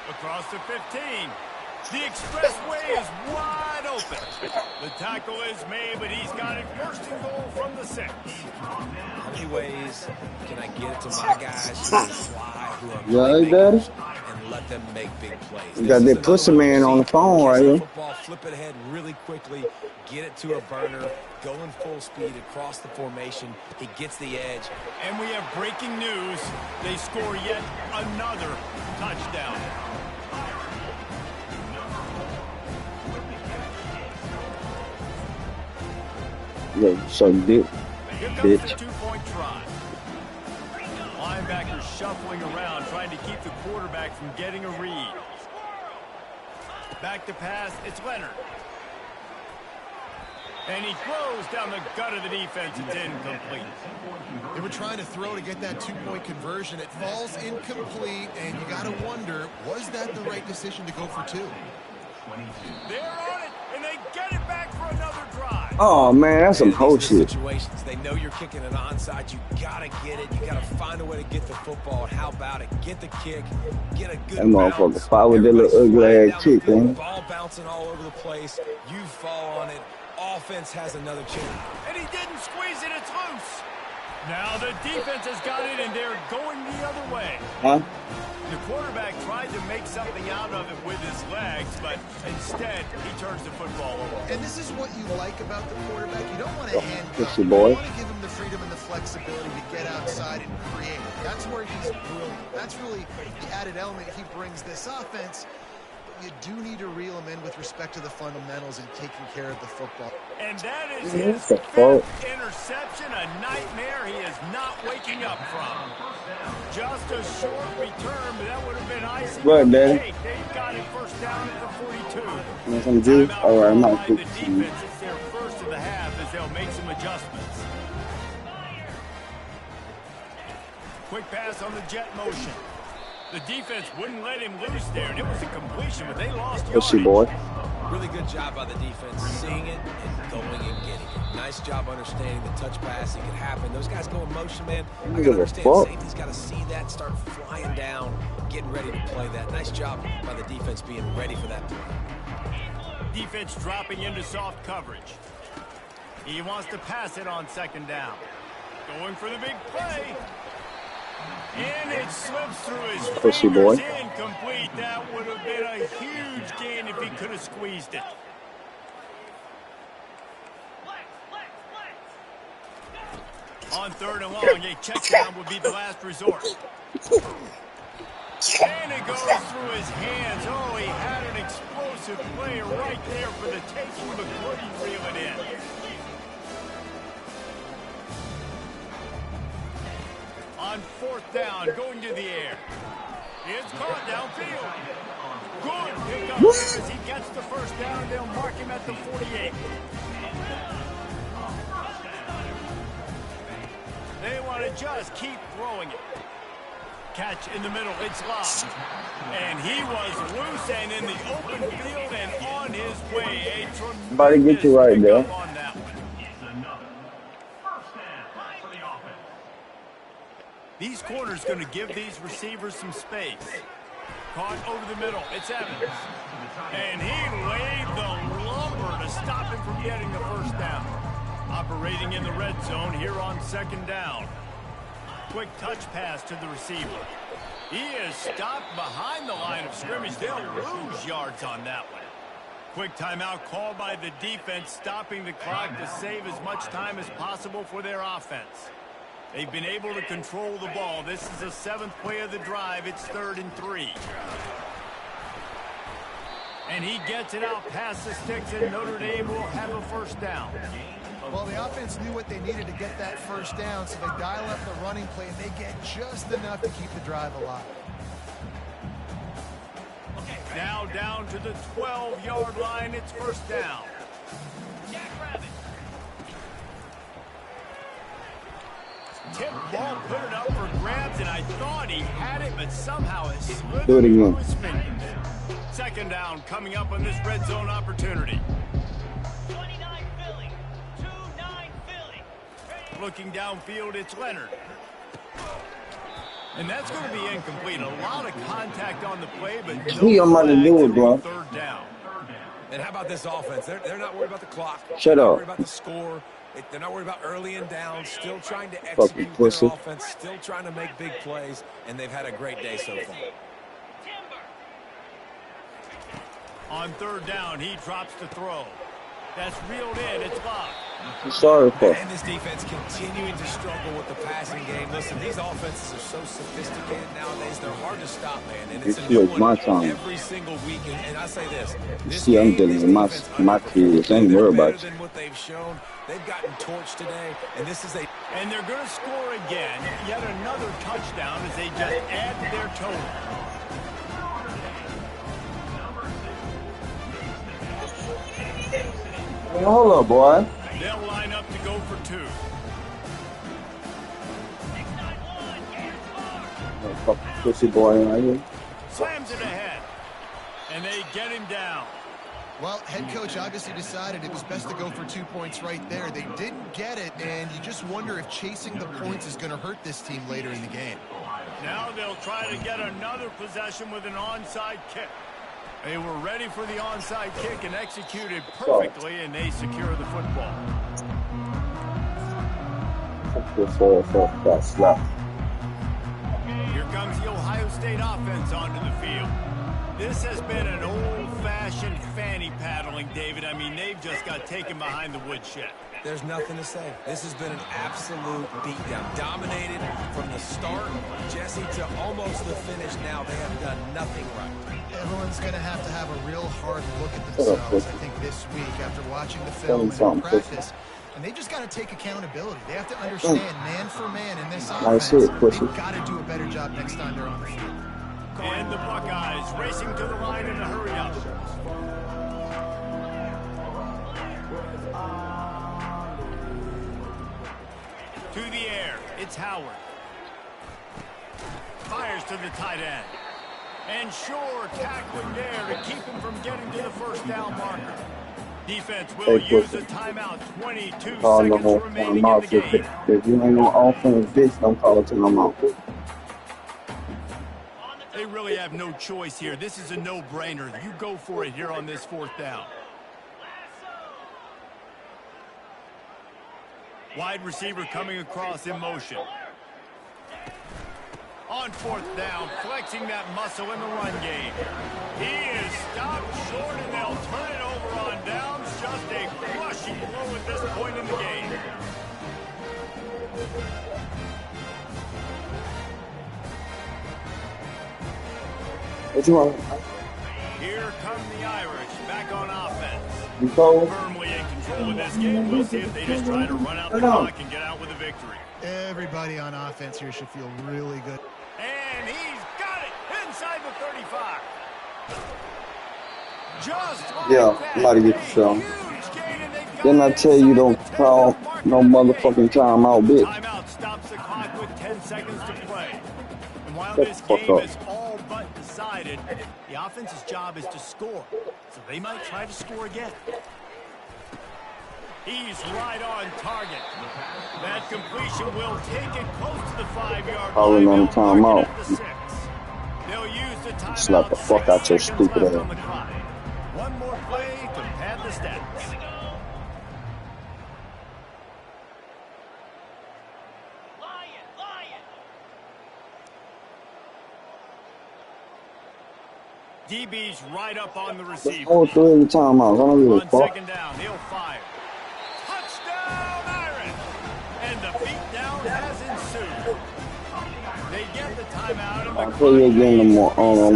Speaker 1: Across the 15. The expressway is wide open. The tackle is made, but he's got it 1st and goal from the 6.
Speaker 3: How many ways can I get it to my guys who can fly, who are
Speaker 5: Yeah,
Speaker 3: playmakers, and let them make big plays?
Speaker 5: You got that pussy man on the phone right here.
Speaker 3: Football, flip it ahead really quickly, get it to a burner, going full speed across the formation. He gets the edge.
Speaker 1: And we have breaking news. They score yet another touchdown.
Speaker 5: Yeah, so dick,
Speaker 1: Here comes
Speaker 5: bitch.
Speaker 1: the 2-point try. Linebackers shuffling around, trying to keep the quarterback from getting a read. Back to pass, it's Leonard. And he throws down the gut of the defense. It's incomplete.
Speaker 2: They were trying to throw to get that 2-point conversion. It falls incomplete, and you got to wonder, was that the right decision to go for 2?
Speaker 1: They're on it, and they get it back for another drive.
Speaker 5: Oh man, that's some
Speaker 3: These are
Speaker 5: hoe
Speaker 3: the
Speaker 5: shit.
Speaker 3: situations. They know you're kicking an onside. You gotta get it. You gotta find a way to get the football. And how about it? Get the kick. Get a good
Speaker 5: That motherfucker
Speaker 3: bounce.
Speaker 5: fought with that little
Speaker 3: Everybody's
Speaker 5: ugly
Speaker 3: flying
Speaker 5: ass
Speaker 3: down the
Speaker 5: kick,
Speaker 3: field,
Speaker 5: man.
Speaker 3: Ball bouncing all over the place. You fall on it. Offense has another chance.
Speaker 1: And he didn't squeeze it. It's loose. Now the defense has got it, and they're going the other way.
Speaker 5: Huh?
Speaker 1: The quarterback tried to make something out of it with his legs, but instead he turns the football over.
Speaker 2: And this is what you like about the quarterback. You don't want to handcuff
Speaker 5: Pussy
Speaker 2: him.
Speaker 5: boy.
Speaker 2: You want to give him the freedom and the flexibility to get outside and create. That's where he's brilliant. That's really the added element he brings this offense. But you do need to reel him in with respect to the fundamentals and taking care of the football.
Speaker 1: And that is
Speaker 5: Yeah,
Speaker 1: his
Speaker 5: what the fuck?
Speaker 1: 5th interception, a nightmare he is not waking up from. Just a short return, but that would have been icing
Speaker 5: What,
Speaker 1: on the
Speaker 5: Daddy?
Speaker 1: cake. They've got it 1st down at the 42.
Speaker 5: You want some juice?
Speaker 1: Timeout
Speaker 5: All right, I'm
Speaker 1: called
Speaker 5: not
Speaker 1: by the
Speaker 5: cooking.
Speaker 1: defense. It's their 1st of the half as they'll make some adjustments. Quick pass on the jet motion. The defense wouldn't let him loose there, and it was a completion, but they lost
Speaker 5: Pussy
Speaker 1: yardage.
Speaker 5: boy.
Speaker 3: Really good job by the defense, seeing it and going and getting it. Nice job understanding the touch passing could happen. Those guys go in motion, man. I got to understand safety's got to see that, start flying down, getting ready to play that. Nice job by the defense being ready for that play.
Speaker 1: Defense dropping into soft coverage. He wants to pass it on second down. Going for the big play. And it slips through his
Speaker 5: Pussy
Speaker 1: fingers,
Speaker 5: boy.
Speaker 1: incomplete. That would have been a huge gain if he could have squeezed it. On third and long, a check down would be the last resort. And it goes through his hands. Oh, he had an explosive play right there for the taking, but couldn't reel it in. On fourth down, going to the air. It's caught downfield. Good pickup here as he gets the first down. They'll mark him at the 48. They want to just keep throwing it. Catch in the middle. It's lost. And he was loose and in the open field and on his way. A tremendous
Speaker 5: About to get you right there.
Speaker 1: pickup on that one. These corners going to give these receivers some space. Caught over the middle. It's Evans. And he laid the lumber to stop him from getting the first down. Operating in the red zone here on second down. Quick touch pass to the receiver. He is stopped behind the line of scrimmage. They'll lose yards on that one. Quick timeout called by the defense, stopping the clock to save as much time as possible for their offense. They've been able to control the ball. This is the 7th play of the drive. It's 3rd and 3. And he gets it out past the sticks, and Notre Dame will have a first down.
Speaker 2: Well, the offense knew what they needed to get that first down, so they dial up the running play, and they get just enough to keep the drive alive.
Speaker 1: Now down to the 12-yard line. It's first down. Tip ball, put it up for grabs, and I thought he had it, but somehow it slipped through his fingers. Second down coming up on this red zone opportunity.
Speaker 6: 29 Philly. 2-9 Philly.
Speaker 1: Looking downfield, it's Leonard. And that's going to be incomplete. A lot of contact on the play, but no
Speaker 5: He on my
Speaker 1: flag
Speaker 5: new
Speaker 1: to
Speaker 5: bro.
Speaker 1: third down.
Speaker 3: And how about this offense? They're not worried about the clock.
Speaker 5: Shut
Speaker 3: They're not
Speaker 5: up.
Speaker 3: worried about the score. They're not worried about early and down. Still trying to
Speaker 5: Fucking
Speaker 3: execute their
Speaker 5: pussy.
Speaker 3: offense. Still trying to make big plays. And they've had a great day so far.
Speaker 1: On third down, he drops the throw. That's reeled in. It's locked.
Speaker 5: Sorry for.
Speaker 3: And this defense continuing to struggle with the passing game. Listen, these offenses are so sophisticated nowadays. They're hard to stop, man. And it's
Speaker 5: This
Speaker 3: a new
Speaker 5: feels my
Speaker 3: one
Speaker 5: time.
Speaker 3: every single week. And I say this.
Speaker 5: See, I'm dealing with my kids. Ain't
Speaker 3: they're
Speaker 5: worried
Speaker 3: better
Speaker 5: about you.
Speaker 3: than what they've shown. They've gotten torched today. And this is a...
Speaker 1: And they're going to score again. Yet another touchdown as they just add to their total.
Speaker 5: Hold up, boy.
Speaker 1: They'll line up to go for 2.
Speaker 5: Fucking pussy boy right here.
Speaker 1: Slams it ahead. And they get him down.
Speaker 2: Well, head coach obviously decided it was best to go for 2 points right there. They didn't get it, and you just wonder if chasing the points is going to hurt this team later in the game.
Speaker 1: Now they'll try to get another possession with an onside kick. They were ready for the onside kick and executed perfectly, and they secure the football. Here comes the Ohio State offense onto the field. This has been an old-fashioned fanny paddling, David. I mean, they've just got taken behind the woodshed.
Speaker 3: There's nothing to say. This has been an absolute beatdown. Dominated from the start, Jesse, to almost the finish now. They have done nothing right.
Speaker 2: Everyone's going to have a real hard look at themselves, I think, this week after watching the film and practice. And they just got to take accountability. They have to understand, man for man in this offense, they've got to do a better job next time they're on the field.
Speaker 1: And the Buckeyes racing to the line in a hurry up. To the air, it's Howard. Fires to the tight end. And sure, tackling there to keep him from getting to the first down marker. Defense will use a timeout. 22
Speaker 5: Call no
Speaker 1: seconds
Speaker 5: more
Speaker 1: remaining in the
Speaker 5: timeouts.
Speaker 1: game.
Speaker 5: If you ain't no offense, bitch, don't call a timeout.
Speaker 1: They really have no choice here. This is a no-brainer. You go for it here on this fourth down. Wide receiver coming across in motion. On fourth down, flexing that muscle in the run game. He is stopped short, and they'll turn it over on downs. Just a crushing blow at this point in the game.
Speaker 5: What you want?
Speaker 1: Here come the Irish back on offense.
Speaker 5: You told?
Speaker 1: Firmly in control of this game. We'll see if they just try to run out the clock and get out with a victory.
Speaker 2: Everybody on offense here should feel really good.
Speaker 1: And he's got it inside the 35. Just like
Speaker 5: Yeah,
Speaker 1: that.
Speaker 5: I'm about to get the show.
Speaker 1: Huge gain, and they've got
Speaker 5: Didn't I
Speaker 1: it
Speaker 5: tell you
Speaker 1: inside
Speaker 5: don't
Speaker 1: the
Speaker 5: call
Speaker 1: 10-yard marker.
Speaker 5: no motherfucking timeout, bitch?
Speaker 1: Timeout stops the clock with 10 seconds to play. And while
Speaker 5: Shut
Speaker 1: this
Speaker 5: the fuck
Speaker 1: game
Speaker 5: up.
Speaker 1: is all but decided, the offense's job is to score. So they might try to score again. He's right on target. That completion will take it close to the 5-yard
Speaker 5: Calling
Speaker 1: line.
Speaker 5: on
Speaker 1: They'll
Speaker 5: timeout.
Speaker 1: mark it at the 6. They'll use the timeout.
Speaker 5: Slap the fuck out your
Speaker 1: 6 seconds
Speaker 5: stupid
Speaker 1: left
Speaker 5: ass.
Speaker 1: on the clock. One more play to pad the stats. DB's right up on the receiver.
Speaker 5: All three of the timeouts. I don't give a
Speaker 1: On
Speaker 5: fuck.
Speaker 1: second down, he'll fire. Touchdown, Irish! And the beat down has ensued. They get the timeout. And
Speaker 5: I'll play you again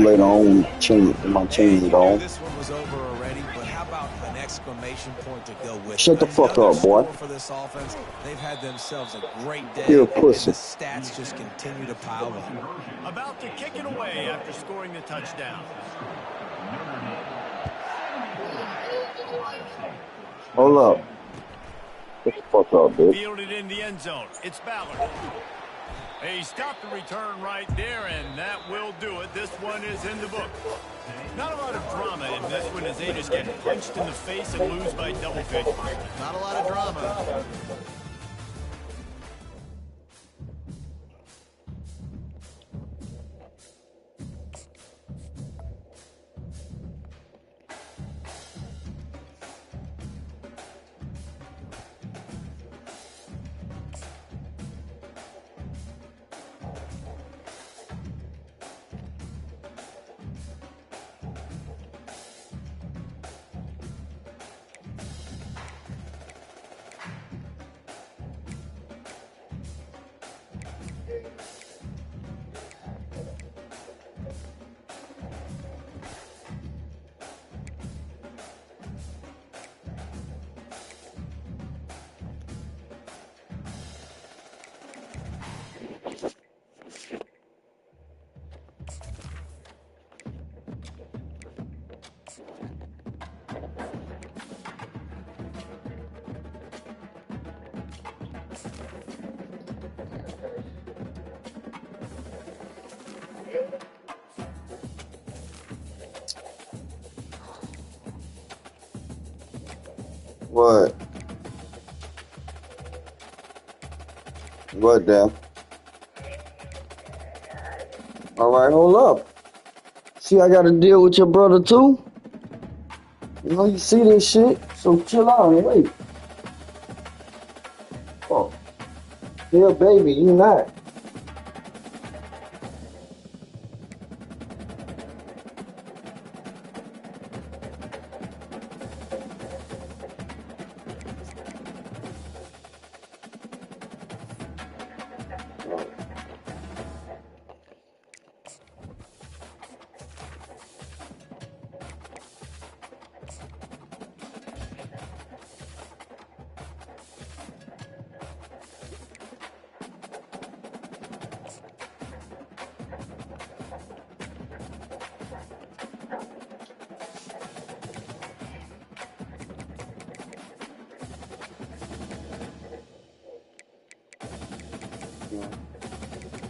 Speaker 5: later on. My change, dog.
Speaker 3: This one was over already, but how about an exclamation point to go with
Speaker 5: Shut the
Speaker 3: it?
Speaker 5: fuck
Speaker 3: Another
Speaker 5: up, boy.
Speaker 3: score for this offense. They've had themselves a great day.
Speaker 5: You're a
Speaker 3: and
Speaker 5: pussy.
Speaker 3: the stats just continue to pile up.
Speaker 1: about to kick it away after scoring the touchdown.
Speaker 5: Hold up. Shut the fuck up, bitch.
Speaker 1: Fielded in the end zone. It's Ballard. He stopped the return right there, and that will do it. This one is in the book. Not a lot of drama in this one as they just get punched in the face and lose by double figures.
Speaker 2: Not a lot of drama.
Speaker 5: What? What, Dad? All right, hold up. See, I got to deal with your brother, too? You know, you see this shit, so chill out and wait. Oh. Yeah, baby, you not.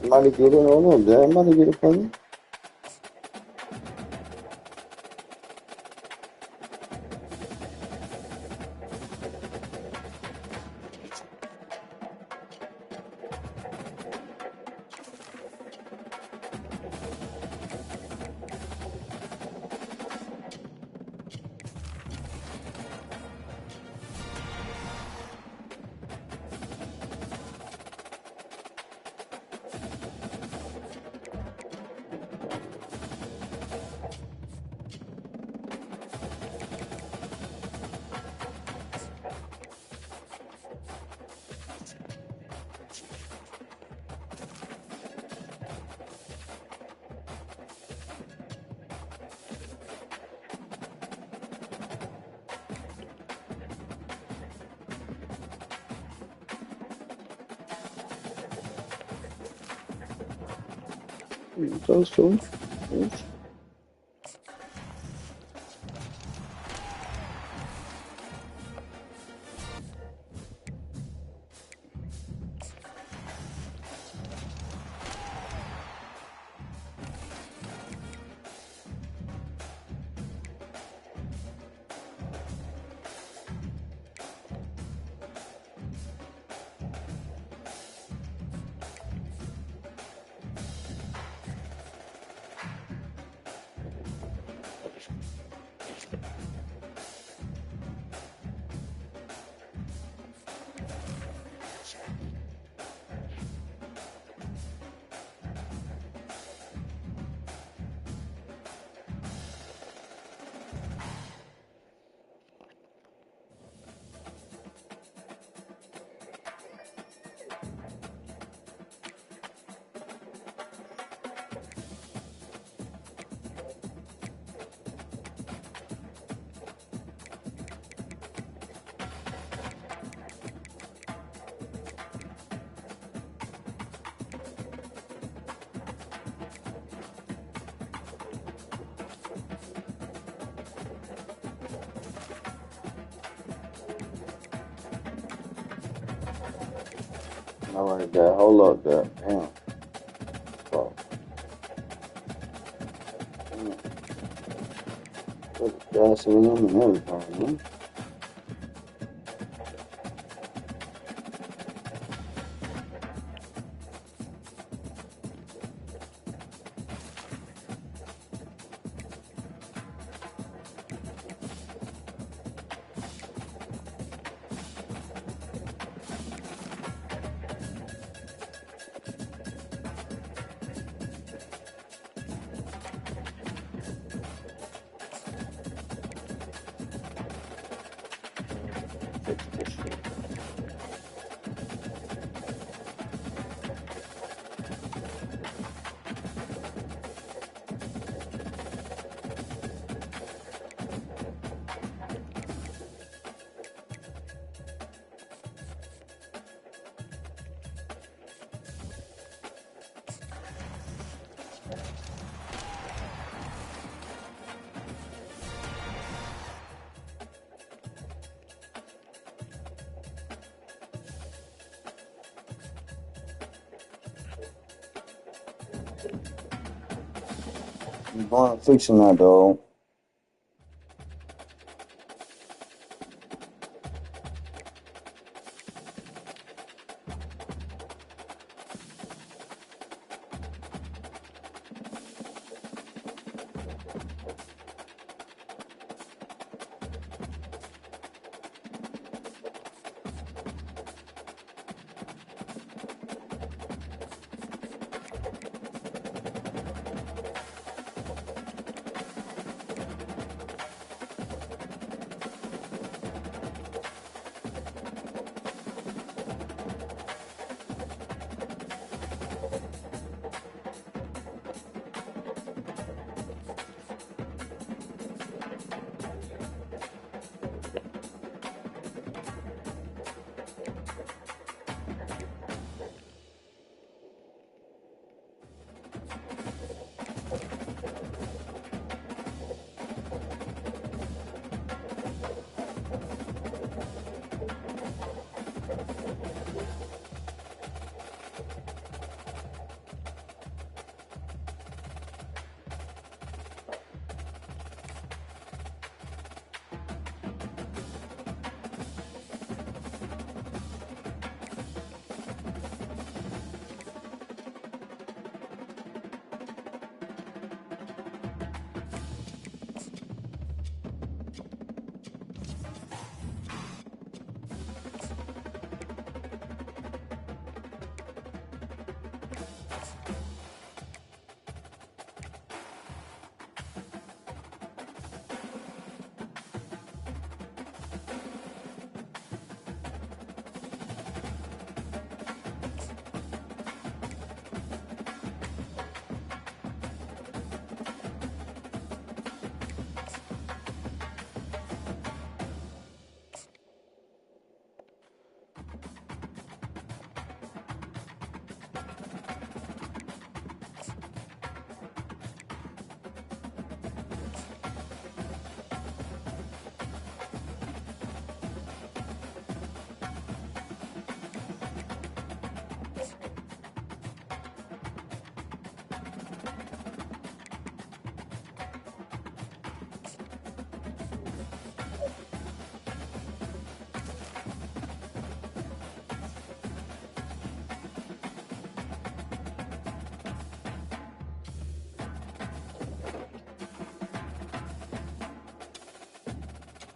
Speaker 5: Somebody get it on up, Dad. Somebody get it for me. That's true. Yes. All right, there. Hold up there. Damn. Fuck. Damn. Put the gas in him and everything, man. Fix this shit. I'm going fixing that, dog.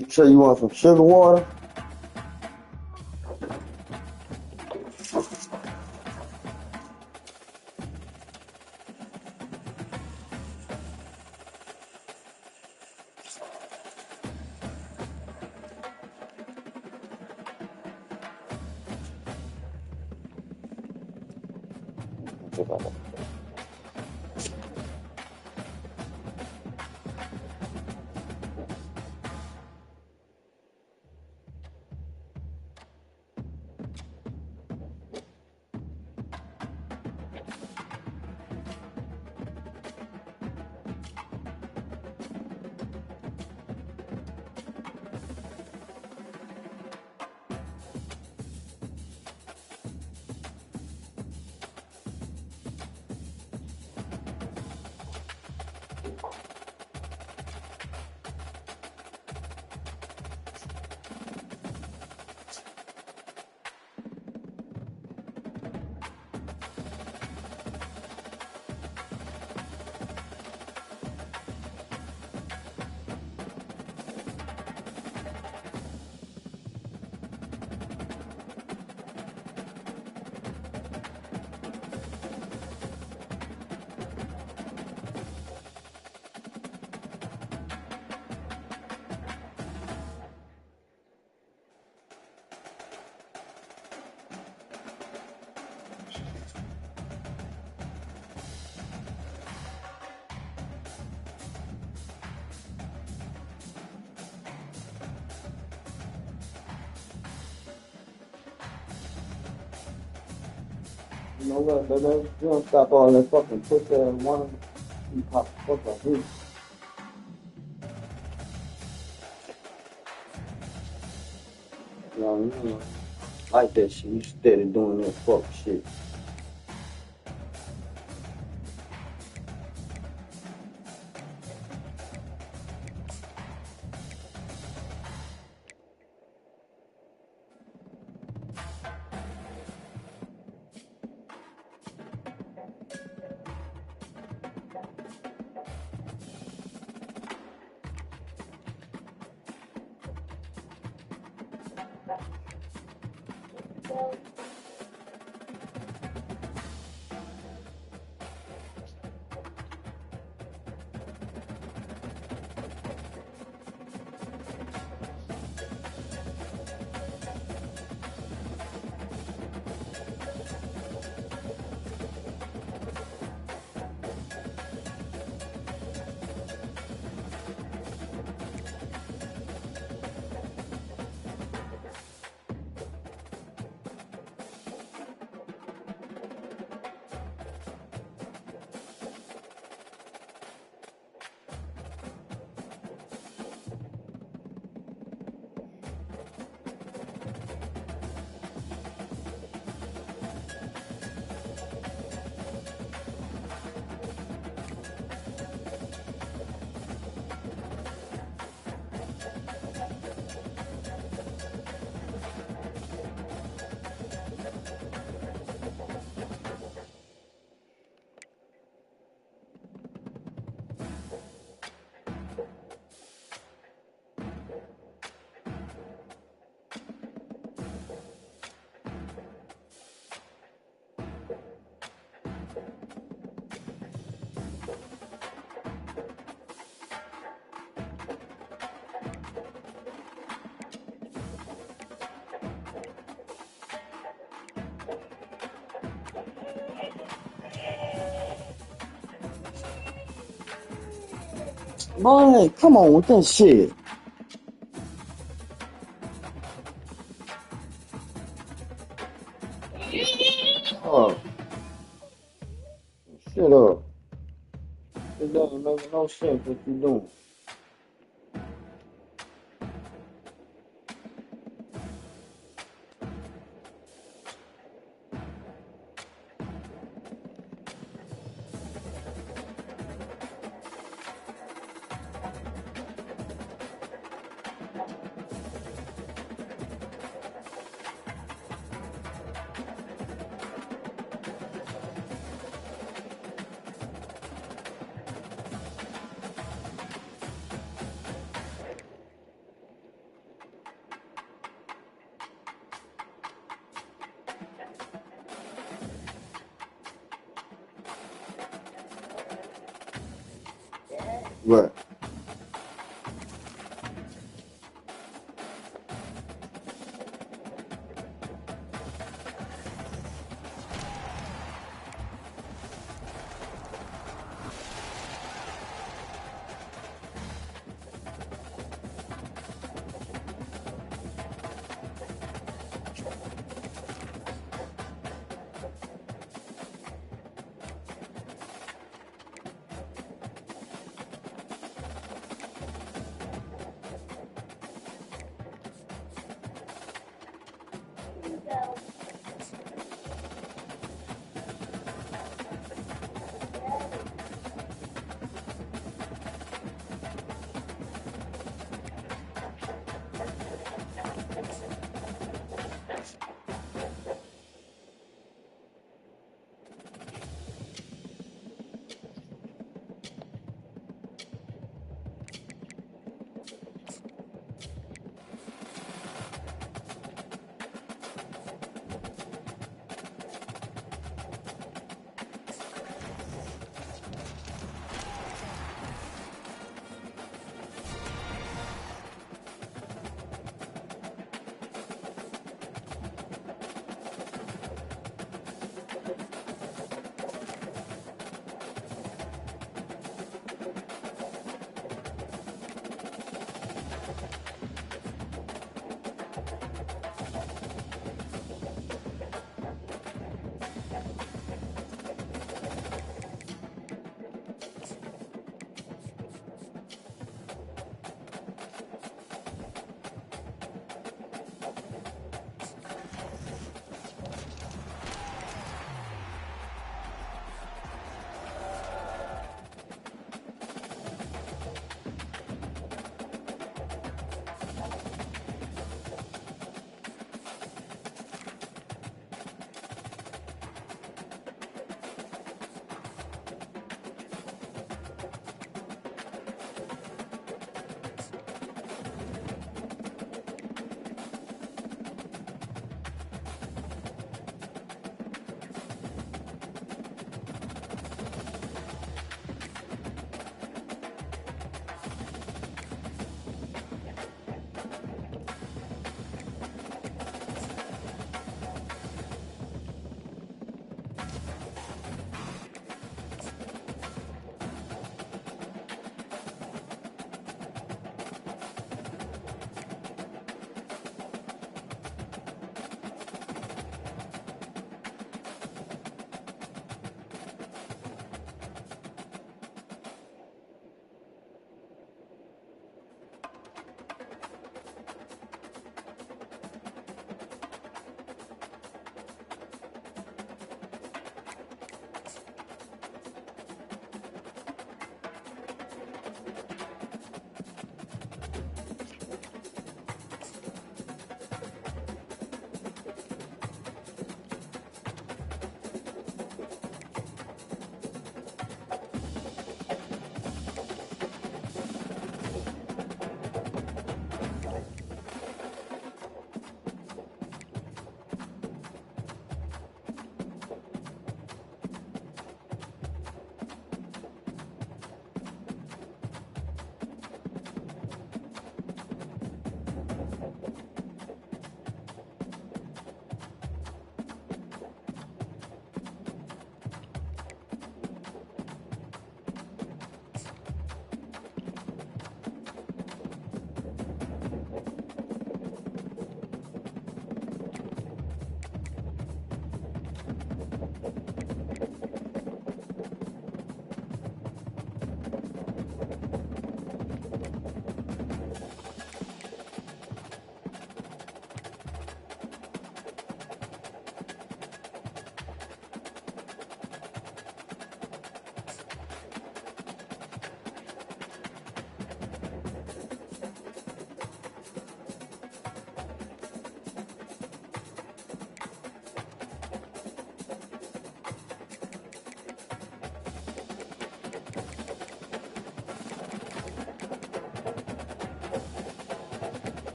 Speaker 5: You say you want some sugar water? You know what, baby? You don't stop all that fucking pussy and one. You pop the fuck up here. You know, like that shit. You steady doing that fuck shit. Boy, come on with that shit. Oh, shut up. It doesn't make no sense what you doing. What?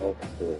Speaker 5: Okay.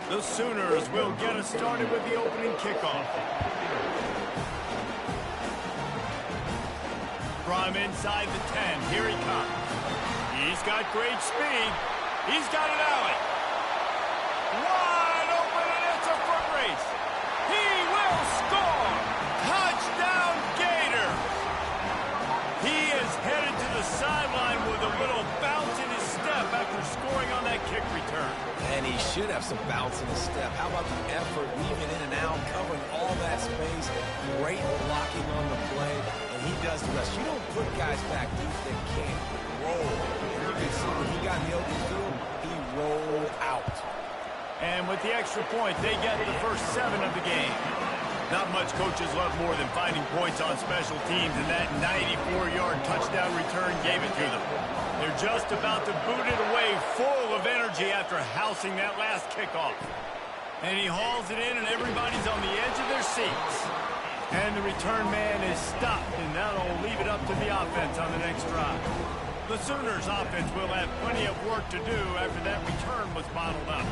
Speaker 1: The Sooners will get us started with the opening kickoff. From inside the 10, here he comes. He's got great speed. He's got an alley. Wide open, and it's a foot race. He will score. Touchdown, Gators. He is headed to the sideline with a little bounce in his step after scoring on that kick return.
Speaker 3: And he should have some bounce in his step. How about the effort, weaving in and out, covering all that space, great blocking on the play, and he does the rest. You don't put guys back deep that can't roll. And you can see when he got in the open field, he rolled out.
Speaker 1: And with the extra point, they get the first 7 of the game. Not much coaches love more than finding points on special teams, and that 94-yard touchdown return gave it to them. They're just about to boot it away full of energy after housing that last kickoff. And he hauls it in, and everybody's on the edge of their seats. And the return man is stopped, and that'll leave it up to the offense on the next drive. The Sooners offense will have plenty of work to do after that return was bottled up.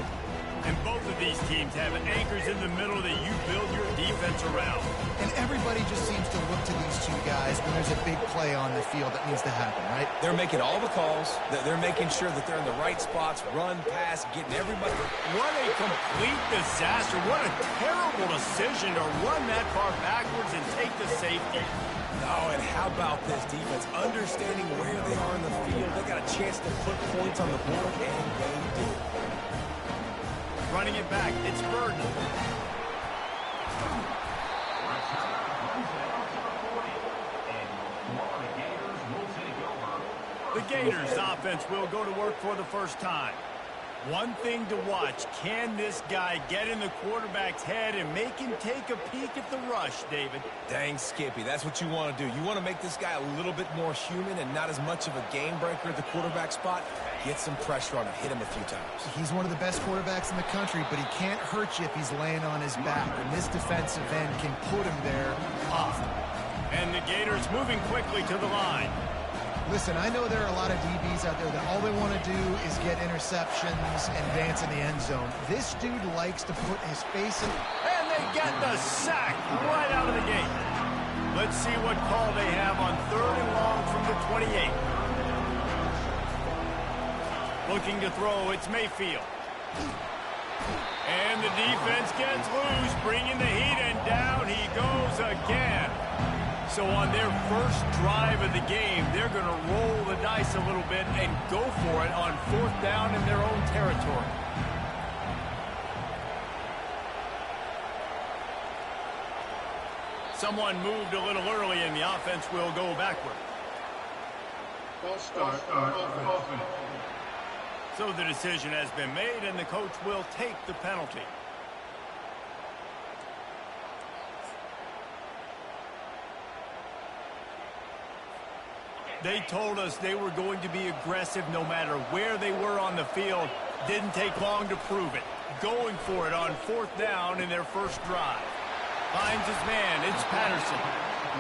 Speaker 1: And both of these teams have anchors in the middle that you build your defense around.
Speaker 2: And everybody just seems to look to these two guys when there's a big play on the field that needs to happen, right?
Speaker 3: They're making all the calls. They're making sure that they're in the right spots, run, pass, getting everybody.
Speaker 1: What a complete disaster. What a terrible decision to run that far backwards and take the safety.
Speaker 3: Oh, and how about this defense? Understanding where they are in the field. They got a chance to put points on the board, and they did.
Speaker 1: Running it back, it's Burden. The Gators offense will go to work for the first time. One thing to watch, can this guy get in the quarterback's head and make him take a peek at the rush, David?
Speaker 3: Dang, Skippy, that's what you want to do. You want to make this guy a little bit more human and not as much of a game breaker at the quarterback spot. Get some pressure on him, hit him a few times.
Speaker 2: He's one of the best quarterbacks in the country, but he can't hurt you if he's laying on his back. And this defensive end can put him there often.
Speaker 1: And the Gators moving quickly to the line.
Speaker 2: Listen, I know there are a lot of DBs out there that all they want to do is get interceptions and dance in the end zone. This dude likes to put his face in.
Speaker 1: And they get the sack right out of the gate. Let's see what call they have on 3rd and long from the 28. Looking to throw, it's Mayfield. And the defense gets loose, bringing the heat, and down he goes again. So on their first drive of the game, they're going to roll the dice a little bit and go for it on 4th down in their own territory. Someone moved a little early, and the offense will go backward.
Speaker 4: Start offense.
Speaker 1: So the decision has been made, and the coach will take the penalty. They told us they were going to be aggressive no matter where they were on the field. Didn't take long to prove it. Going for it on 4th down in their first drive. Finds his man. It's Patterson.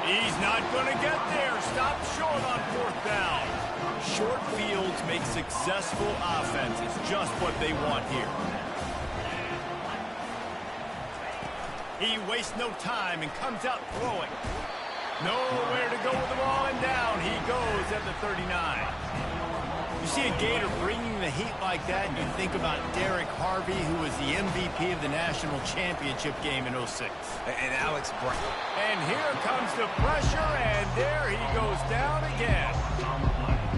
Speaker 1: He's not going to get there. Stop short on 4th down. Short fields make successful offenses. Just what they want here. He wastes no time and comes out throwing. Nowhere to go with the ball, and down he goes at the 39. You see a Gator bringing the heat like that, and you think about Derek Harvey, who was the MVP of the national championship game in '06.
Speaker 3: And Alex Brown.
Speaker 1: And here comes the pressure, and there he goes down again.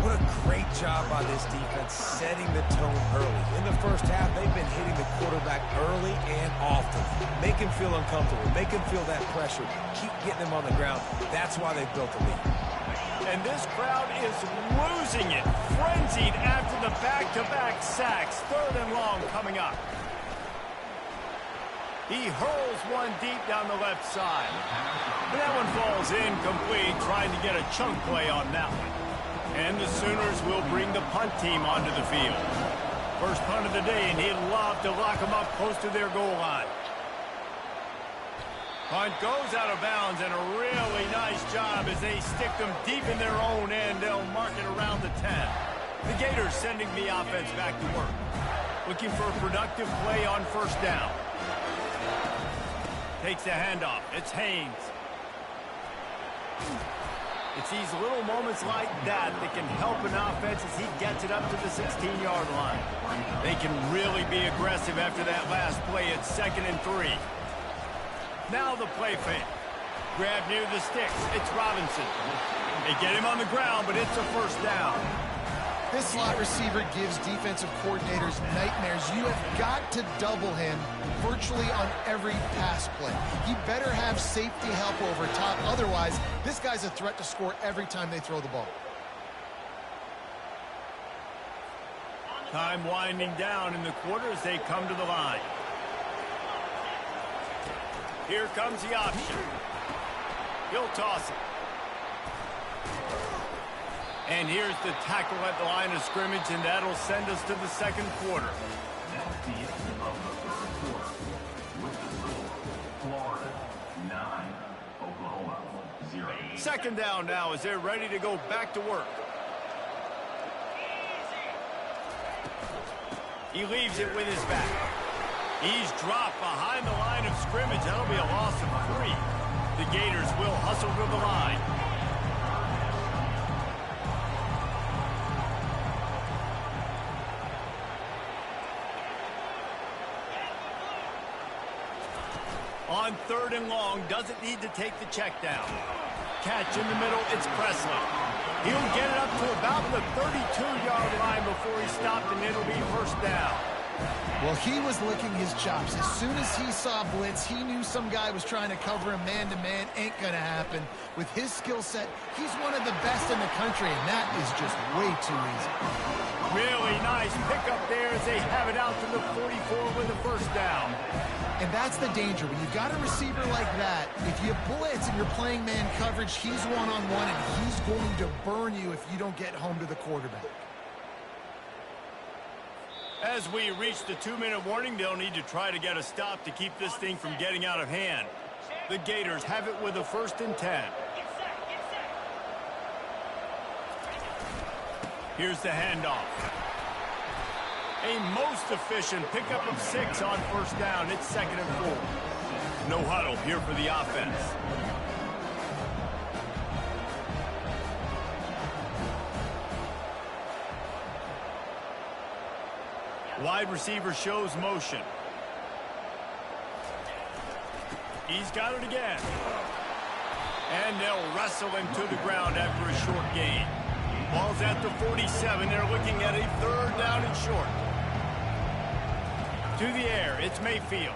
Speaker 3: What a great job by this defense setting the tone early. In the first half, they've been hitting the quarterback early and often. Make him feel uncomfortable. Make him feel that pressure. Keep getting him on the ground. That's why they built the lead.
Speaker 1: And this crowd is losing it. Frenzied after the back-to-back sacks. 3rd and long coming up. He hurls one deep down the left side. And that one falls incomplete, trying to get a chunk play on that one. And the Sooners will bring the punt team onto the field. First punt of the day, and he'd love to lock them up close to their goal line. Punt goes out of bounds, and a really nice job as they stick them deep in their own end. They'll mark it around the 10. The Gators sending the offense back to work. Looking for a productive play on first down. Takes the handoff. It's Haynes. It's these little moments like that that can help an offense as he gets it up to the 16-yard line. They can really be aggressive after that last play. It's 2nd and 3. Now the play fake. Grab near the sticks. It's Robinson. They get him on the ground, but it's a first down.
Speaker 2: This slot receiver gives defensive coordinators nightmares. You have got to double him virtually on every pass play. He better have safety help over top. Otherwise, this guy's a threat to score every time they throw the ball.
Speaker 1: Time winding down in the quarter as they come to the line. Here comes the option. He'll toss it. And here's the tackle at the line of scrimmage, and that'll send us to the 2nd quarter.
Speaker 4: That's the end of the 3rd quarter. With the score, Florida 9, Oklahoma 0.
Speaker 1: 2nd down now as they're ready to go back to work. He leaves it with his back. He's dropped behind the line of scrimmage. That'll be a loss of 3. The Gators will hustle to the line. On 3rd and long, doesn't need to take the check down. Catch in the middle, it's Presley. He'll get it up to about the 32-yard line before he stopped, and it'll be first down.
Speaker 2: Well, he was licking his chops. As soon as he saw blitz, he knew some guy was trying to cover him man-to-man. Ain't gonna happen. With his skill set, he's one of the best in the country, and that is just way too easy.
Speaker 1: Really nice pickup there as they have it out to the 44 with a first down.
Speaker 2: And that's the danger. When you've got a receiver like that, if you blitz and you're playing man coverage, he's one-on-one, and he's going to burn you if you don't get home to the quarterback.
Speaker 1: As we reach the 2-minute warning, they'll need to try to get a stop to keep this thing from getting out of hand. The Gators have it with a 1st and 10. Here's the handoff. A most efficient pickup of 6 on first down. It's 2nd and 4. No huddle here for the offense. Wide receiver shows motion. He's got it again. And they'll wrestle him to the ground after a short gain. Ball's at the 47. They're looking at a 3rd down and short. To the air, it's Mayfield.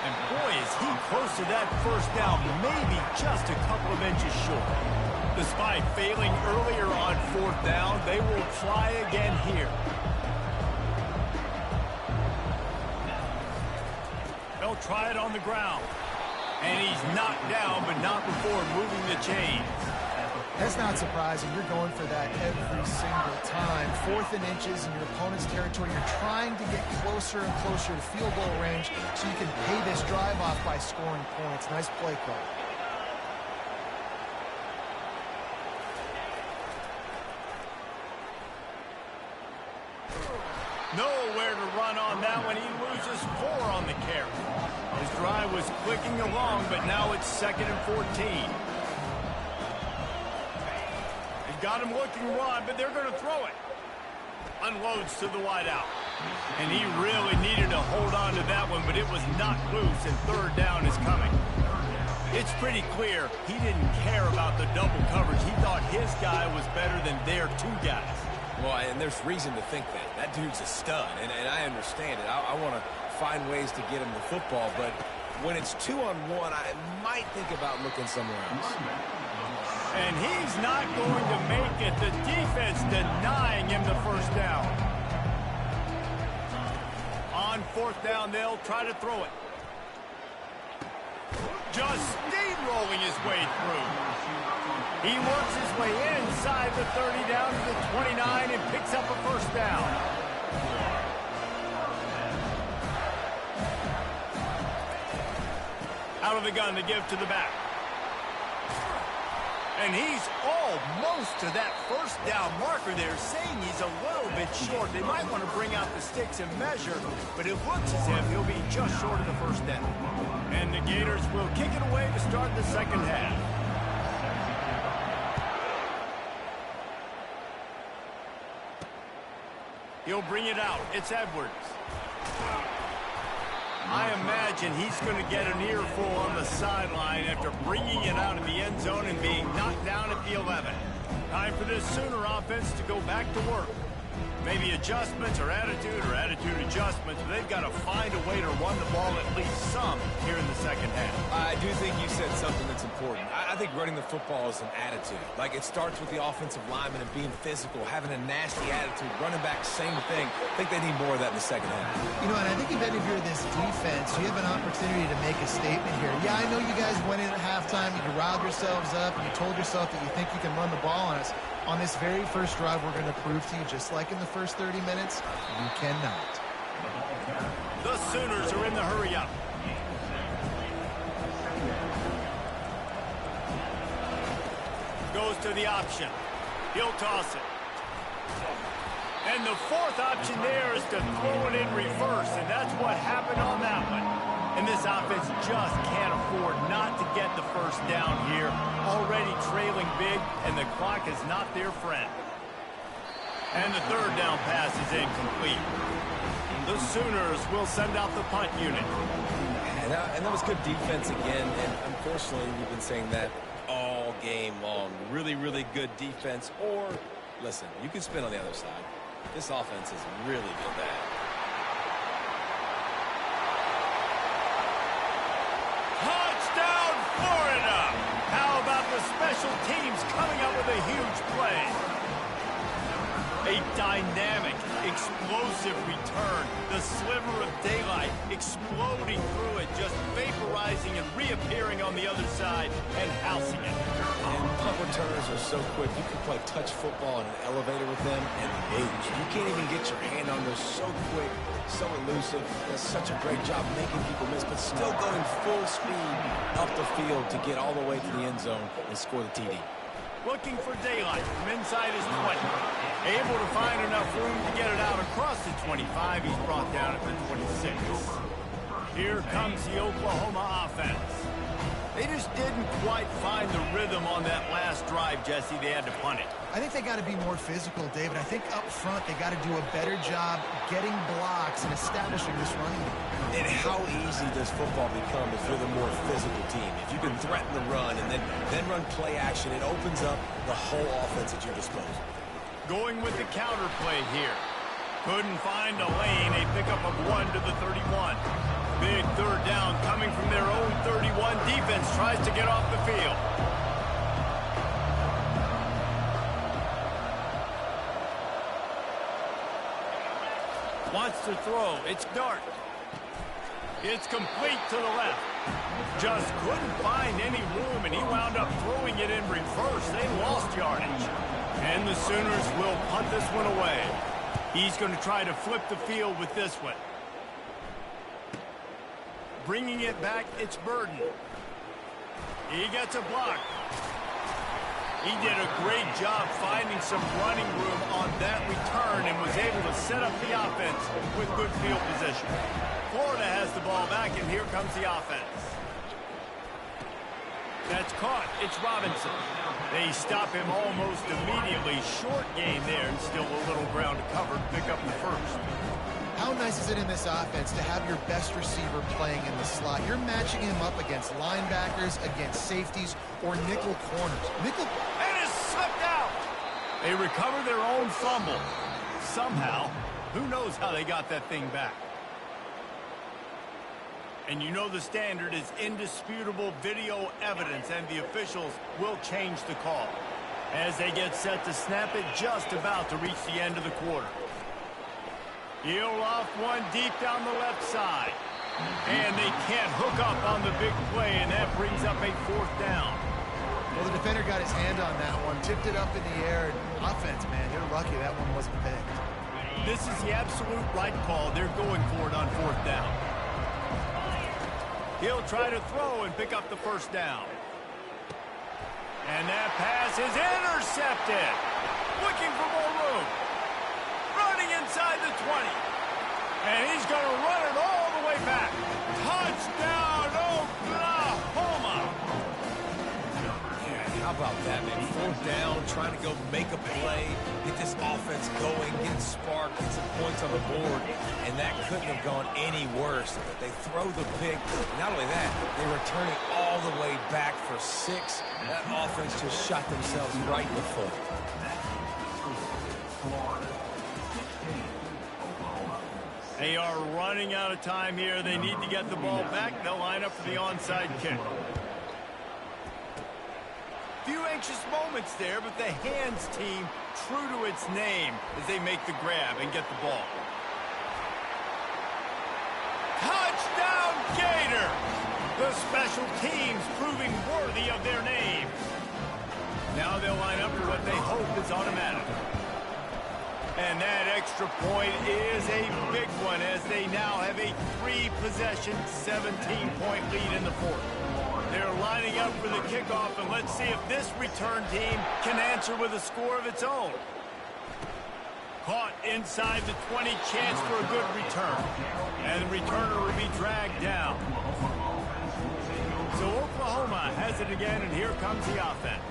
Speaker 1: And boy, is he close to that first down, maybe just a couple of inches short. Despite failing earlier on 4th down, they will try again here. They'll try it on the ground. And he's knocked down, but not before moving the chains.
Speaker 2: That's not surprising. You're going for that every single time. 4th and inches in your opponent's territory. You're trying to get closer and closer to field goal range so you can pay this drive off by scoring points. Nice play call.
Speaker 1: Nowhere to run on that one. He loses 4 on the carry. His drive was clicking along, but now it's 2nd and 14. Got him looking wide, but they're going to throw it. Unloads to the wideout. And he really needed to hold on to that one, but it was knocked loose, and 3rd down is coming. It's pretty clear he didn't care about the double coverage. He thought his guy was better than their 2 guys.
Speaker 3: Well, and there's reason to think that. That dude's a stud, and I understand it. I want to find ways to get him the football, but when it's 2-on-1, I might think about looking somewhere else.
Speaker 1: And he's not going to make it. The defense denying him the first down. On 4th down, they'll try to throw it. Just steamrolling his way through. He works his way inside the 30 down to the 29 and picks up a first down. Out of the gun to give to the back. And he's almost to that first down marker there, saying he's a little bit short. They might want to bring out the sticks and measure, but it looks as if he'll be just short of the first down. And the Gators will kick it away to start the second half. He'll bring it out. It's Edwards. I imagine he's going to get an earful on the sideline after bringing it out of the end zone and being knocked down at the 11. Time for this Sooner offense to go back to work. Maybe adjustments or attitude adjustments, but they've got to find a way to run the ball at least some here in the second half.
Speaker 3: I do think you said something that's important. I think running the football is an attitude. Like, it starts with the offensive lineman and being physical, having a nasty attitude. Running back, same thing. I think they need more of that in the second half.
Speaker 2: You know, and I think even if you're this defense, you have an opportunity to make a statement here. Yeah, I know you guys went in at halftime, you riled yourselves up, and you told yourself that you think you can run the ball on us. On this very first drive, we're going to prove to you, just like in the first 30 minutes, you cannot.
Speaker 1: The Sooners are in the hurry-up. Goes to the option. He'll toss it. And the fourth option there is to throw it in reverse, and that's what happened on that one. And this offense just can't afford not to get the first down here. Already trailing big, and the clock is not their friend. And the third down pass is incomplete. The Sooners will send out the punt unit.
Speaker 3: And that was good defense again, and unfortunately, we've been saying that all game long. Really, really good defense. Or, listen, you can spin on the other side. This offense has really been bad.
Speaker 1: Touchdown, Florida! How about the special teams coming up with a huge play? A dynamic, explosive return. The sliver of daylight exploding through it, just vaporizing and reappearing on the other side and housing it.
Speaker 3: And punt returners are so quick. You can play touch football in an elevator with them and lose. You can't even get your hand on those. So quick, so elusive. Does such a great job making people miss, but still going full speed up the field to get all the way to the end zone and score the TD.
Speaker 1: Looking for daylight from inside his 20. Able to find enough room to get it out across the 25. He's brought down at the 26. Here comes the Oklahoma offense. They just didn't quite find the rhythm on that last drive, Jesse. They had to punt it.
Speaker 2: I think they got to be more physical, David. I think up front they got to do a better job getting blocks and establishing this running game.
Speaker 3: And how easy does football become if you're the more physical team? If you can threaten the run and then run play action, it opens up the whole offense at your disposal.
Speaker 1: Going with the counter play here. Couldn't find a lane. A pickup of 1 to the 31. Big third down coming from their own 31. Defense tries to get off the field. Wants to throw. It's Dart. It's complete to the left. Just couldn't find any room, and he wound up throwing it in reverse. They lost yardage. And the Sooners will punt this one away. He's going to try to flip the field with this one. Bringing it back, it's Burden. He gets a block. He did a great job finding some running room on that return and was able to set up the offense with good field position. Florida has the ball back, and here comes the offense. That's caught. It's Robinson. They stop him almost immediately. Short gain there, and still a little ground to cover to pick up the first.
Speaker 2: How nice is it in this offense to have your best receiver playing in the slot? You're matching him up against linebackers, against safeties, or nickel corners.
Speaker 1: And it's slipped out. They recover their own fumble. Somehow. Who knows how they got that thing back? And you know the standard is indisputable video evidence, and the officials will change the call as they get set to snap it, just about to reach the end of the quarter. He'll off one deep down the left side. And they can't hook up on the big play, and that brings up a fourth down.
Speaker 2: Well, the defender got his hand on that one, tipped it up in the air. Offense, man, they're lucky that one wasn't picked.
Speaker 1: This is the absolute right call. They're going for it on fourth down. He'll try to throw and pick up the first down. And that pass is intercepted. Looking for more room. Running inside the 20. And he's going to run it all the way back. Touchdown, Oklahoma.
Speaker 3: Yeah, how about that, man? 4th down, trying to go make a play, get this offense going, get it sparked, get some points on the board, and that couldn't have gone any worse. They throw the pick. Not only that, they return it all the way back for 6. That offense just shot themselves right in the foot.
Speaker 1: They are running out of time here. They need to get the ball back. They'll line up for the onside kick. Few anxious moments there, but the hands team true to its name as they make the grab and get the ball. Touchdown, Gator! The special teams proving worthy of their name. Now they'll line up for what they hope is automatic. And that extra point is a big one as they now have a 3-possession, 17-point lead in the 4th. They're lining up for the kickoff, and let's see if this return team can answer with a score of its own. Caught inside the 20, chance for a good return. And the returner will be dragged down. So Oklahoma has it again, and here comes the offense.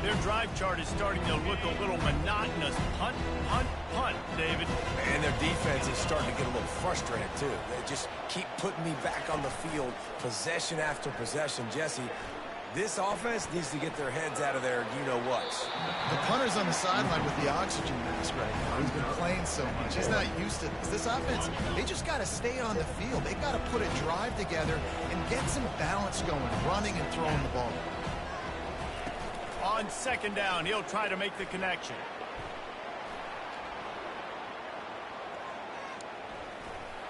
Speaker 1: Their drive chart is starting to look a little monotonous. Punt, punt, punt, David.
Speaker 3: And their defense is starting to get a little frustrated, too. They just keep putting me back on the field, possession after possession. Jesse, this offense needs to get their heads out of their you-know-whats.
Speaker 2: The punter's on the sideline with the oxygen mask right now. He's been playing so much. He's not used to this. This offense, they just got to stay on the field. They've got to put a drive together and get some balance going, running and throwing the ball.
Speaker 1: On 2nd down, he'll try to make the connection.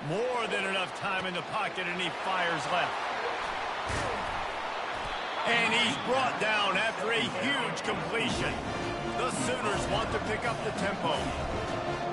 Speaker 1: More than enough time in the pocket, and he fires left. And he's brought down after a huge completion. The Sooners want to pick up the tempo.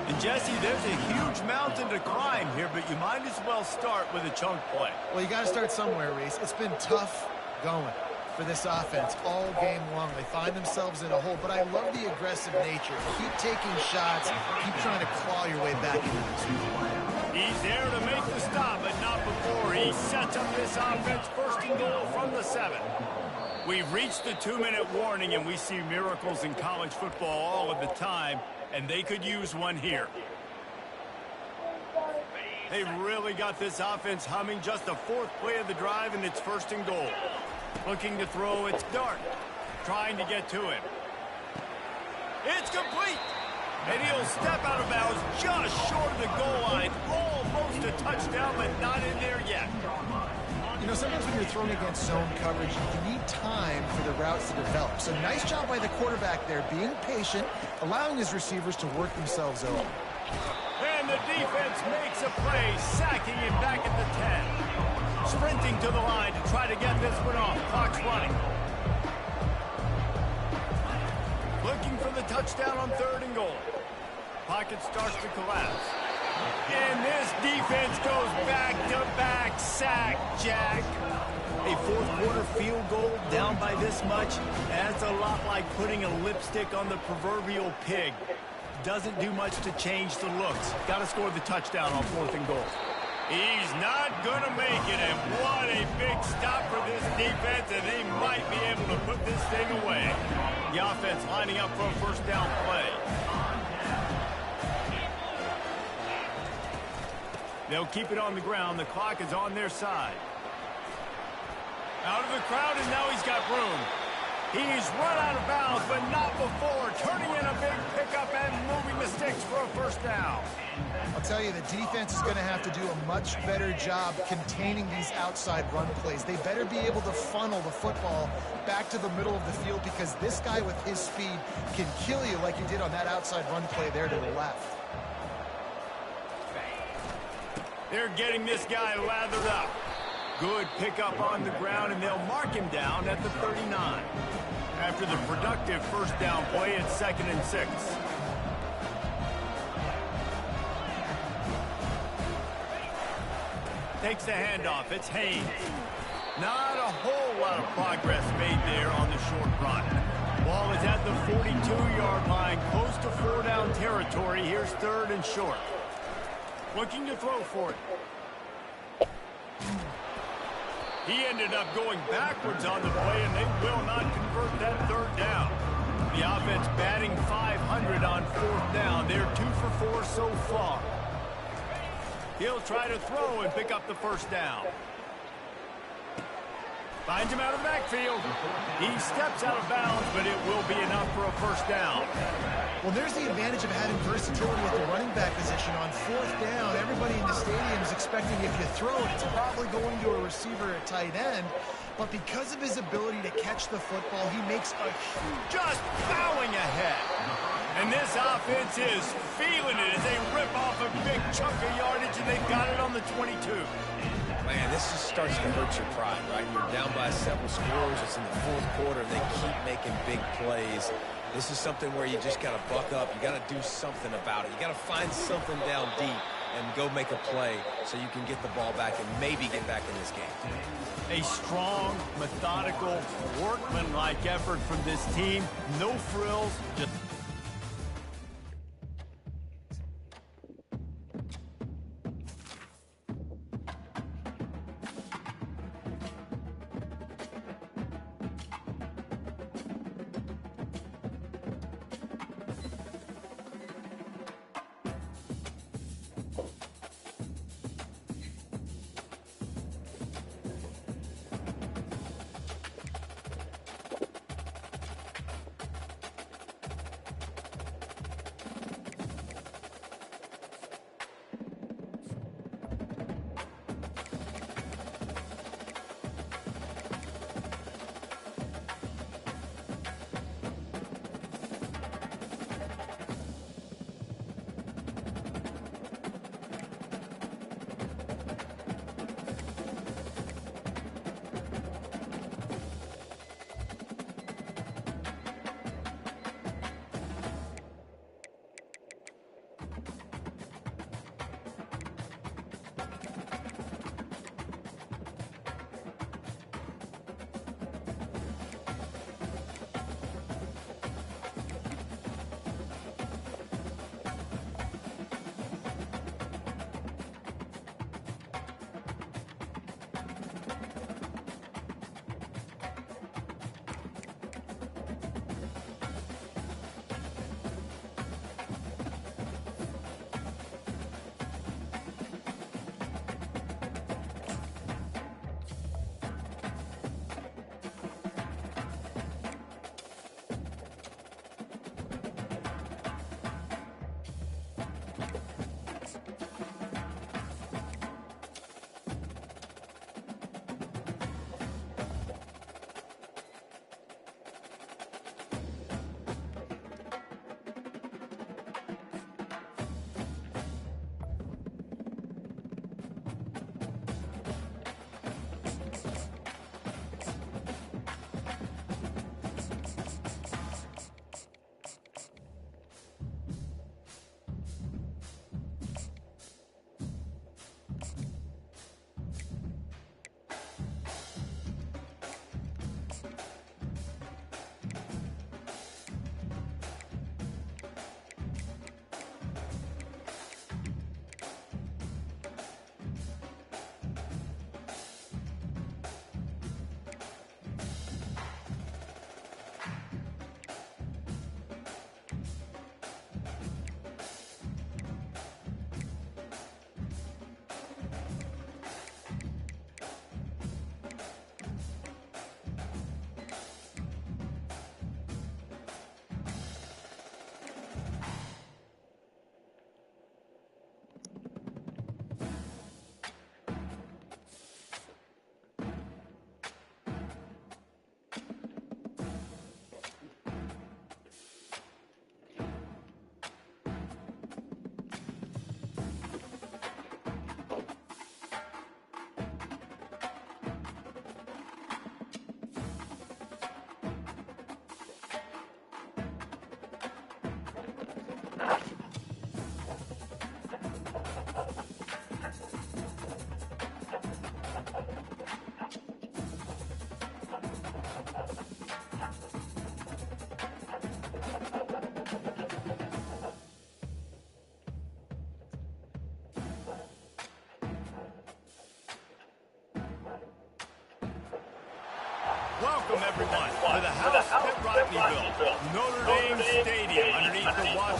Speaker 1: And Jesse, there's a huge mountain to climb here, but you might as well start with a chunk play.
Speaker 2: Well, you got to start somewhere, Reese. It's been tough going for this offense all game long. They find themselves in a hole, but I love the aggressive nature. Keep taking shots, keep trying to claw your way back into this one.
Speaker 1: He's there to make the stop, but not before he sets up this offense 1st and goal from the 7. We've reached the 2-minute warning, and we see miracles in college football all of the time, and they could use one here. They've really got this offense humming. Just the 4th play of the drive, and it's 1st and goal. Looking to throw, it's Dart. Trying to get to him. It's complete! And he'll step out of bounds just short of the goal line. Almost a touchdown, but not in there yet.
Speaker 2: You know, sometimes when you're throwing against zone coverage, you need time for the routes to develop. So nice job by the quarterback there, being patient, allowing his receivers to work themselves over.
Speaker 1: And the defense makes a play, sacking him back at the 10. Sprinting to the line to try to get this one off. Clock's running. Looking for the touchdown on 3rd and goal. Pocket starts to collapse. And this defense goes back-to-back sack, Jack. A 4th quarter field goal down by this much, that's a lot like putting a lipstick on the proverbial pig. Doesn't do much to change the looks. Got to score the touchdown on 4th and goal. He's not going to make it, and what a big stop for this defense, and they might be able to put this thing away. The offense lining up for a 1st down play. They'll keep it on the ground. The clock is on their side. Out of the crowd, and now he's got room. He's run out of bounds, but not before. Turning in a big pickup and moving the sticks for a 1st down.
Speaker 2: I'll tell you, the defense is going to have to do a much better job containing these outside run plays. They better be able to funnel the football back to the middle of the field because this guy with his speed can kill you like he did on that outside run play there to the left.
Speaker 1: They're getting this guy lathered up. Good pickup on the ground, and they'll mark him down at the 39. After the productive 1st down play, it's 2nd and 6. Takes the handoff. It's Haynes. Not a whole lot of progress made there on the short run. Ball is at the 42-yard line, close to 4-down territory. Here's 3rd and short. Looking to throw for it. He ended up going backwards on the play, and they will not convert that 3rd down. The offense batting .500 on 4th down. They're 2 for 4 so far. He'll try to throw and pick up the 1st down. Finds him out of the backfield. He steps out of bounds, but it will be enough for a 1st down.
Speaker 2: Well, there's the advantage of having versatility at the running back position. On 4th down, everybody in the stadium is expecting if you throw it, it's probably going to a receiver at tight end. But because of his ability to catch the football, he makes a huge...
Speaker 1: Just bowing ahead. And this offense is feeling it as they rip off a big chunk of yardage, and they've got it on the 22.
Speaker 3: Man, this just starts to hurt your pride, right? You're down by several scores. It's in the 4th quarter, and they keep making big plays. This is something where you just got to buck up. You got to do something about it. You got to find something down deep and go make a play so you can get the ball back and maybe get back in this game.
Speaker 1: A strong, methodical, workmanlike effort from this team. No frills, just...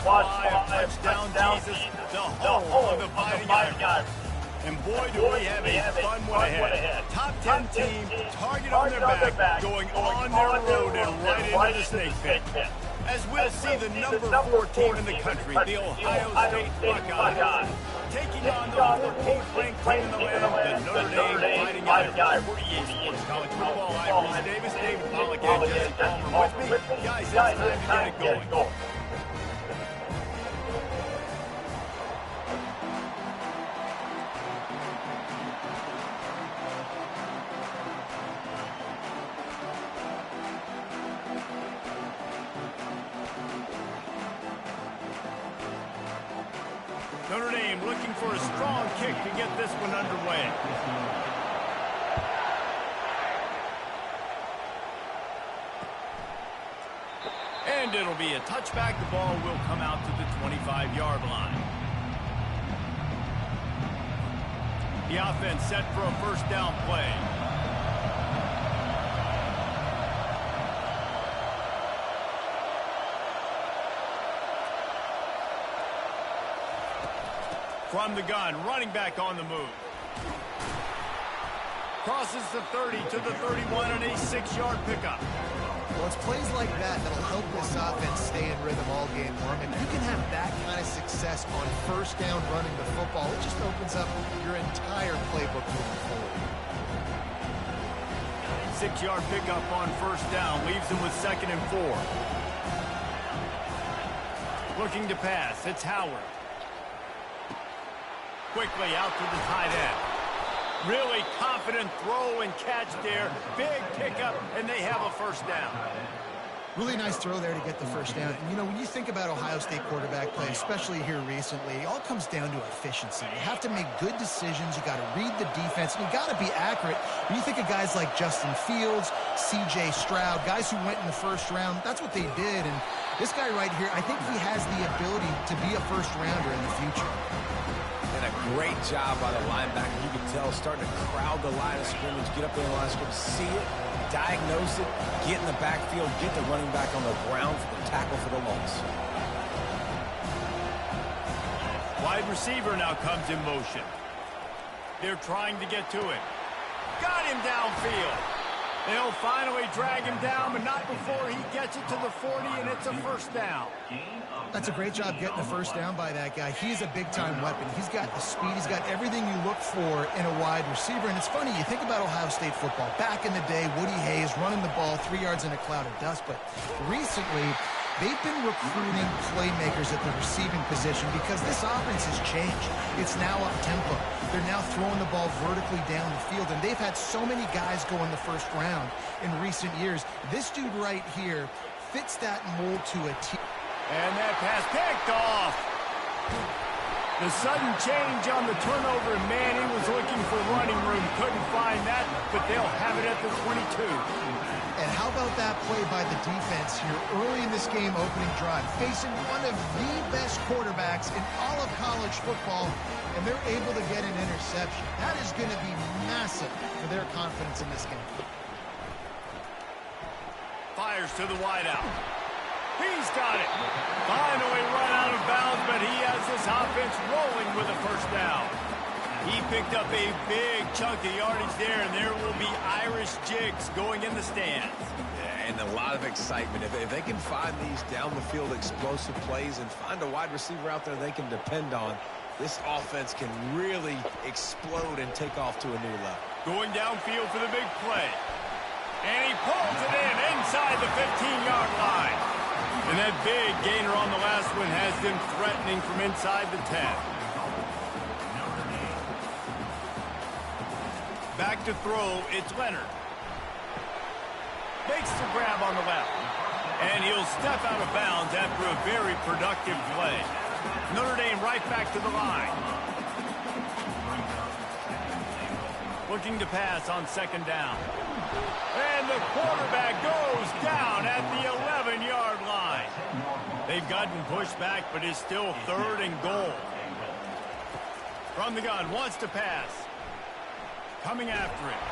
Speaker 1: fly of touchdown Jesus, the home of the Fighting Irish. And boy, do we have a fun one ahead. Top 10 team, target on their back, going on their road and right into the snake pit. As we'll see the number 4 team in the country, the Ohio State Buckeyes, taking on the 14th ranked team in the land, the Notre Dame Fighting Irish. For EA Sports College Football, I'm Bruce Davis, David Pollack, and Jesse Palmer with me. Guys, it's time to get it going. Notre Dame looking for a strong kick to get this one underway. And it'll be a touchback. The ball will come out to the 25-yard line. The offense set for a first down play. From the gun, running back on the move. Crosses the 30 to the 31 and a 6-yard pickup.
Speaker 2: Well, it's plays like that that'll help this offense stay in rhythm all game long. If you can have that kind of success on first down running the football, it just opens up your entire playbook moving forward.
Speaker 1: 6-yard pickup on first down, leaves them with 2nd and 4. Looking to pass, it's Howard. Quickly out to the tight end. Really confident throw and catch there. Big pickup, and they have a first down.
Speaker 2: Really nice throw there to get the first down. And, you know, when you think about Ohio State quarterback play, especially here recently, it all comes down to efficiency. You have to make good decisions. You got to read the defense, and you got to be accurate. When you think of guys like Justin Fields, C.J. Stroud, guys who went in the first round, that's what they did. And this guy right here, I think he has the ability to be a first-rounder in the future.
Speaker 3: And a great job by the linebacker. You can tell starting to crowd the line of scrimmage, get up in the line of scrimmage, see it, diagnose it, get in the backfield, get the running back on the ground for the tackle for the loss.
Speaker 1: Wide receiver now comes in motion. They're trying to get to it. Got him downfield. They'll finally drag him down, but not before he gets it to the 40, and it's a first down.
Speaker 2: That's a great job getting a first down by that guy. He's a big-time weapon. He's got the speed. He's got everything you look for in a wide receiver. And it's funny, you think about Ohio State football. Back in the day, Woody Hayes running the ball 3 yards in a cloud of dust. But recently, they've been recruiting playmakers at the receiving position because this offense has changed. It's now up-tempo. They're now throwing the ball vertically down the field. And they've had so many guys go in the first round in recent years. This dude right here fits that mold to a T.
Speaker 1: And that pass picked off. The sudden change on the turnover, and man, he was looking for running room. Couldn't find that, but they'll have it at the 22.
Speaker 2: And how about that play by the defense here early in this game opening drive, facing one of the best quarterbacks in all of college football, and they're able to get an interception. That is going to be massive for their confidence in this game.
Speaker 1: Fires to the wideout. He's got it. Finally run out of bounds, but he has this offense rolling with a first down. He picked up a big chunk of yardage there, and there will be Irish jigs going in the stands.
Speaker 3: Yeah, and a lot of excitement. If they can find these down-the-field explosive plays and find a wide receiver out there they can depend on, this offense can really explode and take off to a new level.
Speaker 1: Going downfield for the big play. And he pulls it in inside the 15-yard line. And that big gainer on the last one has them threatening from inside the 10. Back to throw, it's Leonard. Makes the grab on the left. And he'll step out of bounds after a very productive play. Notre Dame right back to the line. Looking to pass on second down. And the quarterback goes down at the 11-yard line. They've gotten pushed back, but it's still 3rd and goal. From the gun, wants to pass. Coming after it.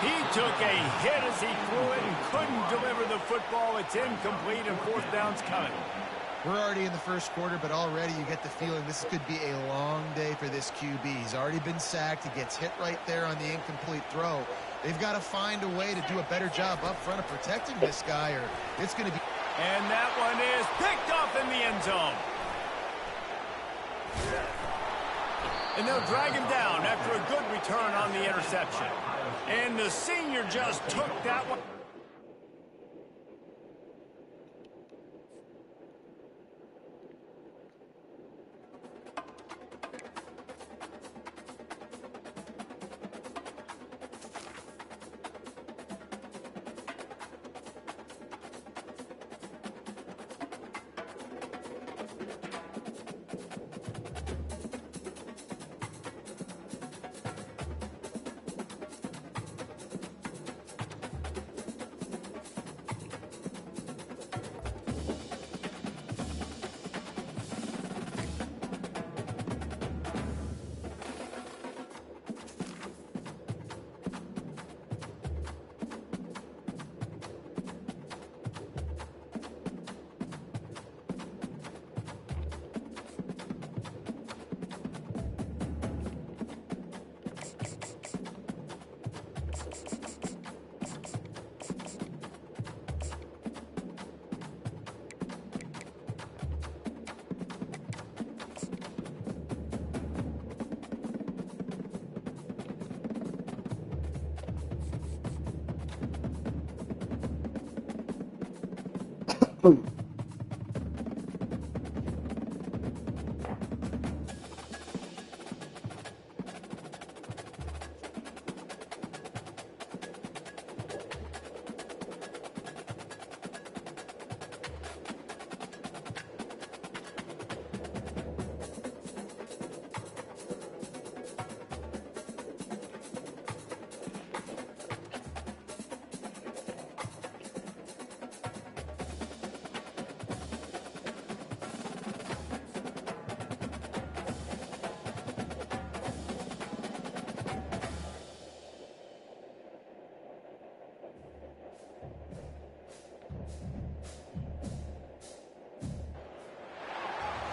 Speaker 1: He took a hit as he threw it and couldn't deliver the football. It's incomplete, and 4th down's coming.
Speaker 2: We're already in the first quarter, but already you get the feeling this could be a long day for this QB. He's already been sacked. He gets hit right there on the incomplete throw. They've got to find a way to do a better job up front of protecting this guy, or it's going to be...
Speaker 1: And that one is picked off in the end zone. And they'll drag him down after a good return on the interception. And the senior just took that one.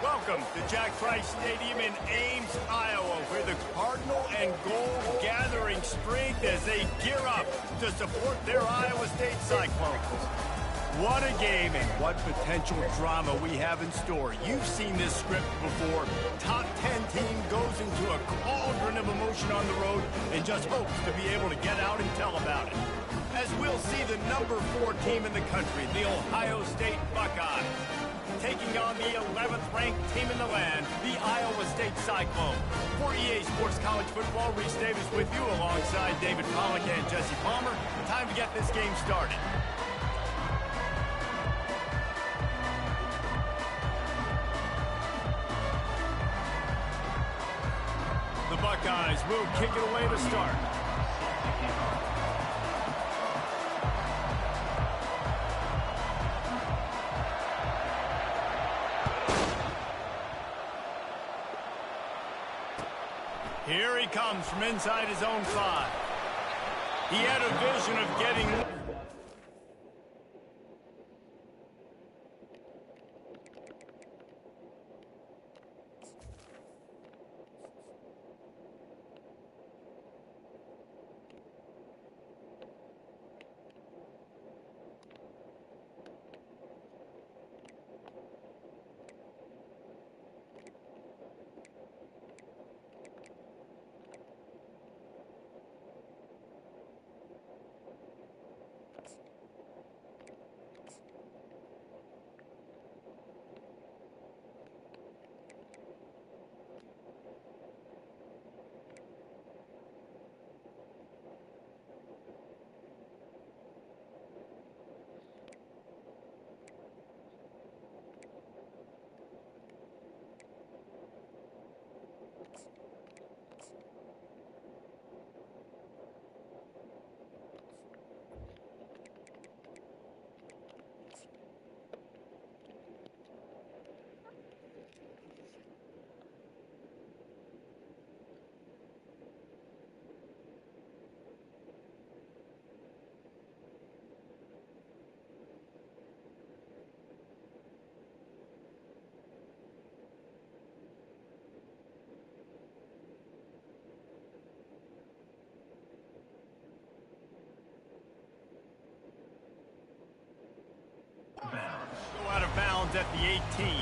Speaker 1: Welcome to Jack Trice Stadium in Ames, Iowa, where the Cardinal and Gold gathering strength as they gear up to support their Iowa State Cyclones. What a game and what potential drama we have in store. You've seen this script before. Top 10 team goes into a cauldron of emotion on the road and just hopes to be able to get out and tell about it. As we'll see the number 4 team in the country, the Ohio State Buckeyes, taking on the 11th ranked team in the land, the Iowa State Cyclones. For EA Sports College Football, Reese Davis with you alongside David Pollack and Jesse Palmer. Time to get this game started. The Buckeyes will kick it away to start. Here he comes from inside his own 5. He had a vision of getting... downs at the 18.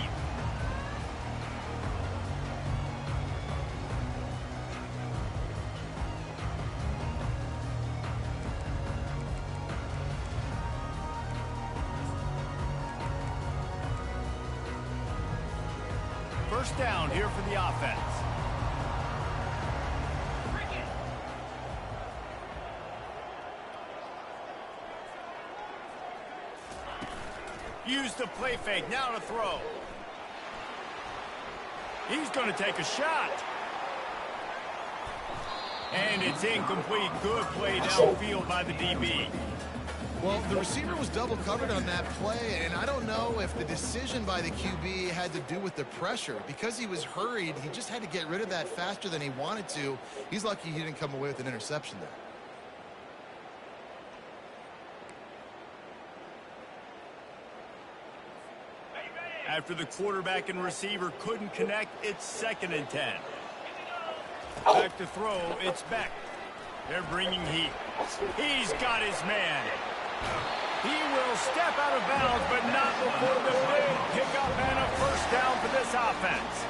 Speaker 1: First down here for the offense. Use the play fake, now to throw. He's going to take a shot. And it's incomplete. Good play downfield by the DB.
Speaker 2: Well, the receiver was double covered on that play, and I don't know if the decision by the QB had to do with the pressure. Because he was hurried, he just had to get rid of that faster than he wanted to. He's lucky he didn't come away with an interception there.
Speaker 1: After the quarterback and receiver couldn't connect, it's 2nd and 10. Back to throw, it's Beck. They're bringing heat. He's got his man. He will step out of bounds, but not before the big pickup and a first down for this offense.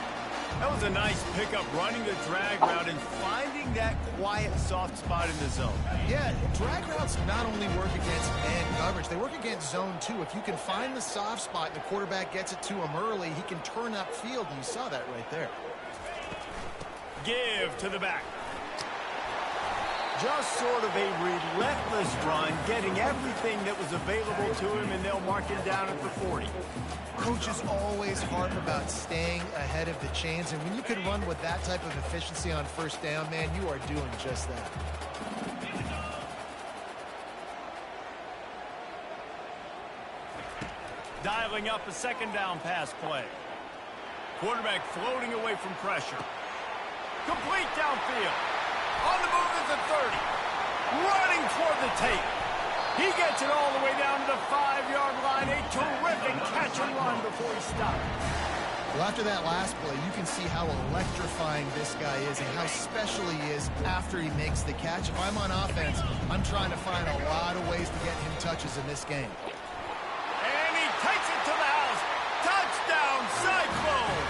Speaker 1: That was a nice pickup, running the drag route and finding that quiet, soft spot in the zone.
Speaker 2: Yeah, drag routes not only work against man coverage, they work against zone too. If you can find the soft spot and the quarterback gets it to him early, he can turn upfield, and you saw that right there.
Speaker 1: Give to the back. Just sort of a relentless run, getting everything that was available to him, and they'll mark him down at the 40.
Speaker 2: Coaches always harp about staying ahead of the chains, and when you can run with that type of efficiency on first down, man, you are doing just that.
Speaker 1: Dialing up a 2nd down pass play. Quarterback floating away from pressure. Complete downfield. On the move at the 30. Running toward the tape. He gets it all the way down to the 5-yard line. A terrific catch and run before he stopped.
Speaker 2: Well, after that last play, you can see how electrifying this guy is and how special he is after he makes the catch. If I'm on offense, I'm trying to find a lot of ways to get him touches in this game.
Speaker 1: And he takes it to the house. Touchdown, Cyclone.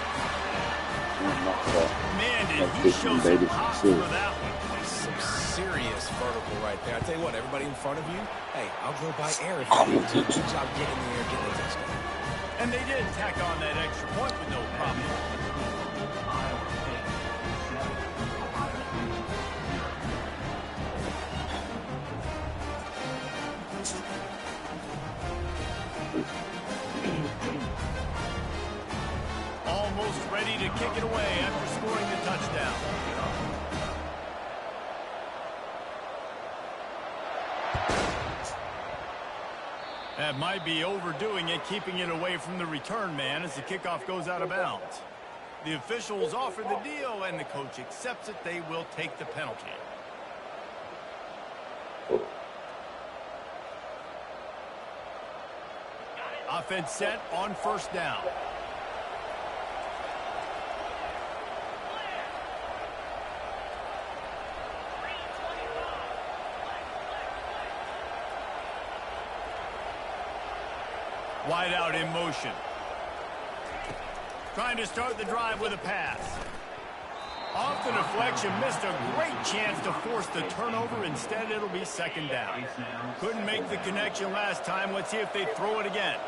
Speaker 1: Man, did he show some pop for that one.
Speaker 3: Some serious vertical right there. I tell you what, everybody in front of you, hey, I'll go by air if you need to. Good job getting in the air, getting the touchdown.
Speaker 1: And they did tack on that extra point with no problem. Almost ready to kick it away after scoring the touchdown. That might be overdoing it, keeping it away from the return man as the kickoff goes out of bounds. The officials offer the deal, and the coach accepts it. They will take the penalty. Offense set on first down. Wide out in motion. Trying to start the drive with a pass. Off the deflection, missed a great chance to force the turnover. Instead, it'll be 2nd down. Couldn't make the connection last time. Let's see if they throw it again.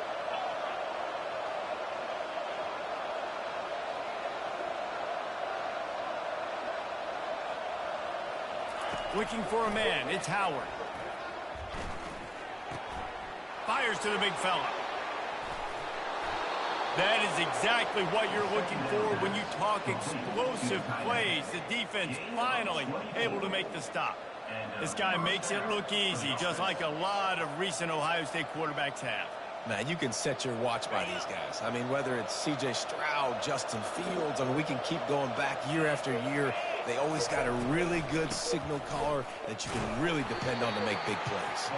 Speaker 1: Looking for a man, it's Howard. Fires to the big fella. That is exactly what you're looking for when you talk explosive plays. The defense finally able to make the stop. This guy makes it look easy, just like a lot of recent Ohio State quarterbacks have.
Speaker 3: Man, you can set your watch by these guys. I mean, whether it's C.J. Stroud, Justin Fields, I mean, we can keep going back year after year. They always got a really good signal caller that you can really depend on to make big plays.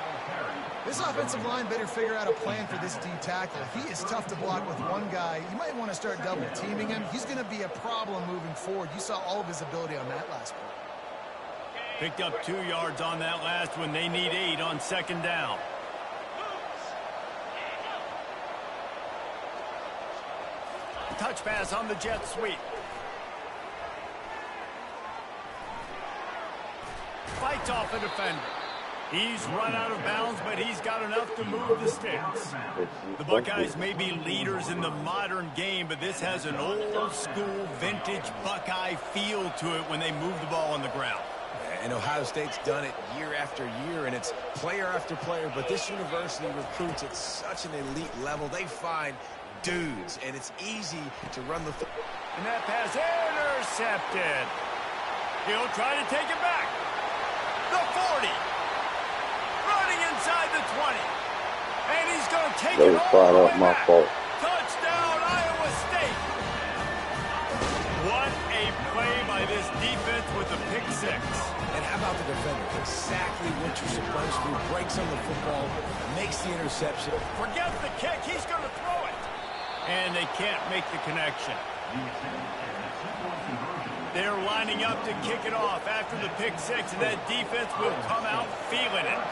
Speaker 2: This offensive line better figure out a plan for this D tackle. He is tough to block with one guy. You might want to start double teaming him. He's going to be a problem moving forward. You saw all of his ability on that last play.
Speaker 1: Picked up 2 yards on that last one. They need 8 on 2nd down. Touch pass on the jet sweep. Fights off a defender. He's run out of bounds, but he's got enough to move the sticks. The Buckeyes may be leaders in the modern game, but this has an old-school, vintage Buckeye feel to it when they move the ball on the ground.
Speaker 3: And Ohio State's done it year after year, and it's player after player, but this university recruits at such an elite level. They find dudes, and it's easy to run the...
Speaker 1: And that pass intercepted. He'll try to take it back. The 40. Running inside the 20. And he's going to take it all the way back. Touchdown, Iowa State. What a play by this defense with the pick six.
Speaker 3: And how about the defender? Exactly what you're supposed to do. Breaks on the football, makes the interception.
Speaker 1: Forget the kick. He's going to throw it. And they can't make the connection. They're lining up to kick it off after the pick six, and that defense will come out feeling it.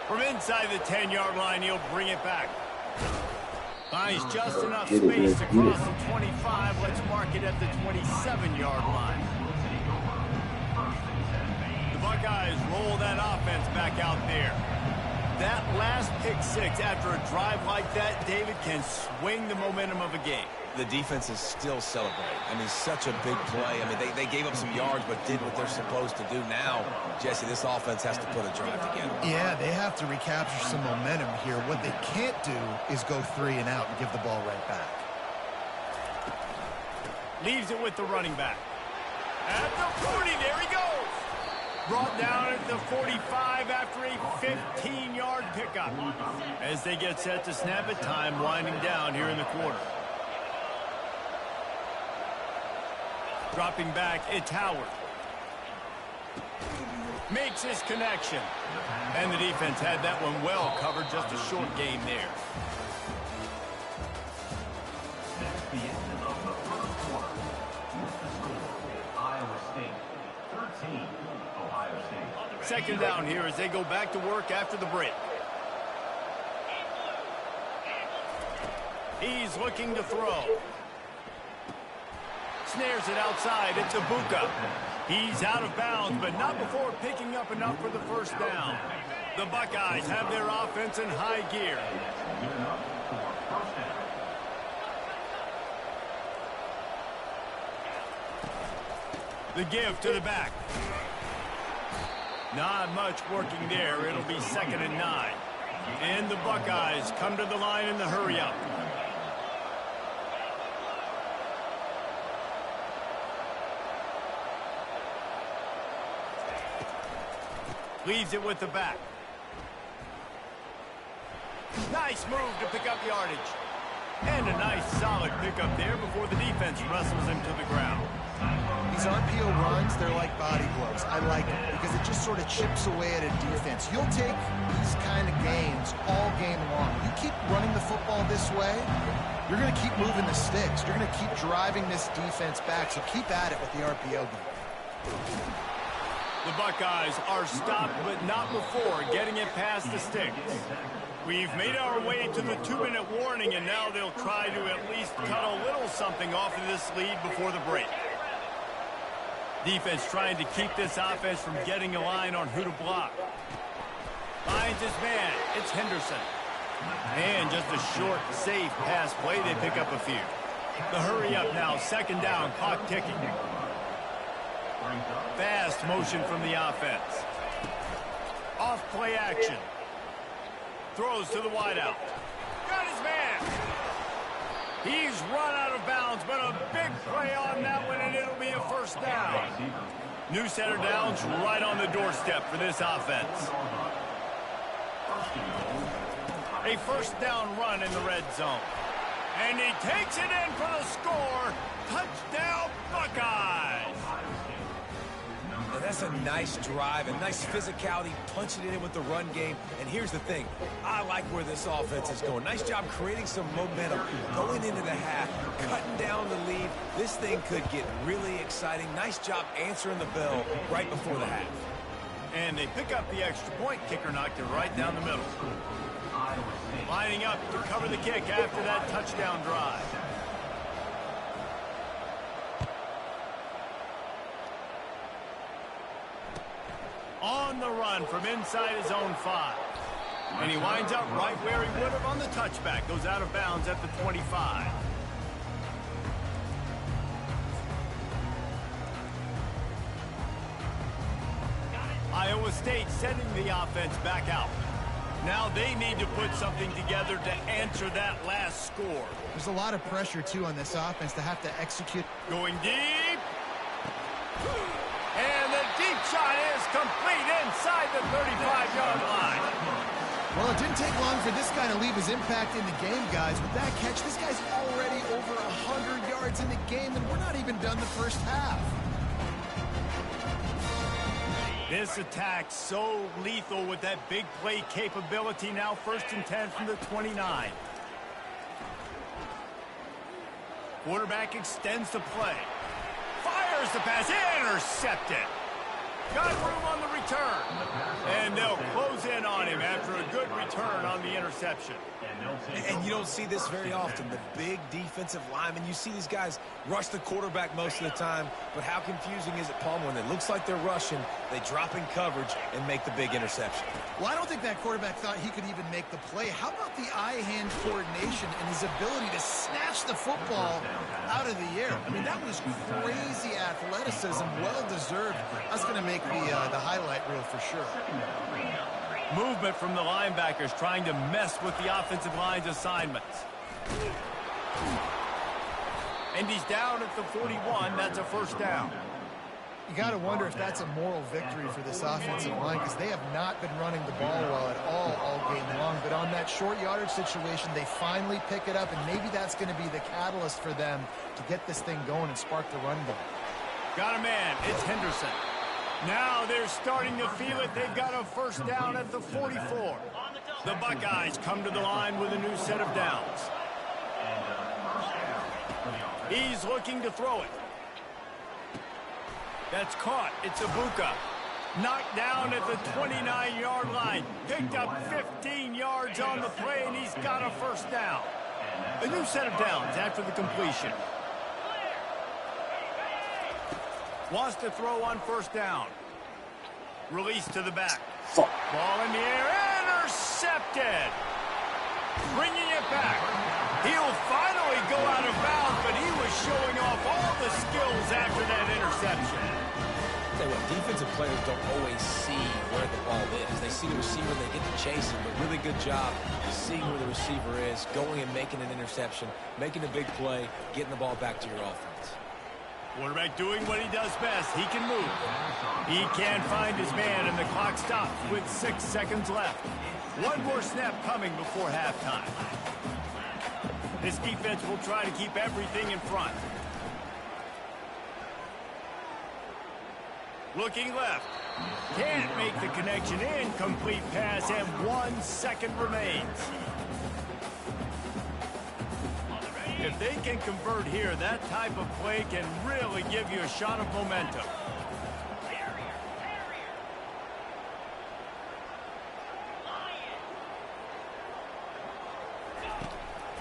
Speaker 1: From inside the 10-yard line, he'll bring it back. Finds just enough space to cross the 25. Let's mark it at the 27-yard line. The Buckeyes roll that offense back out there. That last pick six after a drive like that, David, can swing the momentum of a game.
Speaker 3: The defense is still celebrating. I mean, such a big play. I mean, they gave up some yards but did what they're supposed to do. Now, Jesse, this offense has to put a drive together.
Speaker 2: Yeah, they have to recapture some momentum here. What they can't do is go 3 and out and give the ball right back.
Speaker 1: Leaves it with the running back. At the 40, there he goes. Brought down at the 45 after a 15-yard pickup. As they get set to snap it, time winding down here in the quarter. Dropping back, it's Howard. Makes his connection. And the defense had that one well covered, just a short game there.
Speaker 4: That's the end of the first quarter. With the score, Iowa State 13, Ohio State.
Speaker 1: Second down here as they go back to work after the break. He's looking to throw. Snares it outside. It's Ibuka. He's out of bounds, but not before picking up enough for the first down. The Buckeyes have their offense in high gear. The give to the back. Not much working there. It'll be 2nd and 9. And the Buckeyes come to the line in the hurry-up. Leaves it with the back. Nice move to pick up yardage. And a nice solid pickup there before the defense wrestles him to the ground.
Speaker 2: These RPO runs, they're like body blows. I like it because it just sort of chips away at a defense. You'll take these kind of games all game long. You keep running the football this way, you're going to keep moving the sticks. You're going to keep driving this defense back, so keep at it with the RPO game.
Speaker 1: The Buckeyes are stopped, but not before getting it past the sticks. We've made our way to the 2-minute warning, and now they'll try to at least cut a little something off of this lead before the break. Defense trying to keep this offense from getting a line on who to block. Finds his man. It's Henderson. And just a short, safe pass play. They pick up a few. The hurry up now. 2nd down. Clock ticking. Fast motion from the offense. Off play action. Throws to the wideout. Got his man. He's run out of bounds, but a big play on that one, and it'll be a first down. New set of downs right on the doorstep for this offense. A first down run in the red zone. And he takes it in for the score. Touchdown, Buckeyes.
Speaker 3: And that's a nice drive, a nice physicality, punching it in with the run game. And here's the thing. I like where this offense is going. Nice job creating some momentum, going into the half, cutting down the lead. This thing could get really exciting. Nice job answering the bell right before the half.
Speaker 1: And they pick up the extra point. Kicker knocked it right down the middle. Lining up to cover the kick after that touchdown drive. On the run from inside his own 5. And he winds up right where he would have on the touchback. Goes out of bounds at the 25. Iowa State sending the offense back out. Now they need to put something together to answer that last score.
Speaker 2: There's a lot of pressure, too, on this offense to have to execute.
Speaker 1: Going deep. And the deep shot is complete inside the 35-yard line.
Speaker 2: Well, it didn't take long for this guy to leave his impact in the game, guys. With that catch, this guy's already over 100 yards in the game, and we're not even done the first half.
Speaker 1: This attack so lethal with that big play capability. Now 1st and 10 from the 29. Quarterback extends the play. Fires the pass. Intercepted. Got room on the return. And they'll close in on him after a good return on the interception.
Speaker 3: And you don't see this very often. The big defensive linemen, you see these guys rush the quarterback most of the time, but how confusing is it, Palmer, when it looks like they're rushing, they drop in coverage and make the big interception?
Speaker 2: Well, I don't think that quarterback thought he could even make the play. How about the eye-hand coordination and his ability to snatch the football out of the air? I mean, that was crazy athleticism, well-deserved. That's going to make the highlight reel for sure.
Speaker 1: Movement from the linebackers trying to mess with the offensive line's assignments. And he's down at the 41. That's a 1st down.
Speaker 2: You got to wonder if that's a moral victory for this offensive line, because they have not been running the ball well at all game long. But on that short yardage situation, they finally pick it up, and maybe that's going to be the catalyst for them to get this thing going and spark the run game.
Speaker 1: Got a man. It's Henderson. Now they're starting to feel it. They've got a 1st down at the 44. The Buckeyes come to the line with a new set of downs. He's looking to throw it. That's caught. It's Ibuka. Knocked down at the 29-yard line. Picked up 15 yards on the play, and he's got a 1st down. A new set of downs after the completion. Wants to throw on 1st down. Release to the back. Ball in the air. Intercepted. Bringing it back. He'll finally go out of bounds, but he was showing off all the skills after that interception.
Speaker 3: Tell you what, defensive players don't always see where the ball is. They see the receiver, they get to chase him. But really good job seeing where the receiver is, going and making an interception, making a big play, getting the ball back to your offense.
Speaker 1: Quarterback doing what he does best. He can move. He can't find his man, and the clock stops with 6 seconds left. One more snap coming before halftime. This defense will try to keep everything in front. Looking left. Can't make the connection. Incomplete pass, and 1 second remains. If they can convert here, that type of play can really give you a shot of momentum.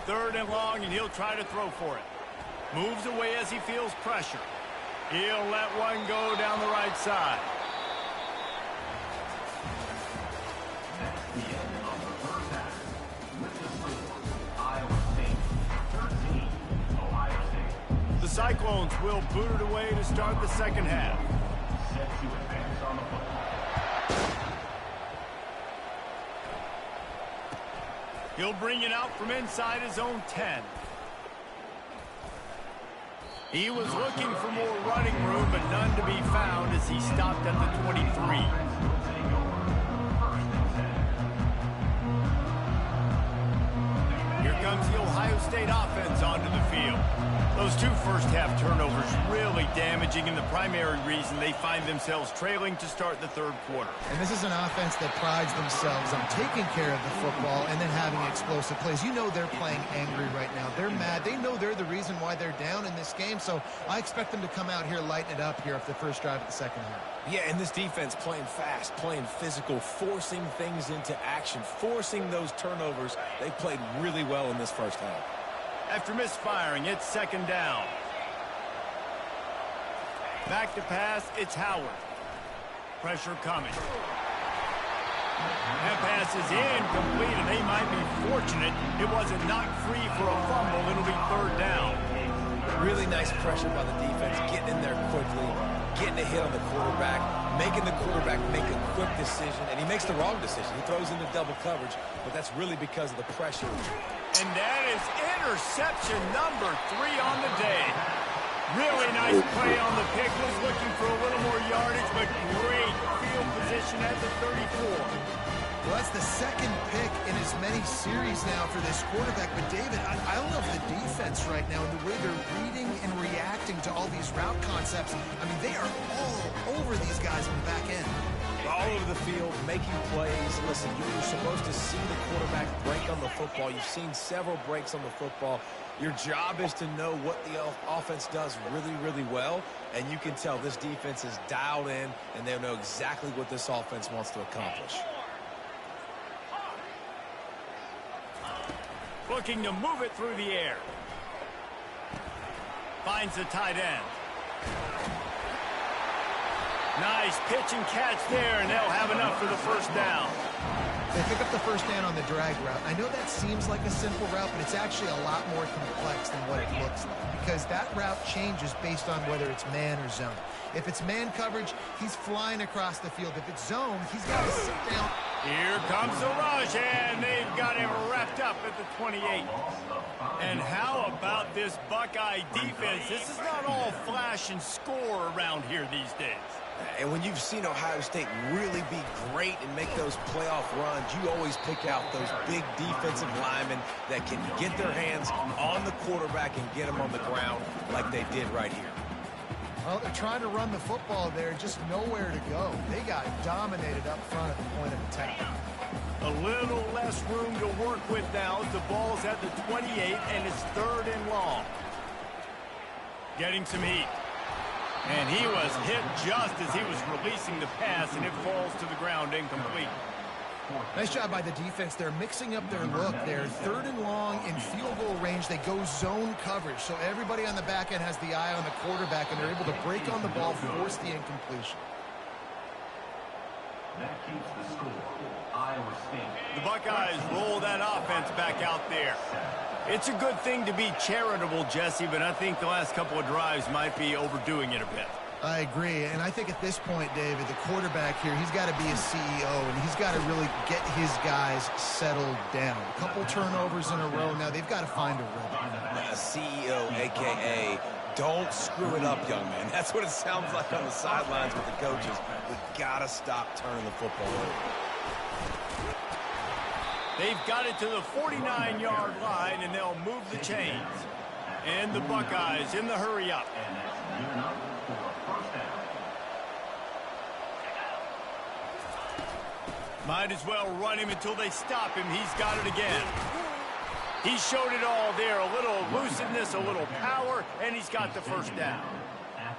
Speaker 1: Third and long, and he'll try to throw for it. Moves away as he feels pressure. He'll let one go down the right side. The Cyclones will boot it away to start the second half. He'll bring it out from inside his own 10. He was looking for more running room, but none to be found as he stopped at the 23. Here comes the Ohio State offense onto the field. Those two first-half turnovers really damaging, and the primary reason they find themselves trailing to start the third quarter.
Speaker 2: And this is an offense that prides themselves on taking care of the football and then having explosive plays. You know they're playing angry right now. They're mad. They know they're the reason why they're down in this game, so I expect them to come out here, lighten it up here after the first drive of the second half.
Speaker 3: Yeah, and this defense playing fast, playing physical, forcing things into action, forcing those turnovers. They played really well in this first half.
Speaker 1: After misfiring, it's second down. Back to pass, it's Howard. Pressure coming. That pass is incomplete, and they might be fortunate it wasn't knocked free for a fumble. It'll be third down.
Speaker 3: Really nice pressure by the defense, getting in there quickly, getting a hit on the quarterback, making the quarterback make a quick decision, and he makes the wrong decision. He throws into double coverage, but that's really because of the pressure.
Speaker 1: And that is interception number 3 on the day. Really nice play on the pick. Was looking for a little more yardage, but great field position at the 34.
Speaker 2: Well, that's the second pick in as many series now for this quarterback. But, David, I love the defense right now and the way they're reading and reacting to all these route concepts. I mean, they are all over these guys on the back end.
Speaker 3: All over the field, making plays. Listen, you're supposed to see the quarterback break on the football. You've seen several breaks on the football. Your job is to know what the offense does really, really well, and you can tell this defense is dialed in, and they know exactly what this offense wants to accomplish.
Speaker 1: Looking to move it through the air. Finds the tight end. Nice pitch and catch there, and they'll have enough for the first down.
Speaker 2: They pick up the first down on the drag route. I know that seems like a simple route, but it's actually a lot more complex than what it looks like, because that route changes based on whether it's man or zone. If it's man coverage, he's flying across the field. If it's zone, he's got to sit down.
Speaker 1: Here comes the rush, and they've got him wrapped up at the 28. And how about this Buckeye defense? This is not all flash and score around here these days.
Speaker 3: And when you've seen Ohio State really be great and make those playoff runs, you always pick out those big defensive linemen that can get their hands on the quarterback and get him on the ground like they did right here.
Speaker 2: Well, they're trying to run the football there, just nowhere to go. They got dominated up front at the point of attack.
Speaker 1: A little less room to work with now. The ball's at the 28, and it's third and long. Getting some heat. And he was hit just as he was releasing the pass, and it falls to the ground incomplete.
Speaker 2: Nice job by the defense. They're mixing up their look. They're third and long in field goal range. They go zone coverage, so everybody on the back end has the eye on the quarterback, and they're able to break on the ball, force the incompletion.
Speaker 4: That keeps the score. Iowa State.
Speaker 1: The Buckeyes roll that offense back out there. It's a good thing to be charitable, Jesse, but I think the last couple of drives might be overdoing it a bit.
Speaker 2: I agree, and I think at this point, David, the quarterback here, he's got to be a CEO, and he's got to really get his guys settled down. A couple turnovers in a row now. They've got to find a rhythm.
Speaker 3: A CEO, a.k.a. don't screw it up, young man. That's what it sounds like on the sidelines with the coaches. We got to stop turning the football over.
Speaker 1: They've got it to the 49-yard line, and they'll move the chains. And the Buckeyes in the hurry-up.
Speaker 4: And that's near enough for a first down.
Speaker 1: Might as well run him until they stop him. He's got it again. He showed it all there. A little elusiveness, a little power, and he's got the first down.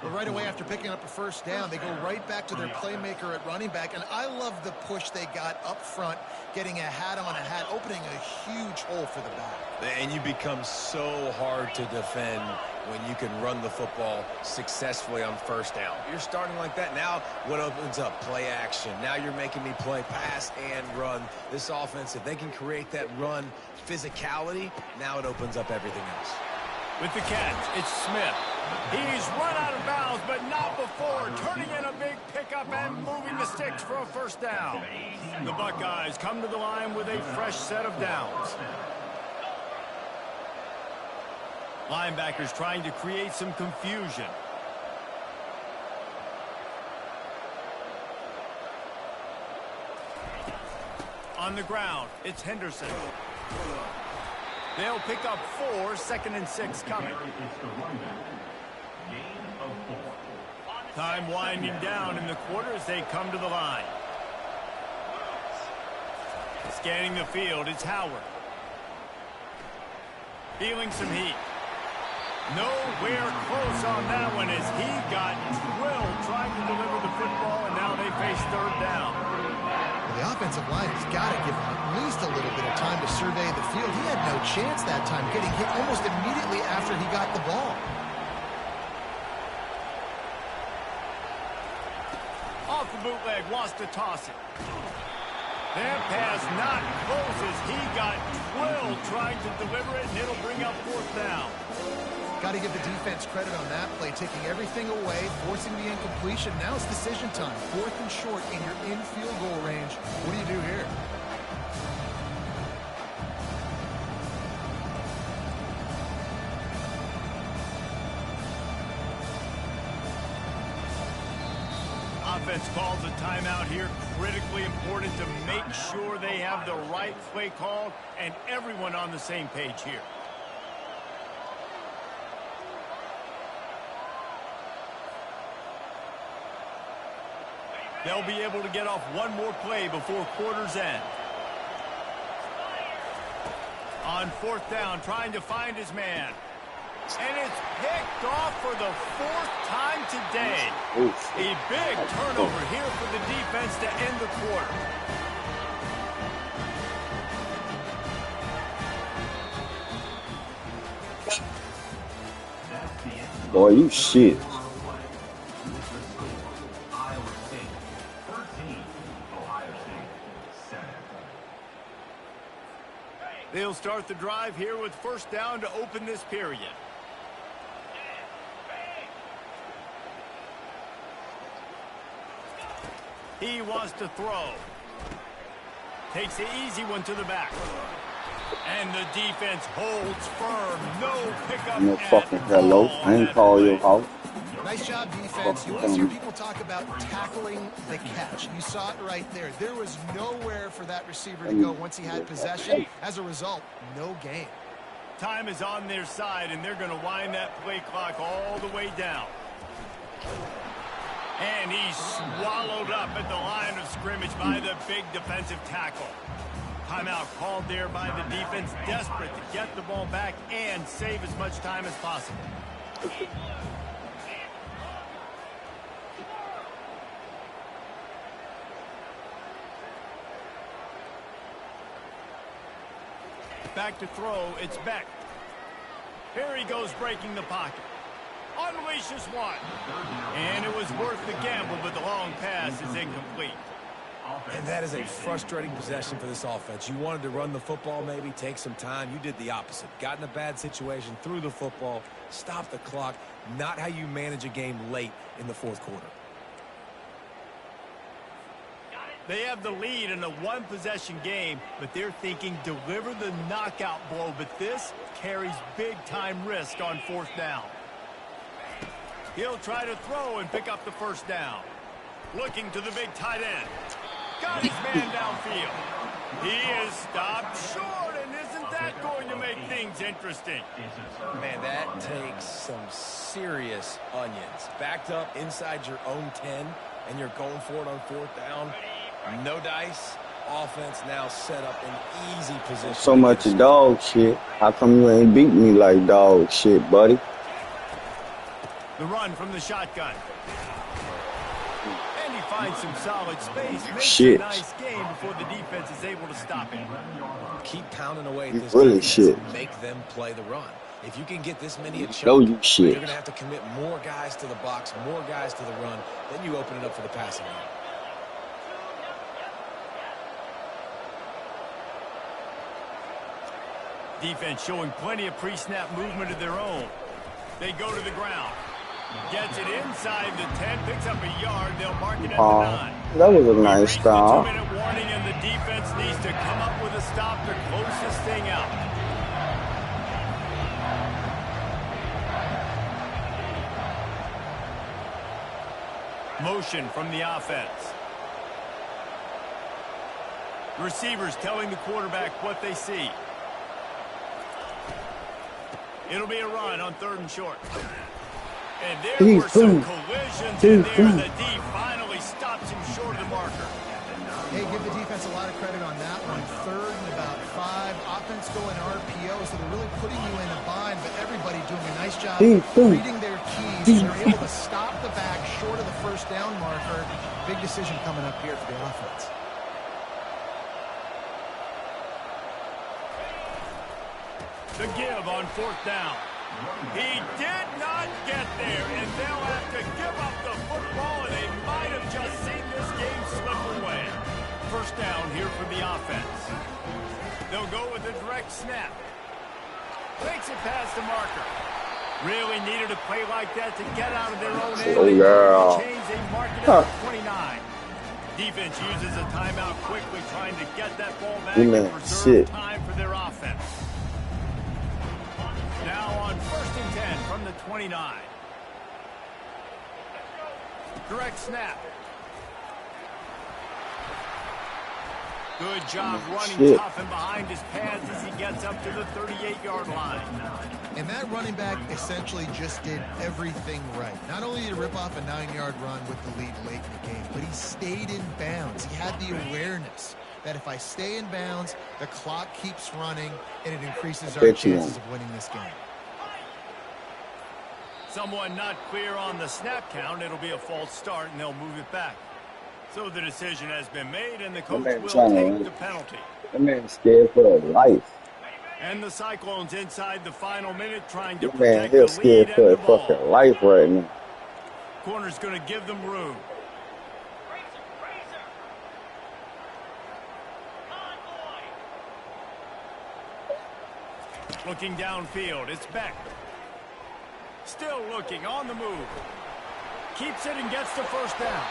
Speaker 2: But right away after picking up a first down, they go right back to their playmaker at running back. And I love the push they got up front, getting a hat on a hat, opening a huge hole for the back.
Speaker 3: And you become so hard to defend when you can run the football successfully on first down. You're starting like that. Now what opens up? Play action. Now you're making me play pass and run. This offense, if they can create that run physicality, now it opens up everything else.
Speaker 1: With the catch, it's Smith. He's run out of bounds, but not before turning in a big pickup and moving the sticks for a first down. The Buckeyes come to the line with a fresh set of downs. Linebackers trying to create some confusion. On the ground, it's Henderson. They'll pick up 4, 2nd and 6 coming.
Speaker 4: It's the runback. Gain of 4.
Speaker 1: Time winding down in the quarter as they come to the line. Scanning the field, it's Howard. Feeling some heat. Nowhere close on that one as he got drilled trying to deliver the football, and now they face 3rd down.
Speaker 2: The offensive line has got to give him at least a little bit of time to survey the field. He had no chance that time, getting hit almost immediately after he got the ball.
Speaker 1: Off the bootleg, wants to toss it. That pass not close as he got drilled trying to deliver it, and it'll bring up 4th down.
Speaker 2: Got to give the defense credit on that play, taking everything away, forcing the incompletion. Now it's decision time. 4th and short, and you're in field goal range. What do you do here?
Speaker 1: Offense calls a timeout here. Critically important to make sure they have the right play called and everyone on the same page here. They'll be able to get off one more play before quarter's end. On 4th down, trying to find his man. And it's picked off for the 4th time today. A big turnover here for the defense to end the quarter.
Speaker 5: Boy, you shit.
Speaker 1: They'll start the drive here with 1st down to open this period. He wants to throw. Takes the easy one to the back. And the defense holds firm. No pickup.
Speaker 5: No fucking hello. I ain't call your house.
Speaker 2: Nice job, defense. You always hear people talk about tackling the catch. You saw it right there. There was nowhere for that receiver to go once he had possession. As a result, no gain.
Speaker 1: Time is on their side, and they're going to wind that play clock all the way down. And he's swallowed up at the line of scrimmage by the big defensive tackle. Timeout called there by the defense, desperate to get the ball back and save as much time as possible. Back to throw, it's Beck. Here he goes breaking the pocket. Unleashes one. And it was worth the gamble, but the long pass is incomplete.
Speaker 3: And that is a frustrating possession for this offense. You wanted to run the football, maybe take some time. You did the opposite. Got in a bad situation, threw the football, stopped the clock. Not how you manage a game late in the 4th quarter.
Speaker 1: They have the lead in a one-possession game, but they're thinking deliver the knockout blow. But this carries big-time risk on 4th down. He'll try to throw and pick up the 1st down. Looking to the big tight end. Got his man downfield. He is stopped short, and isn't that going to make things interesting?
Speaker 3: Man, that takes some serious onions. Backed up inside your own 10, and you're going for it on 4th down. No dice. Offense now set up in easy position.
Speaker 5: So much dog shit. How come you ain't beat me like dog shit, buddy?
Speaker 1: The run from the shotgun. And he finds some solid space. Makes a nice game before the defense is able to stop him.
Speaker 3: Keep pounding away at this
Speaker 5: really
Speaker 3: defense
Speaker 5: shit.
Speaker 3: and make them play the run. If you can get this many a
Speaker 5: Know
Speaker 3: chunk,
Speaker 5: you shit.
Speaker 3: you're going to have to commit more guys to the box, more guys to the run. Then you open it up for the passing game.
Speaker 1: Defense showing plenty of pre-snap movement of their own. They go to the ground. Gets it inside the 10, picks up a yard. They'll mark it at the 9.
Speaker 5: That was a nice stop.
Speaker 1: 2-minute warning, and the defense needs to come up with a stop to close this thing out. Motion from the offense. Receivers telling the quarterback what they see. It'll be a run on 3rd and short. And there were some collisions in there, and the D finally stops him short of the marker.
Speaker 2: Hey, give the defense a lot of credit on that one. 3rd and about 5. Offense going RPO, so they're really putting you in a bind, but everybody doing a nice job reading their keys. They're able to stop the back short of the 1st down marker. Big decision coming up here for the offense.
Speaker 1: The give on 4th down. He did not get there, and they'll have to give up the football, and they might have just seen this game slip away. 1st down here for the offense. They'll go with a direct snap. Takes it past the marker. Really needed a play like that to get out of their own end.
Speaker 5: Oh, yeah.
Speaker 1: Change, they mark it up at 29. Defense uses a timeout quickly, trying to get that ball back and preserve time for their offense. Now on 1st and 10 from the 29. Direct snap. Good job running tough and behind his pads as he gets up to the 38-yard line.
Speaker 2: And that running back essentially just did everything right. Not only did he rip off a 9-yard run with the lead late in the game, but he stayed in bounds. He had the awareness that if I stay in bounds, the clock keeps running, and it increases our chances of winning this game.
Speaker 1: Someone not clear on the snap count. It'll be a false start, and they'll move it back. So the decision has been made, and the coach will take the penalty.
Speaker 5: That man's scared for his life.
Speaker 1: And the Cyclones inside the final minute trying to
Speaker 5: That
Speaker 1: protect
Speaker 5: man,
Speaker 1: the
Speaker 5: he's
Speaker 1: lead
Speaker 5: scared for
Speaker 1: and
Speaker 5: his
Speaker 1: the ball.
Speaker 5: fucking life right now.
Speaker 1: Corner's going to give them room. Looking downfield, it's Beck. Still looking, on the move. Keeps it and gets the 1st down.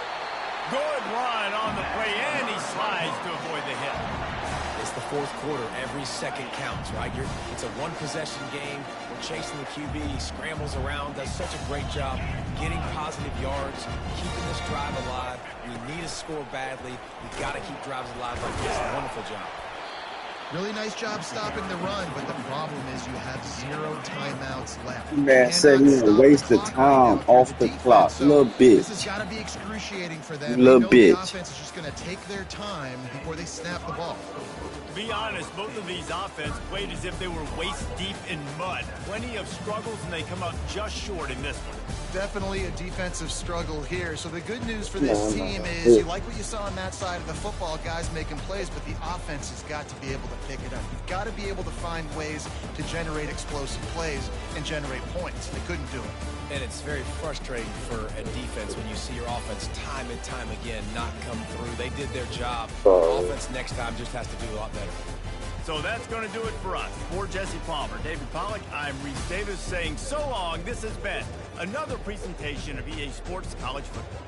Speaker 1: Good run on the play, and he slides to avoid the hit.
Speaker 3: It's the 4th quarter. Every second counts, right? It's a one-possession game. We're chasing the QB. He scrambles around, does such a great job getting positive yards, keeping this drive alive. We need to score badly. We've got to keep drives alive like this. Wonderful job.
Speaker 2: Really nice job stopping the run, but the problem is you have 0 timeouts left.
Speaker 5: Man said he waste the time off the clock.
Speaker 2: So
Speaker 5: little bit.
Speaker 2: This has got to be excruciating for them.
Speaker 5: Little bit.
Speaker 2: The offense is just going to take their time before they snap the ball.
Speaker 1: To be honest, both of these offense played as if they were waist deep in mud. Plenty of struggles, and they come out just short in this one.
Speaker 2: Definitely a defensive struggle here. So the good news for this team is you like what you saw on that side of the football, guys making plays, but the offense has got to be able to pick it up. You've got to be able to find ways to generate explosive plays and generate points. They couldn't do it.
Speaker 3: And it's very frustrating for a defense when you see your offense time and time again not come through. They did their job. Offense next time just has to do a lot better.
Speaker 1: So that's going to do it for us. For Jesse Palmer, David Pollack, I'm Reese Davis saying so long. This has been another presentation of EA Sports College Football.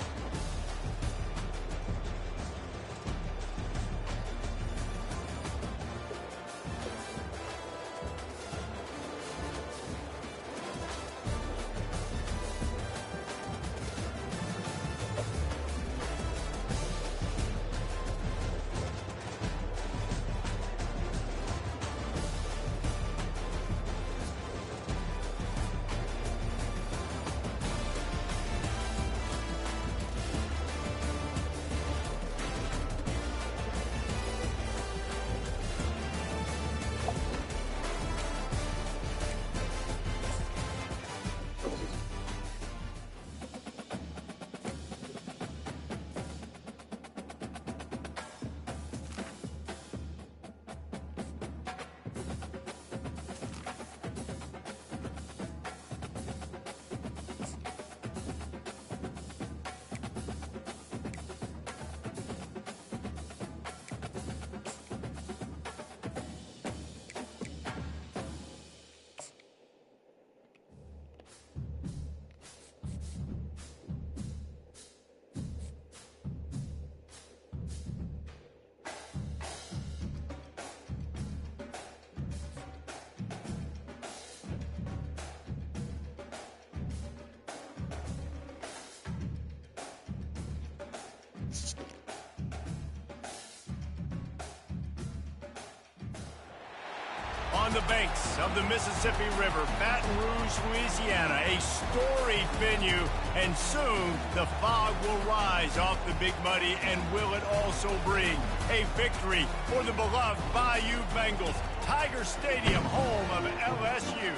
Speaker 1: On the banks of the Mississippi River, Baton Rouge, Louisiana, a storied venue, and soon the fog will rise off the Big Muddy, and will it also bring a victory for the beloved Bayou Bengals. Tiger Stadium, home of LSU.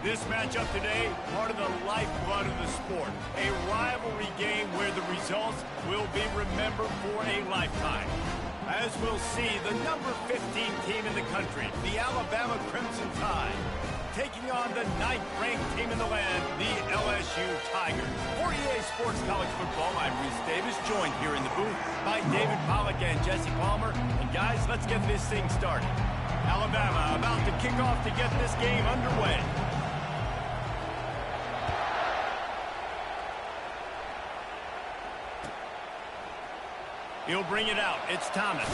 Speaker 1: This matchup today, part of the lifeblood of the sport. A rivalry game where the results will be remembered for a lifetime. As we'll see, the number 15 team in the country, the Alabama Crimson Tide, taking on the 9th-ranked team in the land, the LSU Tigers. For EA Sports College Football, I'm Reese Davis, joined here in the booth by David Pollack and Jesse Palmer. And guys, let's get this thing started. Alabama about to kick off to get this game underway. He'll bring it out. It's Thomas.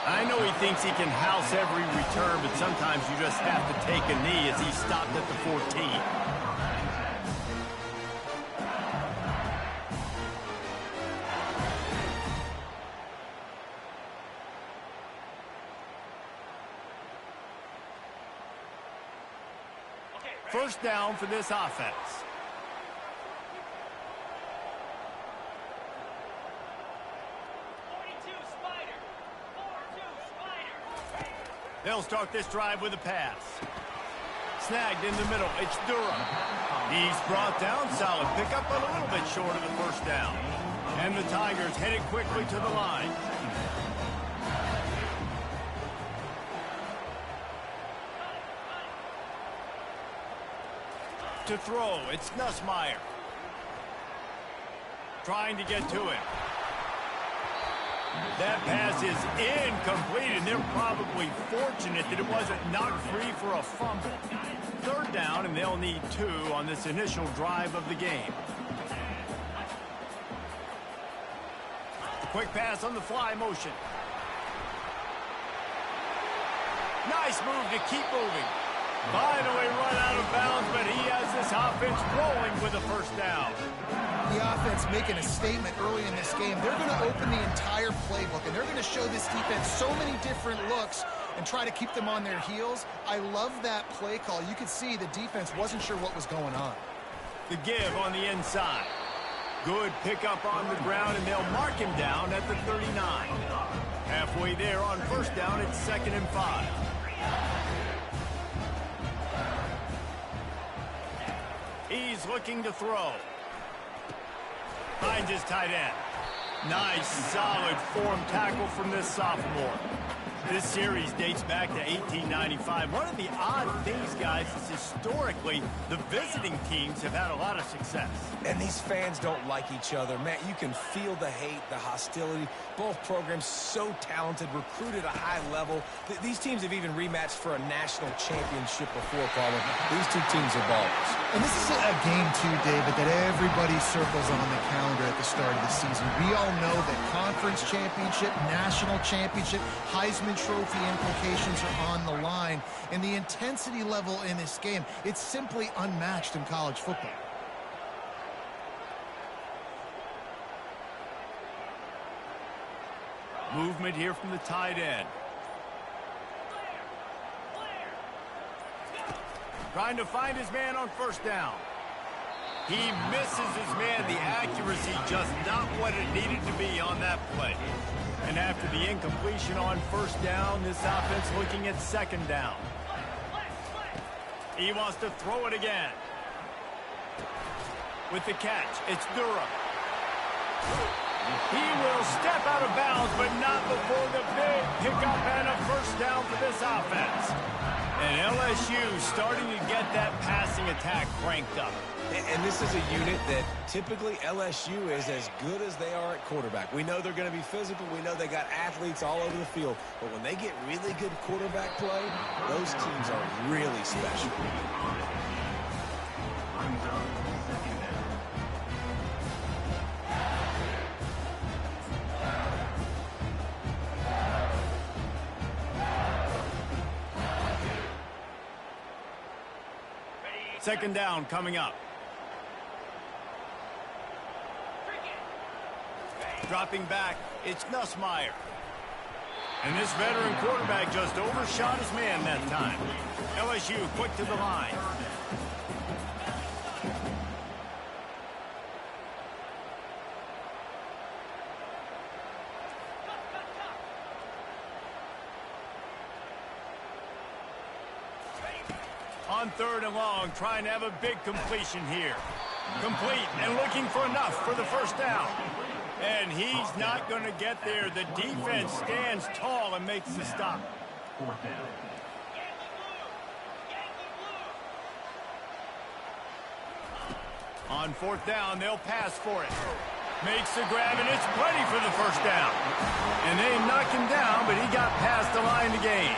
Speaker 1: I know he thinks he can house every return, but sometimes you just have to take a knee as he stopped at the 14. First down for this offense. They'll start this drive with a pass. Snagged in the middle. It's Durham. He's brought down. Solid pickup, but a little bit short of the first down. And the Tigers headed quickly to the line. To throw, it's Nussmeier. Trying to get to him. That pass is incomplete, and they're probably fortunate that it wasn't knocked free for a fumble. Third down, and they'll need 2 on this initial drive of the game. Quick pass on the fly motion. Nice move to keep moving. Finally run out of bounds, but he has this offense rolling with a first down.
Speaker 2: The offense making a statement early in this game. They're going to open the entire playbook, and they're going to show this defense so many different looks and try to keep them on their heels. I love that play call. You could see the defense wasn't sure what was going on.
Speaker 1: The give on the inside. Good pickup on the ground, and they'll mark him down at the 39. Halfway there on first down, it's 2nd and 5. He's looking to throw. Finds his tight end. Nice, solid form tackle from this sophomore. This series dates back to 1895. One of the odd things, guys, is historically the visiting teams have had a lot of success.
Speaker 3: And these fans don't like each other. Matt, you can feel the hate, the hostility. Both programs so talented, recruited at a high level. These teams have even rematched for a national championship before, Palmer. These two teams are ballers.
Speaker 2: And this is a game, too, David, that everybody circles on the calendar at the start of the season. We all know that conference championship, national championship, Heisman Trophy implications are on the line. And the intensity level in this game, it's simply unmatched in college football.
Speaker 1: Movement here from the tight end. Trying to find his man on first down. He misses his man. The accuracy just not what it needed to be on that play. And after the incompletion on first down, this offense looking at 2nd down. He wants to throw it again. With the catch, it's Durham. He will step out of bounds, but not before the big pickup and a first down for this offense. And LSU starting to get that passing attack cranked up.
Speaker 3: And this is a unit that typically LSU is as good as they are at quarterback. We know they're going to be physical. We know they got athletes all over the field. But when they get really good quarterback play, those teams are really special.
Speaker 1: Second down coming up. Dropping back, it's Nussmeier. And this veteran quarterback just overshot his man that time. LSU quick to the line. On 3rd and long, trying to have a big completion here. Complete and looking for enough for the first down. And he's not going to get there. The defense stands tall and makes the stop.
Speaker 4: 4th down.
Speaker 1: On 4th down, they'll pass for it. Makes the grab, and it's plenty for the first down. And they knock him down, but he got past the line to gain.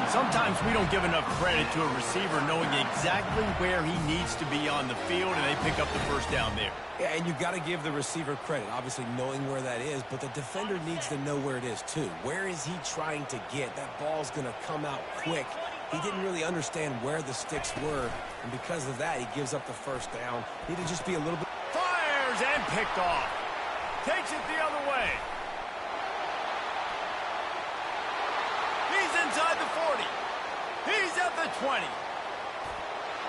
Speaker 1: Sometimes we don't give enough credit to a receiver knowing exactly where he needs to be on the field, and they pick up the first down there.
Speaker 3: Yeah, and you've got to give the receiver credit, obviously knowing where that is, but the defender needs to know where it is too. Where is he trying to get? That ball's going to come out quick. He didn't really understand where the sticks were, and because of that, he gives up the first down. Need to just be a little bit...
Speaker 1: Fires and picked off. Takes it the other way. He's inside the 40. He's at the 20.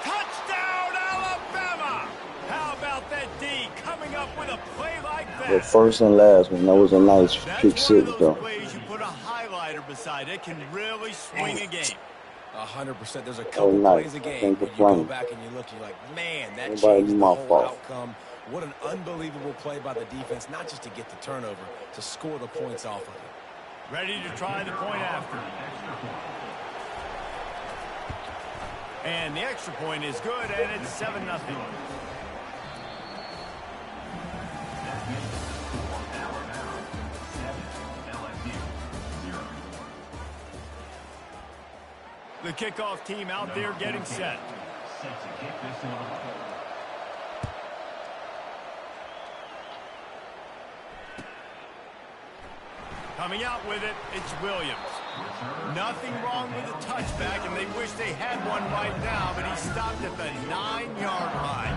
Speaker 1: Touchdown, Alabama! How about that D coming up with a play like that?
Speaker 5: The first and last one, that was a nice pick six, though.
Speaker 1: Plays you put a highlighter beside it can really swing a game.
Speaker 3: 100%. There's a couple
Speaker 5: nice.
Speaker 3: plays a game when you go back and you look, you're like, man, that
Speaker 5: Nobody
Speaker 3: changed the
Speaker 5: my
Speaker 3: whole
Speaker 5: fault.
Speaker 3: outcome. What an unbelievable play by the defense, not just to get the turnover, to score the points off of it.
Speaker 1: Ready to try the point after. And the extra point is good, and it's 7-0. The kickoff team out there getting set.
Speaker 4: Set to kick this one off.
Speaker 1: Coming out with it, it's Williams. Nothing wrong with the touchback, and they wish they had one right now, but he stopped at the 9-yard line.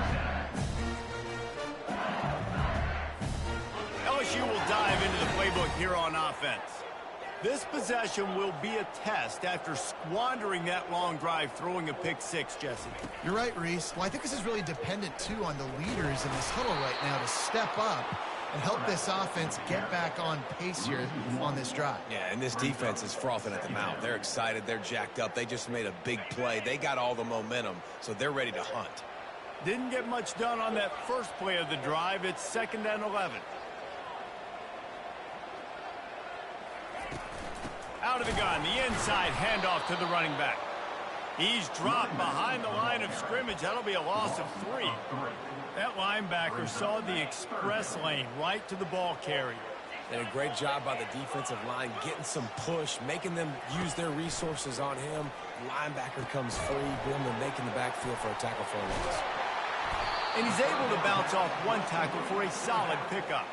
Speaker 1: LSU will dive into the playbook here on offense. This possession will be a test after squandering that long drive, throwing a pick six, Jesse.
Speaker 2: You're right, Reese. Well, I think this is really dependent, too, on the leaders in this huddle right now to step up and help this offense get back on pace here on this drive.
Speaker 3: Yeah, and this defense is frothing at the mouth. They're excited. They're jacked up. They just made a big play. They got all the momentum, so they're ready to hunt.
Speaker 1: Didn't get much done on that first play of the drive. It's 2nd and 11. Out of the gun, the inside handoff to the running back. He's dropped behind the line of scrimmage. That'll be a loss of 3. That linebacker saw the express lane right to the ball carrier.
Speaker 3: Did a great job by the defensive line, getting some push, making them use their resources on him. Linebacker comes free, boom, and making the backfield for a tackle for a loss.
Speaker 1: And he's able to bounce off one tackle for a solid pickup.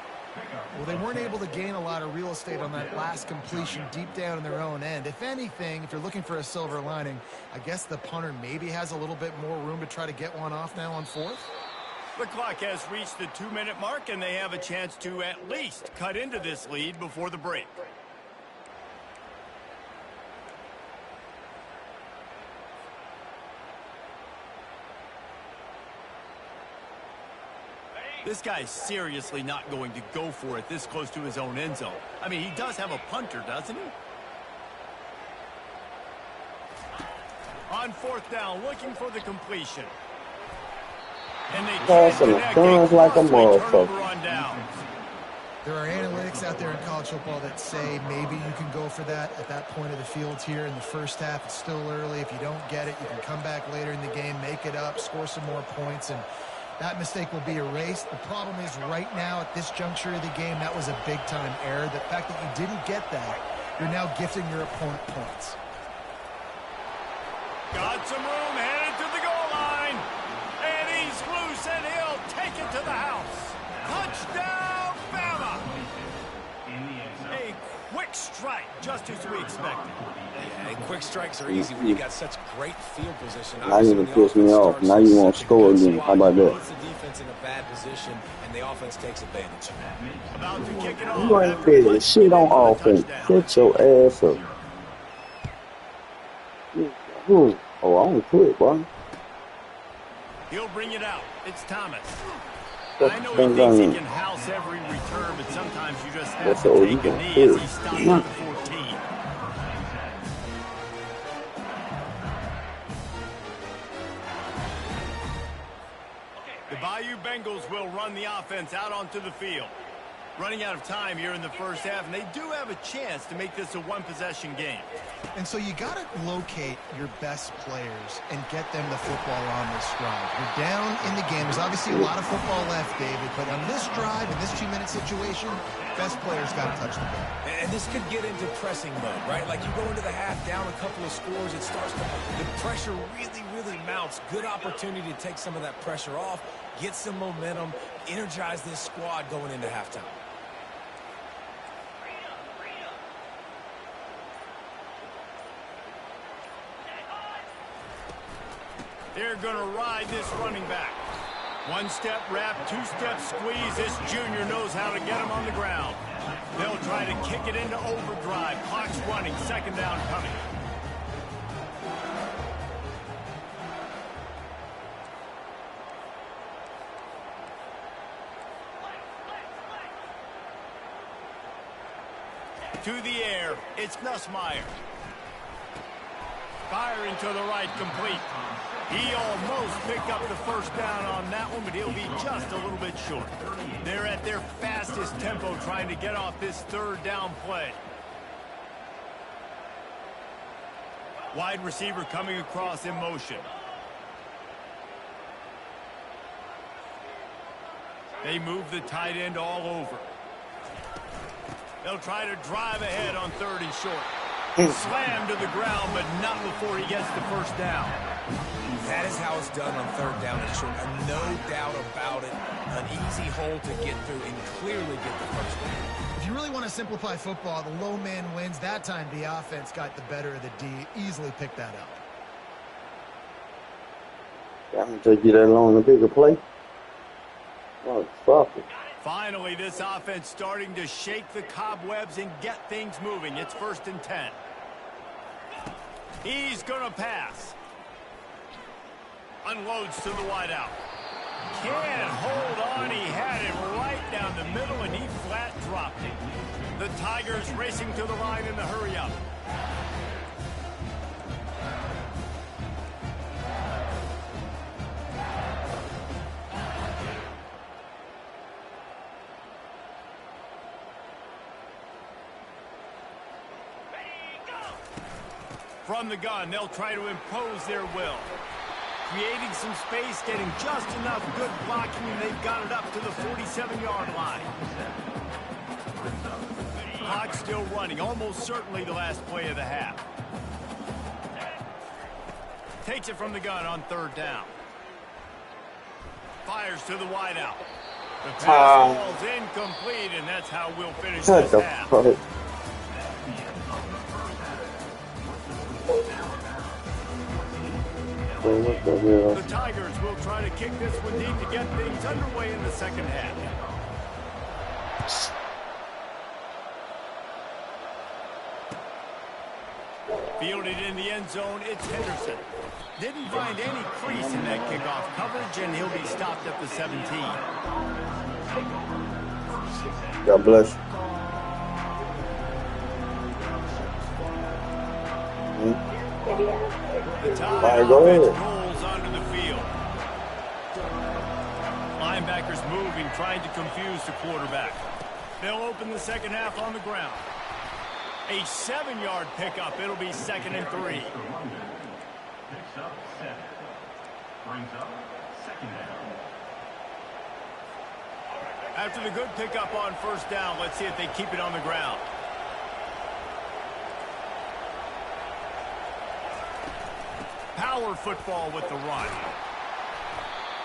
Speaker 2: Well, they weren't able to gain a lot of real estate on that last completion deep down in their own end. If anything, if you're looking for a silver lining, I guess the punter maybe has a little bit more room to try to get one off now on 4th.
Speaker 1: The clock has reached the 2-minute mark, and they have a chance to at least cut into this lead before the break. This guy's seriously not going to go for it this close to his own end zone. I mean, he does have a punter, doesn't he? On 4th down, looking for the completion. And they can't connect.
Speaker 5: Like a motherfucker.
Speaker 1: On downs.
Speaker 2: There are analytics out there in college football that say maybe you can go for that at that point of the field here in the first half. It's still early. If you don't get it, you can come back later in the game, make it up, score some more points, and that mistake will be erased. The problem is right now at this juncture of the game, that was a big-time error. The fact that you didn't get that, you're now gifting your opponent points.
Speaker 1: Got some room, headed to the goal line. And he's loose, and he'll take it to the house. Touchdown, Bama! A quick strike, just as we expected.
Speaker 3: And quick strikes are easy when you got such great field position.
Speaker 5: Now you can piss me off. Now you want to score again. How about that?
Speaker 3: Puts the defense in a bad position, and the offense takes advantage.
Speaker 1: About to kick it off.
Speaker 5: You ain't busy. Shit on offense. Shut your ass up. Oh, I don't quit, boy.
Speaker 1: He'll bring it out. It's Thomas.
Speaker 5: That's
Speaker 1: I know he thinks he can house every return, but sometimes you just have
Speaker 5: That's
Speaker 1: to
Speaker 5: all
Speaker 1: take
Speaker 5: you
Speaker 1: a
Speaker 5: can
Speaker 1: knee
Speaker 5: do.
Speaker 1: as he stops at the 14. The Bayou Bengals will run the offense out onto the field. Running out of time here in the first half, and they do have a chance to make this a one-possession game.
Speaker 2: And so you got to locate your best players and get them the football on this drive. You're down in the game. There's obviously a lot of football left, David, but on this drive, in this 2-minute situation, best players got to touch the ball.
Speaker 3: And this could get into pressing mode, right? Like you go into the half down a couple of scores, it starts to, the pressure really, really mounts. Good opportunity to take some of that pressure off, get some momentum, energize this squad going into halftime.
Speaker 1: They're going to ride this running back. One-step wrap, two-step squeeze. This junior knows how to get him on the ground. They'll try to kick it into overdrive. Clock's running. Second down coming. To the air. It's Nussmeier. Firing to the right, complete. He almost picked up the first down on that one, but he'll be just a little bit short. They're at their fastest tempo trying to get off this third down play. Wide receiver coming across in motion. They move the tight end all over. They'll try to drive ahead on third and short. Slammed to the ground, but not before he gets the first down.
Speaker 3: That is how it's done on third down and short. No doubt about it. An easy hole to get through and clearly get the first down.
Speaker 2: If you really want to simplify football, the low man wins. That time the offense got the better of the D. Easily picked that up.
Speaker 5: I can take you that long to pick a play. Oh, stop it.
Speaker 1: Finally, this offense starting to shake the cobwebs and get things moving. It's 1st and 10. He's going to pass. Unloads to the wideout. Can't hold on. He had it right down the middle, and he flat dropped it. The Tigers racing to the line in the hurry-up. From the gun, they'll try to impose their will. Creating some space, getting just enough good blocking, and they've got it up to the 47-yard line. Clock still running, almost certainly the last play of the half. Takes it from the gun on third down. Fires to the wideout. The pass ball's incomplete, and that's how we'll finish this half. The Tigers will try to kick this one deep to get things underway in the second half. Fielded in the end zone, it's Henderson. Didn't find any crease in that kickoff coverage, and he'll be stopped at the 17.
Speaker 5: God bless.
Speaker 1: The Tide offense rolls onto the field. Linebackers moving, trying to confuse the quarterback. They'll open the second half on the ground. A 7-yard pickup. It'll be 2nd and 3.
Speaker 4: Picks up 7. Brings up 2nd down.
Speaker 1: After the good pickup on first down, let's see if they keep it on the ground. Power football with the run.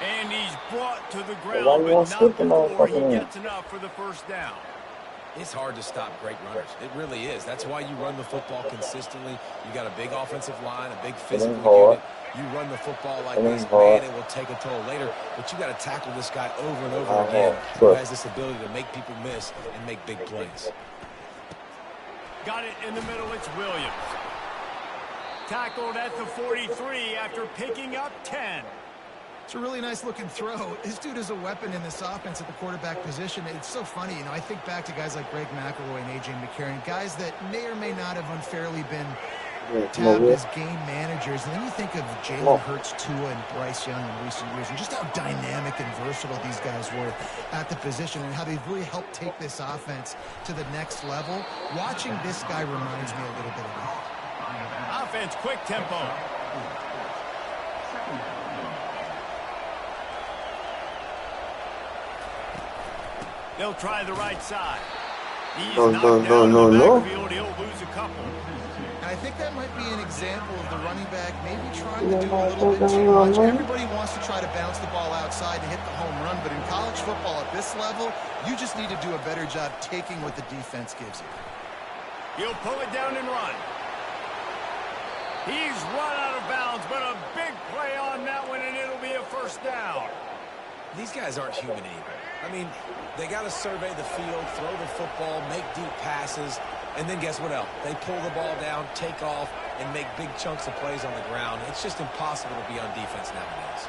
Speaker 1: And he's brought to the ground, but not before he gets enough for the first down.
Speaker 3: It's hard to stop great runners. It really is. That's why you run the football consistently. You got a big offensive line, a big physical unit. You run the football like this, man, it will take a toll later. But you got to tackle this guy over and over again who has this ability to make people miss and make big plays.
Speaker 1: Got it in the middle. It's Williams. Tackled at the 43 after picking up 10.
Speaker 2: It's a really nice-looking throw. This dude is a weapon in this offense at the quarterback position. It's so funny, you know, I think back to guys like Greg McElroy and A.J. McCarron, guys that may or may not have unfairly been tabbed as game managers. And then you think of Jalen Hurts, Tua, and Bryce Young in recent years, and just how dynamic and versatile these guys were at the position and how they've really helped take this offense to the next level. Watching this guy reminds me a little bit of that.
Speaker 1: Offense, quick tempo. They'll try the right side. He's knocked down in the backfield. He'll lose a couple.
Speaker 2: And I think that might be an example of the running back maybe trying to do a little bit too much. Everybody wants to try to bounce the ball outside and hit the home run, but in college football at this level, you just need to do a better job taking what the defense gives you.
Speaker 1: He'll pull it down and run. He's run out of bounds, but a big play on that one, and it'll be a first down.
Speaker 3: These guys aren't human either. I mean, they got to survey the field, throw the football, make deep passes, and then guess what else? They pull the ball down, take off, and make big chunks of plays on the ground. It's just impossible to be on defense nowadays.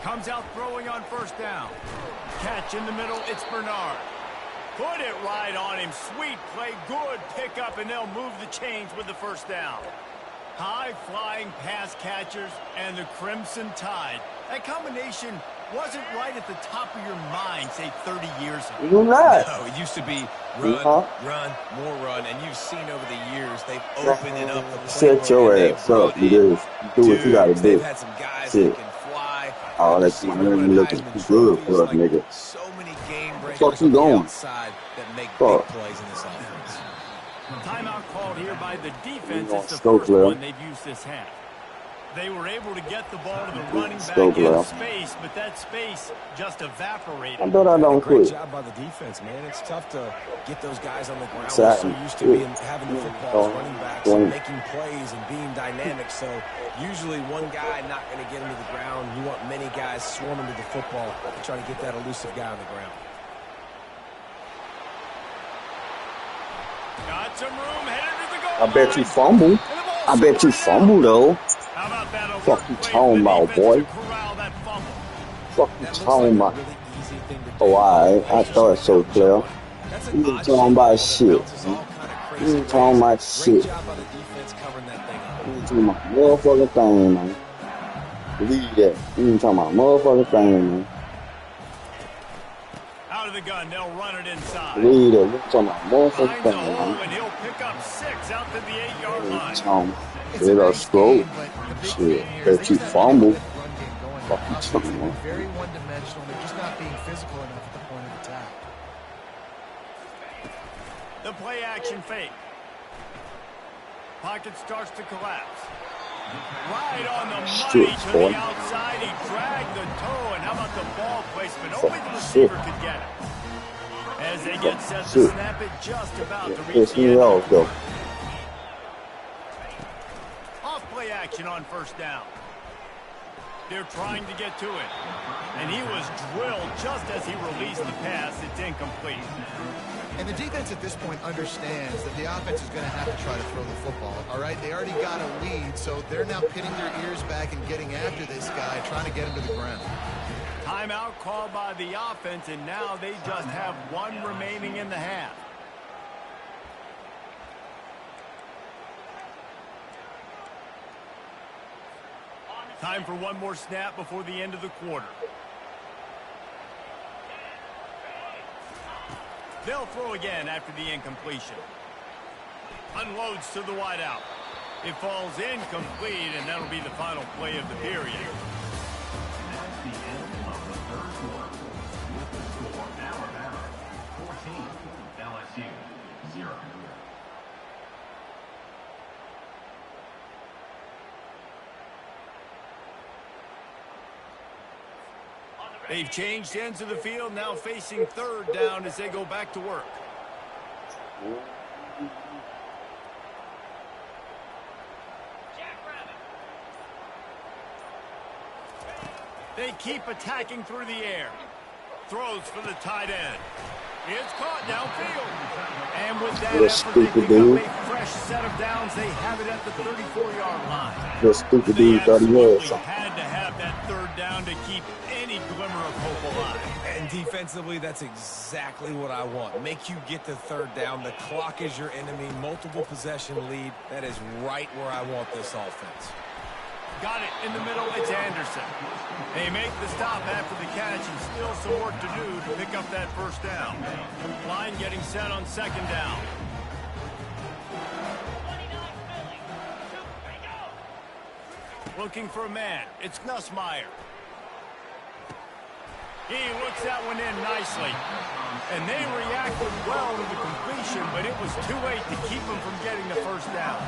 Speaker 1: Comes out throwing on first down. Catch in the middle, it's Bernard. Put it right on him. Sweet play, good pickup, and they'll move the chains with the first down. High-flying pass catchers and the Crimson Tide. That combination wasn't right at the top of your mind, say, 30 years ago.
Speaker 5: You're not.
Speaker 3: No, it used to be run, run, more run, and you've seen over the years they've opened it up. The
Speaker 5: Set your ass up. You do what you gotta do.
Speaker 3: They've had some guys that can fly.
Speaker 5: Oh, that's my name looking good for us, nigga.
Speaker 3: So many game breakers
Speaker 5: Fuck you
Speaker 3: on the
Speaker 5: going?
Speaker 3: outside that make big plays in this offense.
Speaker 1: Timeout called here by the defense. It's the
Speaker 5: Scope
Speaker 1: first one they've used this half. They were able to get the ball to the running back in space, but that space just evaporated.
Speaker 5: I bet I don't
Speaker 3: Great
Speaker 5: quit.
Speaker 3: job by the defense, man. It's tough to get those guys on the ground.
Speaker 5: Exactly.
Speaker 3: We're so used to being having the football as running backs and making plays and being dynamic. So usually one guy not going to get him to the ground. You want many guys swarming to the football to try to get that elusive guy on the ground.
Speaker 1: Got some room, headed to the goal
Speaker 5: I bet you
Speaker 1: line.
Speaker 5: fumble. I bet you fumble though.
Speaker 1: How about that? A
Speaker 5: Fuck
Speaker 1: work
Speaker 5: you
Speaker 1: play
Speaker 5: talking
Speaker 1: for the
Speaker 5: about,
Speaker 1: defense
Speaker 5: boy?
Speaker 1: to corral that fumble.
Speaker 5: Fuck you
Speaker 3: That looks
Speaker 5: talking
Speaker 3: like
Speaker 5: about.
Speaker 3: a really easy thing to do.
Speaker 5: Oh, I thought so, player.
Speaker 3: That's
Speaker 5: You
Speaker 3: an
Speaker 5: ain't
Speaker 3: odd
Speaker 5: talking
Speaker 3: shot
Speaker 5: about
Speaker 3: that
Speaker 5: shit.
Speaker 3: bounces all kind of crazy
Speaker 5: You ain't
Speaker 3: ways.
Speaker 5: talking about
Speaker 3: Great
Speaker 5: shit.
Speaker 3: job by the defense covering that thing up.
Speaker 5: You ain't talking about motherfucking thing, man. Believe that. You ain't talking about motherfucking thing, man.
Speaker 1: Out of the gun, they'll run it inside.
Speaker 5: Believe that. You ain't talking about motherfucking
Speaker 1: Finds a
Speaker 5: thing,
Speaker 1: hole,
Speaker 5: man.
Speaker 1: and he'll pick up 6 out to the 8-yard
Speaker 5: You
Speaker 1: line.
Speaker 5: ain't talking
Speaker 2: It's a
Speaker 5: about
Speaker 2: nice
Speaker 5: scroll.
Speaker 2: game, but the big
Speaker 5: Shit.
Speaker 2: thing here is
Speaker 5: Bet
Speaker 2: they
Speaker 5: you
Speaker 2: just have to
Speaker 5: fumble.
Speaker 2: get that run game going.
Speaker 5: Fuck you
Speaker 2: Offense
Speaker 5: talking
Speaker 2: is
Speaker 5: about.
Speaker 2: very one-dimensional. They're just not being physical enough at the point of attack.
Speaker 1: The play action fake. Pocket starts to collapse. Right on the money
Speaker 5: Shit,
Speaker 1: to
Speaker 5: boy.
Speaker 1: the outside. He dragged the toe, and how about the ball placement? Only the
Speaker 5: Shit.
Speaker 1: receiver could get it. As they get set to
Speaker 5: Shit.
Speaker 1: snap it, just about to reach
Speaker 5: Piss
Speaker 1: the
Speaker 5: me
Speaker 1: end.
Speaker 5: off, though.
Speaker 1: Off play action on first down. They're trying to get to it. And he was drilled just as he released the pass. It's incomplete.
Speaker 2: And the defense at this point understands that the offense is going to have to try to throw the football, all right? They already got a lead, so they're now pinning their ears back and getting after this guy, trying to get him to the ground.
Speaker 1: Timeout called by the offense, and now they just have 1 remaining in the half. Time for one more snap before the end of the quarter. They'll throw again after the incompletion. Unloads to the wideout. It falls incomplete, and that'll be the final play of the period.
Speaker 4: That's the end of the third quarter. With the score now about 14, LSU 0.
Speaker 6: On the
Speaker 1: They've changed ends of the field, now facing third down as they go back to work. They keep attacking through the air. Throws for the tight end. It's caught downfield. And with that effort, they pick up a fresh set of downs. They have it at the 34-yard line.
Speaker 5: The stupid
Speaker 1: They
Speaker 5: dude thought he had
Speaker 1: absolutely
Speaker 5: something.
Speaker 1: had to have that third down to keep any glimmer of hope alive.
Speaker 3: And defensively, that's exactly what I want. Make you get to third down. The clock is your enemy. Multiple possession lead. That is right where I want this offense.
Speaker 1: Got it in the middle. It's Anderson. They make the stop after the catch, and still some work to do to pick up that first down. Line getting set on second down. Looking for a man. It's Nussmeier. He looks that one in nicely. And they reacted well to the completion, but it was too late to keep them from getting the first down.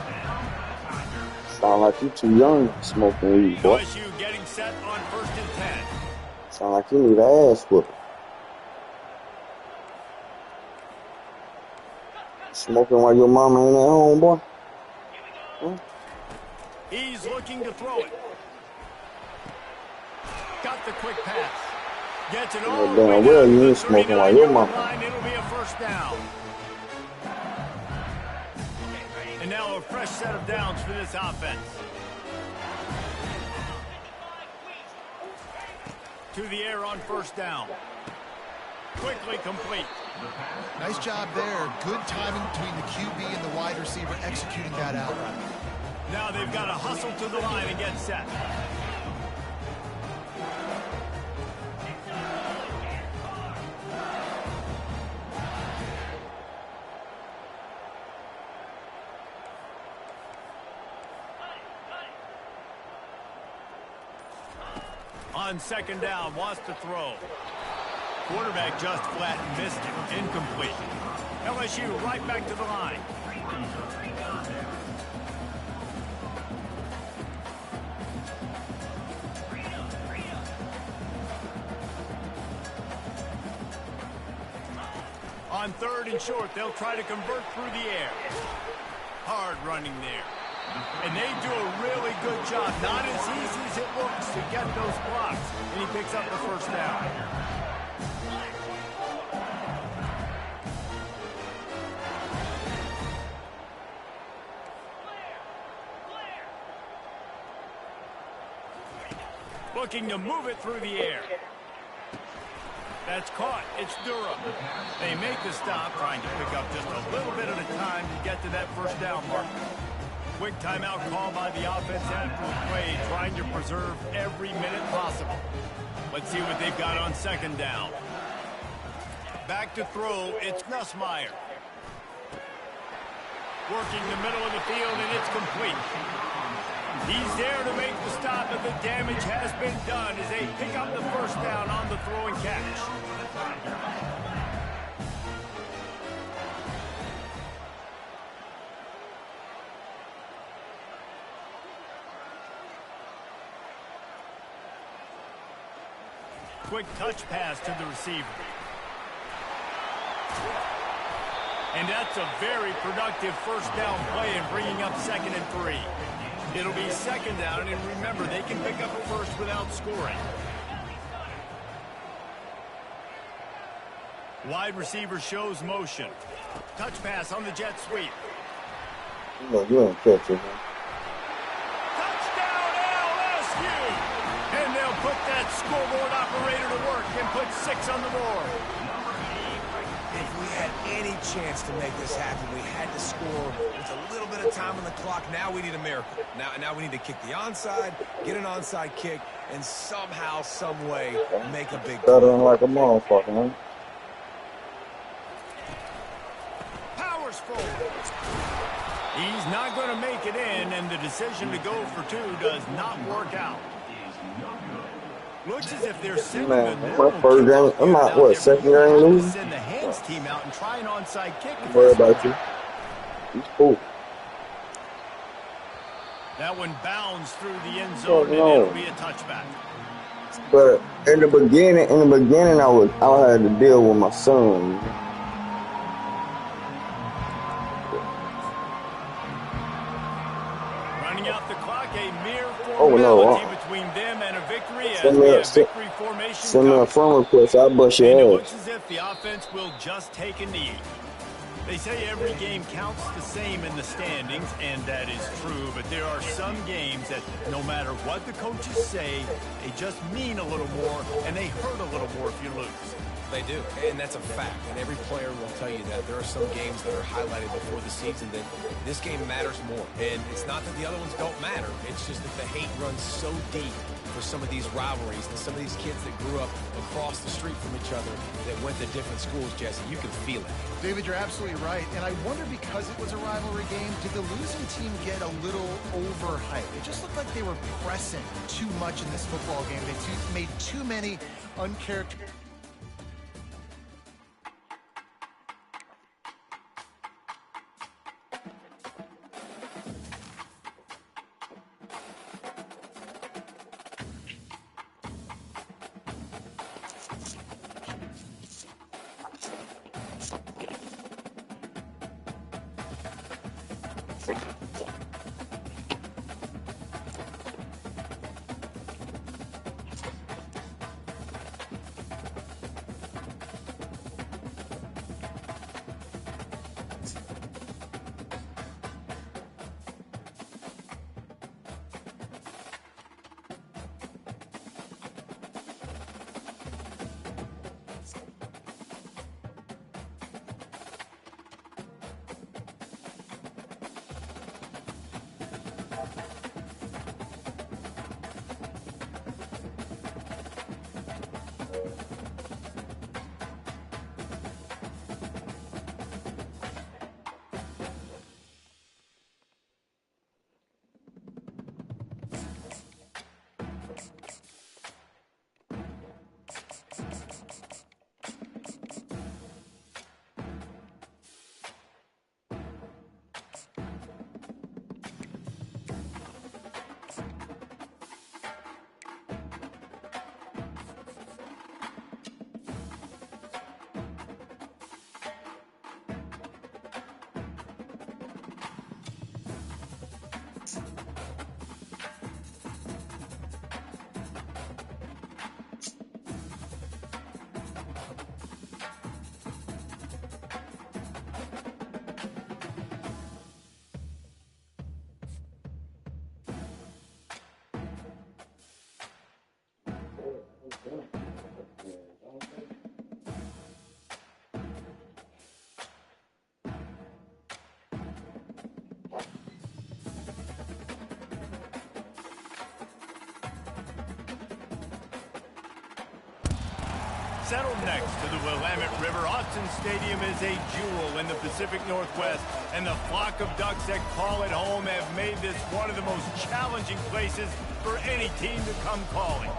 Speaker 5: Sound like you too young to smoke weed, boy.
Speaker 1: LSU getting set on 1st and 10.
Speaker 5: Sound like you need an ass whooping. Smoking while your mama ain't at home, boy? Huh?
Speaker 1: He's looking to throw it. Got the quick pass. Gets it all the way
Speaker 5: Damn
Speaker 1: down
Speaker 5: well
Speaker 1: to
Speaker 5: you
Speaker 1: the
Speaker 5: ain't smoking while your
Speaker 1: 39-yard
Speaker 5: mama.
Speaker 1: line. It'll be a first down. And now a fresh set of downs for this offense. To the air on first down. Quickly complete.
Speaker 2: Nice job there. Good timing between the QB and the wide receiver executing that out right.
Speaker 1: Now they've got to hustle to the line and get set. On second down, wants to throw. Quarterback just flat and missed it. Incomplete. LSU right back to the line. On third and short, they'll try to convert through the air. Hard running there. And they do a really good job. Not as easy as it looks to get those blocks. And he picks up the first down. Looking to move it through the air. That's caught. It's Durham. They make the stop, trying to pick up just a little bit at a time to get to that first down mark. Quick timeout call by the offense after the play, trying to preserve every minute possible. Let's see what they've got on second down. Back to throw, it's Nussmeier. Working the middle of the field, and it's complete. He's there to make the stop, but the damage has been done as they pick up the first down on the throw and catch. Quick touch pass to the receiver. And that's a very productive first down play and bringing up 2nd and 3. It'll be second down, and remember, they can pick up a first without scoring. Wide receiver shows motion. Touch pass on the jet sweep.
Speaker 5: No, you ain't catching, man.
Speaker 1: Touchdown LSU! And they'll put that scoreboard operator to work and put 6 on the board.
Speaker 3: If we had any chance to make this happen, we had to score with a little bit of time on the clock. Now we need a miracle. Now we need to kick the onside, get an onside kick, and somehow, some way, make a big play.
Speaker 5: Stuttering like a motherfucker, man.
Speaker 1: Powers forward. He's not going to make it in, and the decision to go for 2 does not work out. Looks as if they're sending
Speaker 5: Man,
Speaker 1: the
Speaker 5: my first game, I'm not, what, second game losing?
Speaker 1: Send the hands team out and try an onside kick.
Speaker 5: Don't worry about you. He's cool.
Speaker 1: That one bounds through the end zone, and it'll be a touchback.
Speaker 5: But In the beginning, I had to deal with my son.
Speaker 1: Running out the clock, a mere
Speaker 5: Oh
Speaker 1: formality
Speaker 5: no!
Speaker 1: between them and a victory as
Speaker 5: Send
Speaker 1: we
Speaker 5: me
Speaker 1: have victory formation
Speaker 5: a
Speaker 1: covered.
Speaker 5: friend request. I'll bust
Speaker 1: And it
Speaker 5: your
Speaker 1: looks
Speaker 5: ass.
Speaker 1: as if the offense will just take a knee. They say every game counts the same in the standings, and that is true, but there are some games that no matter what the coaches say, they just mean a little more, and they hurt a little more if you lose.
Speaker 3: They do, and that's a fact. And every player will tell you that. There are some games that are highlighted before the season that this game matters more. And it's not that the other ones don't matter. It's just that the hate runs so deep for some of these rivalries and some of these kids that grew up across the street from each other that went to different schools, Jesse. You can feel it.
Speaker 2: David, you're absolutely right. And I wonder, because it was a rivalry game, did the losing team get a little overhyped? It just looked like they were pressing too much in this football game. They made too many uncharacteristic.
Speaker 1: Settled next to the Willamette River, Austin Stadium is a jewel in the Pacific Northwest, and the flock of Ducks that call it home have made this one of the most challenging places for any team to come calling.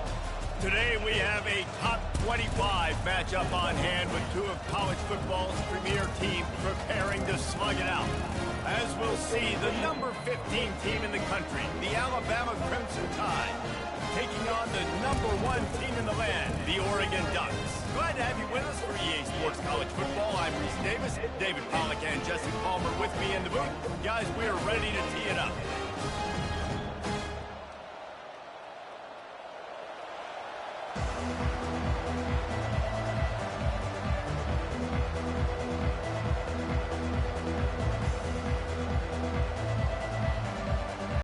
Speaker 1: Today we have a top 25 matchup on hand with two of college football's premier teams preparing to slug it out. As we'll see, the number 15 team in the country, the Alabama Crimson Tide, taking on the number 1 team in the land, the Oregon Ducks. Glad to have you with us for EA Sports College Football. I'm Reese Davis, David Pollack and Jesse Palmer with me in the booth. Guys, we are ready to tee it up.